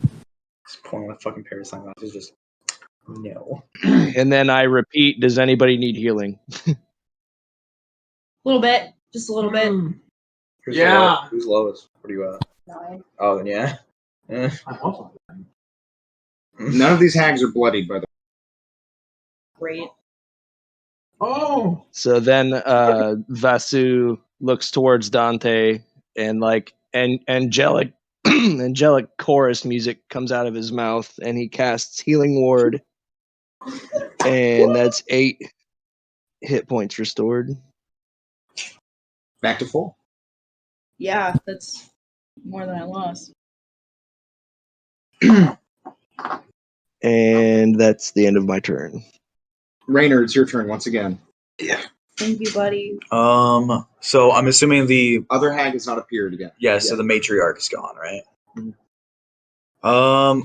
Speaker 7: Just pulling a fucking pair of sunglasses. Just no.
Speaker 5: And then I repeat, does anybody need healing?
Speaker 4: A little bit, just a little bit.
Speaker 7: Who's
Speaker 2: Yeah.
Speaker 7: low- who's lowest? What are you at?
Speaker 4: 9.
Speaker 7: Oh, then yeah.
Speaker 2: I'm also.
Speaker 9: None of these hags are bloodied, by the
Speaker 4: Great.
Speaker 2: Oh!
Speaker 5: So then Vasu looks towards Dante and angelic angelic chorus music comes out of his mouth and he casts Healing Ward. And that's 8 hit points restored.
Speaker 1: Back to full.
Speaker 4: Yeah, that's more than I lost.
Speaker 5: And that's the end of my turn.
Speaker 1: Raynor, it's your turn once again.
Speaker 4: Thank you, buddy.
Speaker 3: So I'm assuming the
Speaker 1: Other hag has not appeared again.
Speaker 3: so the matriarch is gone, right?
Speaker 1: Mhm.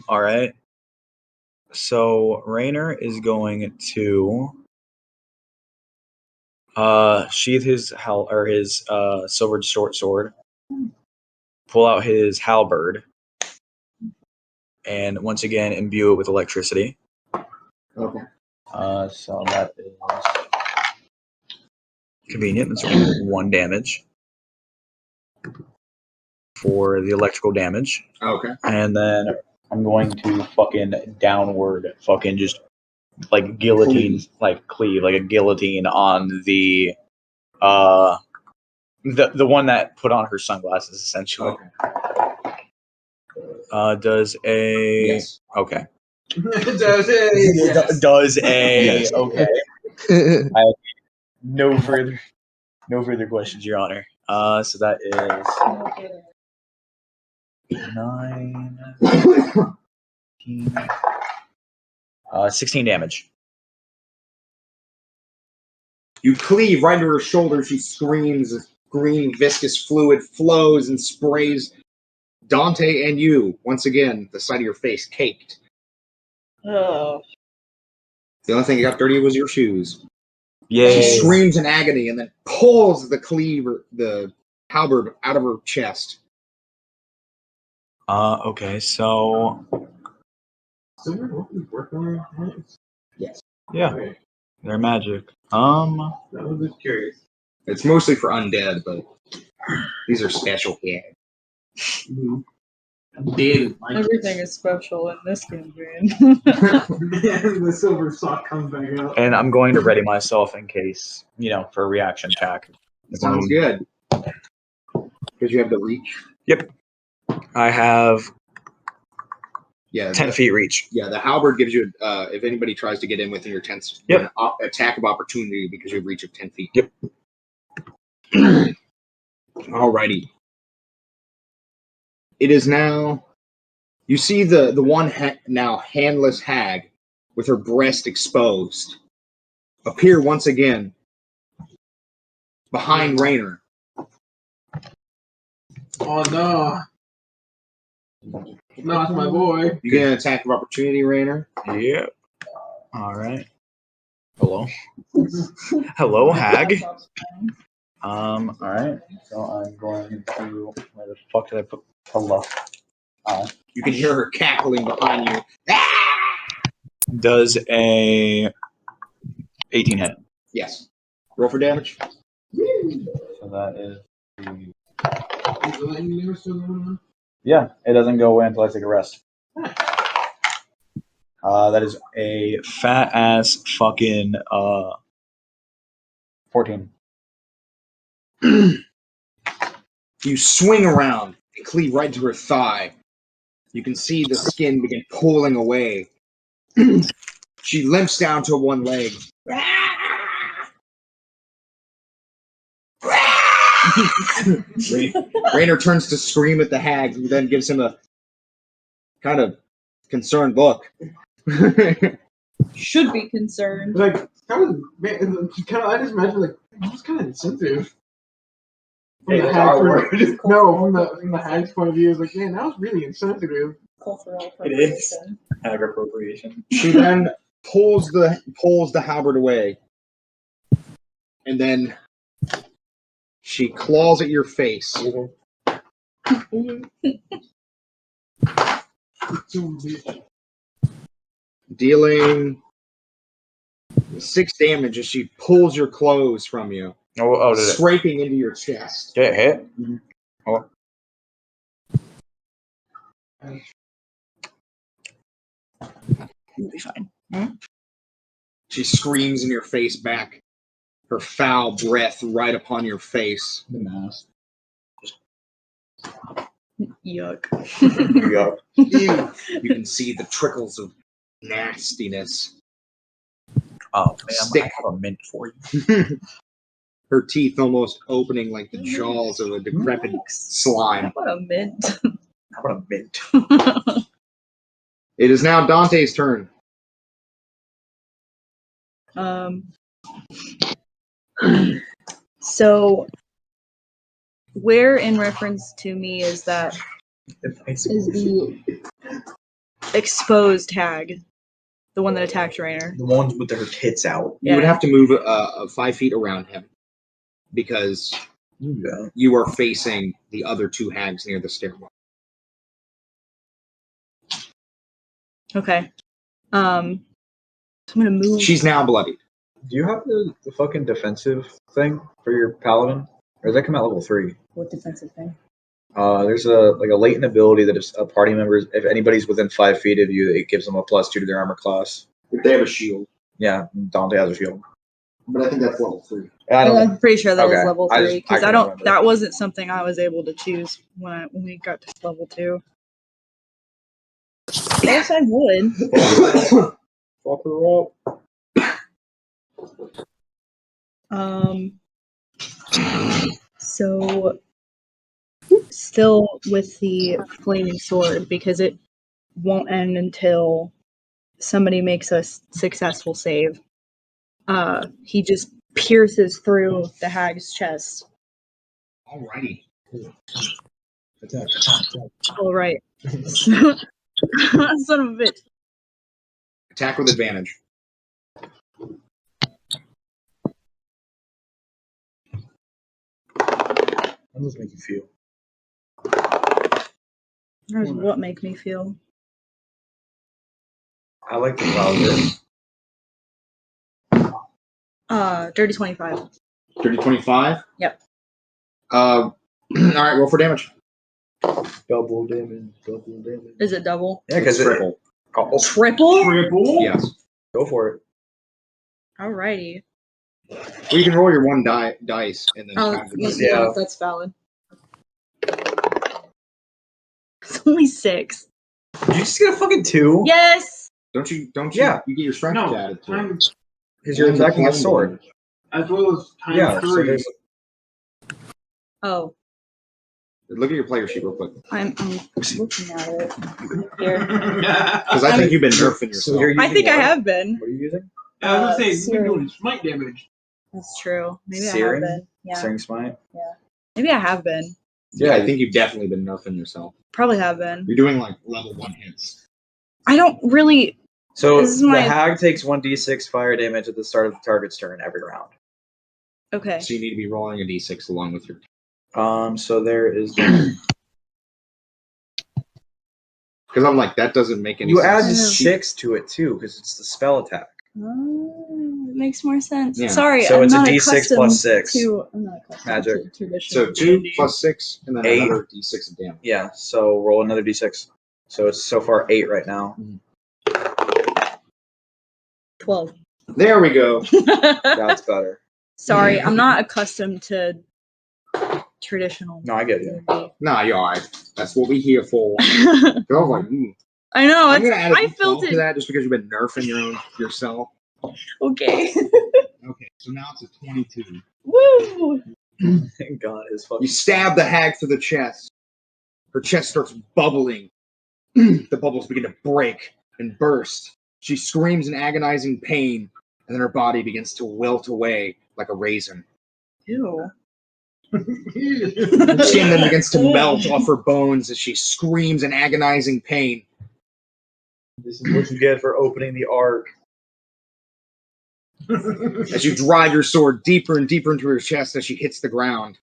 Speaker 3: All right. So Raynor is going to sheath his silvered short sword, pull out his halberd, and once again imbue it with electricity.
Speaker 1: Okay.
Speaker 3: So that is convenient. That's only 1 damage for the electrical damage.
Speaker 1: Okay.
Speaker 3: And then I'm going to fucking downward fucking just like guillotine, cleave, like a guillotine on the one that put on her sunglasses essentially.
Speaker 1: Okay.
Speaker 3: Does a
Speaker 1: Yes.
Speaker 3: okay.
Speaker 2: Does it? Yes.
Speaker 3: Does a
Speaker 5: Yes.
Speaker 3: okay. I have no further questions, Your Honor. So that is 9, 15, 16 damage.
Speaker 1: You cleave right into her shoulder. She screams. Green viscous fluid flows and sprays Dante and you. Once again, the side of your face caked.
Speaker 4: Oh.
Speaker 1: The only thing that got dirty was your shoes.
Speaker 3: Yay.
Speaker 1: She screams in agony and then pulls the halberd out of her chest.
Speaker 3: Okay, so
Speaker 1: Yes.
Speaker 3: yeah,
Speaker 2: Okay.
Speaker 3: they're magic.
Speaker 2: I was just curious.
Speaker 1: It's mostly for undead, but these are special hags.
Speaker 2: Dead.
Speaker 4: Everything is special in this campaign.
Speaker 2: The silver sock comes back out.
Speaker 3: And I'm going to ready myself in case, for a reaction attack.
Speaker 1: Sounds good. Because you have the reach.
Speaker 3: Yep. I have
Speaker 1: Yeah.
Speaker 3: 10 feet reach.
Speaker 1: Yeah, the halberd gives you, if anybody tries to get in within your 10,
Speaker 3: Yep.
Speaker 1: an attack of opportunity because you have reach of 10 feet.
Speaker 3: Yep.
Speaker 1: Alrighty. It is now. You see the one now handless hag with her breast exposed appear once again behind Raynor.
Speaker 2: Oh no. No, it's my boy.
Speaker 1: You get an attack of opportunity, Raynor.
Speaker 3: Yep. All right. Hello. Hello, hag. All right. So I'm going to. Where the fuck did I put? Hello.
Speaker 1: You can hear her cackling behind you.
Speaker 3: Does a 18 hit?
Speaker 1: Yes. Roll for damage.
Speaker 3: So that is the. Yeah, it doesn't go away until I take a rest. That is a fat ass fucking 14.
Speaker 1: You swing around and cleave right to her thigh. You can see the skin begin pulling away. She limps down to one leg. Raynor turns to scream at the hag, who then gives him a kind of concerned look.
Speaker 4: Should be concerned.
Speaker 2: Like, that was I just imagine that was kind of insensitive. From
Speaker 1: Hey,
Speaker 2: the
Speaker 1: that's
Speaker 2: hag's
Speaker 1: our
Speaker 2: point of view. No, from the hag's point of view, it's like, man, that was really insensitive.
Speaker 4: Cultural
Speaker 3: It is.
Speaker 4: appropriation.
Speaker 3: Hag appropriation.
Speaker 1: She then pulls the halberd away, and then she claws at your face. Dealing 6 damage as she pulls your clothes from you,
Speaker 3: Oh, did it?
Speaker 1: scraping into your chest.
Speaker 3: Did it hit? Oh.
Speaker 4: You'll be fine.
Speaker 1: She screams in your face back, her foul breath right upon your face.
Speaker 3: The mask.
Speaker 4: Yuck.
Speaker 3: Yuck.
Speaker 1: You can see the trickles of nastiness.
Speaker 3: Oh man,
Speaker 1: Stick.
Speaker 3: I have a mint for you.
Speaker 1: Her teeth almost opening like the jaws of a decrepit slime.
Speaker 4: What a mint.
Speaker 3: How about a mint?
Speaker 1: It is now Dante's turn.
Speaker 4: So, where in reference to me is that is the exposed hag, the one that attacked Rainer?
Speaker 3: The ones with their tits out.
Speaker 1: You would
Speaker 4: Yeah.
Speaker 1: have to move 5 feet around him because you are facing the other 2 hags near the stairwell.
Speaker 4: Okay. So I'm gonna move.
Speaker 1: She's now bloodied.
Speaker 3: Do you have the fucking defensive thing for your paladin? Or does that come at level 3?
Speaker 4: What defensive thing?
Speaker 3: There's a latent ability that if a party member, if anybody's within 5 feet of you, it gives them a +2 to their armor class.
Speaker 1: If they have a shield.
Speaker 3: Yeah, Dante has a shield.
Speaker 1: But I think that's level 3.
Speaker 4: I'm pretty sure that is
Speaker 3: Okay.
Speaker 4: level
Speaker 3: I
Speaker 4: 3
Speaker 3: just- I
Speaker 4: because
Speaker 3: couldn't remember.
Speaker 4: that wasn't something I was able to choose when we got to level 2. Yes, I would.
Speaker 3: Fuck her up.
Speaker 4: So still with the flaming sword because it won't end until somebody makes a successful save. He just pierces through the hag's chest.
Speaker 1: Alrighty.
Speaker 8: Attack.
Speaker 4: All right. Son of a bitch.
Speaker 1: Attack with advantage.
Speaker 3: How does it make you feel?
Speaker 4: How does what make me feel?
Speaker 3: I like the Bowser.
Speaker 4: Dirty 25.
Speaker 1: Dirty 25?
Speaker 4: Yep.
Speaker 1: Alright, roll for damage.
Speaker 3: Double damage.
Speaker 4: Is it double?
Speaker 3: Yeah, because
Speaker 1: triple.
Speaker 4: Triple?
Speaker 2: Triple?
Speaker 1: Yes.
Speaker 3: Go for it.
Speaker 4: Alrighty.
Speaker 1: Well, you can roll your 1 dice and then
Speaker 4: Oh,
Speaker 1: times it by
Speaker 4: yeah,
Speaker 3: Yeah.
Speaker 4: that's valid. It's only 6.
Speaker 3: Did you just get a fucking 2?
Speaker 4: Yes!
Speaker 1: Don't you?
Speaker 3: Yeah.
Speaker 1: You get your strength
Speaker 2: No,
Speaker 1: added to it.
Speaker 2: times
Speaker 3: Because you're
Speaker 1: And the
Speaker 3: attacking a
Speaker 1: flame
Speaker 3: sword.
Speaker 1: damage.
Speaker 2: as well as times
Speaker 3: Yeah, so
Speaker 2: 3.
Speaker 3: there's
Speaker 4: Oh,
Speaker 1: Look at your player sheet real quick.
Speaker 4: I'm looking at it here.
Speaker 1: Because I think you've been nerfing yourself.
Speaker 3: you're
Speaker 4: I
Speaker 3: using
Speaker 4: think I
Speaker 3: what?
Speaker 4: have been.
Speaker 3: What are you using?
Speaker 2: I was gonna say, you've been
Speaker 4: Searing.
Speaker 2: doing smite damage.
Speaker 4: That's true. Maybe I
Speaker 3: Searing?
Speaker 4: have been. Yeah.
Speaker 3: Searing smite?
Speaker 4: Maybe I have been.
Speaker 1: Yeah, I think you've definitely been nerfing yourself.
Speaker 4: Probably have been.
Speaker 1: You're doing like level 1 hits.
Speaker 4: I don't really.
Speaker 3: So
Speaker 4: This is
Speaker 3: the
Speaker 4: my-
Speaker 3: hag takes 1d6 fire damage at the start of the target's turn every round.
Speaker 4: Okay.
Speaker 1: So you need to be rolling a d6 along with your.
Speaker 3: So there is.
Speaker 1: Because I'm like, that doesn't make any
Speaker 3: You
Speaker 1: sense.
Speaker 3: add
Speaker 4: I know.
Speaker 3: 6 to it too, because it's the spell attack.
Speaker 4: Oh, it makes more sense.
Speaker 1: Yeah.
Speaker 4: Sorry,
Speaker 3: So
Speaker 4: I'm
Speaker 3: it's a
Speaker 4: not
Speaker 3: D6
Speaker 4: accustomed
Speaker 3: plus 6.
Speaker 4: I'm not accustomed
Speaker 3: Magic.
Speaker 4: to traditional
Speaker 1: So 2
Speaker 4: D&D.
Speaker 1: plus 6, and then
Speaker 3: 8.
Speaker 1: another d6 of damage.
Speaker 3: Yeah, so roll another d6. So it's so far 8 right now.
Speaker 4: 12.
Speaker 1: There we go.
Speaker 3: That's better.
Speaker 4: Sorry, I'm not accustomed to traditional.
Speaker 3: No, I get you.
Speaker 4: D&D.
Speaker 1: Nah, you're alright. That's what we're here for. 'Cause I was like,
Speaker 4: I know.
Speaker 1: I'm gonna add a
Speaker 4: I
Speaker 1: d12
Speaker 4: felt
Speaker 1: to
Speaker 4: it.
Speaker 1: that just because you've been nerfing yourself.
Speaker 4: Okay.
Speaker 1: Okay, so now it's a 22.
Speaker 4: Woo!
Speaker 3: God, his
Speaker 1: You
Speaker 3: fucking.
Speaker 1: stab the hag through the chest. Her chest starts bubbling. The bubbles begin to break and burst. She screams in agonizing pain, and then her body begins to wilt away like a raisin.
Speaker 4: Ew.
Speaker 1: Her skin then begins to melt off her bones as she screams in agonizing pain.
Speaker 3: This is what you get for opening the ark.
Speaker 1: As you drive your sword deeper and deeper into her chest as she hits the ground.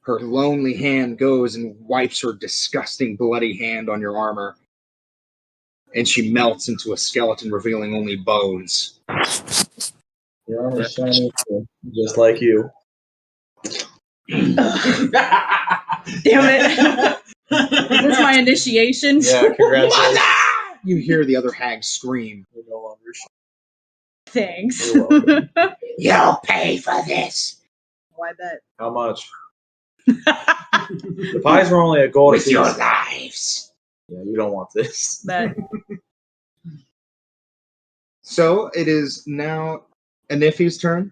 Speaker 1: Her lonely hand goes and wipes her disgusting bloody hand on your armor. And she melts into a skeleton, revealing only bones.
Speaker 3: Your armor's shiny, just like you.
Speaker 4: Damn it. Is this my initiation?
Speaker 3: Yeah, congratulations.
Speaker 1: You hear the other hag scream.
Speaker 3: You're no longer
Speaker 4: Thanks.
Speaker 3: You're welcome.
Speaker 1: You'll pay for this
Speaker 4: Oh, I bet.
Speaker 3: How much? The pies were only a gold a
Speaker 1: with your
Speaker 3: piece.
Speaker 1: lives.
Speaker 3: Yeah, you don't want this.
Speaker 4: Bet.
Speaker 9: So it is now Anifi's turn.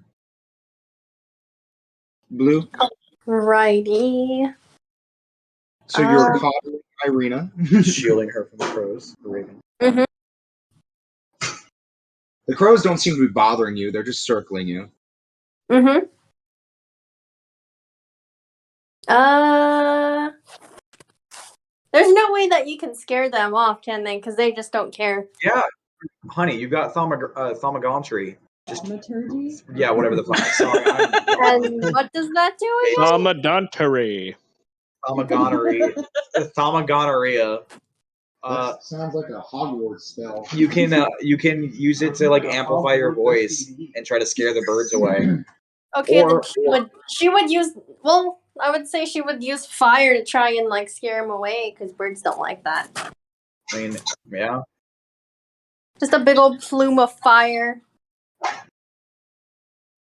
Speaker 9: Blue.
Speaker 6: Righty.
Speaker 9: So you're coddling Irina.
Speaker 7: Shielding her from the crows. The raven.
Speaker 6: Mm-hmm.
Speaker 9: The crows don't seem to be bothering you. They're just circling you.
Speaker 6: Mm-hmm. There's no way that you can scare them off, can they? Because they just don't care.
Speaker 7: Yeah, honey, you got thaumagontry.
Speaker 4: Thaumaturgy?
Speaker 7: Yeah, whatever the fuck. Sorry,
Speaker 6: And what does that do again?
Speaker 5: Thaumadontary.
Speaker 7: Thaumagonorrhea.
Speaker 1: That sounds like a Hogwarts spell.
Speaker 7: You can use it to like amplify your voice and try to scare the birds away.
Speaker 6: Okay,
Speaker 7: Or-
Speaker 6: then she would use. Well, I would say she would use fire to try and like scare them away because birds don't like that.
Speaker 7: I mean, yeah.
Speaker 6: Just a big old plume of fire.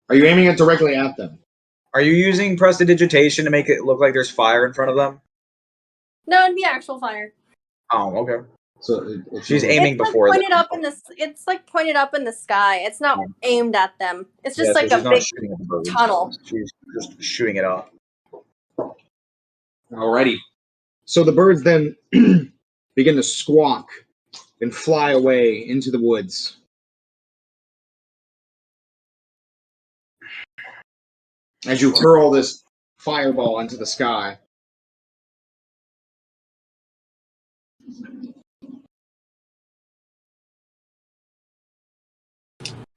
Speaker 1: Are you aiming it directly at them?
Speaker 7: Are you using prestidigitation to make it look like there's fire in front of them?
Speaker 6: No, it'd be actual fire.
Speaker 7: Oh, okay.
Speaker 1: So
Speaker 7: She's aiming
Speaker 6: It's like
Speaker 7: before
Speaker 6: pointed
Speaker 7: them.
Speaker 6: up in the. It's like pointed up in the sky. It's not aimed at them. It's just
Speaker 7: Yeah, so
Speaker 6: like
Speaker 7: she's
Speaker 6: a
Speaker 7: not
Speaker 6: big
Speaker 7: shooting at the birds.
Speaker 6: tunnel.
Speaker 7: She's just shooting it up.
Speaker 9: Alrighty. So the birds then begin to squawk and fly away into the woods. As you hurl this fireball into the sky.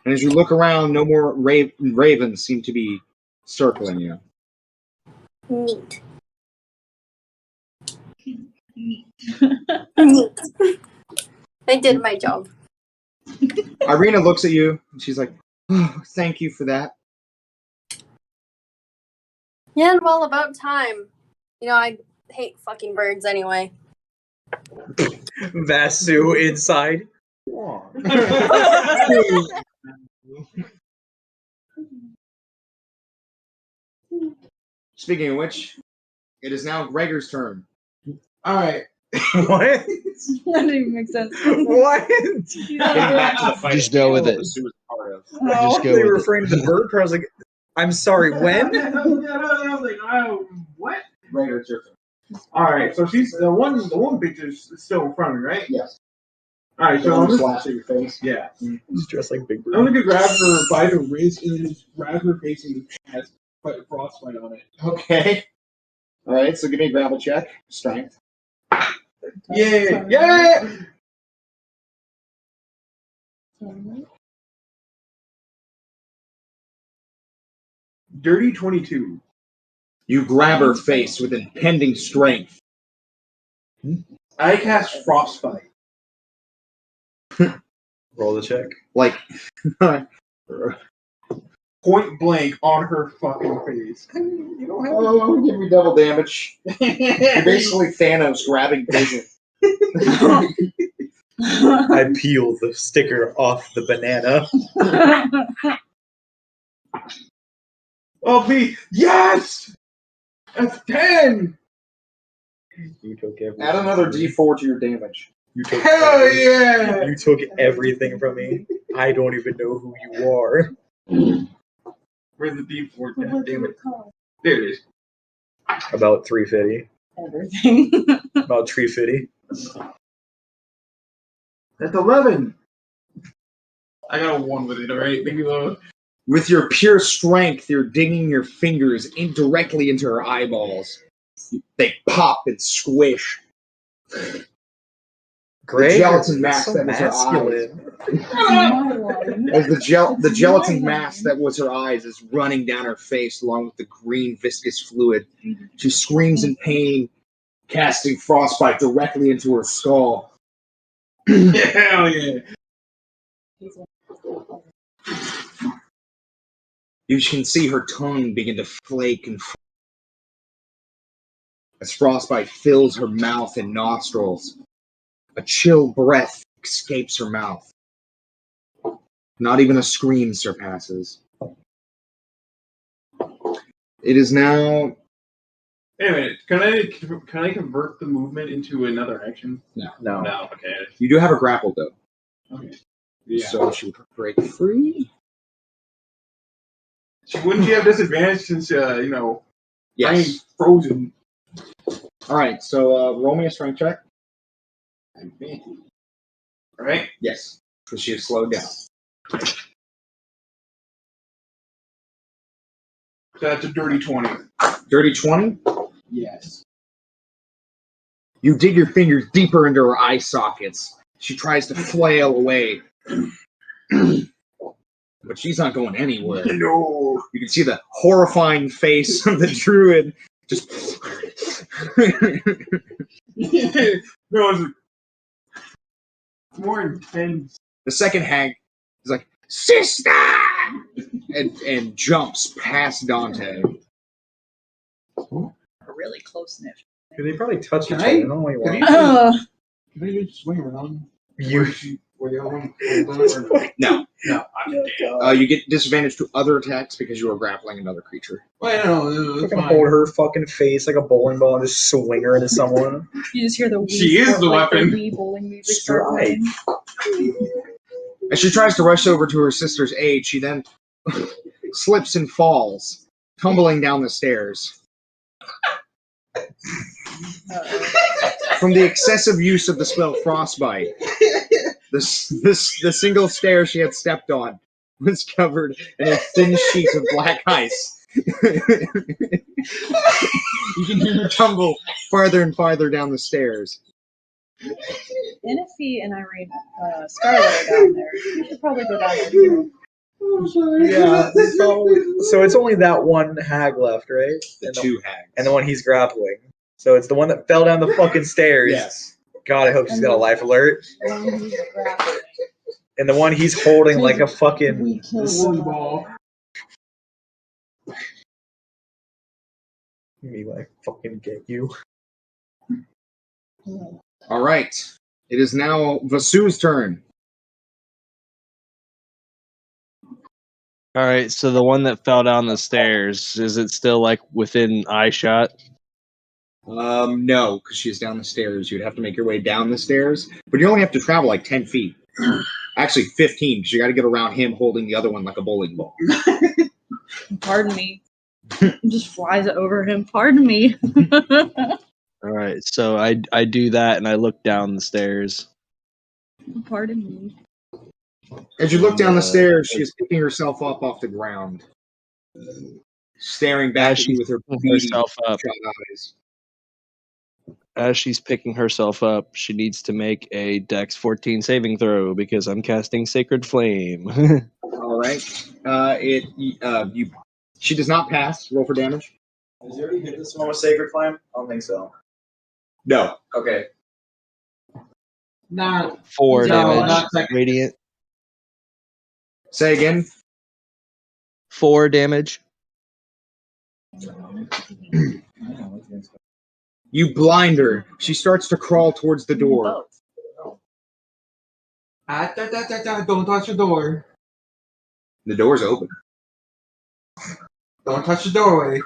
Speaker 9: And as you look around, no more ravens seem to be circling you.
Speaker 6: Neat. I did my job.
Speaker 9: Irina looks at you and she's like, oh, thank you for that.
Speaker 6: Yeah, well, about time. You know, I hate fucking birds anyway.
Speaker 7: Vasu inside.
Speaker 9: Speaking of which, it is now Gregor's turn.
Speaker 1: Alright.
Speaker 7: What?
Speaker 4: That didn't even make sense.
Speaker 7: What?
Speaker 9: Getting back to the fight.
Speaker 5: Just go with it.
Speaker 9: Sue was part of.
Speaker 5: Just go
Speaker 7: They were
Speaker 5: with it.
Speaker 7: referring to the bird crow. I was like, I'm sorry, when?
Speaker 2: I was like, oh, what?
Speaker 1: Gregor, it's your turn.
Speaker 2: All right, so she's the one picture's still in front of me, right?
Speaker 1: Yes.
Speaker 2: All right, so
Speaker 1: So
Speaker 2: I'm just,
Speaker 1: slash at your face.
Speaker 2: yeah.
Speaker 7: He's dressed like Big
Speaker 2: I'm
Speaker 7: Bird.
Speaker 2: gonna go grab her by the wrist and then just grab her face and it has quite a frostbite on it.
Speaker 1: Okay. Alright, so give me a grapple check. Strength.
Speaker 2: Yeah, yeah. Dirty 22.
Speaker 9: You grab her face with impending strength.
Speaker 2: I cast frostbite.
Speaker 7: Roll the check.
Speaker 9: Like,
Speaker 2: Point blank on her fucking face.
Speaker 7: You don't have
Speaker 1: Oh, give me double damage. You're basically Thanos grabbing vision.
Speaker 7: I peeled the sticker off the banana.
Speaker 2: Oh, please. Yes! That's 10!
Speaker 7: You took everything.
Speaker 1: Add another d4 to your damage.
Speaker 7: You took
Speaker 2: Hell
Speaker 7: everything.
Speaker 2: yeah!
Speaker 7: You took everything from me. I don't even know who you are.
Speaker 2: Where's the D4? God damn it. There it is.
Speaker 7: About 350.
Speaker 4: Everything.
Speaker 7: About 350.
Speaker 2: That's 11. I got a 1 with it, alright? Maybe low.
Speaker 9: with your pure strength, you're digging your fingers directly into her eyeballs. They pop and squish.
Speaker 7: Greg,
Speaker 9: the gelatin
Speaker 7: you're
Speaker 9: mass
Speaker 7: so
Speaker 9: that was her eyes.
Speaker 7: masculine.
Speaker 9: As the gelatin mass that was her eyes is running down her face along with the green viscous fluid. She screams in pain, casting frostbite directly into her skull.
Speaker 2: Hell yeah.
Speaker 9: You can see her tongue begin to flake and as frostbite fills her mouth and nostrils. A chill breath escapes her mouth. Not even a scream surpasses. It is now...
Speaker 2: Wait a minute. Can I convert the movement into another action?
Speaker 9: No.
Speaker 7: No.
Speaker 2: No, okay.
Speaker 9: You do have a grapple, though.
Speaker 2: Okay. Yeah.
Speaker 9: So she would break free.
Speaker 2: Wouldn't she have disadvantage since brain
Speaker 9: Yes.
Speaker 2: frozen?
Speaker 9: All right. So roll me a strength check.
Speaker 2: Right?
Speaker 9: Yes. Because she is slowed down.
Speaker 2: That's a dirty 20.
Speaker 9: Dirty 20.
Speaker 2: Yes.
Speaker 9: You dig your fingers deeper into her eye sockets. She tries to flail away. But she's not going anywhere.
Speaker 2: No.
Speaker 9: You can see the horrifying face of the druid just.
Speaker 2: No, it's more intense.
Speaker 9: The second hag is like, "Sister!" and jumps past Dante.
Speaker 3: Really close knit. They probably touch each
Speaker 2: Can
Speaker 3: other.
Speaker 2: I-
Speaker 3: I don't know why you
Speaker 2: can
Speaker 3: want.
Speaker 2: you- Can they just swing around?
Speaker 3: You.
Speaker 2: Where the other one falls down, or no?
Speaker 9: No.
Speaker 2: No.
Speaker 9: You get disadvantage to other attacks because you are grappling another creature.
Speaker 2: Well, no, it's
Speaker 3: Fucking
Speaker 2: fine.
Speaker 3: hold her fucking face like a bowling ball and just swing her into someone.
Speaker 4: You just hear the Wii.
Speaker 2: She is the weapon.
Speaker 4: The Wii bowling music start playing.
Speaker 9: As she tries to rush over to her sister's aid, she then slips and falls, tumbling down the stairs. From the excessive use of the spell Frostbite, the single stair she had stepped on was covered in a thin sheet of black ice. You can hear her tumble farther and farther down the stairs.
Speaker 4: Inify and Irene, Scarlet are down there. You should probably go down there too.
Speaker 3: Yeah, so it's only that one hag left, right?
Speaker 9: The two hags.
Speaker 3: And the one he's grappling. So it's the one that fell down the fucking stairs.
Speaker 9: Yes.
Speaker 3: God, I hope she's got a life alert.
Speaker 4: The one who's grappling.
Speaker 3: And the one he's holding like a fucking.
Speaker 4: We kill
Speaker 2: Woolly ball.
Speaker 3: Me like fucking get you.
Speaker 9: All right. It is now Vasu's turn.
Speaker 5: All right, so the one that fell down the stairs, is it still like within eye shot?
Speaker 9: No, because she's down the stairs. You'd have to make your way down the stairs, but you only have to travel like 10 feet. Actually, 15, because you got to get around him holding the other one like a bowling ball.
Speaker 4: Pardon me. Just flies over him. Pardon me.
Speaker 5: All right, so I do that and I look down the stairs.
Speaker 4: Pardon me.
Speaker 9: As you look down the stairs, she is picking herself up off the ground, staring back
Speaker 5: As
Speaker 9: at you
Speaker 5: she's
Speaker 9: with her
Speaker 5: picking
Speaker 9: beady,
Speaker 5: herself up,
Speaker 9: shut eyes.
Speaker 5: as she's picking herself up, she needs to make a Dex 14 saving throw because I'm casting Sacred Flame.
Speaker 9: All right. She does not pass. Roll for damage.
Speaker 3: Has he already hit this one with Sacred Flame? I don't think so.
Speaker 9: No.
Speaker 3: Okay.
Speaker 2: Not
Speaker 5: 4
Speaker 2: No,
Speaker 5: damage,
Speaker 2: not second.
Speaker 5: radiant.
Speaker 9: Say again.
Speaker 5: 4 damage.
Speaker 9: You blind her. She starts to crawl towards the door.
Speaker 2: Don't touch the door.
Speaker 9: The door's open.
Speaker 2: Don't touch the doorway.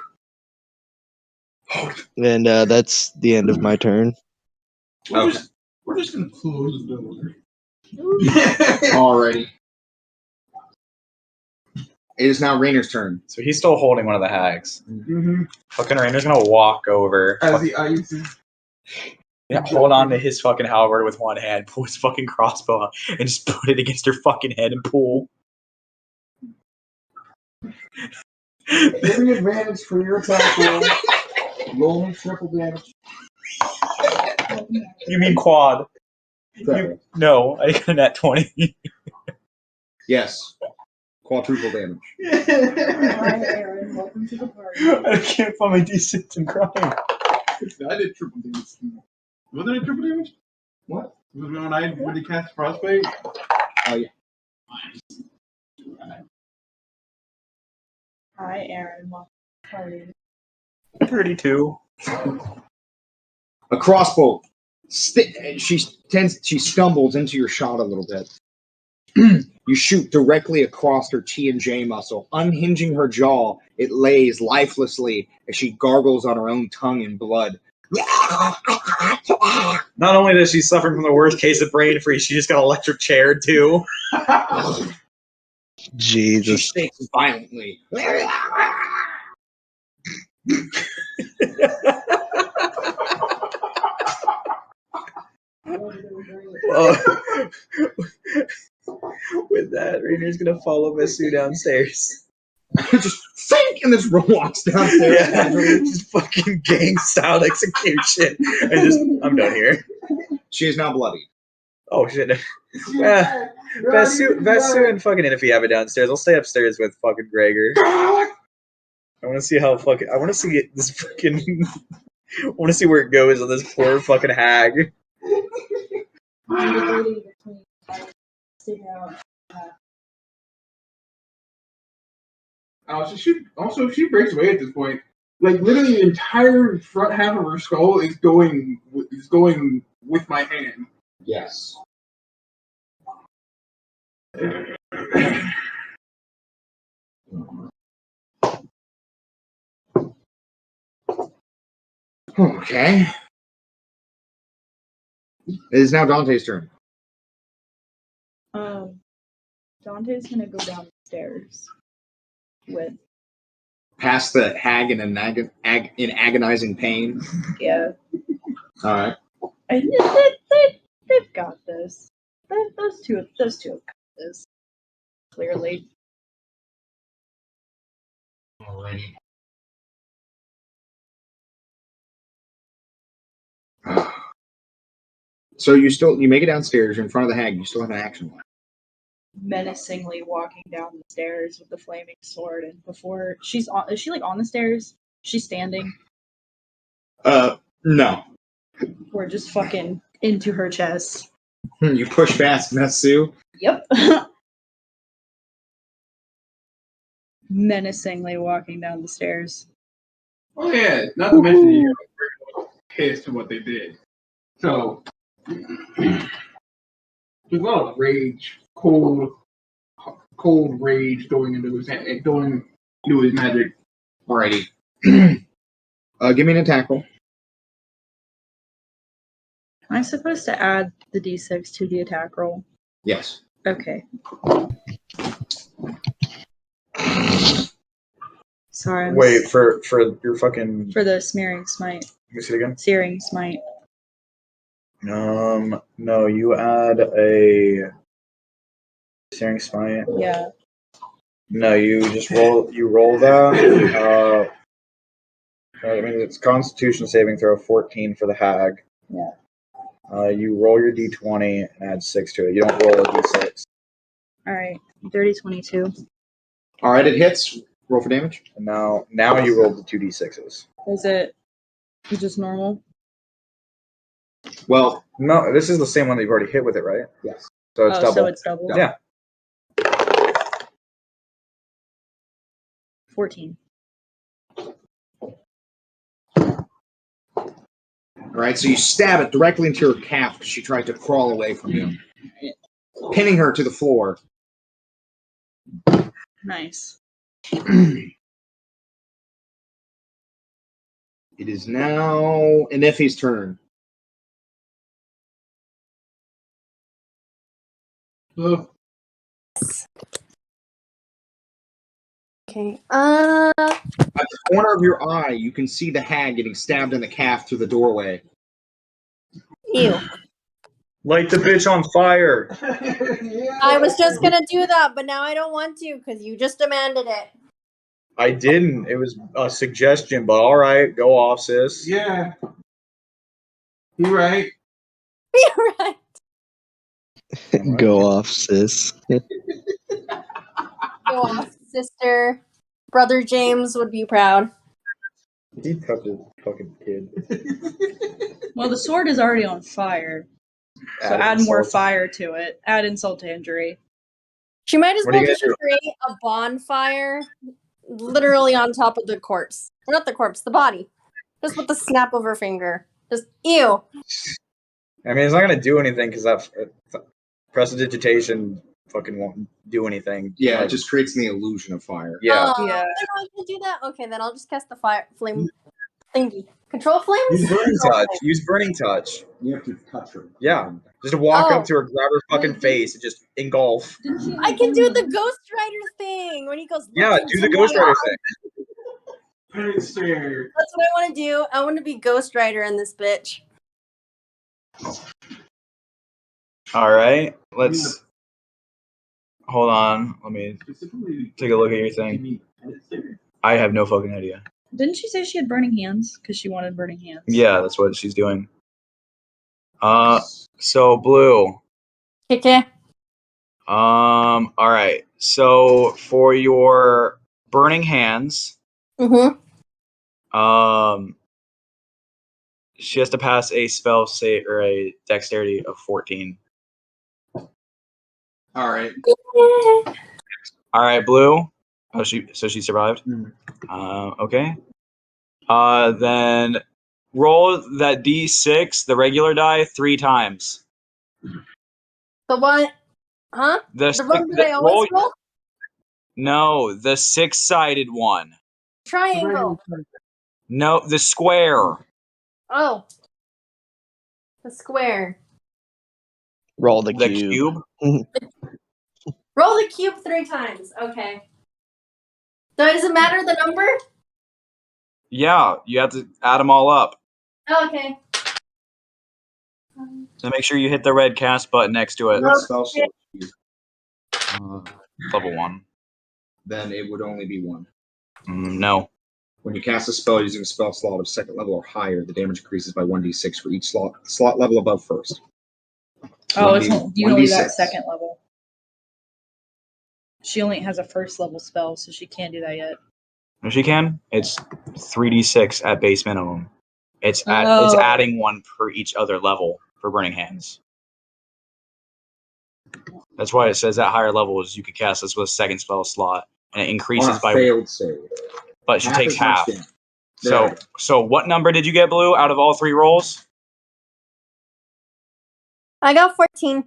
Speaker 5: And that's the end of my turn.
Speaker 9: Okay.
Speaker 2: We're just gonna close the door.
Speaker 9: Alrighty. It is now Rainer's turn.
Speaker 7: So he's still holding one of the hags.
Speaker 2: Mm-hmm.
Speaker 7: Fucking Rainer's gonna walk over.
Speaker 2: As the ice is.
Speaker 7: Yeah, hold on to his fucking halberd with one hand, pull his fucking crossbow out, and just put it against her fucking head and pull.
Speaker 9: Giving advantage for your attack roll. Roll me triple damage.
Speaker 7: You mean quad?
Speaker 9: Sorry.
Speaker 7: No, I got a nat 20.
Speaker 9: Yes. Quadruple damage.
Speaker 4: Hi, Aaron. Welcome to the party.
Speaker 7: I can't find my D6 and crying.
Speaker 2: I did triple damage. Wasn't it triple damage?
Speaker 9: What?
Speaker 2: Was it when I really cast Frostbite?
Speaker 9: Oh, yeah.
Speaker 4: Hi, Aaron. Welcome to the party.
Speaker 7: 32.
Speaker 9: A crossbow. She stumbles into your shot a little bit. You shoot directly across her T and J muscle, unhinging her jaw. It lays lifelessly as she gargles on her own tongue and blood.
Speaker 7: Not only does she suffer from the worst case of brain freeze, she just got electric chaired too.
Speaker 9: She
Speaker 5: Jesus.
Speaker 9: shakes violently.
Speaker 7: With that, Rainer's gonna follow Vesu downstairs.
Speaker 9: Just think, and this room walks downstairs.
Speaker 7: Yeah, just fucking gang style execution. And just, I'm done here.
Speaker 9: She is now bloody.
Speaker 7: Oh shit. Vesu and fucking Infi have it downstairs. I'll stay upstairs with fucking Gregor. I want to see how fucking. I want to see this fucking. I want to see where it goes on this poor fucking hag.
Speaker 2: Also, she breaks away at this point. Like literally, the entire front half of her skull is going with my hand.
Speaker 1: Yes.
Speaker 9: Okay. It is now Dante's turn.
Speaker 4: Dante's gonna go downstairs with
Speaker 9: Past the hag in agonizing pain.
Speaker 4: yeah.
Speaker 9: All right.
Speaker 4: They've got this. Those two have got this. Clearly.
Speaker 9: Alrighty. So you make it downstairs. You're in front of the hag. You still have an action left.
Speaker 4: Menacingly walking down the stairs with the flaming sword, and before she's on, is she like on the stairs? She's standing.
Speaker 9: No.
Speaker 4: Or just fucking into her chest.
Speaker 9: You push past Metsu.
Speaker 4: Yep. Menacingly walking down the stairs.
Speaker 2: Oh yeah, not to mention you're pissed at what they did. So there's a lot of rage, cold rage going into his magic.
Speaker 9: Alrighty. Give me an attack roll.
Speaker 4: Am I supposed to add the d6 to the attack roll?
Speaker 9: Yes.
Speaker 4: Okay. Sorry.
Speaker 7: Wait, for your fucking.
Speaker 4: For the smearing smite.
Speaker 7: Let me see it again.
Speaker 4: Searing smite.
Speaker 7: No, you add a searing smite.
Speaker 4: Yeah.
Speaker 7: No, you just roll. You roll that. I mean, it's Constitution saving throw 14 for the hag.
Speaker 4: Yeah.
Speaker 7: You roll your d20 and add 6 to it. You don't roll a d6.
Speaker 4: All right. Dirty 22.
Speaker 9: All right, it hits. Roll for damage.
Speaker 7: And now you roll the 2d6s.
Speaker 4: Is it just normal?
Speaker 9: Well,
Speaker 7: no, this is the same one that you've already hit with it, right?
Speaker 9: Yes.
Speaker 7: So it's double.
Speaker 4: So it's double.
Speaker 7: Yeah.
Speaker 4: 14.
Speaker 9: All right, so you stab it directly into her calf because she tried to crawl away from you, pinning her to the floor.
Speaker 4: Nice.
Speaker 9: It is now Inefi's turn.
Speaker 2: Ugh.
Speaker 6: Okay.
Speaker 9: At the corner of your eye, you can see the hag getting stabbed in the calf through the doorway.
Speaker 6: Ew.
Speaker 7: Light the bitch on fire.
Speaker 6: I was just gonna do that, but now I don't want to because you just demanded it.
Speaker 7: I didn't. It was a suggestion, but all right, go off, sis.
Speaker 2: Yeah. You're right.
Speaker 6: You're right.
Speaker 5: Go off, sis.
Speaker 6: Go off, sister. Brother James would be proud.
Speaker 7: He touched a fucking kid.
Speaker 4: Well, the sword is already on fire. So add more fire to it. Add insult to injury.
Speaker 6: She might as
Speaker 7: What are
Speaker 6: well
Speaker 7: you
Speaker 6: just
Speaker 7: gonna do?
Speaker 6: create a bonfire literally on top of the corpse. Or not the corpse, the body. Just with the snap of her finger. Just, ew.
Speaker 7: I mean, it's not gonna do anything because that prestidigitation fucking won't do anything.
Speaker 9: Yeah,
Speaker 7: Like,
Speaker 9: it just creates the illusion of fire.
Speaker 7: yeah.
Speaker 6: Oh,
Speaker 4: Yeah.
Speaker 6: I don't know how to do that. Okay, then I'll just cast the fire flame thingy. Control
Speaker 7: Use
Speaker 6: flames?
Speaker 7: burning touch. Use burning touch.
Speaker 1: You have to touch her.
Speaker 7: Yeah. Just walk
Speaker 6: Oh.
Speaker 7: up to her, grab her fucking face, and just engulf.
Speaker 6: I can do the Ghost Rider thing when he goes.
Speaker 7: Yeah,
Speaker 6: "Look
Speaker 7: do the
Speaker 6: into
Speaker 7: Ghost
Speaker 6: my
Speaker 7: Rider
Speaker 6: eyes."
Speaker 7: thing.
Speaker 2: Parent stare.
Speaker 6: That's what I want to do. I want to be Ghost Rider in this bitch.
Speaker 3: All right, let's hold on. Let me take a look at your thing. I have no fucking idea.
Speaker 4: Didn't she say she had burning hands? Because she wanted burning hands.
Speaker 3: Yeah, that's what she's doing. So blue.
Speaker 6: Okay.
Speaker 3: All right. So for your burning hands,
Speaker 6: Mm-hmm.
Speaker 3: she has to pass a spell save or a dexterity of 14.
Speaker 1: All right.
Speaker 3: All right, blue. Oh, she survived.
Speaker 1: Mhm.
Speaker 3: Okay. Then roll that d6, the regular die, 3 times.
Speaker 6: The one, huh?
Speaker 3: The
Speaker 6: The one that I always roll?
Speaker 3: No, the 6-sided one.
Speaker 6: Triangle.
Speaker 3: No, the square.
Speaker 6: Oh. The square.
Speaker 5: Roll the
Speaker 3: The
Speaker 5: cube.
Speaker 6: Roll the cube 3 times. Okay. So does it matter the number?
Speaker 3: Yeah, you have to add them all up.
Speaker 6: Oh, okay.
Speaker 3: So make sure you hit the red cast button next to it.
Speaker 1: What spell slot?
Speaker 3: Level 1.
Speaker 1: Then it would only be 1.
Speaker 3: No.
Speaker 1: When you cast a spell using a spell slot of second level or higher, the damage increases by 1d6 for each slot level above first.
Speaker 4: Oh, it's
Speaker 1: 1d-
Speaker 4: you only got
Speaker 1: 1d6.
Speaker 4: second level. She only has a first level spell, so she can't do that yet.
Speaker 3: If she can, it's 3d6 at base minimum. It's
Speaker 4: Oh.
Speaker 3: adding 1 per each other level for burning hands. That's why it says at higher levels you could cast this with a second spell slot, and it
Speaker 1: On
Speaker 3: increases
Speaker 1: a
Speaker 3: by.
Speaker 1: failed save.
Speaker 3: But she takes
Speaker 1: as much
Speaker 3: half.
Speaker 1: damage. There we go.
Speaker 3: So what number did you get, Blue, out of all 3 rolls?
Speaker 6: I got 14.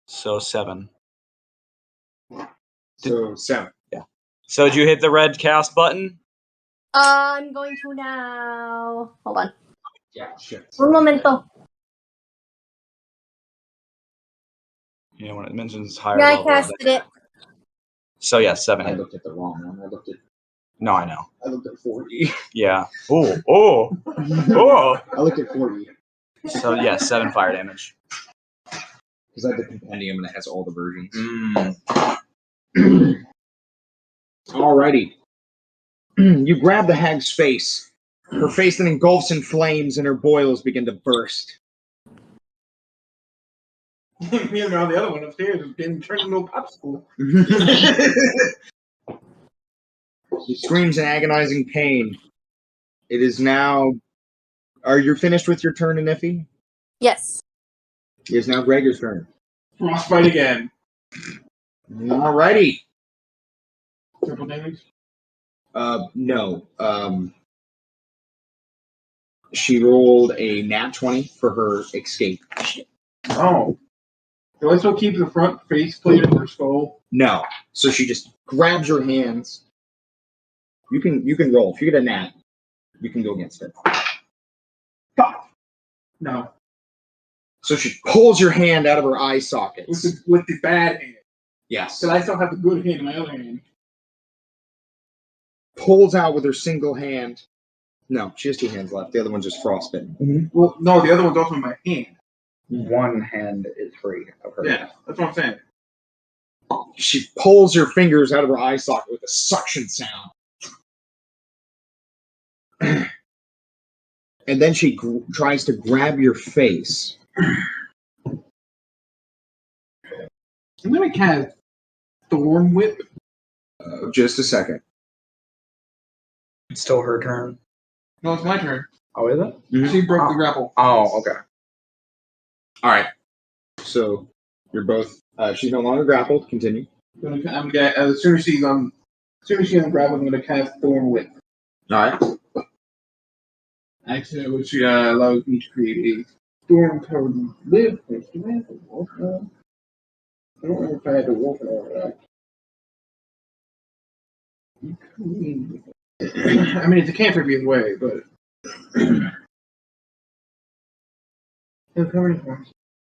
Speaker 3: So 7.
Speaker 1: So 7.
Speaker 3: So did you hit the red cast button?
Speaker 6: I'm going to now. Hold on.
Speaker 1: Yeah, shit.
Speaker 6: Un momento.
Speaker 3: Yeah, when it mentions higher
Speaker 6: Yeah, I
Speaker 3: level.
Speaker 6: casted it.
Speaker 3: So yeah, 7
Speaker 1: I
Speaker 3: hit.
Speaker 1: looked at the wrong one.
Speaker 3: No, I know.
Speaker 1: I looked at 40.
Speaker 3: Yeah. Oh.
Speaker 1: I looked at 40
Speaker 3: So yeah, 7 fire damage.
Speaker 1: because I have the compendium and it has all the versions. Alrighty. You grab the hag's face. Her face then engulfs in flames and her boils begin to burst.
Speaker 2: Meanwhile, the other one upstairs is getting turned into a popsicle.
Speaker 1: She screams in agonizing pain. It is now. Are you finished with your turn, Anifi?
Speaker 6: Yes.
Speaker 1: It is now Gregor's turn.
Speaker 2: Frostbite again.
Speaker 1: Alrighty.
Speaker 2: Triple damage.
Speaker 1: No. She rolled a nat 20 for her escape.
Speaker 2: Oh. Do I still keep the front face plate of her skull?
Speaker 1: No. So she just grabs your hands. You can roll. If you get a nat, you can go against it.
Speaker 2: No.
Speaker 1: So she pulls your hand out of her eye sockets.
Speaker 2: With the bad hand.
Speaker 1: Yes.
Speaker 2: Because I still have the good hand in my other hand.
Speaker 1: Pulls out with her single hand. No, she has 2 hands left. The other one's just frostbitten.
Speaker 2: Well, no, the other one's also in my hand.
Speaker 7: One hand is free of her.
Speaker 2: Yeah, that's what I'm saying.
Speaker 1: She pulls her fingers out of her eye socket with a suction sound. And then she tries to grab your face.
Speaker 2: I'm going to cast Thorn Whip.
Speaker 1: Just a second.
Speaker 7: It's still her turn.
Speaker 2: No, it's my turn.
Speaker 7: Oh, is it?
Speaker 1: Mhm.
Speaker 2: She broke the grapple.
Speaker 7: Oh, okay.
Speaker 1: All right. So you're both. She's no longer grappled. Continue.
Speaker 2: I'm gonna, as soon as she's on grapple, I'm going to cast Thorn Whip.
Speaker 1: All right.
Speaker 2: Actually, which allows me to create a storm-covered whip. I don't know if I had to wolf it or not. I mean, it's a cantrip either way, but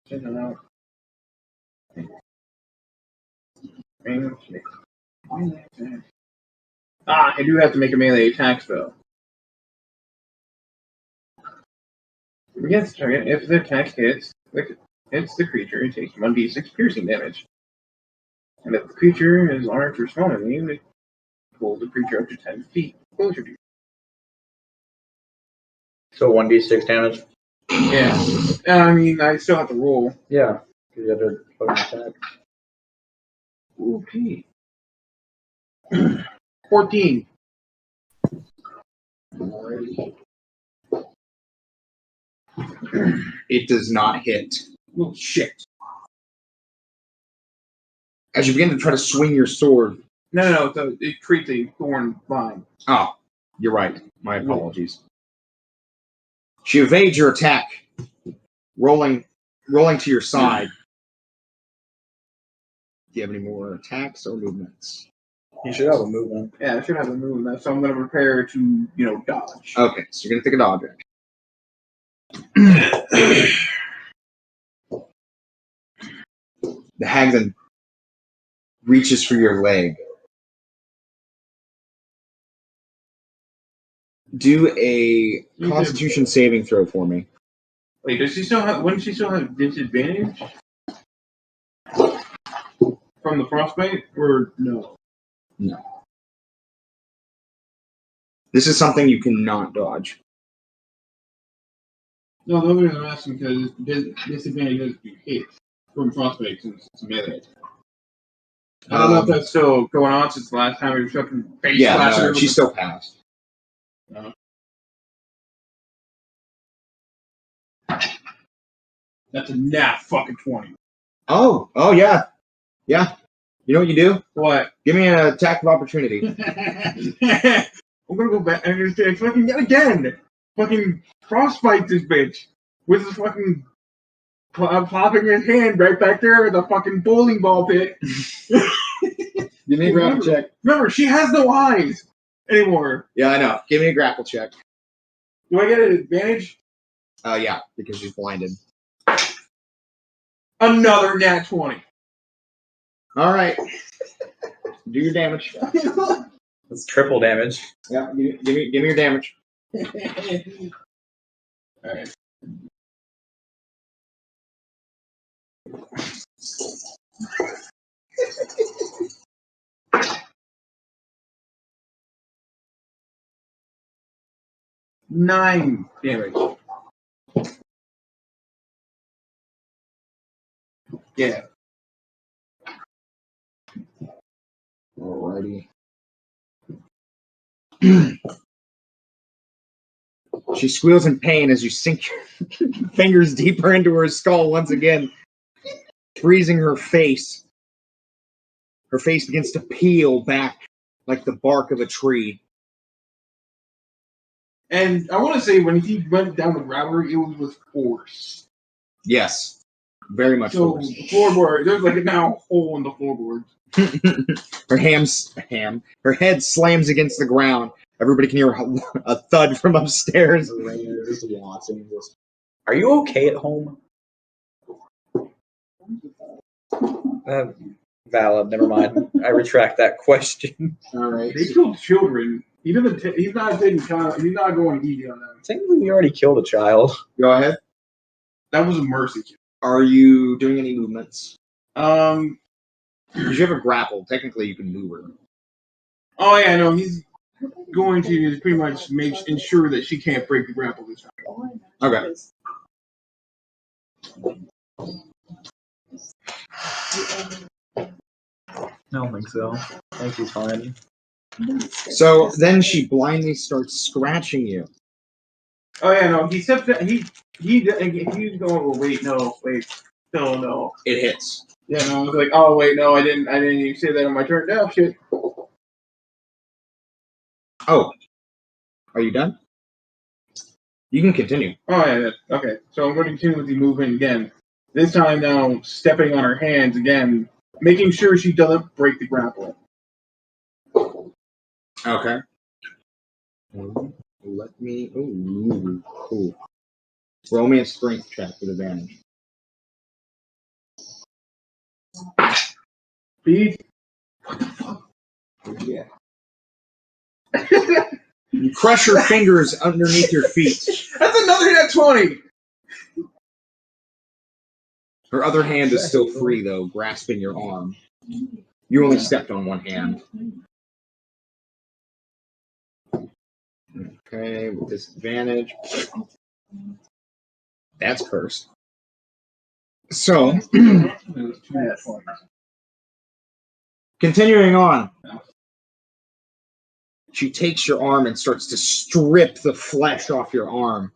Speaker 2: Check it out. Ah, I do have to make a melee attack spell. Against the target, if the attack hits the creature, it takes 1d6 piercing damage. And if the creature is large or smaller than you, it pulls the creature up to 10 feet closer to you.
Speaker 7: So 1d6 damage?
Speaker 2: Yeah. I mean, I still have to roll.
Speaker 7: Yeah. Because you have to put an attack.
Speaker 2: Okay. 14.
Speaker 1: It does not hit.
Speaker 2: Oh, shit.
Speaker 1: As you begin to try to swing your sword.
Speaker 2: No, it creates a thorn vine.
Speaker 1: Oh, you're right. My apologies. She evades your attack, rolling to your side. Do you have any more attacks or movements?
Speaker 7: You should have a movement.
Speaker 2: Yeah, I should have a movement, so I'm going to prepare to, dodge.
Speaker 1: Okay, so you're going to take a dodge action. The hag then reaches for your leg. Do a Constitution saving throw for me.
Speaker 2: Wait, wouldn't she still have disadvantage? From the frostbite, or no?
Speaker 1: No. This is something you cannot dodge.
Speaker 2: No, the only reason I'm asking because disadvantage is you hit from frostbite since it's melee. I don't know if that's still going on since the last time we were fucking face slashing.
Speaker 1: No, she still passed.
Speaker 2: No. That's a nat fucking 20.
Speaker 1: Oh, yeah. Yeah. You know what you do?
Speaker 2: What?
Speaker 1: Give me an attack of opportunity.
Speaker 2: I'm gonna go back and just say fucking yet again. Fucking frostbite this bitch with his fucking popping his hand right back there with a fucking bowling ball pit.
Speaker 1: Give me a grapple check.
Speaker 2: Remember, she has no eyes anymore.
Speaker 1: Yeah, I know. Give me a grapple check.
Speaker 2: Do I get an advantage?
Speaker 1: Yeah, because she's blinded.
Speaker 2: Another nat 20.
Speaker 1: All right. Do your damage.
Speaker 7: That's triple damage.
Speaker 1: Yeah, give me your damage.
Speaker 2: All right. Nine damage. Yeah.
Speaker 1: Alrighty. She squeals in pain as you sink your fingers deeper into her skull once again, freezing her face. Her face begins to peel back like the bark of a tree.
Speaker 2: And I want to say when he went down the grabber, it was with force.
Speaker 1: Yes, very much
Speaker 2: So
Speaker 1: force.
Speaker 2: the floorboard, there's like now a hole in the floorboard.
Speaker 1: Her head slams against the ground. Everybody can hear a thud from upstairs.
Speaker 7: Just watching this. Are you okay at home? Valid. Never mind. I retract that question.
Speaker 1: All right.
Speaker 2: They killed children. He's not taking child. He's not going easy on them.
Speaker 7: Technically, we already killed a child.
Speaker 1: Go ahead.
Speaker 2: That was a mercy kill.
Speaker 1: Are you doing any movements?
Speaker 2: Because
Speaker 1: you have a grapple. Technically, you can move her.
Speaker 2: Oh yeah, no, he's going to pretty much ensure that she can't break the grapple this time.
Speaker 1: Okay.
Speaker 7: I don't think so. I think he's fine.
Speaker 1: So then she blindly starts scratching you.
Speaker 2: Oh yeah, no, he steps. He's going. Oh, wait, no, no.
Speaker 1: It hits.
Speaker 2: Yeah, no, I was like, oh wait, no, I didn't even say that on my turn. No shit.
Speaker 1: Oh, are you done? You can continue.
Speaker 2: Oh yeah, okay. So I'm going to continue with the movement again. This time now, stepping on her hands again, making sure she doesn't break the grapple.
Speaker 1: Okay. Let me. Ooh, cool. Roll me a strength check with advantage.
Speaker 2: Speed.
Speaker 1: Yeah. You crush your fingers underneath your feet.
Speaker 2: That's another net 20.
Speaker 1: Her other hand is still free, though, grasping your arm. You only stepped on one hand. Okay, with disadvantage. That's cursed. So, continuing on. She takes your arm and starts to strip the flesh off your arm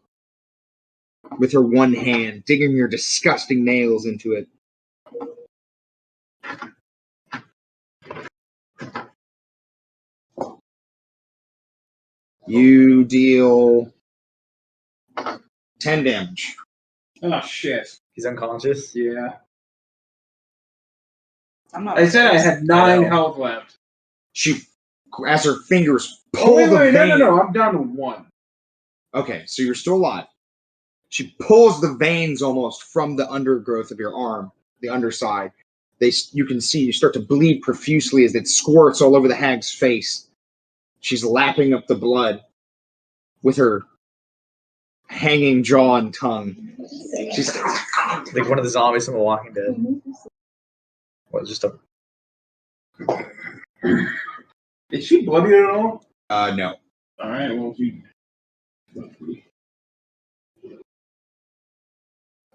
Speaker 1: with her one hand, digging your disgusting nails into it. You deal 10 damage.
Speaker 2: Oh shit.
Speaker 7: He's unconscious.
Speaker 2: Yeah.
Speaker 3: I'm
Speaker 2: I said I had 9
Speaker 7: know.
Speaker 2: health left.
Speaker 1: She, as her fingers pull
Speaker 2: Oh wait,
Speaker 1: the
Speaker 2: wait,
Speaker 1: vein.
Speaker 2: no. I'm down to 1.
Speaker 1: Okay, so you're still alive. She pulls the veins almost from the undergrowth of your arm, the underside. You can see you start to bleed profusely as it squirts all over the hag's face. She's lapping up the blood with her hanging jaw and tongue. She's
Speaker 7: Like one of the zombies from The Walking Dead. What, just a...
Speaker 2: Is she bloody at all?
Speaker 1: no.
Speaker 2: Alright, well, she...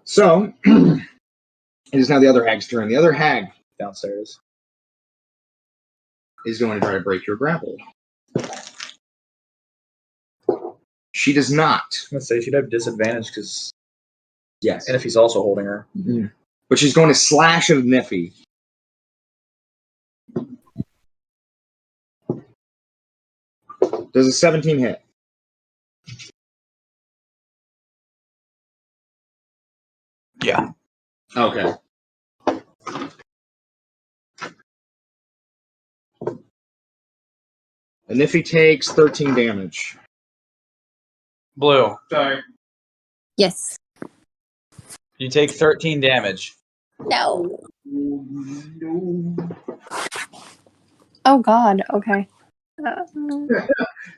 Speaker 1: So it is now the other hag's turn. The other hag
Speaker 7: downstairs
Speaker 1: is going to try to break your grapple. She does not.
Speaker 7: I was going to say she'd have disadvantage because...
Speaker 1: Yes.
Speaker 7: And if he's also holding her.
Speaker 1: Mm-hmm. But she's going to slash at Niffy. Does a 17 hit?
Speaker 3: Yeah.
Speaker 1: Okay. And Niffy takes 13 damage.
Speaker 3: Blue,
Speaker 2: Sorry.
Speaker 6: Yes.
Speaker 3: you take 13 damage.
Speaker 6: No. Oh God. Okay.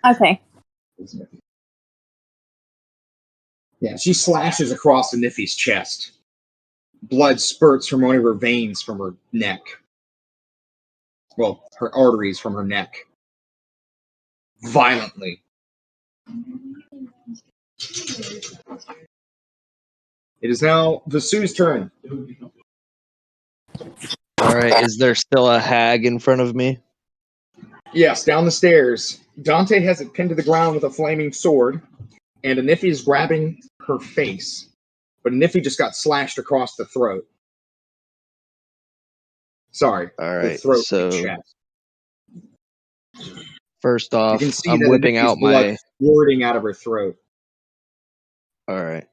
Speaker 6: Okay.
Speaker 1: Yeah, she slashes across Niffy's chest. Blood spurts from one of her veins from her neck. Well, her arteries from her neck. Violently. It is now Vasu's turn.
Speaker 5: All right, is there still a hag in front of me?
Speaker 1: Yes, down the stairs. Dante has it pinned to the ground with a flaming sword, and Niffy is grabbing her face. But Niffy just got slashed across the throat. Sorry.
Speaker 5: All
Speaker 1: The
Speaker 5: right,
Speaker 1: throat
Speaker 5: so
Speaker 1: and chest.
Speaker 5: first
Speaker 1: You
Speaker 5: off,
Speaker 1: can see
Speaker 5: I'm
Speaker 1: that
Speaker 5: whipping
Speaker 1: Niffy's
Speaker 5: out
Speaker 1: blood
Speaker 5: my...
Speaker 1: squirting out of her throat.
Speaker 5: All right.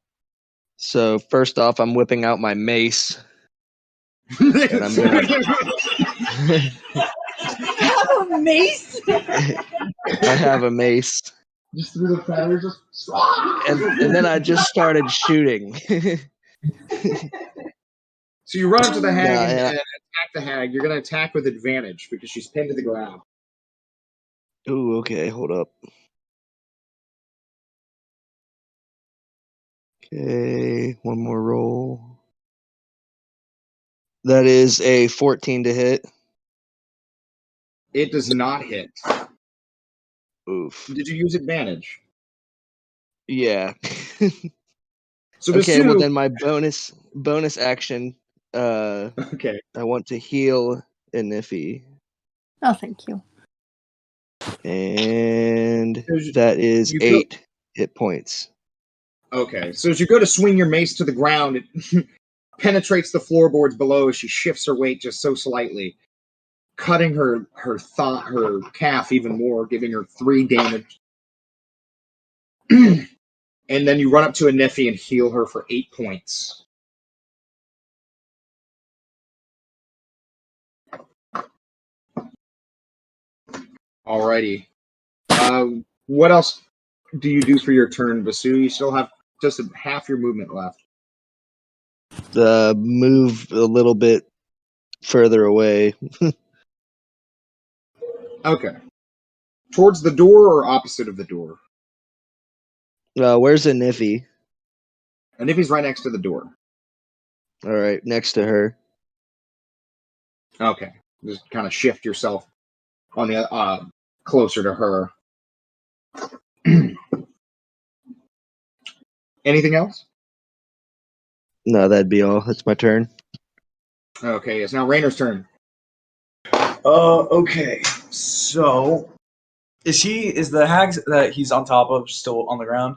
Speaker 5: So first off, I'm whipping out my mace. And I'm gonna...
Speaker 4: Have a mace?
Speaker 5: I have a mace.
Speaker 1: Just through the feathers, just...
Speaker 5: And then I just started shooting.
Speaker 1: So you run up to the hag
Speaker 5: Yeah,
Speaker 1: and
Speaker 5: and
Speaker 1: attack the hag. You're going to attack with advantage because she's pinned to the ground.
Speaker 5: Ooh, okay, hold up. Okay, one more roll. That is a 14 to hit.
Speaker 1: It does not hit.
Speaker 5: Oof.
Speaker 1: Did you use advantage?
Speaker 5: Yeah.
Speaker 1: So
Speaker 5: Okay, well
Speaker 1: Vasu...
Speaker 5: then my bonus action,
Speaker 1: Okay.
Speaker 5: I want to heal Inifi.
Speaker 6: Oh, thank you.
Speaker 5: And that is 8 hit points.
Speaker 1: Okay, so as you go to swing your mace to the ground, it penetrates the floorboards below as she shifts her weight just so slightly, cutting her calf even more, giving her 3 damage. And then you run up to a Niffy and heal her for 8 points. Alrighty. What else? do you do for your turn, Basu? You still have just half your movement left.
Speaker 5: Move a little bit further away.
Speaker 1: Okay. Towards the door or opposite of the door?
Speaker 5: Where's the Niffy?
Speaker 1: And if he's right next to the door.
Speaker 5: All right, next to her.
Speaker 1: Okay. Just kind of shift yourself on the closer to her. Anything else?
Speaker 5: No, that'd be all. That's my turn.
Speaker 1: Okay, it's now Rainer's turn.
Speaker 3: Okay. So, is the Hags that he's on top of still on the ground?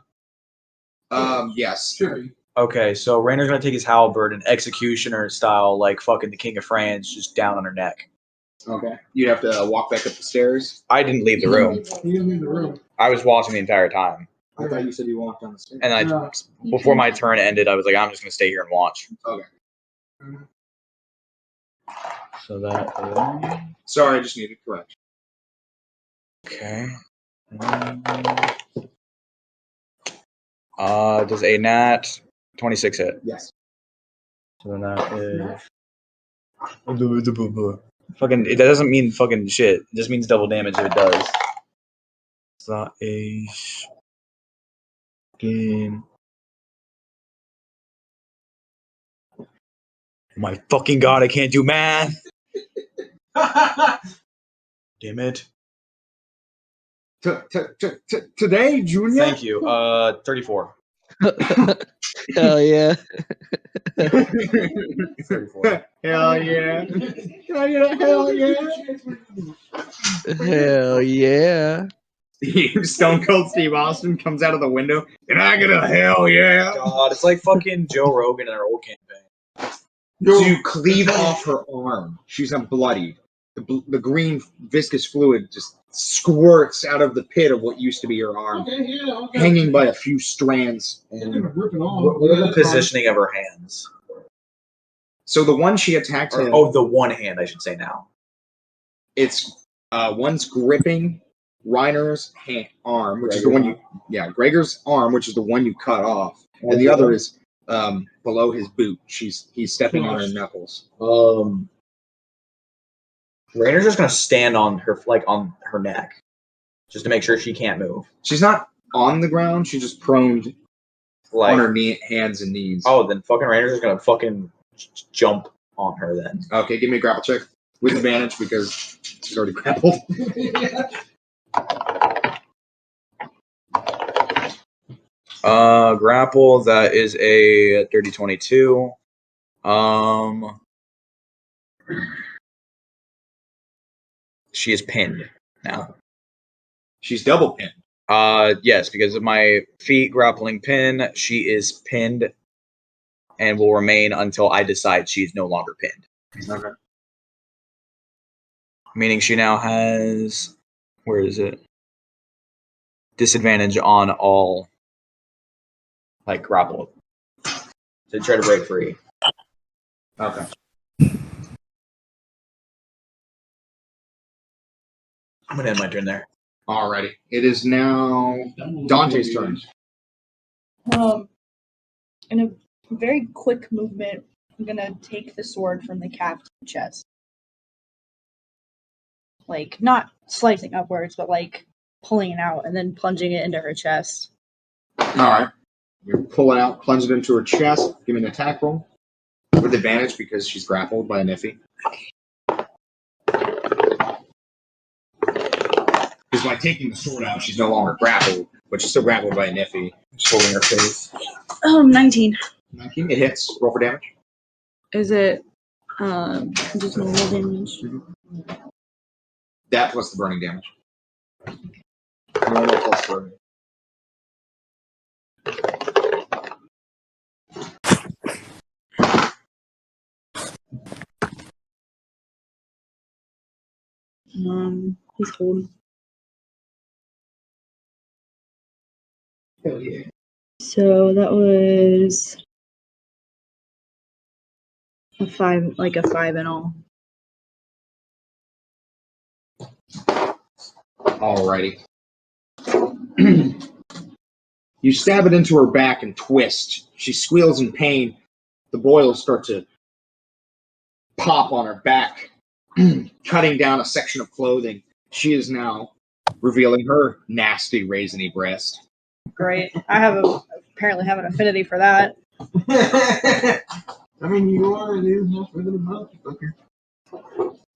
Speaker 1: Yes.
Speaker 8: Sure.
Speaker 3: Okay, so Rainer's gonna take his halberd and executioner style, like fucking the King of France, just down on her neck.
Speaker 1: Okay. You have to walk back up the stairs.
Speaker 3: I didn't leave the room.
Speaker 8: You didn't leave the room.
Speaker 3: I was watching the entire time,
Speaker 1: I thought you said you walked down the stairs.
Speaker 3: and before my turn ended, I was like, I'm just gonna stay here and watch.
Speaker 1: Okay.
Speaker 3: So that.
Speaker 1: Sorry, I just needed correction.
Speaker 3: Okay. Does a nat 26 hit?
Speaker 1: Yes.
Speaker 3: So then that is. Fucking. That doesn't mean fucking shit. It just means double damage if it does. So that is. Game. Oh my fucking god! I can't do math. Damn it.
Speaker 1: Today, Junior?
Speaker 3: Thank you. 34.
Speaker 5: Hell yeah.
Speaker 3: 34.
Speaker 1: Hell yeah. Can I get a hell yeah?
Speaker 5: Hell yeah.
Speaker 1: Stone Cold Steve Austin comes out of the window. Can I get a hell yeah?
Speaker 3: God, it's like fucking Joe Rogan in our old campaign.
Speaker 1: So you cleave off her arm. She's bloodied. The green viscous fluid just squirts out of the pit of what used to be her arm, hanging by a few strands. And
Speaker 3: What are the positioning of her hands?
Speaker 1: so the one she attacked him,
Speaker 3: The one hand, I should say now.
Speaker 1: it's one's gripping Reiner's arm, which is the one Gregor's arm, which is the one you cut off, and the other is below his boot. He's stepping on her knuckles.
Speaker 3: Rainer's just gonna stand on her neck, just to make sure she can't move.
Speaker 1: She's not on the ground. She's just prone
Speaker 3: Like,
Speaker 1: on her hands and knees.
Speaker 3: oh, then fucking Rainer's just gonna fucking jump on her then.
Speaker 1: Okay, give me a grapple check with advantage because she's already grappled.
Speaker 3: Grapple, that is a dirty 22. She is pinned now.
Speaker 1: She's double pinned.
Speaker 3: Yes, because of my feet grappling pin, she is pinned and will remain until I decide she's no longer pinned.
Speaker 1: Okay.
Speaker 3: Meaning she now has, where is it? Disadvantage on all, like, grapple. So try to break free.
Speaker 1: Okay.
Speaker 3: I'm gonna end my turn there.
Speaker 1: Alrighty. It is now Dante's turn.
Speaker 4: In a very quick movement, I'm gonna take the sword from the captain's chest. Like, not slicing upwards, but like pulling it out and then plunging it into her chest.
Speaker 1: Alright. You pull it out, plunge it into her chest, give me an attack roll. With advantage because she's grappled by a Niffy. Because by taking the sword out, she's no longer grappled, but she's still grappled by a Niffy. Just holding her face.
Speaker 4: 19.
Speaker 1: 19, it hits. Roll for damage.
Speaker 4: Is it just normal damage?
Speaker 1: That plus the burning damage. Normal plus burning.
Speaker 4: Please hold.
Speaker 1: Hell yeah.
Speaker 4: So that was a 5, like a 5 in all.
Speaker 1: Alrighty.
Speaker 9: You stab it into her back and twist. She squeals in pain. The boils start to pop on her back, cutting down a section of clothing. She is now revealing her nasty raisiny breast.
Speaker 4: Great. Apparently have an affinity for that.
Speaker 2: I mean, you are. It is not for the mouth, fucker.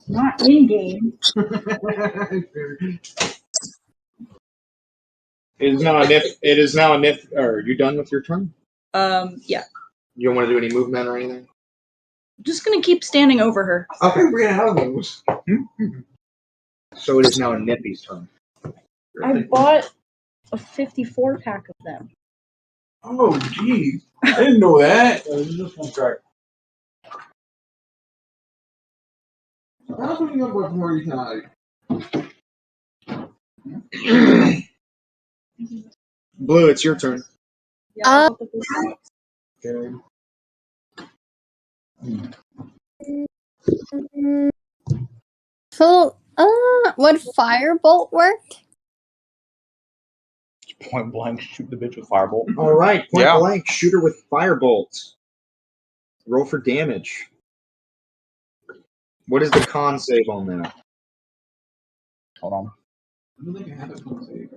Speaker 4: Not in game.
Speaker 9: It is now a nif. It is now a nif. Are you done with your turn?
Speaker 4: Yeah.
Speaker 9: You don't want to do any movement or anything?
Speaker 4: Just gonna keep standing over her.
Speaker 9: Okay.
Speaker 2: We ran out of those.
Speaker 9: So it is now Nippy's turn.
Speaker 4: I bought a 54 pack of them.
Speaker 2: Oh, geez. I didn't know that.
Speaker 3: This one's right.
Speaker 2: How's we got much more time?
Speaker 9: Blue, it's your turn.
Speaker 4: Yeah, I bought the blue packs.
Speaker 6: So, would firebolt work?
Speaker 7: Point blank, shoot the bitch with firebolt.
Speaker 9: All right, point
Speaker 7: Yeah.
Speaker 9: blank, shoot her with firebolt. Roll for damage. What is the con save on that?
Speaker 7: Hold on.
Speaker 2: I don't think I have a con save.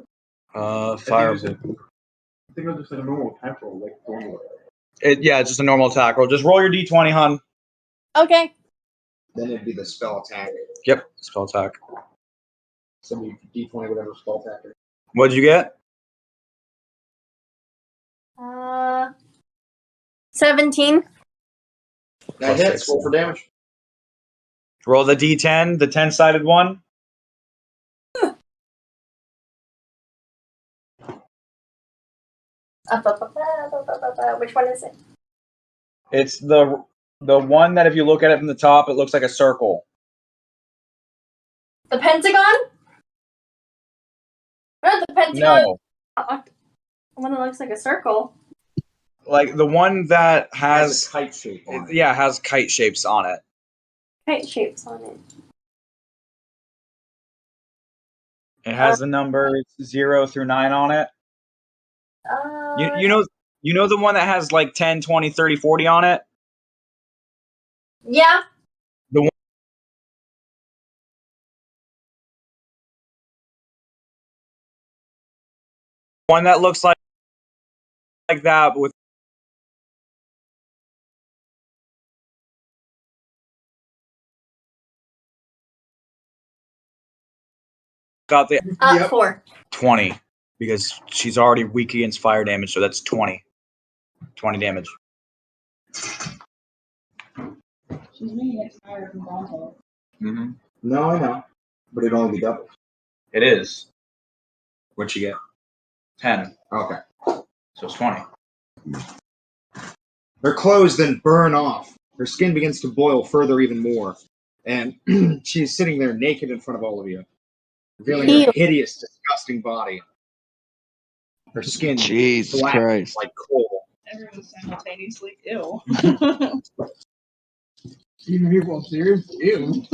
Speaker 7: Firebolt.
Speaker 2: I think I just had a normal attack roll, like normal.
Speaker 7: Yeah, it's just a normal attack roll. Just roll your d20, hon.
Speaker 6: Okay.
Speaker 9: Then it'd be the spell attack.
Speaker 7: Yep, spell attack.
Speaker 9: So you d20 whatever spell attack is.
Speaker 7: What'd you get?
Speaker 6: 17.
Speaker 9: That
Speaker 7: Plus
Speaker 9: hits.
Speaker 7: 6.
Speaker 9: Roll for damage.
Speaker 7: Roll the d10, the 10-sided one.
Speaker 6: Which one is it?
Speaker 7: It's the one that if you look at it from the top, it looks like a circle.
Speaker 6: The Pentagon? No, the Pentagon.
Speaker 7: No,
Speaker 6: The one that looks like a circle.
Speaker 7: like the one that has
Speaker 9: a kite shape on it.
Speaker 7: yeah, has kite shapes on it.
Speaker 6: Kite shapes on it.
Speaker 7: It has the numbers 0 through 9 on it. You know the one that has like 10, 20, 30, 40 on it?
Speaker 6: Yeah.
Speaker 7: One that looks like that with got the
Speaker 6: 4.
Speaker 7: 20 because she's already weak against fire damage, so that's 20. 20 damage.
Speaker 4: She's making it higher from Bronto.
Speaker 7: Mm-hmm.
Speaker 9: No, I know. But it'd only be double.
Speaker 7: It is. What'd you get? 10.
Speaker 9: Okay.
Speaker 7: So it's 20.
Speaker 9: Her clothes then burn off. Her skin begins to boil further even more. And she's sitting there naked in front of all of you, revealing her
Speaker 6: Ew.
Speaker 9: hideous, disgusting body. Her skin
Speaker 5: Jesus
Speaker 9: black
Speaker 5: Christ.
Speaker 9: like coal.
Speaker 4: Everyone simultaneously, ew.
Speaker 2: Even people upstairs? Ew.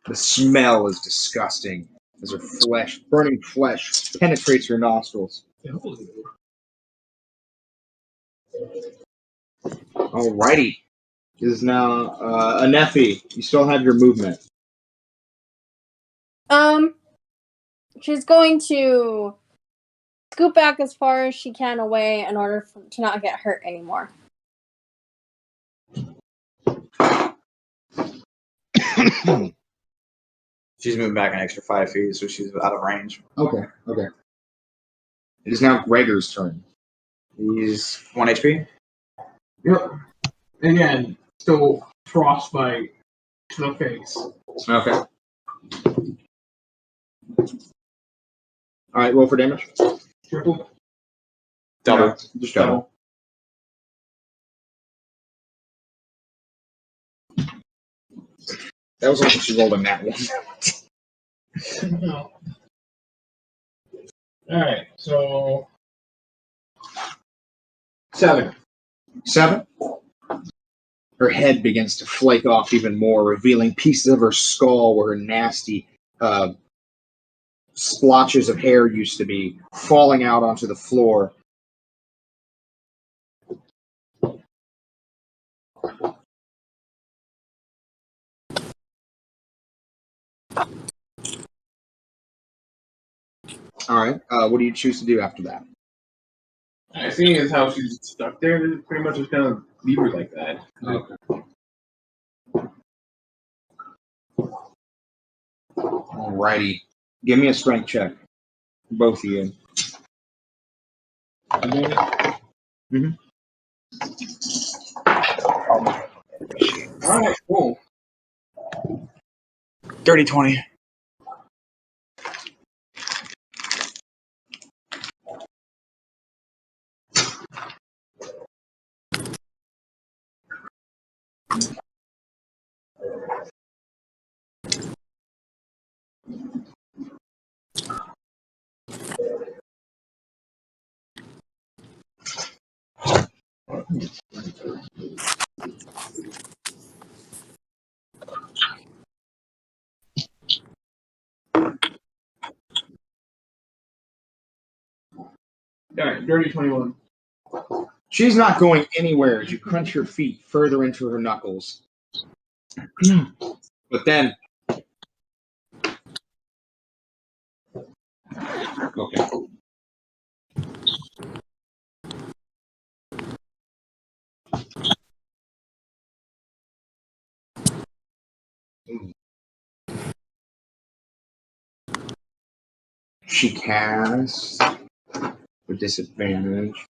Speaker 9: The smell is disgusting as her flesh, burning flesh, penetrates your nostrils. Alrighty. This is now Anefi. You still have your movement.
Speaker 6: She's going to scoot back as far as she can away in order to not get hurt anymore.
Speaker 7: She's moving back an extra 5 feet, so she's out of range.
Speaker 9: Okay. It is now Gregor's turn.
Speaker 7: He's 1 HP.
Speaker 2: Yep. Again, still frostbite to the face.
Speaker 9: Okay. Alright, roll for damage.
Speaker 2: Triple.
Speaker 7: Double.
Speaker 9: No, just double. That was like she rolled a nat one.
Speaker 2: No. Alright, so 7.
Speaker 9: 7. Her head begins to flake off even more, revealing pieces of her skull where her nasty splotches of hair used to be, falling out onto the floor. All right. What do you choose to do after that?
Speaker 2: Seeing as how she's stuck there, pretty much just gonna leave her like that.
Speaker 9: Okay. Alrighty. Give me a strength check. Both of you. Mm-hmm.
Speaker 2: Alright, cool.
Speaker 7: Dirty 20.
Speaker 2: Alright, dirty 21.
Speaker 9: She's not going anywhere as you crunch your feet further into her knuckles. But then. Okay. She casts with disadvantage.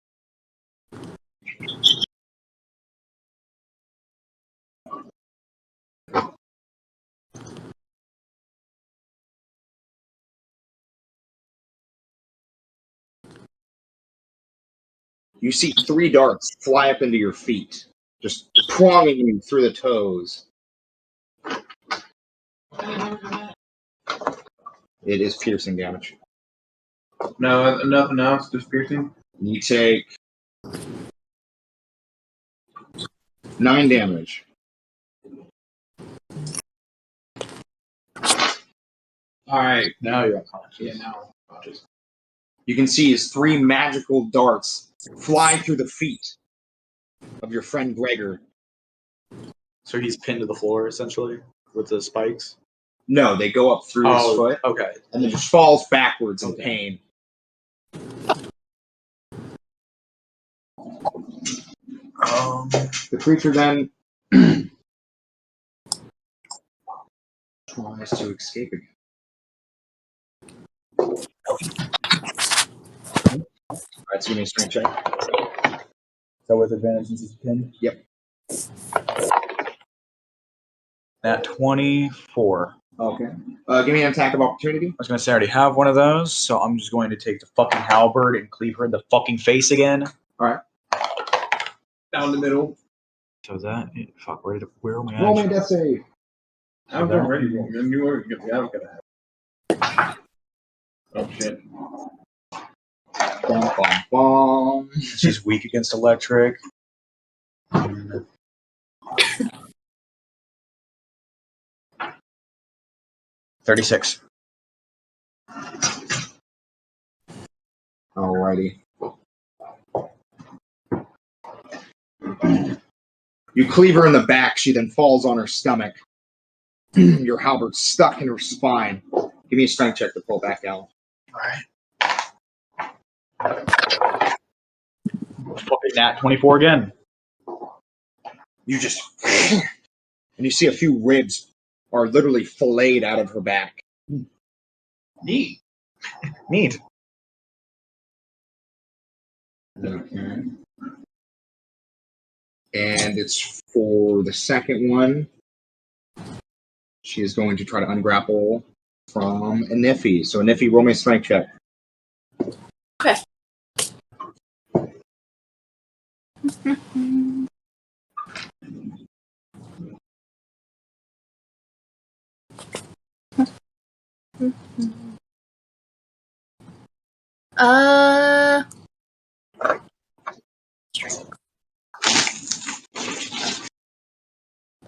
Speaker 9: You see 3 darts fly up into your feet, just pronging you through the toes. It is piercing damage.
Speaker 2: No, nothing else, just piercing.
Speaker 9: You take 9 damage.
Speaker 2: Alright.
Speaker 7: Now you're unconscious.
Speaker 2: Yeah, now I'm conscious.
Speaker 9: You can see his 3 magical darts fly through the feet of your friend Gregor.
Speaker 7: So he's pinned to the floor, essentially, with the spikes?
Speaker 9: No, they go up through his foot
Speaker 7: Okay.
Speaker 9: and then just falls backwards in pain. The creature then tries to escape again. Alright, so give me a strength check.
Speaker 7: So with advantage since he's pinned?
Speaker 9: Yep.
Speaker 7: At 24.
Speaker 9: Okay. Give me an attack of opportunity.
Speaker 7: I was going to say I already have one of those, so I'm just going to take the fucking halberd and cleave her in the fucking face again.
Speaker 9: Alright.
Speaker 2: Down the middle.
Speaker 7: So that... Fuck, where am I at?
Speaker 9: Roll me a death save.
Speaker 2: I was already rolling. You were gonna have. Oh shit.
Speaker 9: Bum, bum, bum.
Speaker 7: She's weak against electric. 36.
Speaker 9: Alrighty. You cleave her in the back. She then falls on her stomach. Your halberd stuck in her spine. Give me a strength check to pull back out.
Speaker 7: Alright. Fucking nat 24 again.
Speaker 9: You just... and you see a few ribs are literally filleted out of her back.
Speaker 2: Neat.
Speaker 7: Neat.
Speaker 9: Okay. And it's for the second one. She is going to try to ungrapple from Anifi. So Anifi, roll me a strength check.
Speaker 6: Okay.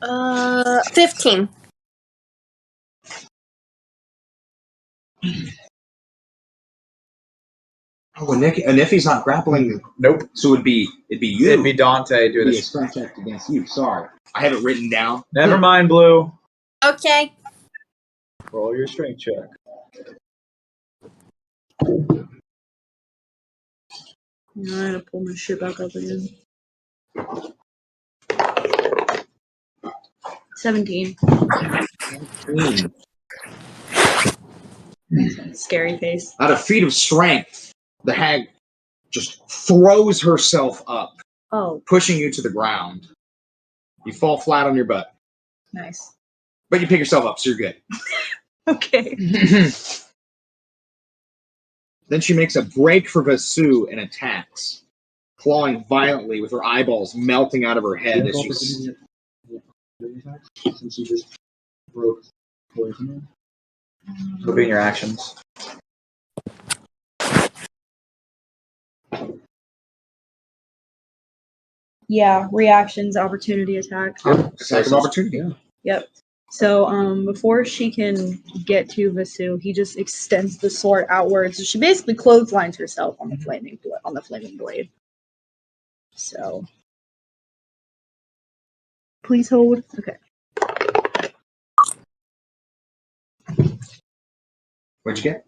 Speaker 6: Uh, 15.
Speaker 1: Oh, and Nifty's not grappling.
Speaker 7: Nope.
Speaker 1: So it'd be you.
Speaker 7: It'd be Dante doing
Speaker 1: It'd be a
Speaker 7: this.
Speaker 1: strength check against you. Sorry, I have it written down.
Speaker 7: Never mind, Blue.
Speaker 6: Okay.
Speaker 7: Roll your strength check.
Speaker 4: Yeah, I gotta pull my shit back up again. 17. Scary face.
Speaker 1: At a feat of strength, the hag just throws herself up,
Speaker 4: Oh,
Speaker 1: pushing you to the ground. You fall flat on your butt,
Speaker 4: nice.
Speaker 1: but you pick yourself up, so you're good.
Speaker 4: Okay.
Speaker 1: Then she makes a break for Vasu and attacks, clawing violently with her eyeballs melting out of her head as she's.
Speaker 8: Since you just broke poison.
Speaker 7: What being your actions?
Speaker 4: Yeah, reactions, opportunity attack.
Speaker 1: Attack of opportunity.
Speaker 4: Yep. So before she can get to Vasu, he just extends the sword outwards. So she basically clotheslines herself on the flaming blade. So please hold. Okay.
Speaker 1: What'd you get?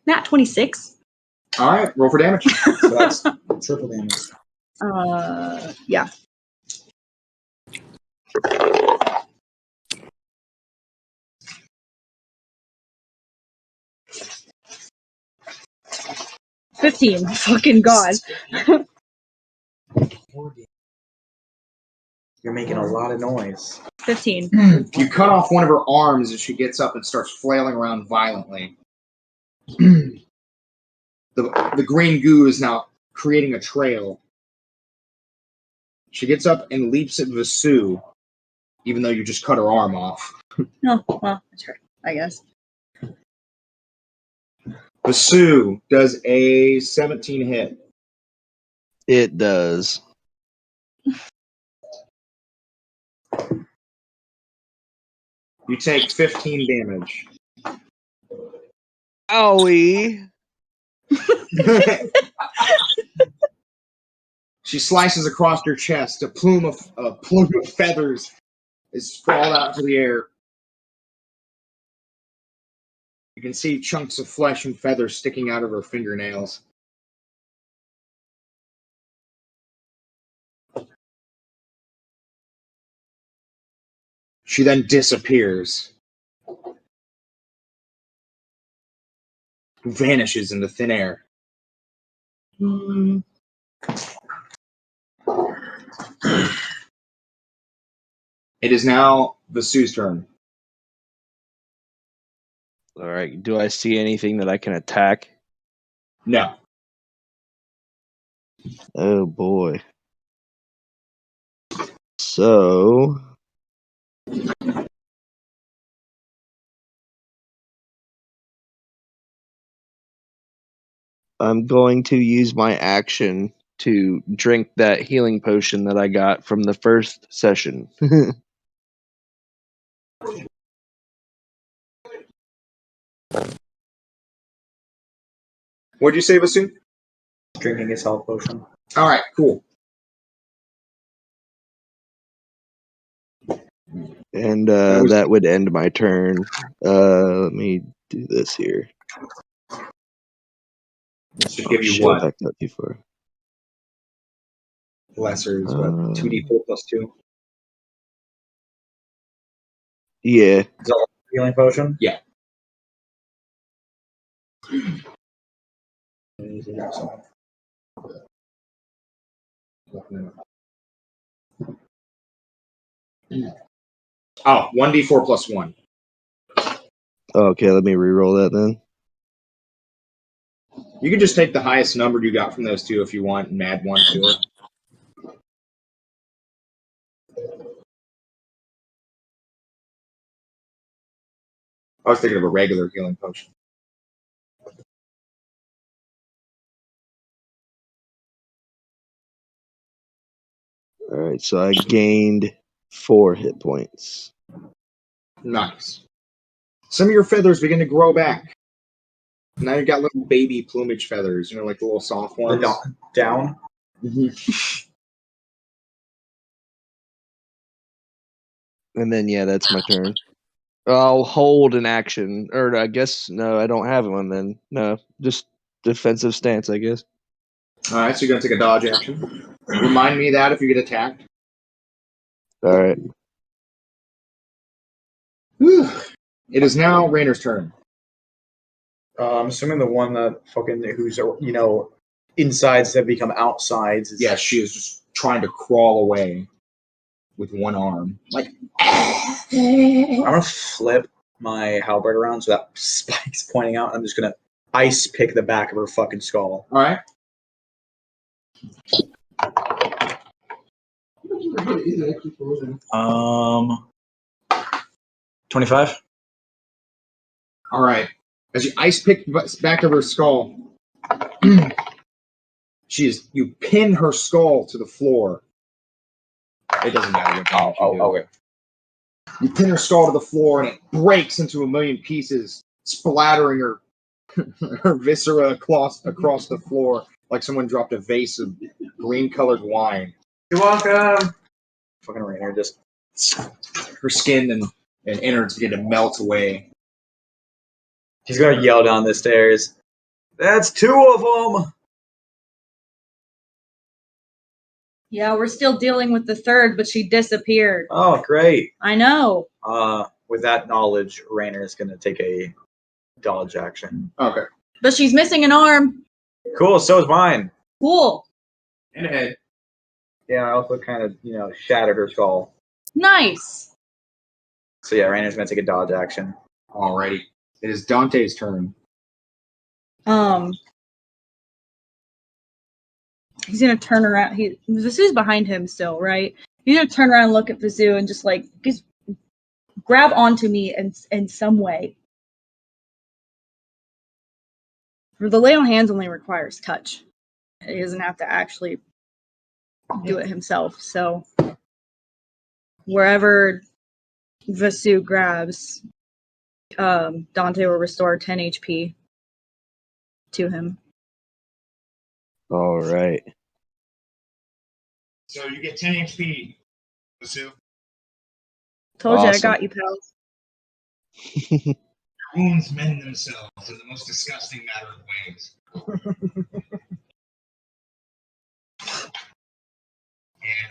Speaker 4: Nat 26.
Speaker 1: All right, roll for damage.
Speaker 7: So that's triple damage.
Speaker 4: Yeah. $15. Fucking God.
Speaker 7: You're making a lot of noise.
Speaker 4: 15.
Speaker 1: You cut off one of her arms as she gets up and starts flailing around violently. The green goo is now creating a trail. She gets up and leaps at Vasu, even though you just cut her arm off.
Speaker 4: Oh, well, that's right, I guess.
Speaker 1: Vasu does a 17 hit.
Speaker 5: It does.
Speaker 1: You take 15 damage.
Speaker 5: Owie.
Speaker 1: She slices across your chest. A plume of feathers is sprawled out into the air. You can see chunks of flesh and feathers sticking out of her fingernails. She then disappears. Vanishes into thin air. It is now Vasu's turn.
Speaker 5: All right. Do I see anything that I can attack?
Speaker 1: No.
Speaker 5: Oh boy. So I'm going to use my action to drink that healing potion that I got from the first session.
Speaker 1: What'd you say, Vasu?
Speaker 7: Drinking his health potion.
Speaker 1: All right, cool.
Speaker 5: And that would end my turn. Let me do this here.
Speaker 1: This should give you
Speaker 5: shit,
Speaker 1: what?
Speaker 5: backed up too far.
Speaker 1: Lesser is what? 2d4 plus 2?
Speaker 5: Yeah.
Speaker 7: Is that healing potion?
Speaker 1: Yeah. Oh, 1d4 plus 1.
Speaker 5: Okay, let me re-roll that then.
Speaker 1: You can just take the highest number you got from those two if you want and add 1 to it. I was thinking of a regular healing potion.
Speaker 5: Alright, so I gained 4 hit points.
Speaker 1: Nice. Some of your feathers begin to grow back. Now you've got little baby plumage feathers, like the little soft
Speaker 7: The
Speaker 1: ones.
Speaker 7: down.
Speaker 5: And then yeah, that's my turn. I'll hold an action, or I guess no, I don't have one. Then no, just defensive stance, I guess.
Speaker 1: All right, so you're gonna take a dodge action. Remind me of that if you get attacked.
Speaker 5: All right.
Speaker 1: Whew. It is now Rainer's turn.
Speaker 7: I'm assuming the one that who's insides have become outsides.
Speaker 1: Yeah, she is just trying to crawl away with one arm. Like,
Speaker 7: I'm gonna flip my halberd around so that spike's pointing out. I'm just gonna ice pick the back of her fucking skull.
Speaker 1: all right.
Speaker 3: 25.
Speaker 1: All right. As you ice pick the back of her skull, you pin her skull to the floor. It doesn't matter what damage you do.
Speaker 7: Okay.
Speaker 1: You pin her skull to the floor, and it breaks into a million pieces, splattering her her viscera across the floor like someone dropped a vase of green-colored wine.
Speaker 2: You're welcome.
Speaker 7: Fucking Rainer just.
Speaker 1: Her skin and innards begin to melt away.
Speaker 7: He's gonna yell down the stairs. That's 2 of them.
Speaker 4: Yeah, we're still dealing with the third, but she disappeared.
Speaker 7: Oh, great.
Speaker 4: I know.
Speaker 7: With that knowledge, Rainer is gonna take a dodge action.
Speaker 1: Okay.
Speaker 4: But she's missing an arm.
Speaker 7: Cool. So is mine.
Speaker 4: Cool.
Speaker 1: And a head.
Speaker 7: Yeah, I also kind of shattered her skull.
Speaker 4: Nice.
Speaker 7: So yeah, Rainer's gonna take a dodge action.
Speaker 1: Alrighty. It is Dante's turn.
Speaker 4: He's gonna turn around. Vasu's behind him still, right? He's gonna turn around and look at Vasu and just grab onto me in some way. The lay on hands only requires touch. He doesn't have to actually do it himself. So wherever Vasu grabs, Dante will restore 10 HP to him.
Speaker 5: All right.
Speaker 9: So you get 10 HP, Vasu.
Speaker 4: Told you I
Speaker 5: Awesome.
Speaker 4: got you, pals.
Speaker 9: Your wounds mend themselves in the most disgusting matter of ways.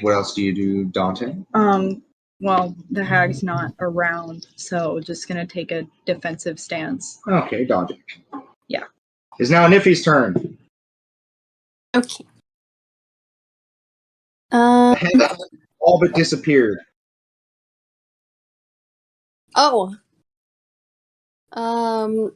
Speaker 1: What else do you do, Dante?
Speaker 4: Well, the hag's not around, so just gonna take a defensive stance.
Speaker 1: Okay, dodge action.
Speaker 4: Yeah.
Speaker 1: It's now Nifty's turn.
Speaker 6: Okay.
Speaker 1: The head all but disappeared.
Speaker 6: Oh. Oh,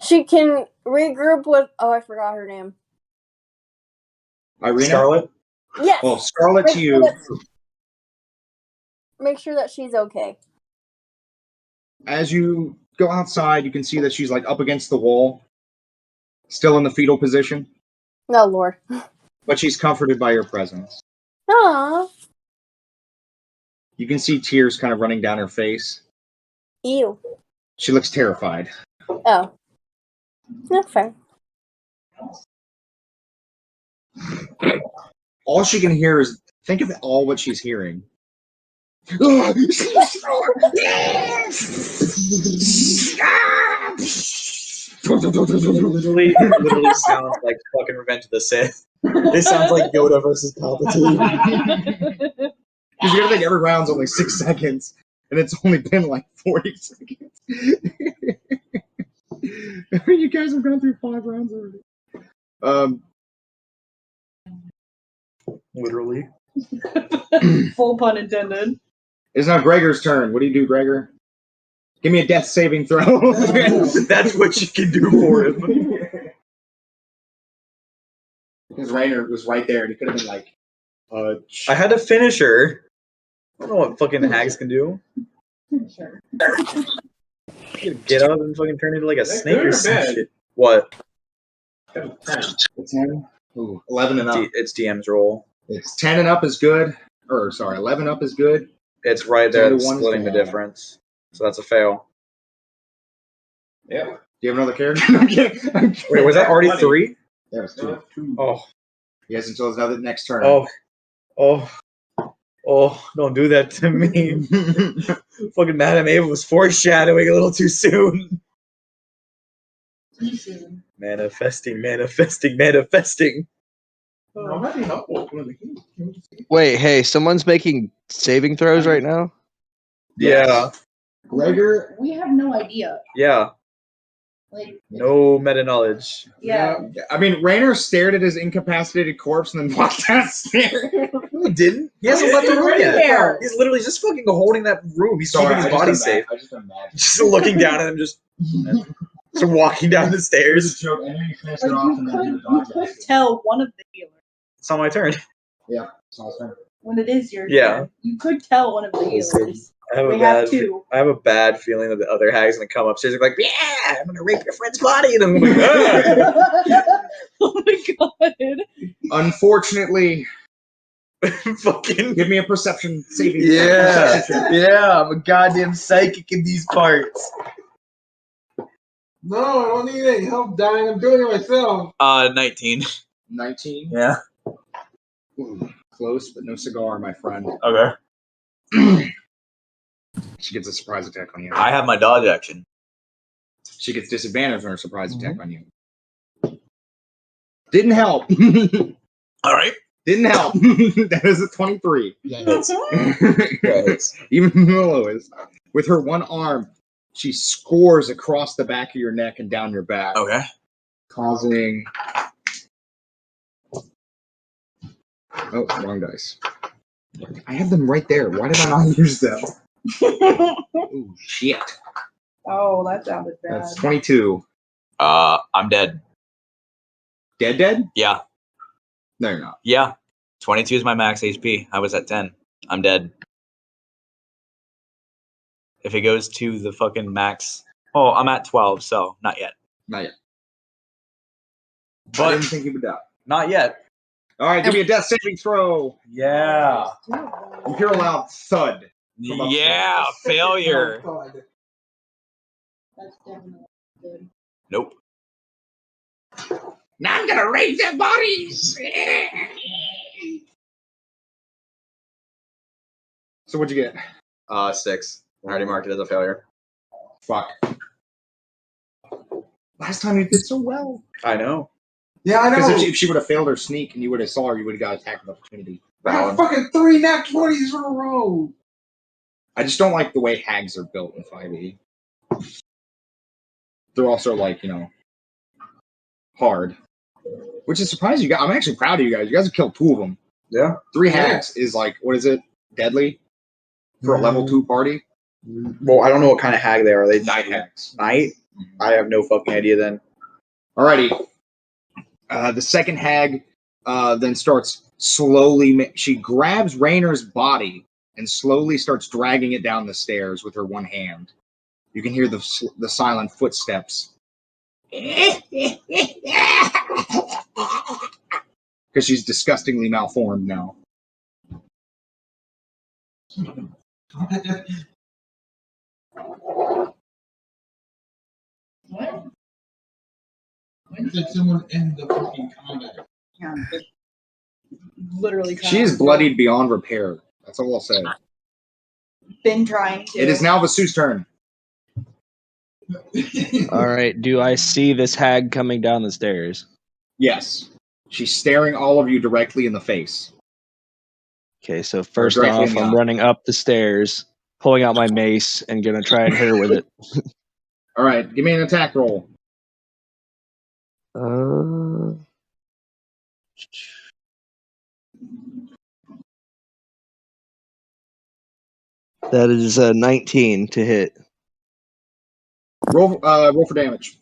Speaker 6: she can regroup with. Oh, I forgot her name.
Speaker 1: Irina?
Speaker 7: Scarlet?
Speaker 6: Yes.
Speaker 1: Well, Scarlet to you.
Speaker 6: Make sure that she's okay.
Speaker 1: As you go outside, you can see that she's up against the wall, still in the fetal position,
Speaker 6: Oh, Lord.
Speaker 1: but she's comforted by your presence.
Speaker 6: Aww.
Speaker 1: You can see tears kind of running down her face.
Speaker 6: Ew.
Speaker 1: She looks terrified.
Speaker 6: Oh. Okay.
Speaker 1: All she can hear is, think of all what she's hearing.
Speaker 7: literally sounds like fucking Revenge of the Sith. This sounds like Yoda versus Palpatine.
Speaker 1: Because you gotta think every round's only 6 seconds, and it's only been 40 seconds. You guys have gone through 5 rounds already.
Speaker 7: Literally.
Speaker 4: Full pun intended.
Speaker 1: It's now Gregor's turn. What do you do, Gregor? Give me a death saving throw.
Speaker 7: That's what she can do for him.
Speaker 1: Because Rainer was right there, and he could have been
Speaker 7: I had to finish her. I don't know what fucking Hags can do.
Speaker 4: Sure.
Speaker 7: Get up and fucking turn into a snake or some shit. What?
Speaker 1: The 10? Ooh, 11 and up.
Speaker 7: It's DM's roll.
Speaker 1: It's 10 and up is good. Or, sorry, 11 up is good.
Speaker 7: It's right there,
Speaker 1: 10 to 1 is
Speaker 7: splitting the
Speaker 1: bad.
Speaker 7: difference. So that's a fail.
Speaker 1: Yeah. Do you have another character? I'm kidding.
Speaker 7: Wait, was that already 3?
Speaker 1: There was 2.
Speaker 7: Oh.
Speaker 1: He has until his next turn.
Speaker 7: Oh, don't do that to me. Fucking Madame Ava was foreshadowing a little too soon.
Speaker 4: Too soon.
Speaker 7: Manifesting.
Speaker 2: No, that'd be helpful.
Speaker 5: Wait, hey, someone's making saving throws right now?
Speaker 7: Yeah.
Speaker 1: Gregor,
Speaker 4: We have no idea.
Speaker 7: Yeah.
Speaker 4: Like,
Speaker 7: No meta knowledge.
Speaker 4: yeah.
Speaker 1: I mean, Rainer stared at his incapacitated corpse and then walked downstairs.
Speaker 7: No, he didn't. He hasn't left the room yet.
Speaker 4: There.
Speaker 7: He's literally just fucking holding that room. He's keeping his body safe.
Speaker 1: I just imagine.
Speaker 7: Just looking down at him, just walking down the stairs.
Speaker 1: Joke, and then you finish it
Speaker 4: Like,
Speaker 1: off
Speaker 4: you
Speaker 1: and then
Speaker 4: could,
Speaker 1: do the
Speaker 4: you
Speaker 1: dodge
Speaker 4: could
Speaker 1: action.
Speaker 4: tell one of the healers
Speaker 7: It's on my turn.
Speaker 1: Yeah, it's awesome.
Speaker 4: when it is your
Speaker 7: Yeah.
Speaker 4: turn. You could tell one of the healers.
Speaker 7: I have
Speaker 4: We
Speaker 7: a
Speaker 4: have
Speaker 7: bad.
Speaker 4: 2.
Speaker 7: I have a bad feeling that the other hag's gonna come upstairs and be like, "Yeah, I'm gonna rape your friend's body," and I'm like, "Ah."
Speaker 4: Oh my god.
Speaker 1: Unfortunately,
Speaker 7: Fucking
Speaker 1: give me a perception saving.
Speaker 7: yeah,
Speaker 1: Perception check.
Speaker 7: yeah. I'm a goddamn psychic in these parts.
Speaker 2: No, I don't need any help dying. I'm doing it myself.
Speaker 3: 19.
Speaker 1: 19.
Speaker 7: Yeah.
Speaker 1: Ooh, close, but no cigar, my friend.
Speaker 3: Okay.
Speaker 1: She gets a surprise attack on you.
Speaker 3: I have my dodge action.
Speaker 1: She gets disadvantage on her surprise attack on you. Didn't help.
Speaker 3: All right.
Speaker 1: Didn't help. That is a 23. Even the lowest. With her one arm, she scores across the back of your neck and down your back,
Speaker 3: Okay.
Speaker 1: causing. Oh, wrong dice. I have them right there. Why did I not use them? Oh, shit.
Speaker 4: Oh, that sounded bad.
Speaker 1: That's 22.
Speaker 3: I'm dead.
Speaker 1: Dead?
Speaker 3: Yeah.
Speaker 1: No, you're not.
Speaker 3: Yeah. 22 is my max HP. I was at 10. I'm dead. If it goes to the fucking max. Oh, I'm at 12, so not yet.
Speaker 1: Not yet. I
Speaker 3: But
Speaker 1: didn't think you would die.
Speaker 3: not yet.
Speaker 1: All right, give me a death saving throw.
Speaker 3: Yeah.
Speaker 1: You hear a loud thud. From upstairs.
Speaker 3: Yeah, failure.
Speaker 4: That's definitely good.
Speaker 3: Nope.
Speaker 1: Now I'm gonna rape their bodies. So what'd you get?
Speaker 7: 6. I already marked it as a failure.
Speaker 1: Fuck. Last time you did so well.
Speaker 7: I know.
Speaker 2: Yeah, I know.
Speaker 1: Because if she would have failed her sneak and you would have saw her, you would have got attack of opportunity.
Speaker 2: I have fucking 3 nat 20s in a row.
Speaker 1: I just don't like the way hags are built in 5e. They're also like, hard. Which is surprising. I'm actually proud of you guys. You guys have killed 2 of them.
Speaker 7: Yeah.
Speaker 1: 3 hags is like, what is it? Deadly? For a level 2 party?
Speaker 7: Well, I don't know what kind of hag they are. Are they
Speaker 1: Night hags.
Speaker 7: Night? I have no fucking idea then.
Speaker 1: Alrighty. The second hag then starts slowly. She grabs Rainer's body and slowly starts dragging it down the stairs with her one hand. You can hear the silent footsteps. Because she's disgustingly malformed now.
Speaker 4: What?
Speaker 2: When did someone end the fucking combat?
Speaker 4: Yeah. Literally.
Speaker 1: She is bloodied beyond repair. That's all I'll say.
Speaker 4: Been trying to.
Speaker 1: It is now Vasu's turn.
Speaker 5: All right. Do I see this hag coming down the stairs?
Speaker 1: Yes. She's staring all of you directly in the face.
Speaker 5: Okay, so first
Speaker 1: directly
Speaker 5: off,
Speaker 1: in the
Speaker 5: I'm
Speaker 1: eye.
Speaker 5: running up the stairs, pulling out my mace, and gonna try and hit her with it.
Speaker 1: All right, give me an attack roll.
Speaker 5: That is a 19 to hit.
Speaker 1: Roll for damage.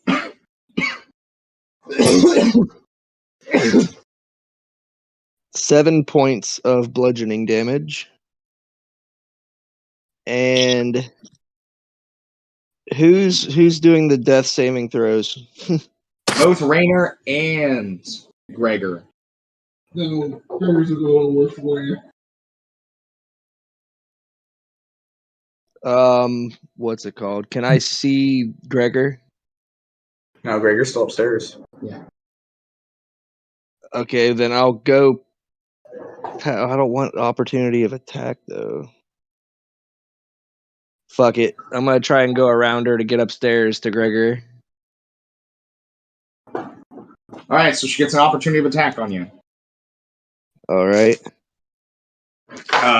Speaker 5: 7 points of bludgeoning damage. And who's doing the death saving throws?
Speaker 1: Both Rainer and Gregor.
Speaker 2: No, Gregor's a little worse for you.
Speaker 5: What's it called? Can I see Gregor?
Speaker 7: No, Gregor's still upstairs.
Speaker 1: Yeah.
Speaker 5: Okay, then I'll go. I don't want opportunity of attack though. Fuck it. I'm gonna try and go around her to get upstairs to Gregor.
Speaker 1: All right, so she gets an opportunity of attack on you.
Speaker 5: All right.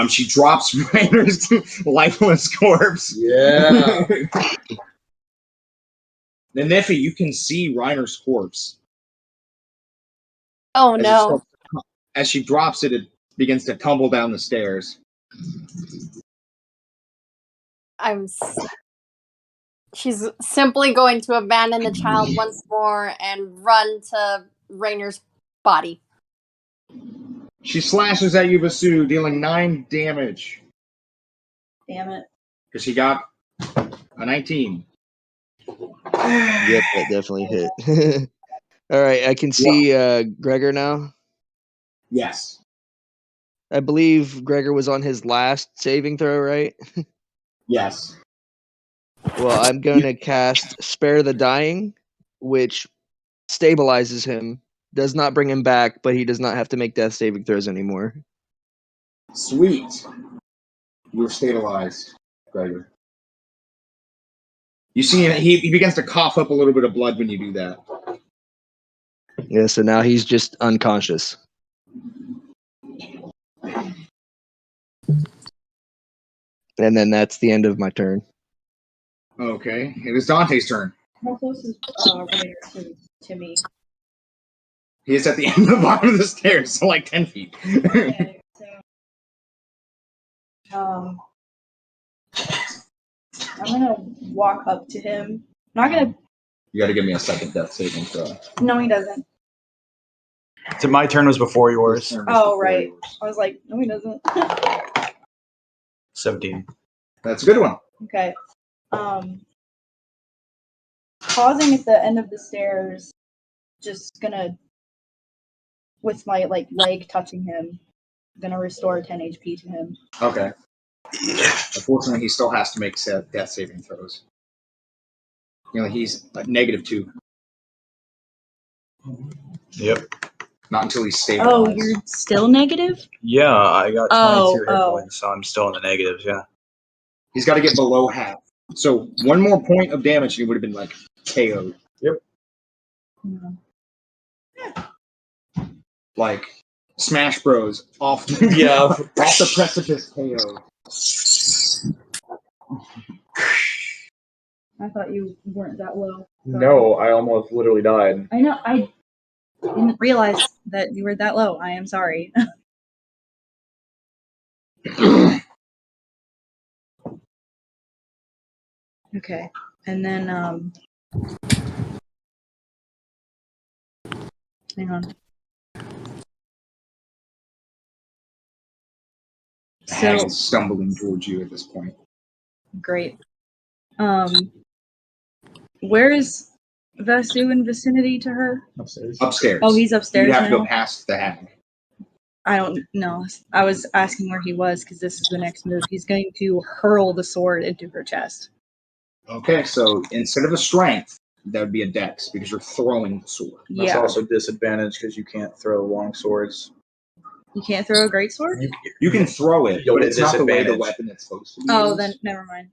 Speaker 1: She drops Rainer's lifeless corpse.
Speaker 7: Yeah.
Speaker 1: The Niffy, you can see Reiner's corpse.
Speaker 6: Oh
Speaker 1: As it
Speaker 6: no.
Speaker 1: starts to- As she drops it, it begins to tumble down the stairs.
Speaker 6: She's simply going to abandon the child once more and run to Rainer's body.
Speaker 1: She slashes at you, Vasu, dealing 9 damage.
Speaker 4: Damn it.
Speaker 1: Because she got a 19.
Speaker 5: Yep, that definitely hit. All right, I can see Gregor now.
Speaker 1: Yes.
Speaker 5: I believe Gregor was on his last saving throw, right?
Speaker 1: Yes.
Speaker 5: Well, I'm going to cast Spare the Dying, which stabilizes him, does not bring him back, but he does not have to make death saving throws anymore.
Speaker 1: Sweet. You're stabilized, Gregor. You see he begins to cough up a little bit of blood when you do that.
Speaker 5: Yeah, so now he's just unconscious. And then that's the end of my turn.
Speaker 1: Okay. It is Dante's turn.
Speaker 4: How close is Rainer to me?
Speaker 1: He is at the end of the bottom of the stairs, so like 10 feet.
Speaker 4: Okay, so I'm gonna walk up to him. I'm not gonna.
Speaker 1: You gotta give me a second death saving throw.
Speaker 4: No, he doesn't.
Speaker 3: So my turn was before yours.
Speaker 1: His turn is
Speaker 4: Oh,
Speaker 1: before
Speaker 4: right.
Speaker 1: yours.
Speaker 4: I was like, no, he doesn't.
Speaker 3: 17.
Speaker 1: That's a good one.
Speaker 4: Okay. Pausing at the end of the stairs, just gonna, with my leg touching him, gonna restore 10 HP to him.
Speaker 1: Okay. Unfortunately, he still has to make death saving throws. You know, he's at -2.
Speaker 3: Yep.
Speaker 1: Not until he's
Speaker 4: Oh,
Speaker 1: stabilized.
Speaker 4: you're still negative?
Speaker 3: Yeah, I got 22
Speaker 4: Oh,
Speaker 3: hit
Speaker 4: oh.
Speaker 3: points, so I'm still in the negatives, yeah.
Speaker 1: He's got to get below half. So one more point of damage, and he would have been like KO'd.
Speaker 3: Yep.
Speaker 1: Like Smash Bros. Off off the precipice KO.
Speaker 4: I thought you weren't that low.
Speaker 7: No, I almost literally died.
Speaker 4: I know. I didn't realize that you were that low. I am sorry. Okay. And then, hang on.
Speaker 1: Hag
Speaker 4: So,
Speaker 1: is stumbling towards you at this point.
Speaker 4: great. Where is Vasu in vicinity to her?
Speaker 3: Upstairs.
Speaker 1: Upstairs.
Speaker 4: Oh, he's upstairs
Speaker 1: You'd have to
Speaker 4: now?
Speaker 1: go past the hag.
Speaker 4: I don't know. I was asking where he was because this is the next move. He's going to hurl the sword into her chest.
Speaker 1: Okay, so instead of a strength, that would be a dex because you're throwing the sword.
Speaker 7: That's
Speaker 4: Yeah.
Speaker 7: also disadvantage because you can't throw long swords.
Speaker 4: You can't throw a great sword?
Speaker 1: You can throw it,
Speaker 7: You'll
Speaker 1: but
Speaker 7: get
Speaker 1: it's not the way the
Speaker 7: disadvantage.
Speaker 1: weapon it's supposed to be.
Speaker 4: Oh,
Speaker 1: used.
Speaker 4: then never mind.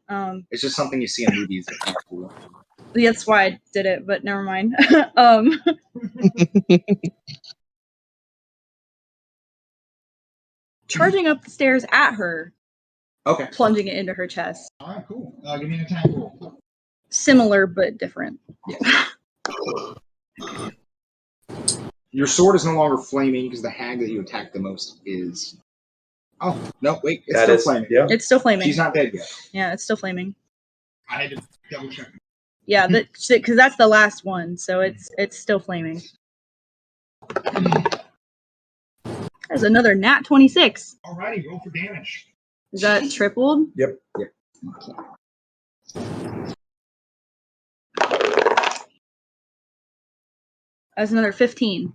Speaker 1: It's just something you see in movies that kind of cool.
Speaker 4: That's why I did it, but never mind. Charging up the stairs at her,
Speaker 1: Okay.
Speaker 4: plunging it into her chest.
Speaker 1: All right, cool. Give me an attack roll.
Speaker 4: Similar but different.
Speaker 1: Yes. Your sword is no longer flaming because the hag that you attacked the most is. Oh no! Wait, it's still flaming.
Speaker 7: Yeah.
Speaker 4: It's still flaming.
Speaker 1: She's not dead yet.
Speaker 4: Yeah, it's still flaming.
Speaker 1: I had to double check.
Speaker 4: Yeah, because that's the last one, so it's still flaming. There's another nat 26.
Speaker 1: Alrighty, roll for damage.
Speaker 4: Is that tripled?
Speaker 7: Yep.
Speaker 4: That's another 15.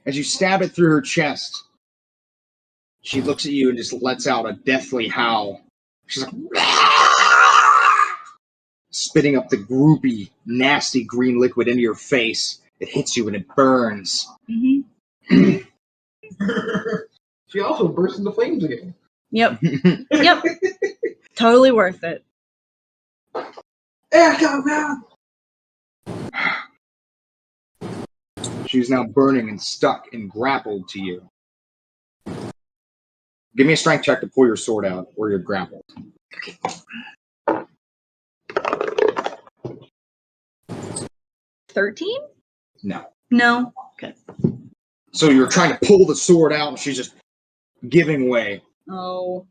Speaker 9: As you stab it through her chest, she looks at you and just lets out a deathly howl. She's like, spitting up the groupy, nasty green liquid into your face. It hits you and it burns.
Speaker 4: Mm-hmm.
Speaker 2: She also burst into flames again.
Speaker 4: Yep. Yep. Totally worth it.
Speaker 9: She's now burning and stuck and grappled to you. Give me a strength check to pull your sword out, or you're grappled.
Speaker 4: 13?
Speaker 9: No.
Speaker 4: No. Okay.
Speaker 9: So you're trying to pull the sword out, and she's just giving way.
Speaker 4: Oh.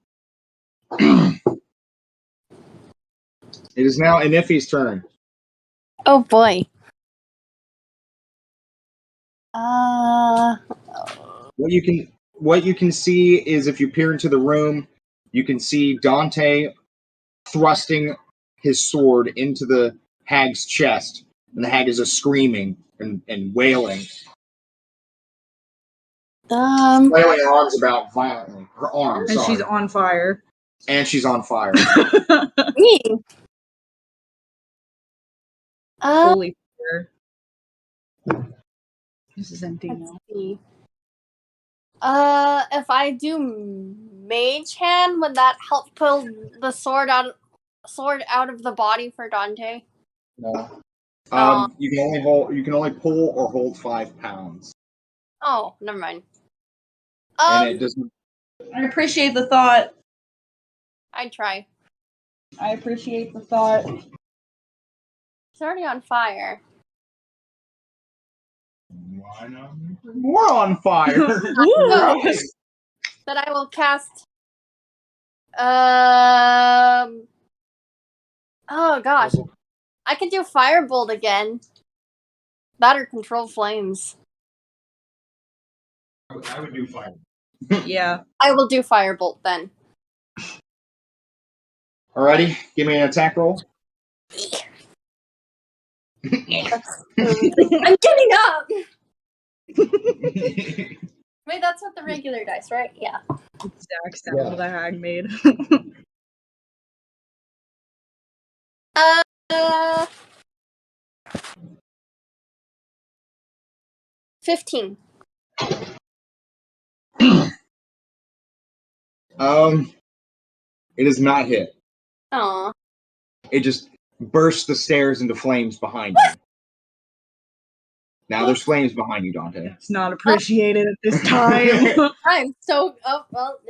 Speaker 9: It is now Inifi's turn.
Speaker 6: Oh boy.
Speaker 9: What you can see is, if you peer into the room, you can see Dante thrusting his sword into the hag's chest, and the hag is just screaming and wailing. Flailing her arms about violently. Her arms,
Speaker 4: And
Speaker 9: sorry.
Speaker 4: she's on fire.
Speaker 9: And she's on fire.
Speaker 6: Me.
Speaker 4: Holy fire. This is empty
Speaker 6: Let's
Speaker 4: now.
Speaker 6: see. If I do mage hand, would that help pull the sword out of the body for Dante?
Speaker 9: No.
Speaker 6: Oh.
Speaker 9: You can only pull or hold 5 pounds.
Speaker 6: Oh, never mind.
Speaker 9: And it doesn't.
Speaker 4: I appreciate the thought.
Speaker 6: I'd try.
Speaker 4: I appreciate the thought.
Speaker 6: It's already on fire.
Speaker 9: Why not? More on fire.
Speaker 6: Oh, then I will cast. Oh gosh, I could do firebolt again. That or control flames.
Speaker 8: I would do fire.
Speaker 4: Yeah.
Speaker 6: I will do firebolt then.
Speaker 9: Alrighty, give me an attack roll.
Speaker 6: I'm getting up. Wait, that's what the regular dice, right? Yeah.
Speaker 4: Exact sound the hag made.
Speaker 6: 15.
Speaker 9: It is not hit.
Speaker 6: Aw.
Speaker 9: It just bursts the stairs into flames behind you. Now there's flames behind you, Dante.
Speaker 4: It's not appreciated at this time.
Speaker 6: I'm so. Oh, well.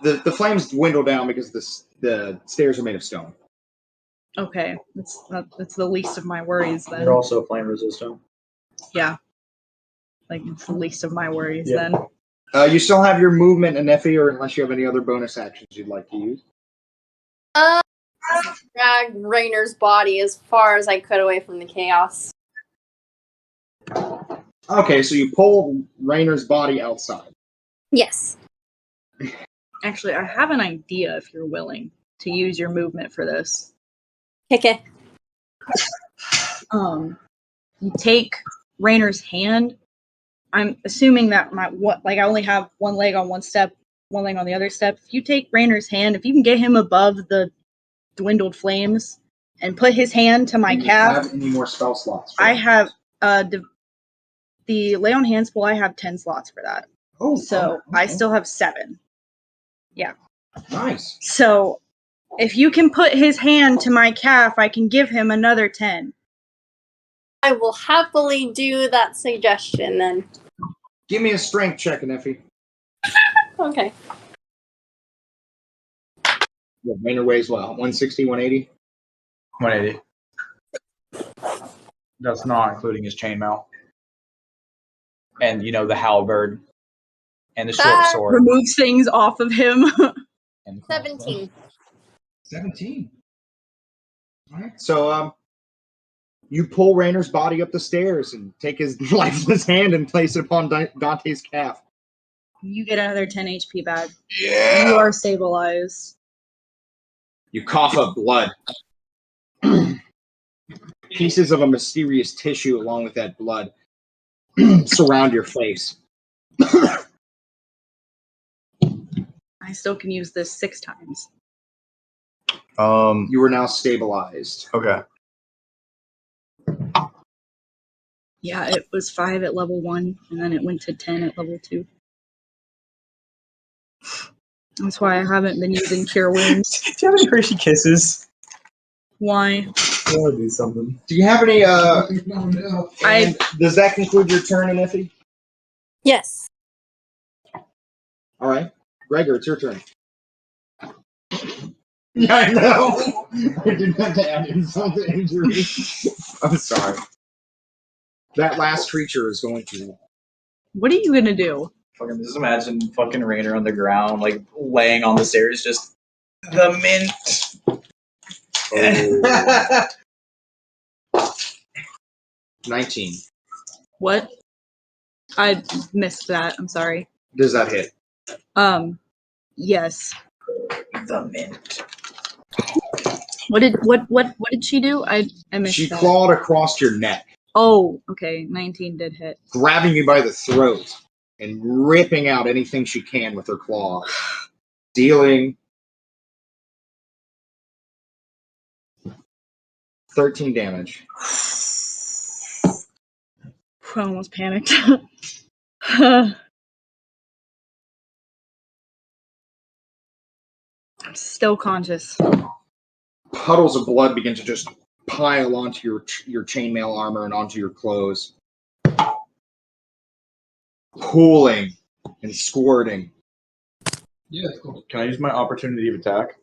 Speaker 9: The flames dwindle down because the stairs are made of stone.
Speaker 4: Okay, that's the least of my worries then.
Speaker 7: They're also flame resistant.
Speaker 4: Yeah. Like, it's the least of my worries
Speaker 7: Yeah.
Speaker 4: then.
Speaker 9: You still have your movement, Nefi, or unless you have any other bonus actions you'd like to use.
Speaker 6: Drag Rainer's body as far as I could away from the chaos.
Speaker 9: Okay, so you pull Rainer's body outside.
Speaker 6: Yes.
Speaker 4: Actually, I have an idea if you're willing to use your movement for this.
Speaker 6: Okay.
Speaker 4: You take Rainer's hand. I'm assuming that I only have one leg on one step, one leg on the other step. If you take Rainer's hand, if you can get him above the dwindled flames and put his hand to my
Speaker 9: Do you
Speaker 4: calf.
Speaker 9: have any more spell slots?
Speaker 4: I have the lay on hands pool. I have 10 slots for that.
Speaker 9: Oh,
Speaker 4: so
Speaker 9: okay.
Speaker 4: I still have 7. Yeah.
Speaker 9: Nice.
Speaker 4: So if you can put his hand to my calf, I can give him another 10.
Speaker 6: I will happily do that suggestion then.
Speaker 9: Give me a strength check, Nefi.
Speaker 6: Okay.
Speaker 9: Yeah, Rainer weighs well. 160, 180?
Speaker 7: 180. That's not including his chainmail. And, the halberd. And the short sword.
Speaker 4: Removes things off of him.
Speaker 7: And
Speaker 6: 17.
Speaker 9: 17. All right. So, you pull Rainer's body up the stairs and take his lifeless hand and place it upon Dante's calf.
Speaker 4: You get another 10 HP back.
Speaker 9: Yeah.
Speaker 4: You are stabilized.
Speaker 1: You cough up blood. Pieces of a mysterious tissue along with that blood surround your face.
Speaker 4: I still can use this 6 times.
Speaker 1: You are now stabilized.
Speaker 7: Okay.
Speaker 4: Yeah, it was 5 at level 1, and then it went to 10 at level 2. That's why I haven't been using Cure Wounds.
Speaker 7: Do you have any Hershey Kisses?
Speaker 4: Why?
Speaker 7: I want to do something.
Speaker 1: Do you have any?
Speaker 4: I
Speaker 1: Does that conclude your turn, Anifi?
Speaker 6: Yes.
Speaker 1: All right, Gregor, it's your turn. Yeah, I know. I didn't have to add insult to injury. I'm sorry. That last creature is going to.
Speaker 4: What are you gonna do?
Speaker 7: Fucking just imagine fucking Rainer on the ground, like laying on the stairs, just the mint.
Speaker 1: Oh. 19.
Speaker 4: What? I missed that. I'm sorry.
Speaker 1: Does that hit?
Speaker 4: Yes.
Speaker 7: The mint.
Speaker 4: What did she do? I missed
Speaker 1: She
Speaker 4: that.
Speaker 1: clawed across your neck,
Speaker 4: Oh, okay. 19 did hit.
Speaker 1: grabbing you by the throat and ripping out anything she can with her claws, dealing 13 damage.
Speaker 4: I almost panicked. I'm still conscious.
Speaker 1: Puddles of blood begin to just pile onto your chainmail armor and onto your clothes, pooling and squirting.
Speaker 8: Yeah, it's cool.
Speaker 7: Can I use my opportunity of attack?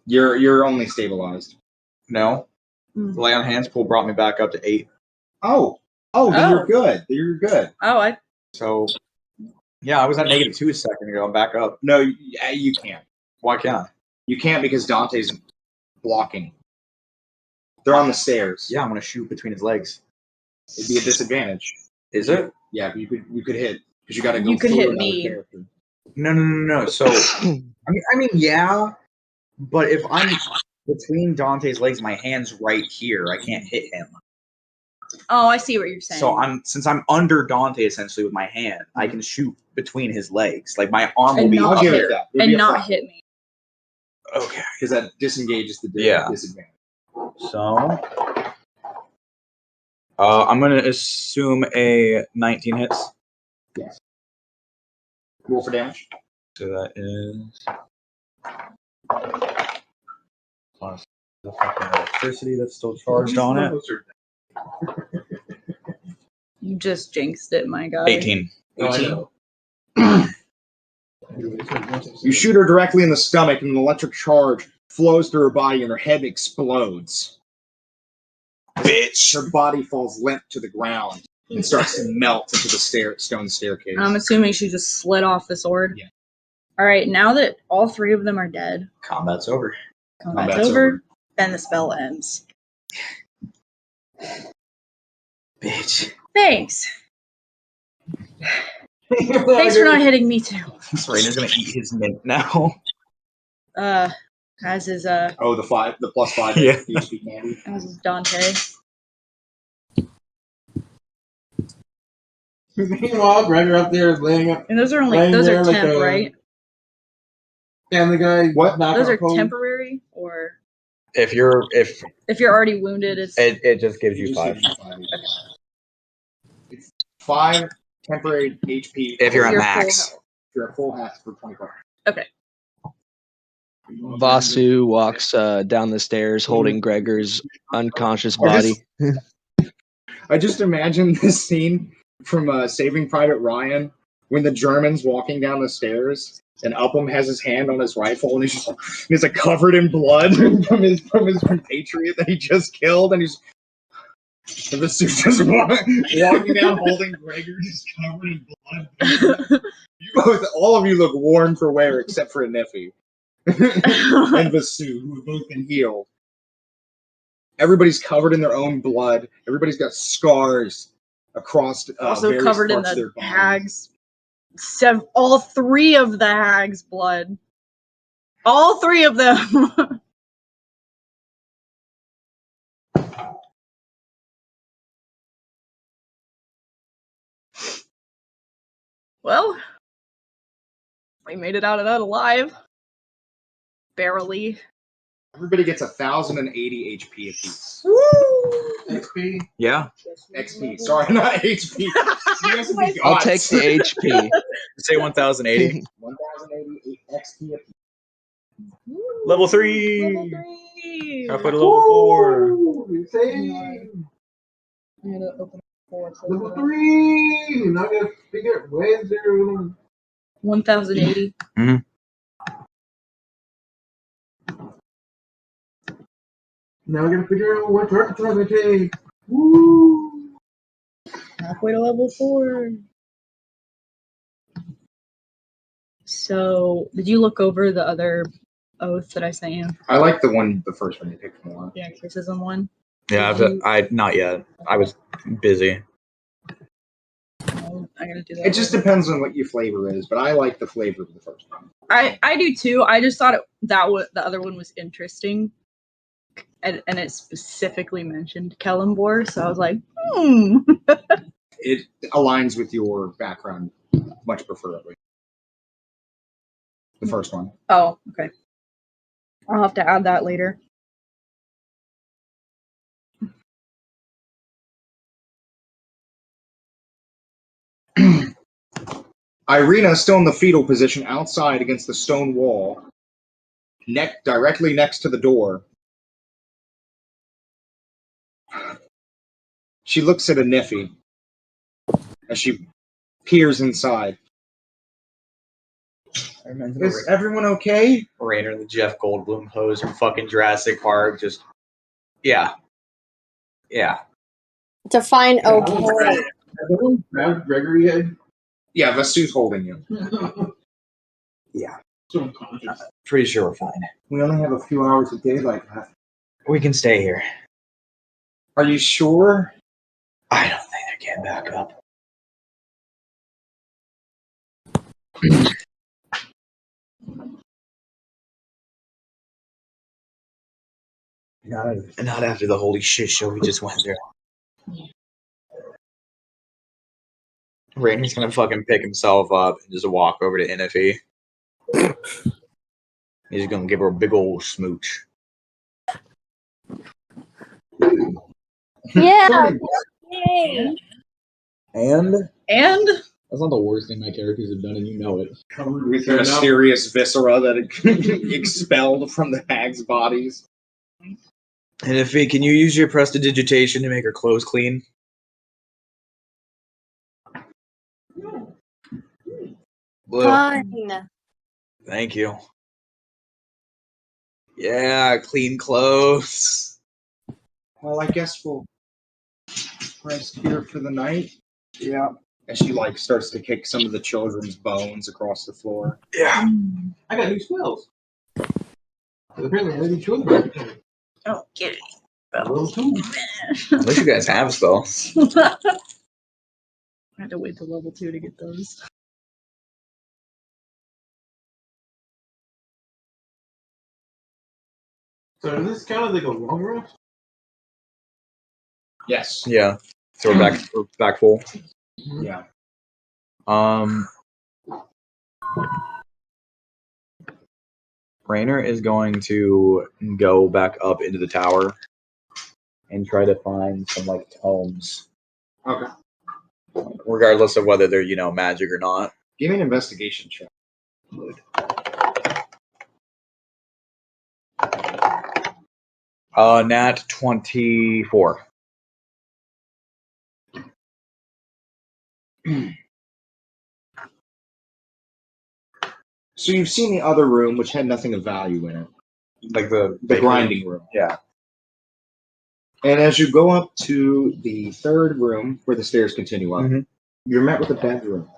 Speaker 1: You're only stabilized.
Speaker 7: No.
Speaker 4: Mm.
Speaker 7: Lay on hands pool brought me back up to 8.
Speaker 1: Then you're good. You're good.
Speaker 4: Oh,
Speaker 7: So, yeah, I was at -2 a second ago. I'm back up.
Speaker 1: No, you can't.
Speaker 7: Why can't I?
Speaker 1: You can't because Dante's blocking. They're on the stairs.
Speaker 7: Yeah, I'm gonna shoot between his legs.
Speaker 1: It'd be a disadvantage.
Speaker 7: Is it?
Speaker 1: Yeah, but you could hit because you got to go.
Speaker 4: You could
Speaker 1: through
Speaker 4: hit
Speaker 1: another
Speaker 4: me.
Speaker 1: character.
Speaker 7: No. So, I mean, yeah. But if I'm between Dante's legs, my hand's right here. I can't hit him.
Speaker 4: oh, I see what you're saying.
Speaker 7: So since I'm under Dante essentially with my hand, I can shoot between his legs. Like my arm will
Speaker 4: And
Speaker 7: be
Speaker 4: not
Speaker 7: up
Speaker 1: I'll give
Speaker 7: here.
Speaker 1: it that. It'd be
Speaker 4: and
Speaker 1: a
Speaker 4: not
Speaker 1: flat
Speaker 4: hit me.
Speaker 7: Okay.
Speaker 1: because that disengages the
Speaker 7: Yeah.
Speaker 1: disadvantage.
Speaker 7: So, I'm gonna assume a 19 hits.
Speaker 1: Yes. Roll for damage.
Speaker 7: So that is the fucking electricity that's still charged on it.
Speaker 4: You just jinxed it, my guy.
Speaker 7: 18.
Speaker 1: 18. You shoot her directly in the stomach, and an electric charge flows through her body, and her head explodes.
Speaker 7: Bitch.
Speaker 1: Her body falls limp to the ground and starts to melt into the stone staircase.
Speaker 4: I'm assuming she just slid off the sword.
Speaker 1: Yeah.
Speaker 4: All right, now that all 3 of them are dead,
Speaker 7: Combat's over.
Speaker 4: combat's over, and the spell ends.
Speaker 7: Bitch.
Speaker 4: Thanks. Thanks for not hitting me too.
Speaker 7: Rainer's gonna eat his mint now.
Speaker 4: As is
Speaker 1: the +5
Speaker 7: Yeah.
Speaker 1: HP candy.
Speaker 4: as is Dante.
Speaker 2: Meanwhile, Gregor up there is laying up.
Speaker 4: And those are
Speaker 2: Laying
Speaker 4: those
Speaker 2: there
Speaker 4: are
Speaker 2: like
Speaker 4: temp,
Speaker 2: a-
Speaker 4: right?
Speaker 2: Family Guy.
Speaker 1: What?
Speaker 4: Those are
Speaker 2: knockout code.
Speaker 4: temporary, or
Speaker 7: If
Speaker 4: if you're already wounded, it's
Speaker 7: it just gives you
Speaker 1: Just
Speaker 7: 5.
Speaker 1: gives you 5. It's 5 temporary HP.
Speaker 7: If you're at
Speaker 4: your
Speaker 7: max.
Speaker 4: full health.
Speaker 1: If you're at full health for 24.
Speaker 4: Okay.
Speaker 5: Vasu walks down the stairs holding Gregor's unconscious body.
Speaker 1: I just imagine this scene from Saving Private Ryan when the German's walking down the stairs and Upham has his hand on his rifle and he's like covered in blood from his compatriot that he just killed, and and the suit just walking down holding Gregor just covered in blood. All of you look worn for wear except for Anifi and Vasu, who have both been healed. Everybody's covered in their own blood. Everybody's got scars across
Speaker 4: Also
Speaker 1: various
Speaker 4: covered in
Speaker 1: parts of their
Speaker 4: the
Speaker 1: body.
Speaker 4: hags. All 3 of the hags' blood. All three of them. Well, we made it out of that alive. Barely.
Speaker 9: Everybody gets 1,080 HP apiece.
Speaker 2: XP.
Speaker 7: Yeah.
Speaker 9: XP. Sorry, not HP. You guys would be
Speaker 5: I'll
Speaker 9: gods.
Speaker 5: take the HP.
Speaker 7: Say 1,080.
Speaker 9: 1,080 XP apiece.
Speaker 7: Level 3.
Speaker 4: Level 3.
Speaker 7: Halfway to level 4.
Speaker 2: Insane.
Speaker 4: I'm gonna open 4.
Speaker 2: Level 3. Now I gotta figure out where is there.
Speaker 4: 1,080.
Speaker 2: Now I gotta figure out what target time I take. Woo!
Speaker 4: Halfway to level 4. So, did you look over the other oath that I sent you?
Speaker 9: I like the first one you picked more.
Speaker 4: The exorcism one?
Speaker 7: Yeah, I not yet. I was busy.
Speaker 4: I gotta do that.
Speaker 9: It just depends on what your flavor is, but I like the flavor of the first one.
Speaker 4: I do too. I just thought the other one was interesting, and it specifically mentioned Kellenbor, so I was like,
Speaker 9: It aligns with your background much preferably. The first one.
Speaker 4: Oh, okay. I'll have to add that later.
Speaker 9: Irina is still in the fetal position outside against the stone wall, directly next to the door. She looks at a Niffy as she peers inside. Is everyone okay?
Speaker 7: Rainer, the Jeff Goldblum pose from fucking Jurassic Park. Just, yeah.
Speaker 6: Define okay.
Speaker 2: Grab Gregory head.
Speaker 9: Yeah, Vasu's holding you.
Speaker 7: Yeah.
Speaker 2: So unconscious.
Speaker 7: Pretty sure we're fine.
Speaker 9: We only have a few hours of daylight left.
Speaker 7: We can stay here.
Speaker 9: Are you sure?
Speaker 7: I don't think they can back up. Not after the holy shit show we just went through. Rainer's gonna fucking pick himself up and just walk over to NFE. He's gonna give her a big old smooch.
Speaker 6: Yeah. Yay.
Speaker 7: And
Speaker 4: And
Speaker 7: that's not the worst thing my characters have done, and you know it.
Speaker 2: Covered
Speaker 9: With your mysterious viscera that expelled from the hag's bodies.
Speaker 7: NFE, can you use your prestidigitation to make her clothes clean? Blue.
Speaker 6: Fine.
Speaker 7: Thank you. Yeah, clean clothes.
Speaker 9: Well, I guess we'll rest here for the night. Yeah. And she starts to kick some of the children's bones across the floor.
Speaker 7: Yeah.
Speaker 2: I got new spells. Apparently, I need children.
Speaker 4: oh, get it.
Speaker 2: Level 2.
Speaker 7: At least you guys have spells.
Speaker 4: I had to wait till level 2 to get those.
Speaker 2: So does this count as like a long rest?
Speaker 9: Yes.
Speaker 7: Yeah. So we're back full.
Speaker 9: Yeah.
Speaker 7: Rainer is going to go back up into the tower and try to find some tomes.
Speaker 9: Okay.
Speaker 7: Regardless of whether they're, magic or not.
Speaker 9: Give me an investigation check.
Speaker 7: Nat 24.
Speaker 9: So you've seen the other room, which had nothing of value in it.
Speaker 7: Like the
Speaker 9: grinding room.
Speaker 7: Yeah.
Speaker 9: And as you go up to the third room, where the stairs continue up, you're met with a bedroom.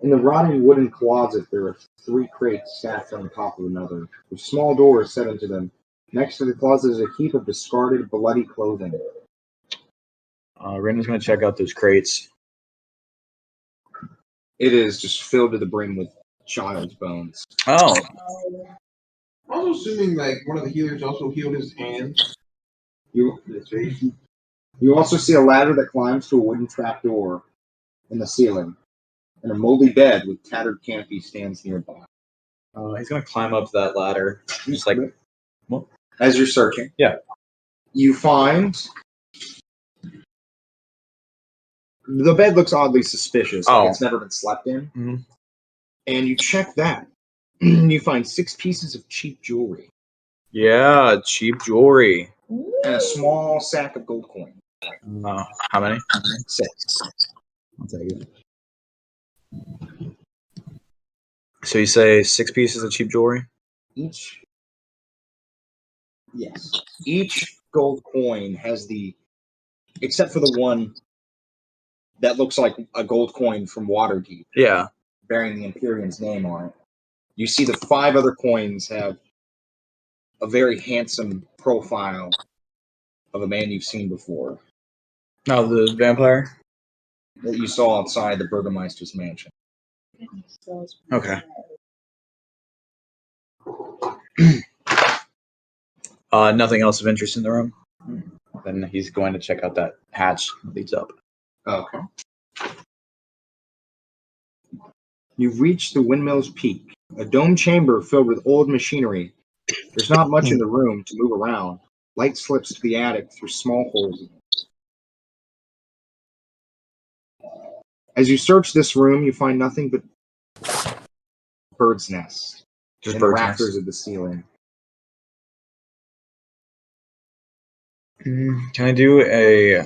Speaker 9: In the rotting wooden closet, there are 3 crates stacked on top of another, with small doors set into them. Next to the closet is a heap of discarded, bloody clothing.
Speaker 7: Rainer's going to check out those crates.
Speaker 1: It is just filled to the brim with child's bones.
Speaker 3: Oh,
Speaker 2: I'm also assuming like one of the healers also healed his hands.
Speaker 1: You
Speaker 2: His face.
Speaker 1: you also see a ladder that climbs to a wooden trapdoor in the ceiling, and a moldy bed with tattered canopy stands nearby.
Speaker 7: He's gonna climb up that ladder. Just like what?
Speaker 1: As you're searching,
Speaker 7: Yeah.
Speaker 1: you find the bed looks oddly suspicious. Like
Speaker 7: Oh.
Speaker 1: it's never been slept in.
Speaker 7: Mhm.
Speaker 1: And you check that. You find 6 pieces of cheap jewelry
Speaker 7: Yeah, cheap jewelry.
Speaker 1: and a small sack of gold coin.
Speaker 7: How many?
Speaker 1: 6.
Speaker 7: I'll take it. So you say 6 pieces of cheap jewelry?
Speaker 1: Each, yes, each gold coin has except for the one that looks like a gold coin from Waterdeep,
Speaker 7: Yeah.
Speaker 1: bearing the Empyrean's name on it. You see the 5 other coins have a very handsome profile of a man you've seen before
Speaker 7: No, the vampire.
Speaker 1: that you saw outside the Burgomeister's mansion.
Speaker 7: Okay. Nothing else of interest in the room. Then he's going to check out that hatch that leads up.
Speaker 1: Okay. You've reached the windmill's peak, a domed chamber filled with old machinery. There's not much in the room to move around. Light slips to the attic through small holes in it. As you search this room, you find nothing but birds' nests
Speaker 7: Just
Speaker 1: in the
Speaker 7: birds'
Speaker 1: rafters
Speaker 7: nests.
Speaker 1: of the ceiling.
Speaker 7: Can I do a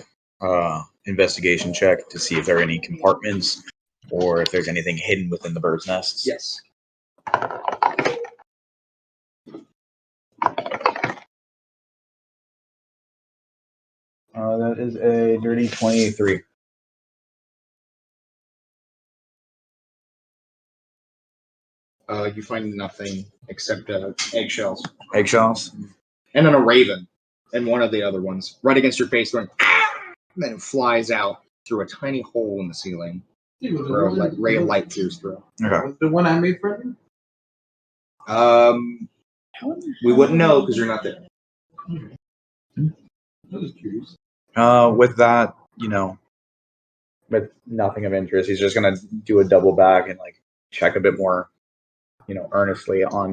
Speaker 7: investigation check to see if there are any compartments or if there's anything hidden within the bird's nests?
Speaker 1: Yes.
Speaker 7: That is a dirty 23.
Speaker 1: You find nothing except eggshells.
Speaker 7: Eggshells?
Speaker 1: And then a raven and one of the other ones right against your face going, and then it flies out through a tiny hole in the ceiling where a ray of light peers through.
Speaker 7: Okay.
Speaker 2: Was the one I made for you?
Speaker 1: We wouldn't know because you're not there.
Speaker 2: I was curious.
Speaker 7: With that, with nothing of interest, he's just gonna do a double back and like check a bit more, earnestly on,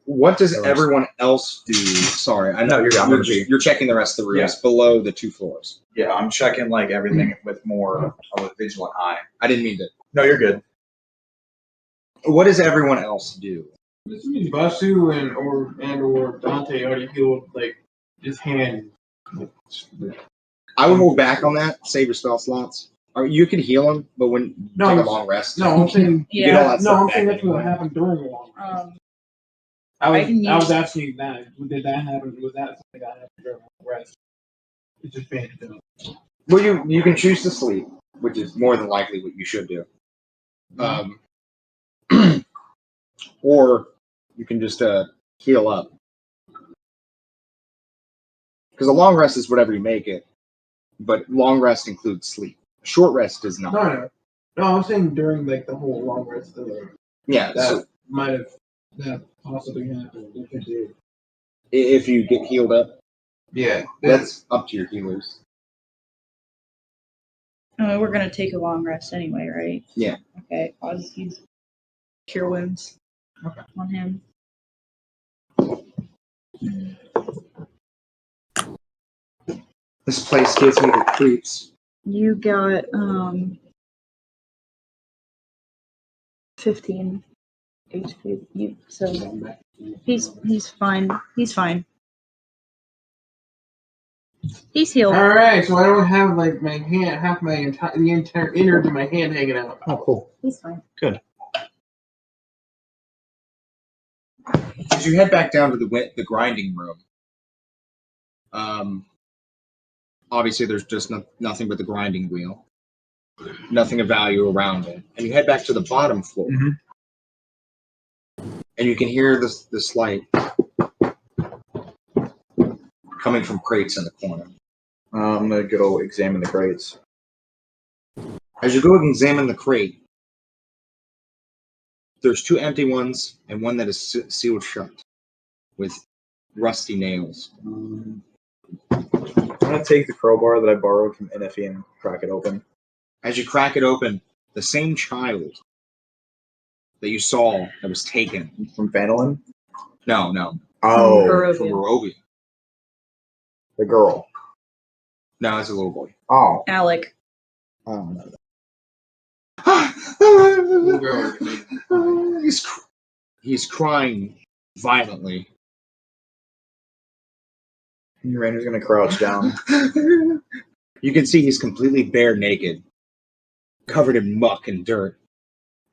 Speaker 1: What does
Speaker 7: The rest.
Speaker 1: everyone else do? Sorry, I know
Speaker 7: No, you're good. I'm gonna be-
Speaker 1: you're checking the rest of the rooms
Speaker 7: Yeah.
Speaker 1: below the 2 floors.
Speaker 7: Yeah, I'm checking like everything with more of a vigilant eye.
Speaker 1: I didn't mean to.
Speaker 7: No, you're good.
Speaker 1: What does everyone else do?
Speaker 2: This means Basu or Dante already healed like his hand.
Speaker 1: I would hold back on that. Save your spell slots. Or you could heal him, but when you
Speaker 2: No,
Speaker 1: take a
Speaker 2: I'm-
Speaker 1: long rest,
Speaker 2: No, I'm saying
Speaker 1: you get all that
Speaker 2: no,
Speaker 1: stuff
Speaker 2: I'm
Speaker 1: back
Speaker 2: saying that's what
Speaker 1: anyway.
Speaker 2: happened during the long rest.
Speaker 4: I can
Speaker 2: I was
Speaker 4: use-
Speaker 2: asking you that. Did that happen? Was that something that happened during the long rest? It's just paying attention.
Speaker 1: Well, you can choose to sleep, which is more than likely what you should do. Or you can just heal up. Because a long rest is whatever you make it, but long rest includes sleep. A short rest does not.
Speaker 2: No, I'm saying during like the whole long rest
Speaker 1: Yeah,
Speaker 2: that
Speaker 1: so
Speaker 2: that possibly happened. If it did.
Speaker 1: if you get healed up,
Speaker 2: Yeah,
Speaker 1: that's up to your healers.
Speaker 4: We're gonna take a long rest anyway, right?
Speaker 1: Yeah.
Speaker 4: Okay. I'll just use cure wounds on him.
Speaker 1: This place gives me the creeps.
Speaker 4: You got 15 HP. So he's fine. He's fine. He's healed.
Speaker 2: All right, so I don't have like my hand, half my the entire innards of my hand hanging out.
Speaker 7: Oh, cool.
Speaker 4: He's fine.
Speaker 1: As you head back down to the grinding room, obviously there's just nothing but the grinding wheel, nothing of value around it, and you head back to the bottom floor,
Speaker 7: Mhm.
Speaker 1: and you can hear this light coming from crates in the corner.
Speaker 7: I'm gonna go examine the crates.
Speaker 1: As you go and examine the crate, There's 2 empty ones and one that is sealed shut with rusty nails.
Speaker 7: I'm gonna take the crowbar that I borrowed from NFE and crack it open.
Speaker 1: As you crack it open, the same child that you saw that was taken.
Speaker 7: From Phandalin?
Speaker 1: No.
Speaker 7: Oh,
Speaker 4: Barovia.
Speaker 1: From Barovia.
Speaker 7: the girl.
Speaker 1: No, it's a little boy.
Speaker 7: Oh.
Speaker 4: Alec.
Speaker 7: Oh, no.
Speaker 2: Little girl.
Speaker 1: He's crying violently.
Speaker 7: Rainer's gonna crouch down.
Speaker 1: You can see he's completely bare naked, covered in muck and dirt.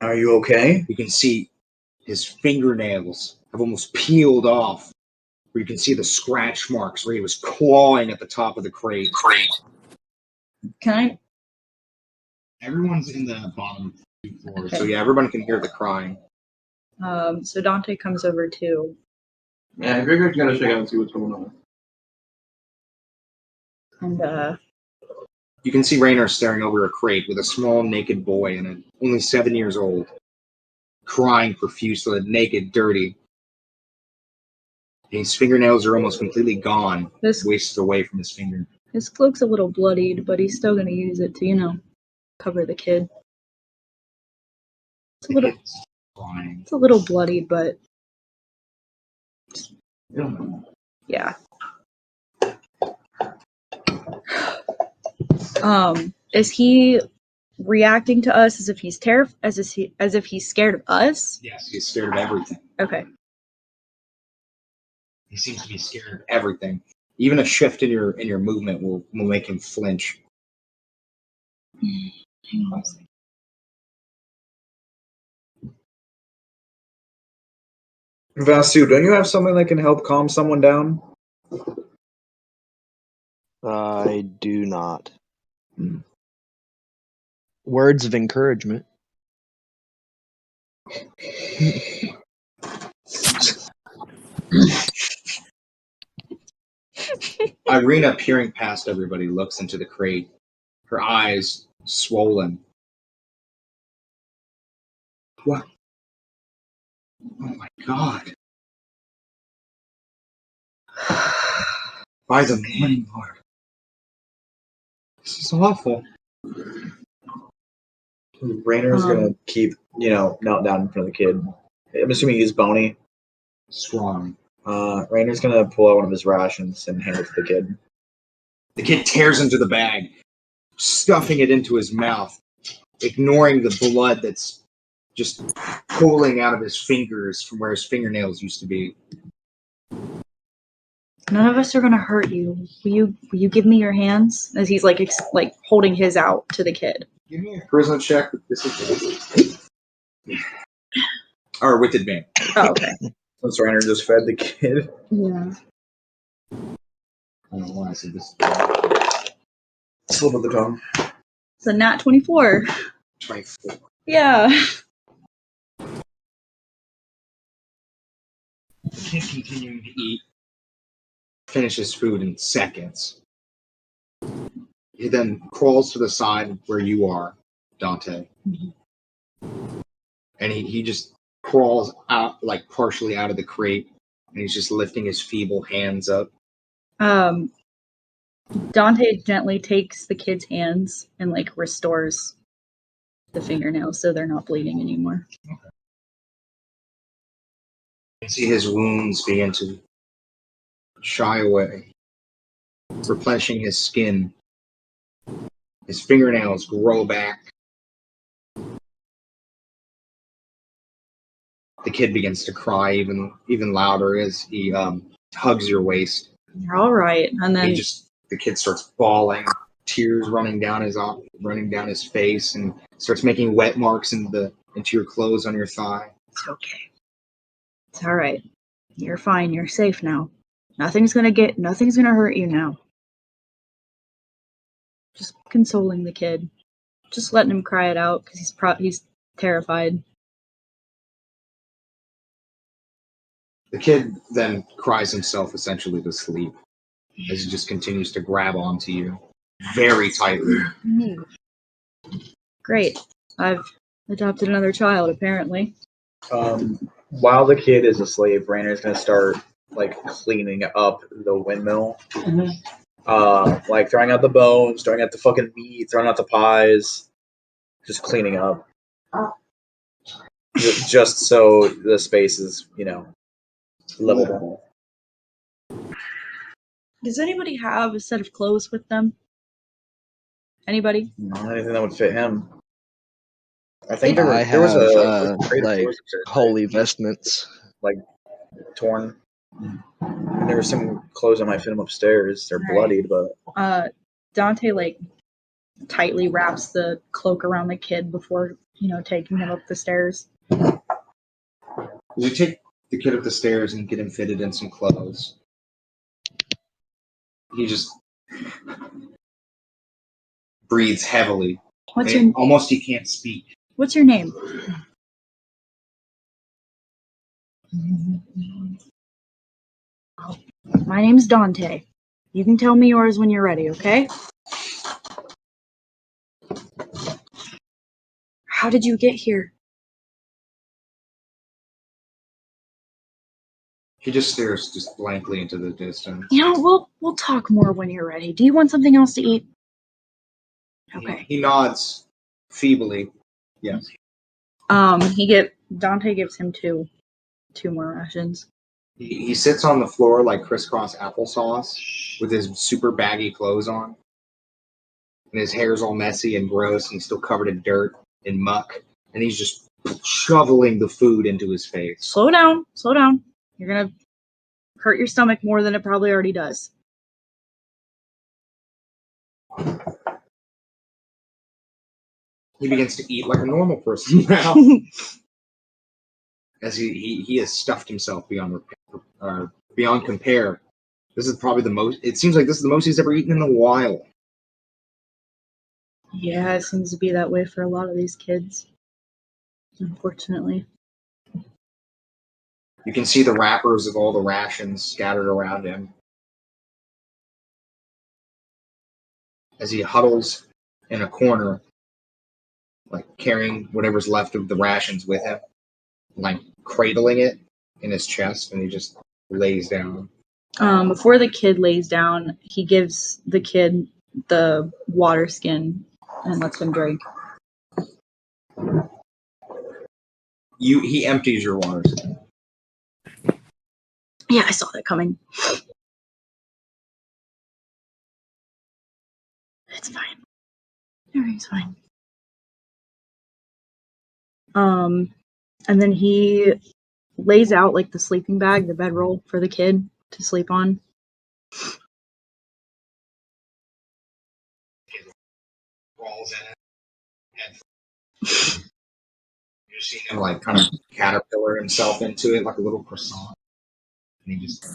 Speaker 7: Are you okay?
Speaker 1: You can see his fingernails have almost peeled off, where you can see the scratch marks where he was clawing at the top of the crate.
Speaker 4: Can
Speaker 1: Everyone's in the bottom 2 floors, so
Speaker 4: Okay.
Speaker 1: yeah, everyone can hear the crying.
Speaker 4: I? So Dante comes over too,
Speaker 2: Yeah, Gregor's gotta check out and see what's going on.
Speaker 4: and
Speaker 1: You can see Raynor staring over a crate with a small naked boy in it, only 7 years old, crying profusely, naked, dirty. His fingernails are almost completely gone,
Speaker 4: this
Speaker 1: wasted away from his finger.
Speaker 4: his cloak's a little bloodied, but he's still gonna use it to, cover the kid. It's a
Speaker 1: The
Speaker 4: little,
Speaker 1: kid's crying.
Speaker 4: it's a little bloodied, but yeah. Is he reacting to us as if he's as if he's scared of us?
Speaker 1: Yes, he's scared of everything.
Speaker 4: Okay.
Speaker 1: He seems to be scared of everything. Even a shift in your movement will make him flinch.
Speaker 4: Hang on a second.
Speaker 7: Vasu, don't you have something that can help calm someone down?
Speaker 5: I do not. Words of encouragement.
Speaker 1: Irina, peering past everybody, looks into the crate, her eyes swollen. What? Oh my god. By the morning, Lord. This is awful.
Speaker 7: Rainer's gonna keep, knelt down in front of the kid. I'm assuming he's bony.
Speaker 1: Strong.
Speaker 7: Rainer's gonna pull out one of his rations and hand it to the kid.
Speaker 1: The kid tears into the bag, stuffing it into his mouth, ignoring the blood that's just pooling out of his fingers from where his fingernails used to be.
Speaker 4: None of us are gonna hurt you. Will you give me your hands? As he's like holding his out to the kid.
Speaker 1: Give me a charisma check with disadvantage. Or with advantage.
Speaker 4: Oh, okay.
Speaker 7: Since Rainer just fed the kid.
Speaker 4: Yeah.
Speaker 1: I don't know why I said this.
Speaker 7: Slip of the tongue.
Speaker 4: It's a nat 24.
Speaker 1: 24.
Speaker 4: Yeah.
Speaker 1: The kid continuing to eat, finishes food in seconds. He then crawls to the side where you are, Dante. And he just crawls out, like partially out of the crate, and he's just lifting his feeble hands up.
Speaker 4: Dante gently takes the kid's hands and restores the fingernails so they're not bleeding anymore.
Speaker 1: Okay. You can see his wounds begin to shy away, replenishing his skin. His fingernails grow back. The kid begins to cry even louder as he hugs your waist.
Speaker 4: You're all right. And then
Speaker 1: The kid starts bawling, tears running down his face, and starts making wet marks into your clothes on your thigh.
Speaker 4: it's okay. It's all right. You're fine. You're safe now. Nothing's gonna hurt you now. Just consoling the kid. Just letting him cry it out because he's terrified.
Speaker 1: The kid then cries himself essentially to sleep as he just continues to grab onto you very tightly.
Speaker 4: Great. I've adopted another child, apparently.
Speaker 7: While the kid is asleep, Rainer's gonna start like cleaning up the windmill. Like throwing out the bones, throwing out the fucking meat, throwing out the pies, just cleaning up. Just so the space is, livable.
Speaker 4: Does anybody have a set of clothes with them? Anybody?
Speaker 7: Not anything that would fit him. I think there
Speaker 5: I
Speaker 7: was
Speaker 5: have
Speaker 7: a crate of
Speaker 5: like
Speaker 7: clothes upstairs,
Speaker 5: holy vestments.
Speaker 7: like torn. And there were some clothes that might fit him upstairs. They're
Speaker 4: Right.
Speaker 7: bloodied, but
Speaker 4: Dante like tightly wraps the cloak around the kid before taking him up the stairs.
Speaker 1: You take the kid up the stairs and get him fitted in some clothes. He just breathes heavily. Almost he can't speak.
Speaker 4: What's your name? My name's Dante. You can tell me yours when you're ready, okay? How did you get here?
Speaker 1: He just stares just blankly into the distance.
Speaker 4: We'll talk more when you're ready. Do you want something else to eat? Okay.
Speaker 1: He nods feebly. Yes.
Speaker 4: Dante gives him two more rations.
Speaker 1: He sits on the floor like crisscross applesauce with his super baggy clothes on. And his hair's all messy and gross, and he's still covered in dirt and muck. And he's just shoveling the food into his face.
Speaker 4: Slow down. You're gonna hurt your stomach more than it probably already does.
Speaker 1: He begins to eat like a normal person now. As he has stuffed himself beyond compare. This is probably the most. It seems like this is the most he's ever eaten in a while.
Speaker 4: Yeah, it seems to be that way for a lot of these kids, unfortunately.
Speaker 1: You can see the wrappers of all the rations scattered around him as he huddles in a corner, like carrying whatever's left of the rations with him, like cradling it in his chest, and he just lays down.
Speaker 4: Before the kid lays down, he gives the kid the water skin and lets him drink.
Speaker 1: He empties your water skin.
Speaker 4: Yeah, I saw that coming. It's fine. Everything's fine. And then he lays out like the sleeping bag, the bedroll for the kid to sleep on.
Speaker 1: Rolls in it. You see him like kind of caterpillar himself into it like a little croissant. And he just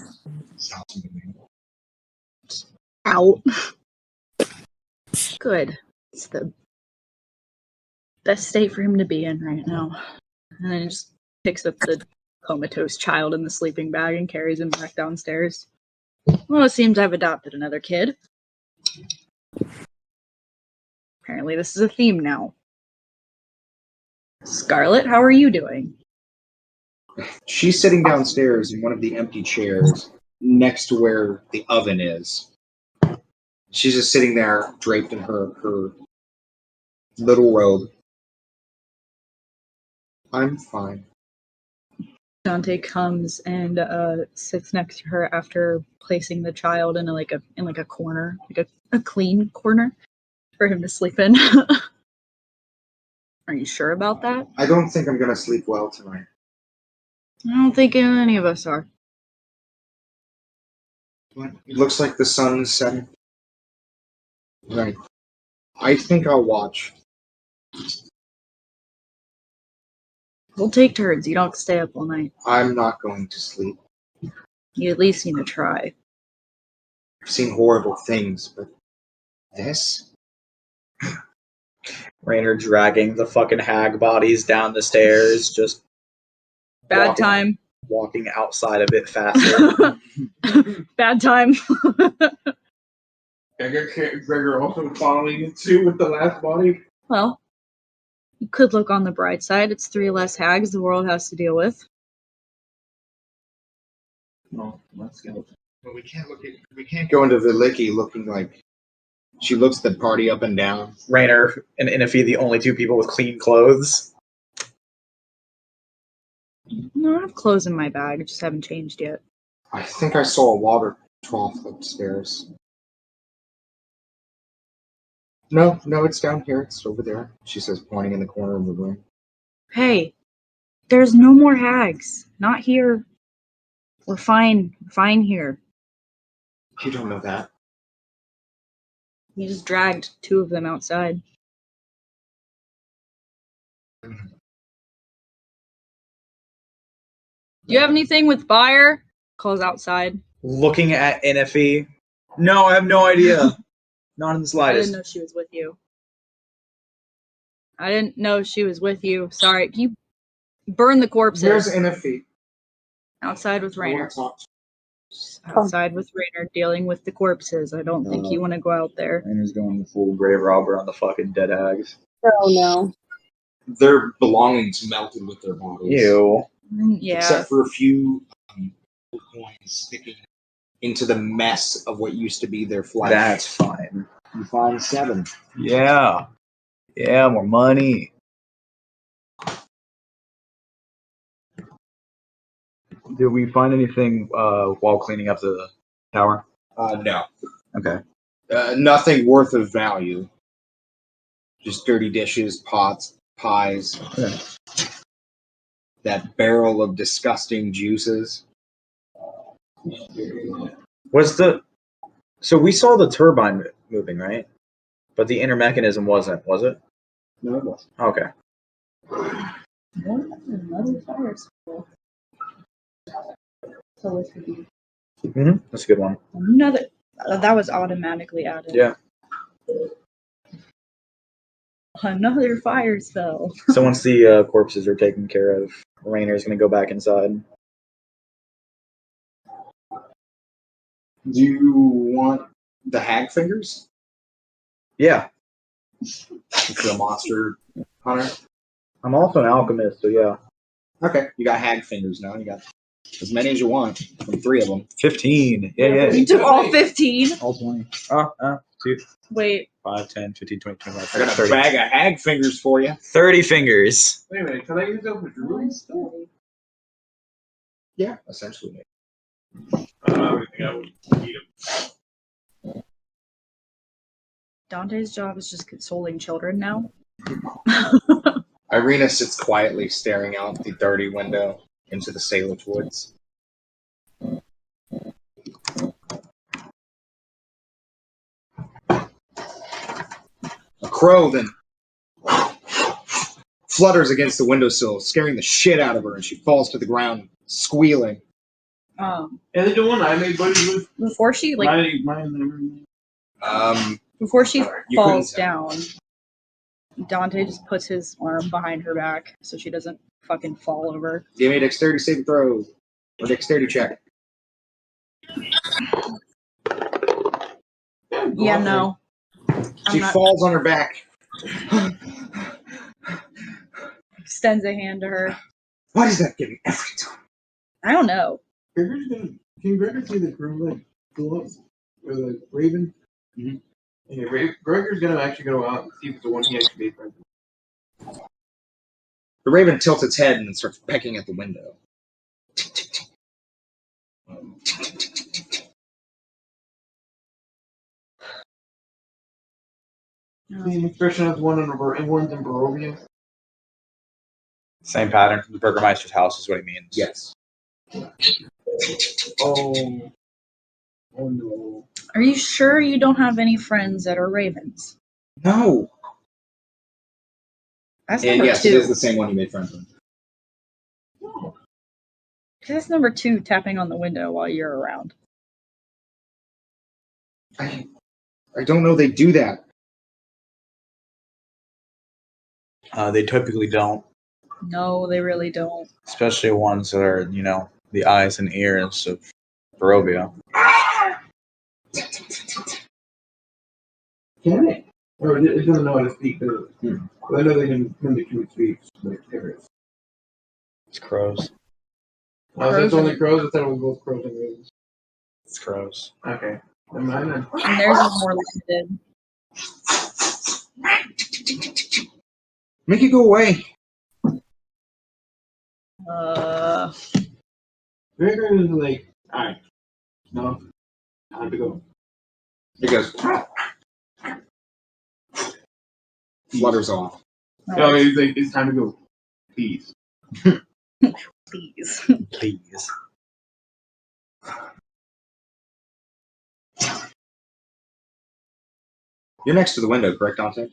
Speaker 1: stops moving.
Speaker 4: Out. Good. It's the best state for him to be in right now. And then he just picks up the comatose child in the sleeping bag and carries him back downstairs. Well, it seems I've adopted another kid. Apparently this is a theme now. Scarlet, how are you doing?
Speaker 1: She's sitting downstairs in one of the empty chairs next to where the oven is. She's just sitting there draped in her little robe. I'm fine.
Speaker 4: Dante comes and sits next to her after placing the child in a corner, like a clean corner for him to sleep in. Are you sure about that?
Speaker 1: I don't think I'm gonna sleep well tonight.
Speaker 4: I don't think any of us are.
Speaker 1: But it looks like the sun is setting. Right. I think I'll watch.
Speaker 4: We'll take turns. You don't have to stay up all night.
Speaker 1: I'm not going to sleep.
Speaker 4: You at least need to try.
Speaker 1: I've seen horrible things, but this?
Speaker 7: Rainer dragging the fucking hag bodies down the stairs, just
Speaker 4: Bad time.
Speaker 7: walking outside a bit faster.
Speaker 4: Bad time.
Speaker 2: Gregor also following it too with the last body.
Speaker 4: Well, You could look on the bright side. It's 3 less hags the world has to deal with.
Speaker 2: No, let's go.
Speaker 1: But we can't go into Valiki looking like she looks the party up and down.
Speaker 7: Rainer and Inafi, the only 2 people with clean clothes.
Speaker 4: No, I have clothes in my bag. I just haven't changed yet.
Speaker 1: I think I saw a water trough upstairs. No, it's down here. It's over there. She says, pointing in the corner of the room.
Speaker 4: Hey, there's no more hags. Not here. We're fine. Fine here.
Speaker 1: You don't know that.
Speaker 4: We just dragged 2 of them outside. Do you have anything with fire? Calls outside.
Speaker 7: Looking at Inafi. No, I have no idea. Not in the
Speaker 4: I didn't
Speaker 7: slightest.
Speaker 4: know she was with you. I didn't know she was with you. Sorry. Can you burn the corpses?
Speaker 1: There's Inafi.
Speaker 4: Outside with
Speaker 1: I
Speaker 4: Rainer.
Speaker 1: want to talk to
Speaker 4: Outside with Rainer, dealing with the corpses. I don't think you want to go out there.
Speaker 7: Rainer's going full grave robber on the fucking dead hags.
Speaker 6: Oh no.
Speaker 1: their belongings melted with their bodies.
Speaker 7: Ew.
Speaker 4: Yeah.
Speaker 1: Except for a few coins sticking into the mess of what used to be their flesh.
Speaker 7: That's fine.
Speaker 1: You find 7.
Speaker 7: Yeah. Yeah, more money. Did we find anything while cleaning up the tower?
Speaker 1: No.
Speaker 7: Okay.
Speaker 1: Nothing worth of value. Just dirty dishes, pots, pies.
Speaker 7: Okay.
Speaker 1: That barrel of disgusting juices.
Speaker 7: So we saw the turbine moving, right? But the inner mechanism wasn't, was it?
Speaker 1: No, it wasn't.
Speaker 7: Okay.
Speaker 4: Another fire school. So it could be
Speaker 7: Mm-hmm. That's a good one.
Speaker 4: another. That was automatically added.
Speaker 7: Yeah.
Speaker 4: Another fire spell.
Speaker 7: So once the corpses are taken care of, Rainer's going to go back inside.
Speaker 1: Do you want the hag fingers?
Speaker 7: Yeah.
Speaker 1: If you're a monster hunter?
Speaker 7: I'm also an alchemist, so yeah.
Speaker 1: Okay, you got hag fingers now. You got as many as you want from 3 of them.
Speaker 7: 15. Yeah.
Speaker 4: You took all 15.
Speaker 7: All 20. 2,
Speaker 4: Wait.
Speaker 7: 5, 10, 15, 20, 25,
Speaker 1: I got a
Speaker 7: 30.
Speaker 1: bag of hag fingers for you.
Speaker 7: 30 fingers.
Speaker 2: Wait a minute, can I use those for jewelry?
Speaker 1: Yeah, essentially.
Speaker 8: I think I would eat them.
Speaker 4: Dante's job is just consoling children now.
Speaker 1: Irina sits quietly staring out the dirty window into the Salage Woods. A crow then flutters against the windowsill, scaring the shit out of her, and she falls to the ground, squealing.
Speaker 2: And the one I made buddies with.
Speaker 4: Before she before she
Speaker 1: You
Speaker 4: falls
Speaker 1: couldn't
Speaker 4: down, Dante just puts his arm behind her back so she doesn't fucking fall over.
Speaker 1: Give me a dexterity saving throw. Or dexterity check.
Speaker 4: Yeah, no.
Speaker 1: She falls on her back.
Speaker 4: Extends a hand to her.
Speaker 1: Why does that give me every time?
Speaker 4: I don't know.
Speaker 2: Can Gregor see the crew like go up or the Raven?
Speaker 1: Mhm.
Speaker 2: Yeah, Gregor's gonna actually go out and see if it's the one he actually made friends with.
Speaker 1: The raven tilts its head and starts pecking at the window.
Speaker 2: Same expression as one's in Barovia.
Speaker 7: Same pattern from the Burgermeister's house is what he means.
Speaker 1: Yes.
Speaker 2: Oh no.
Speaker 4: Are you sure you don't have any friends that are ravens?
Speaker 1: No.
Speaker 4: That's
Speaker 1: And
Speaker 4: number
Speaker 1: yes,
Speaker 4: 2.
Speaker 1: it is the same one you made friends with.
Speaker 4: That's number 2 tapping on the window while you're around.
Speaker 1: I don't know they do that.
Speaker 7: They typically don't,
Speaker 4: No, they really don't.
Speaker 7: especially ones that are, the eyes and ears of Barovia.
Speaker 2: Can it? Or it doesn't know how to speak. Does it? I know they can only two speaks, like parrots.
Speaker 7: It's crows.
Speaker 2: Oh, so it's only crows? I thought it was both crows and ravens.
Speaker 7: It's crows.
Speaker 2: Okay. Never mind then.
Speaker 4: And theirs is more limited.
Speaker 9: Make it go away.
Speaker 2: Gregor is like, alright. No. Time to go.
Speaker 1: It goes. Flutters off.
Speaker 2: No, he's like, it's time to go. Please.
Speaker 4: Please.
Speaker 7: Please.
Speaker 1: You're next to the window, correct, Dante?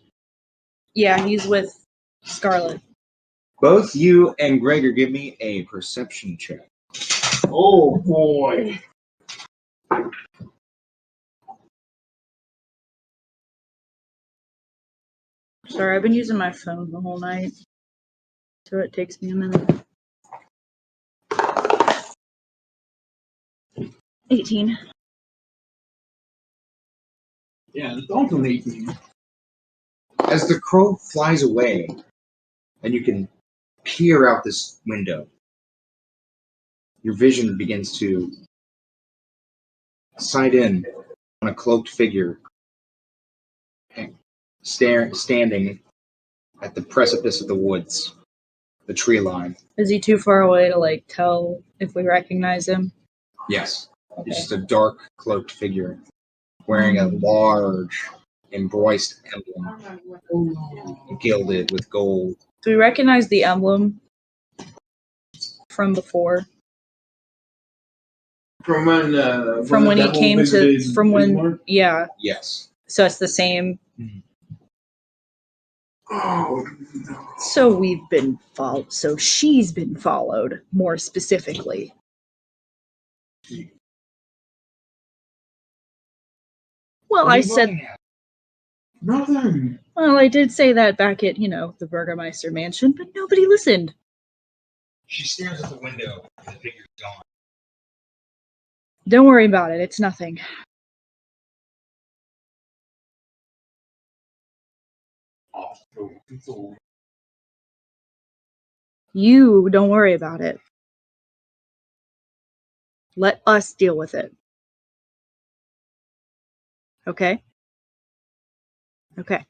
Speaker 4: Yeah, he's with Scarlet.
Speaker 1: Both you and Gregor give me a perception check.
Speaker 2: Oh boy.
Speaker 4: Sorry, I've been using my phone the whole night, so it takes me a minute. 18.
Speaker 2: Yeah, it's also an 18.
Speaker 1: As the crow flies away, and you can peer out this window, your vision begins to sight in on a cloaked figure standing at the precipice of the woods, the tree line.
Speaker 4: Is he too far away to like tell if we recognize him?
Speaker 1: Yes,
Speaker 4: Okay.
Speaker 1: it's just a dark cloaked figure wearing a large embroidered emblem, gilded with gold.
Speaker 4: Do we recognize the emblem from before?
Speaker 2: From when
Speaker 4: From when he
Speaker 2: Devil
Speaker 4: came to,
Speaker 2: visited
Speaker 4: from when,
Speaker 2: Ismar?
Speaker 4: yeah.
Speaker 1: Yes.
Speaker 4: So it's the same.
Speaker 2: Oh no.
Speaker 4: So we've been followed. So she's been followed, more specifically. Well, I said.
Speaker 2: Nothing.
Speaker 4: Well, I did say that back at the Burgermeister mansion, but nobody listened.
Speaker 1: She stares at the window, and the figure's gone.
Speaker 4: Don't worry about it. It's nothing. You don't worry about it. Let us deal with it. Okay? Okay.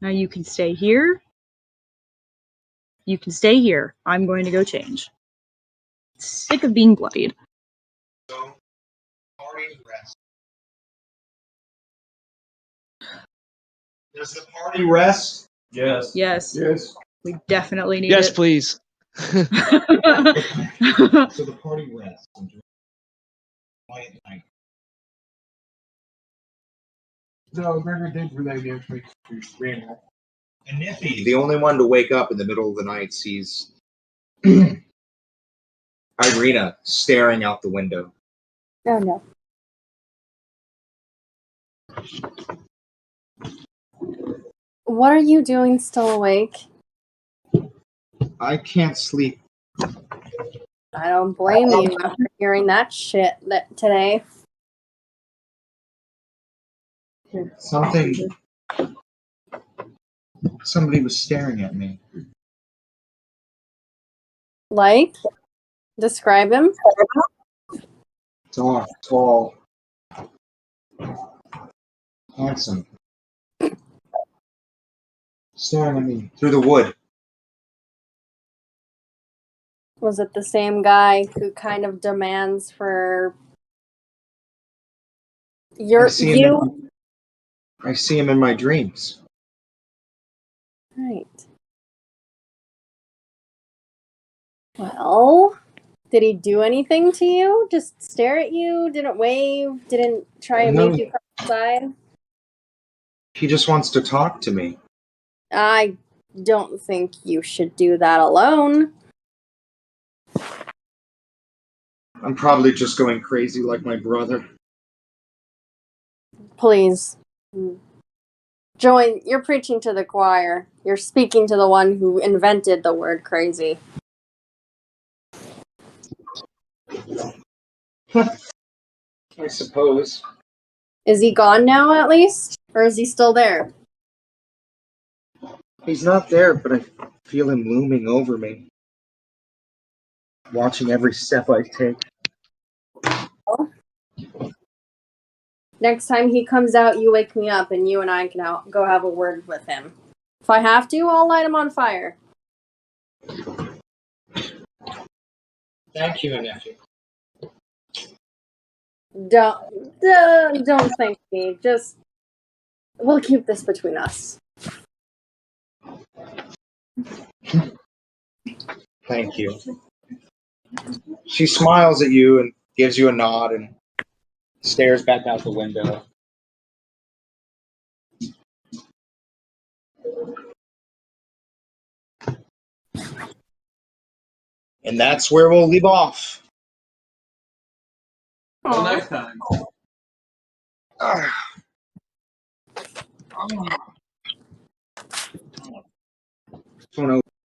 Speaker 4: Now you can stay here. You can stay here. I'm going to go change. Sick of being bloodied.
Speaker 1: So, party rest. Does the party rest?
Speaker 3: Yes.
Speaker 4: Yes,
Speaker 2: Yes.
Speaker 4: we definitely need
Speaker 5: Yes,
Speaker 4: it.
Speaker 5: please.
Speaker 1: So the party rests. Quiet night.
Speaker 2: No, Gregor did relay the information to Randall.
Speaker 1: And Niffy, the only one to wake up in the middle of the night, sees Irina staring out the window.
Speaker 6: Oh no. What are you doing still awake?
Speaker 1: I can't sleep.
Speaker 6: I don't blame you after hearing that shit today.
Speaker 1: Somebody was staring at me.
Speaker 6: Like? Describe him?
Speaker 1: Dark, tall, handsome. Staring at me through the wood.
Speaker 6: Was it the same guy who kind of demands for
Speaker 1: I see him in my dreams.
Speaker 6: Right. Well, did he do anything to you? Just stare at you? Didn't wave? Didn't try and
Speaker 1: No.
Speaker 6: make you come outside?
Speaker 1: He just wants to talk to me.
Speaker 6: I don't think you should do that alone.
Speaker 1: I'm probably just going crazy like my brother.
Speaker 6: Please. Join. You're preaching to the choir. You're speaking to the one who invented the word crazy.
Speaker 1: I suppose.
Speaker 6: Is he gone now, at least? Or is he still there?
Speaker 9: He's not there, but I feel him looming over me, watching every step I take.
Speaker 6: Next time he comes out, you wake me up, and you and I can go have a word with him. If I have to, I'll light him on fire.
Speaker 8: Thank you, nephew.
Speaker 6: Don't thank me. Just, we'll keep this between us.
Speaker 9: Thank you. She smiles at you and gives you a nod and stares back out the window. And that's where we'll leave off.
Speaker 3: Till next time.
Speaker 9: Someone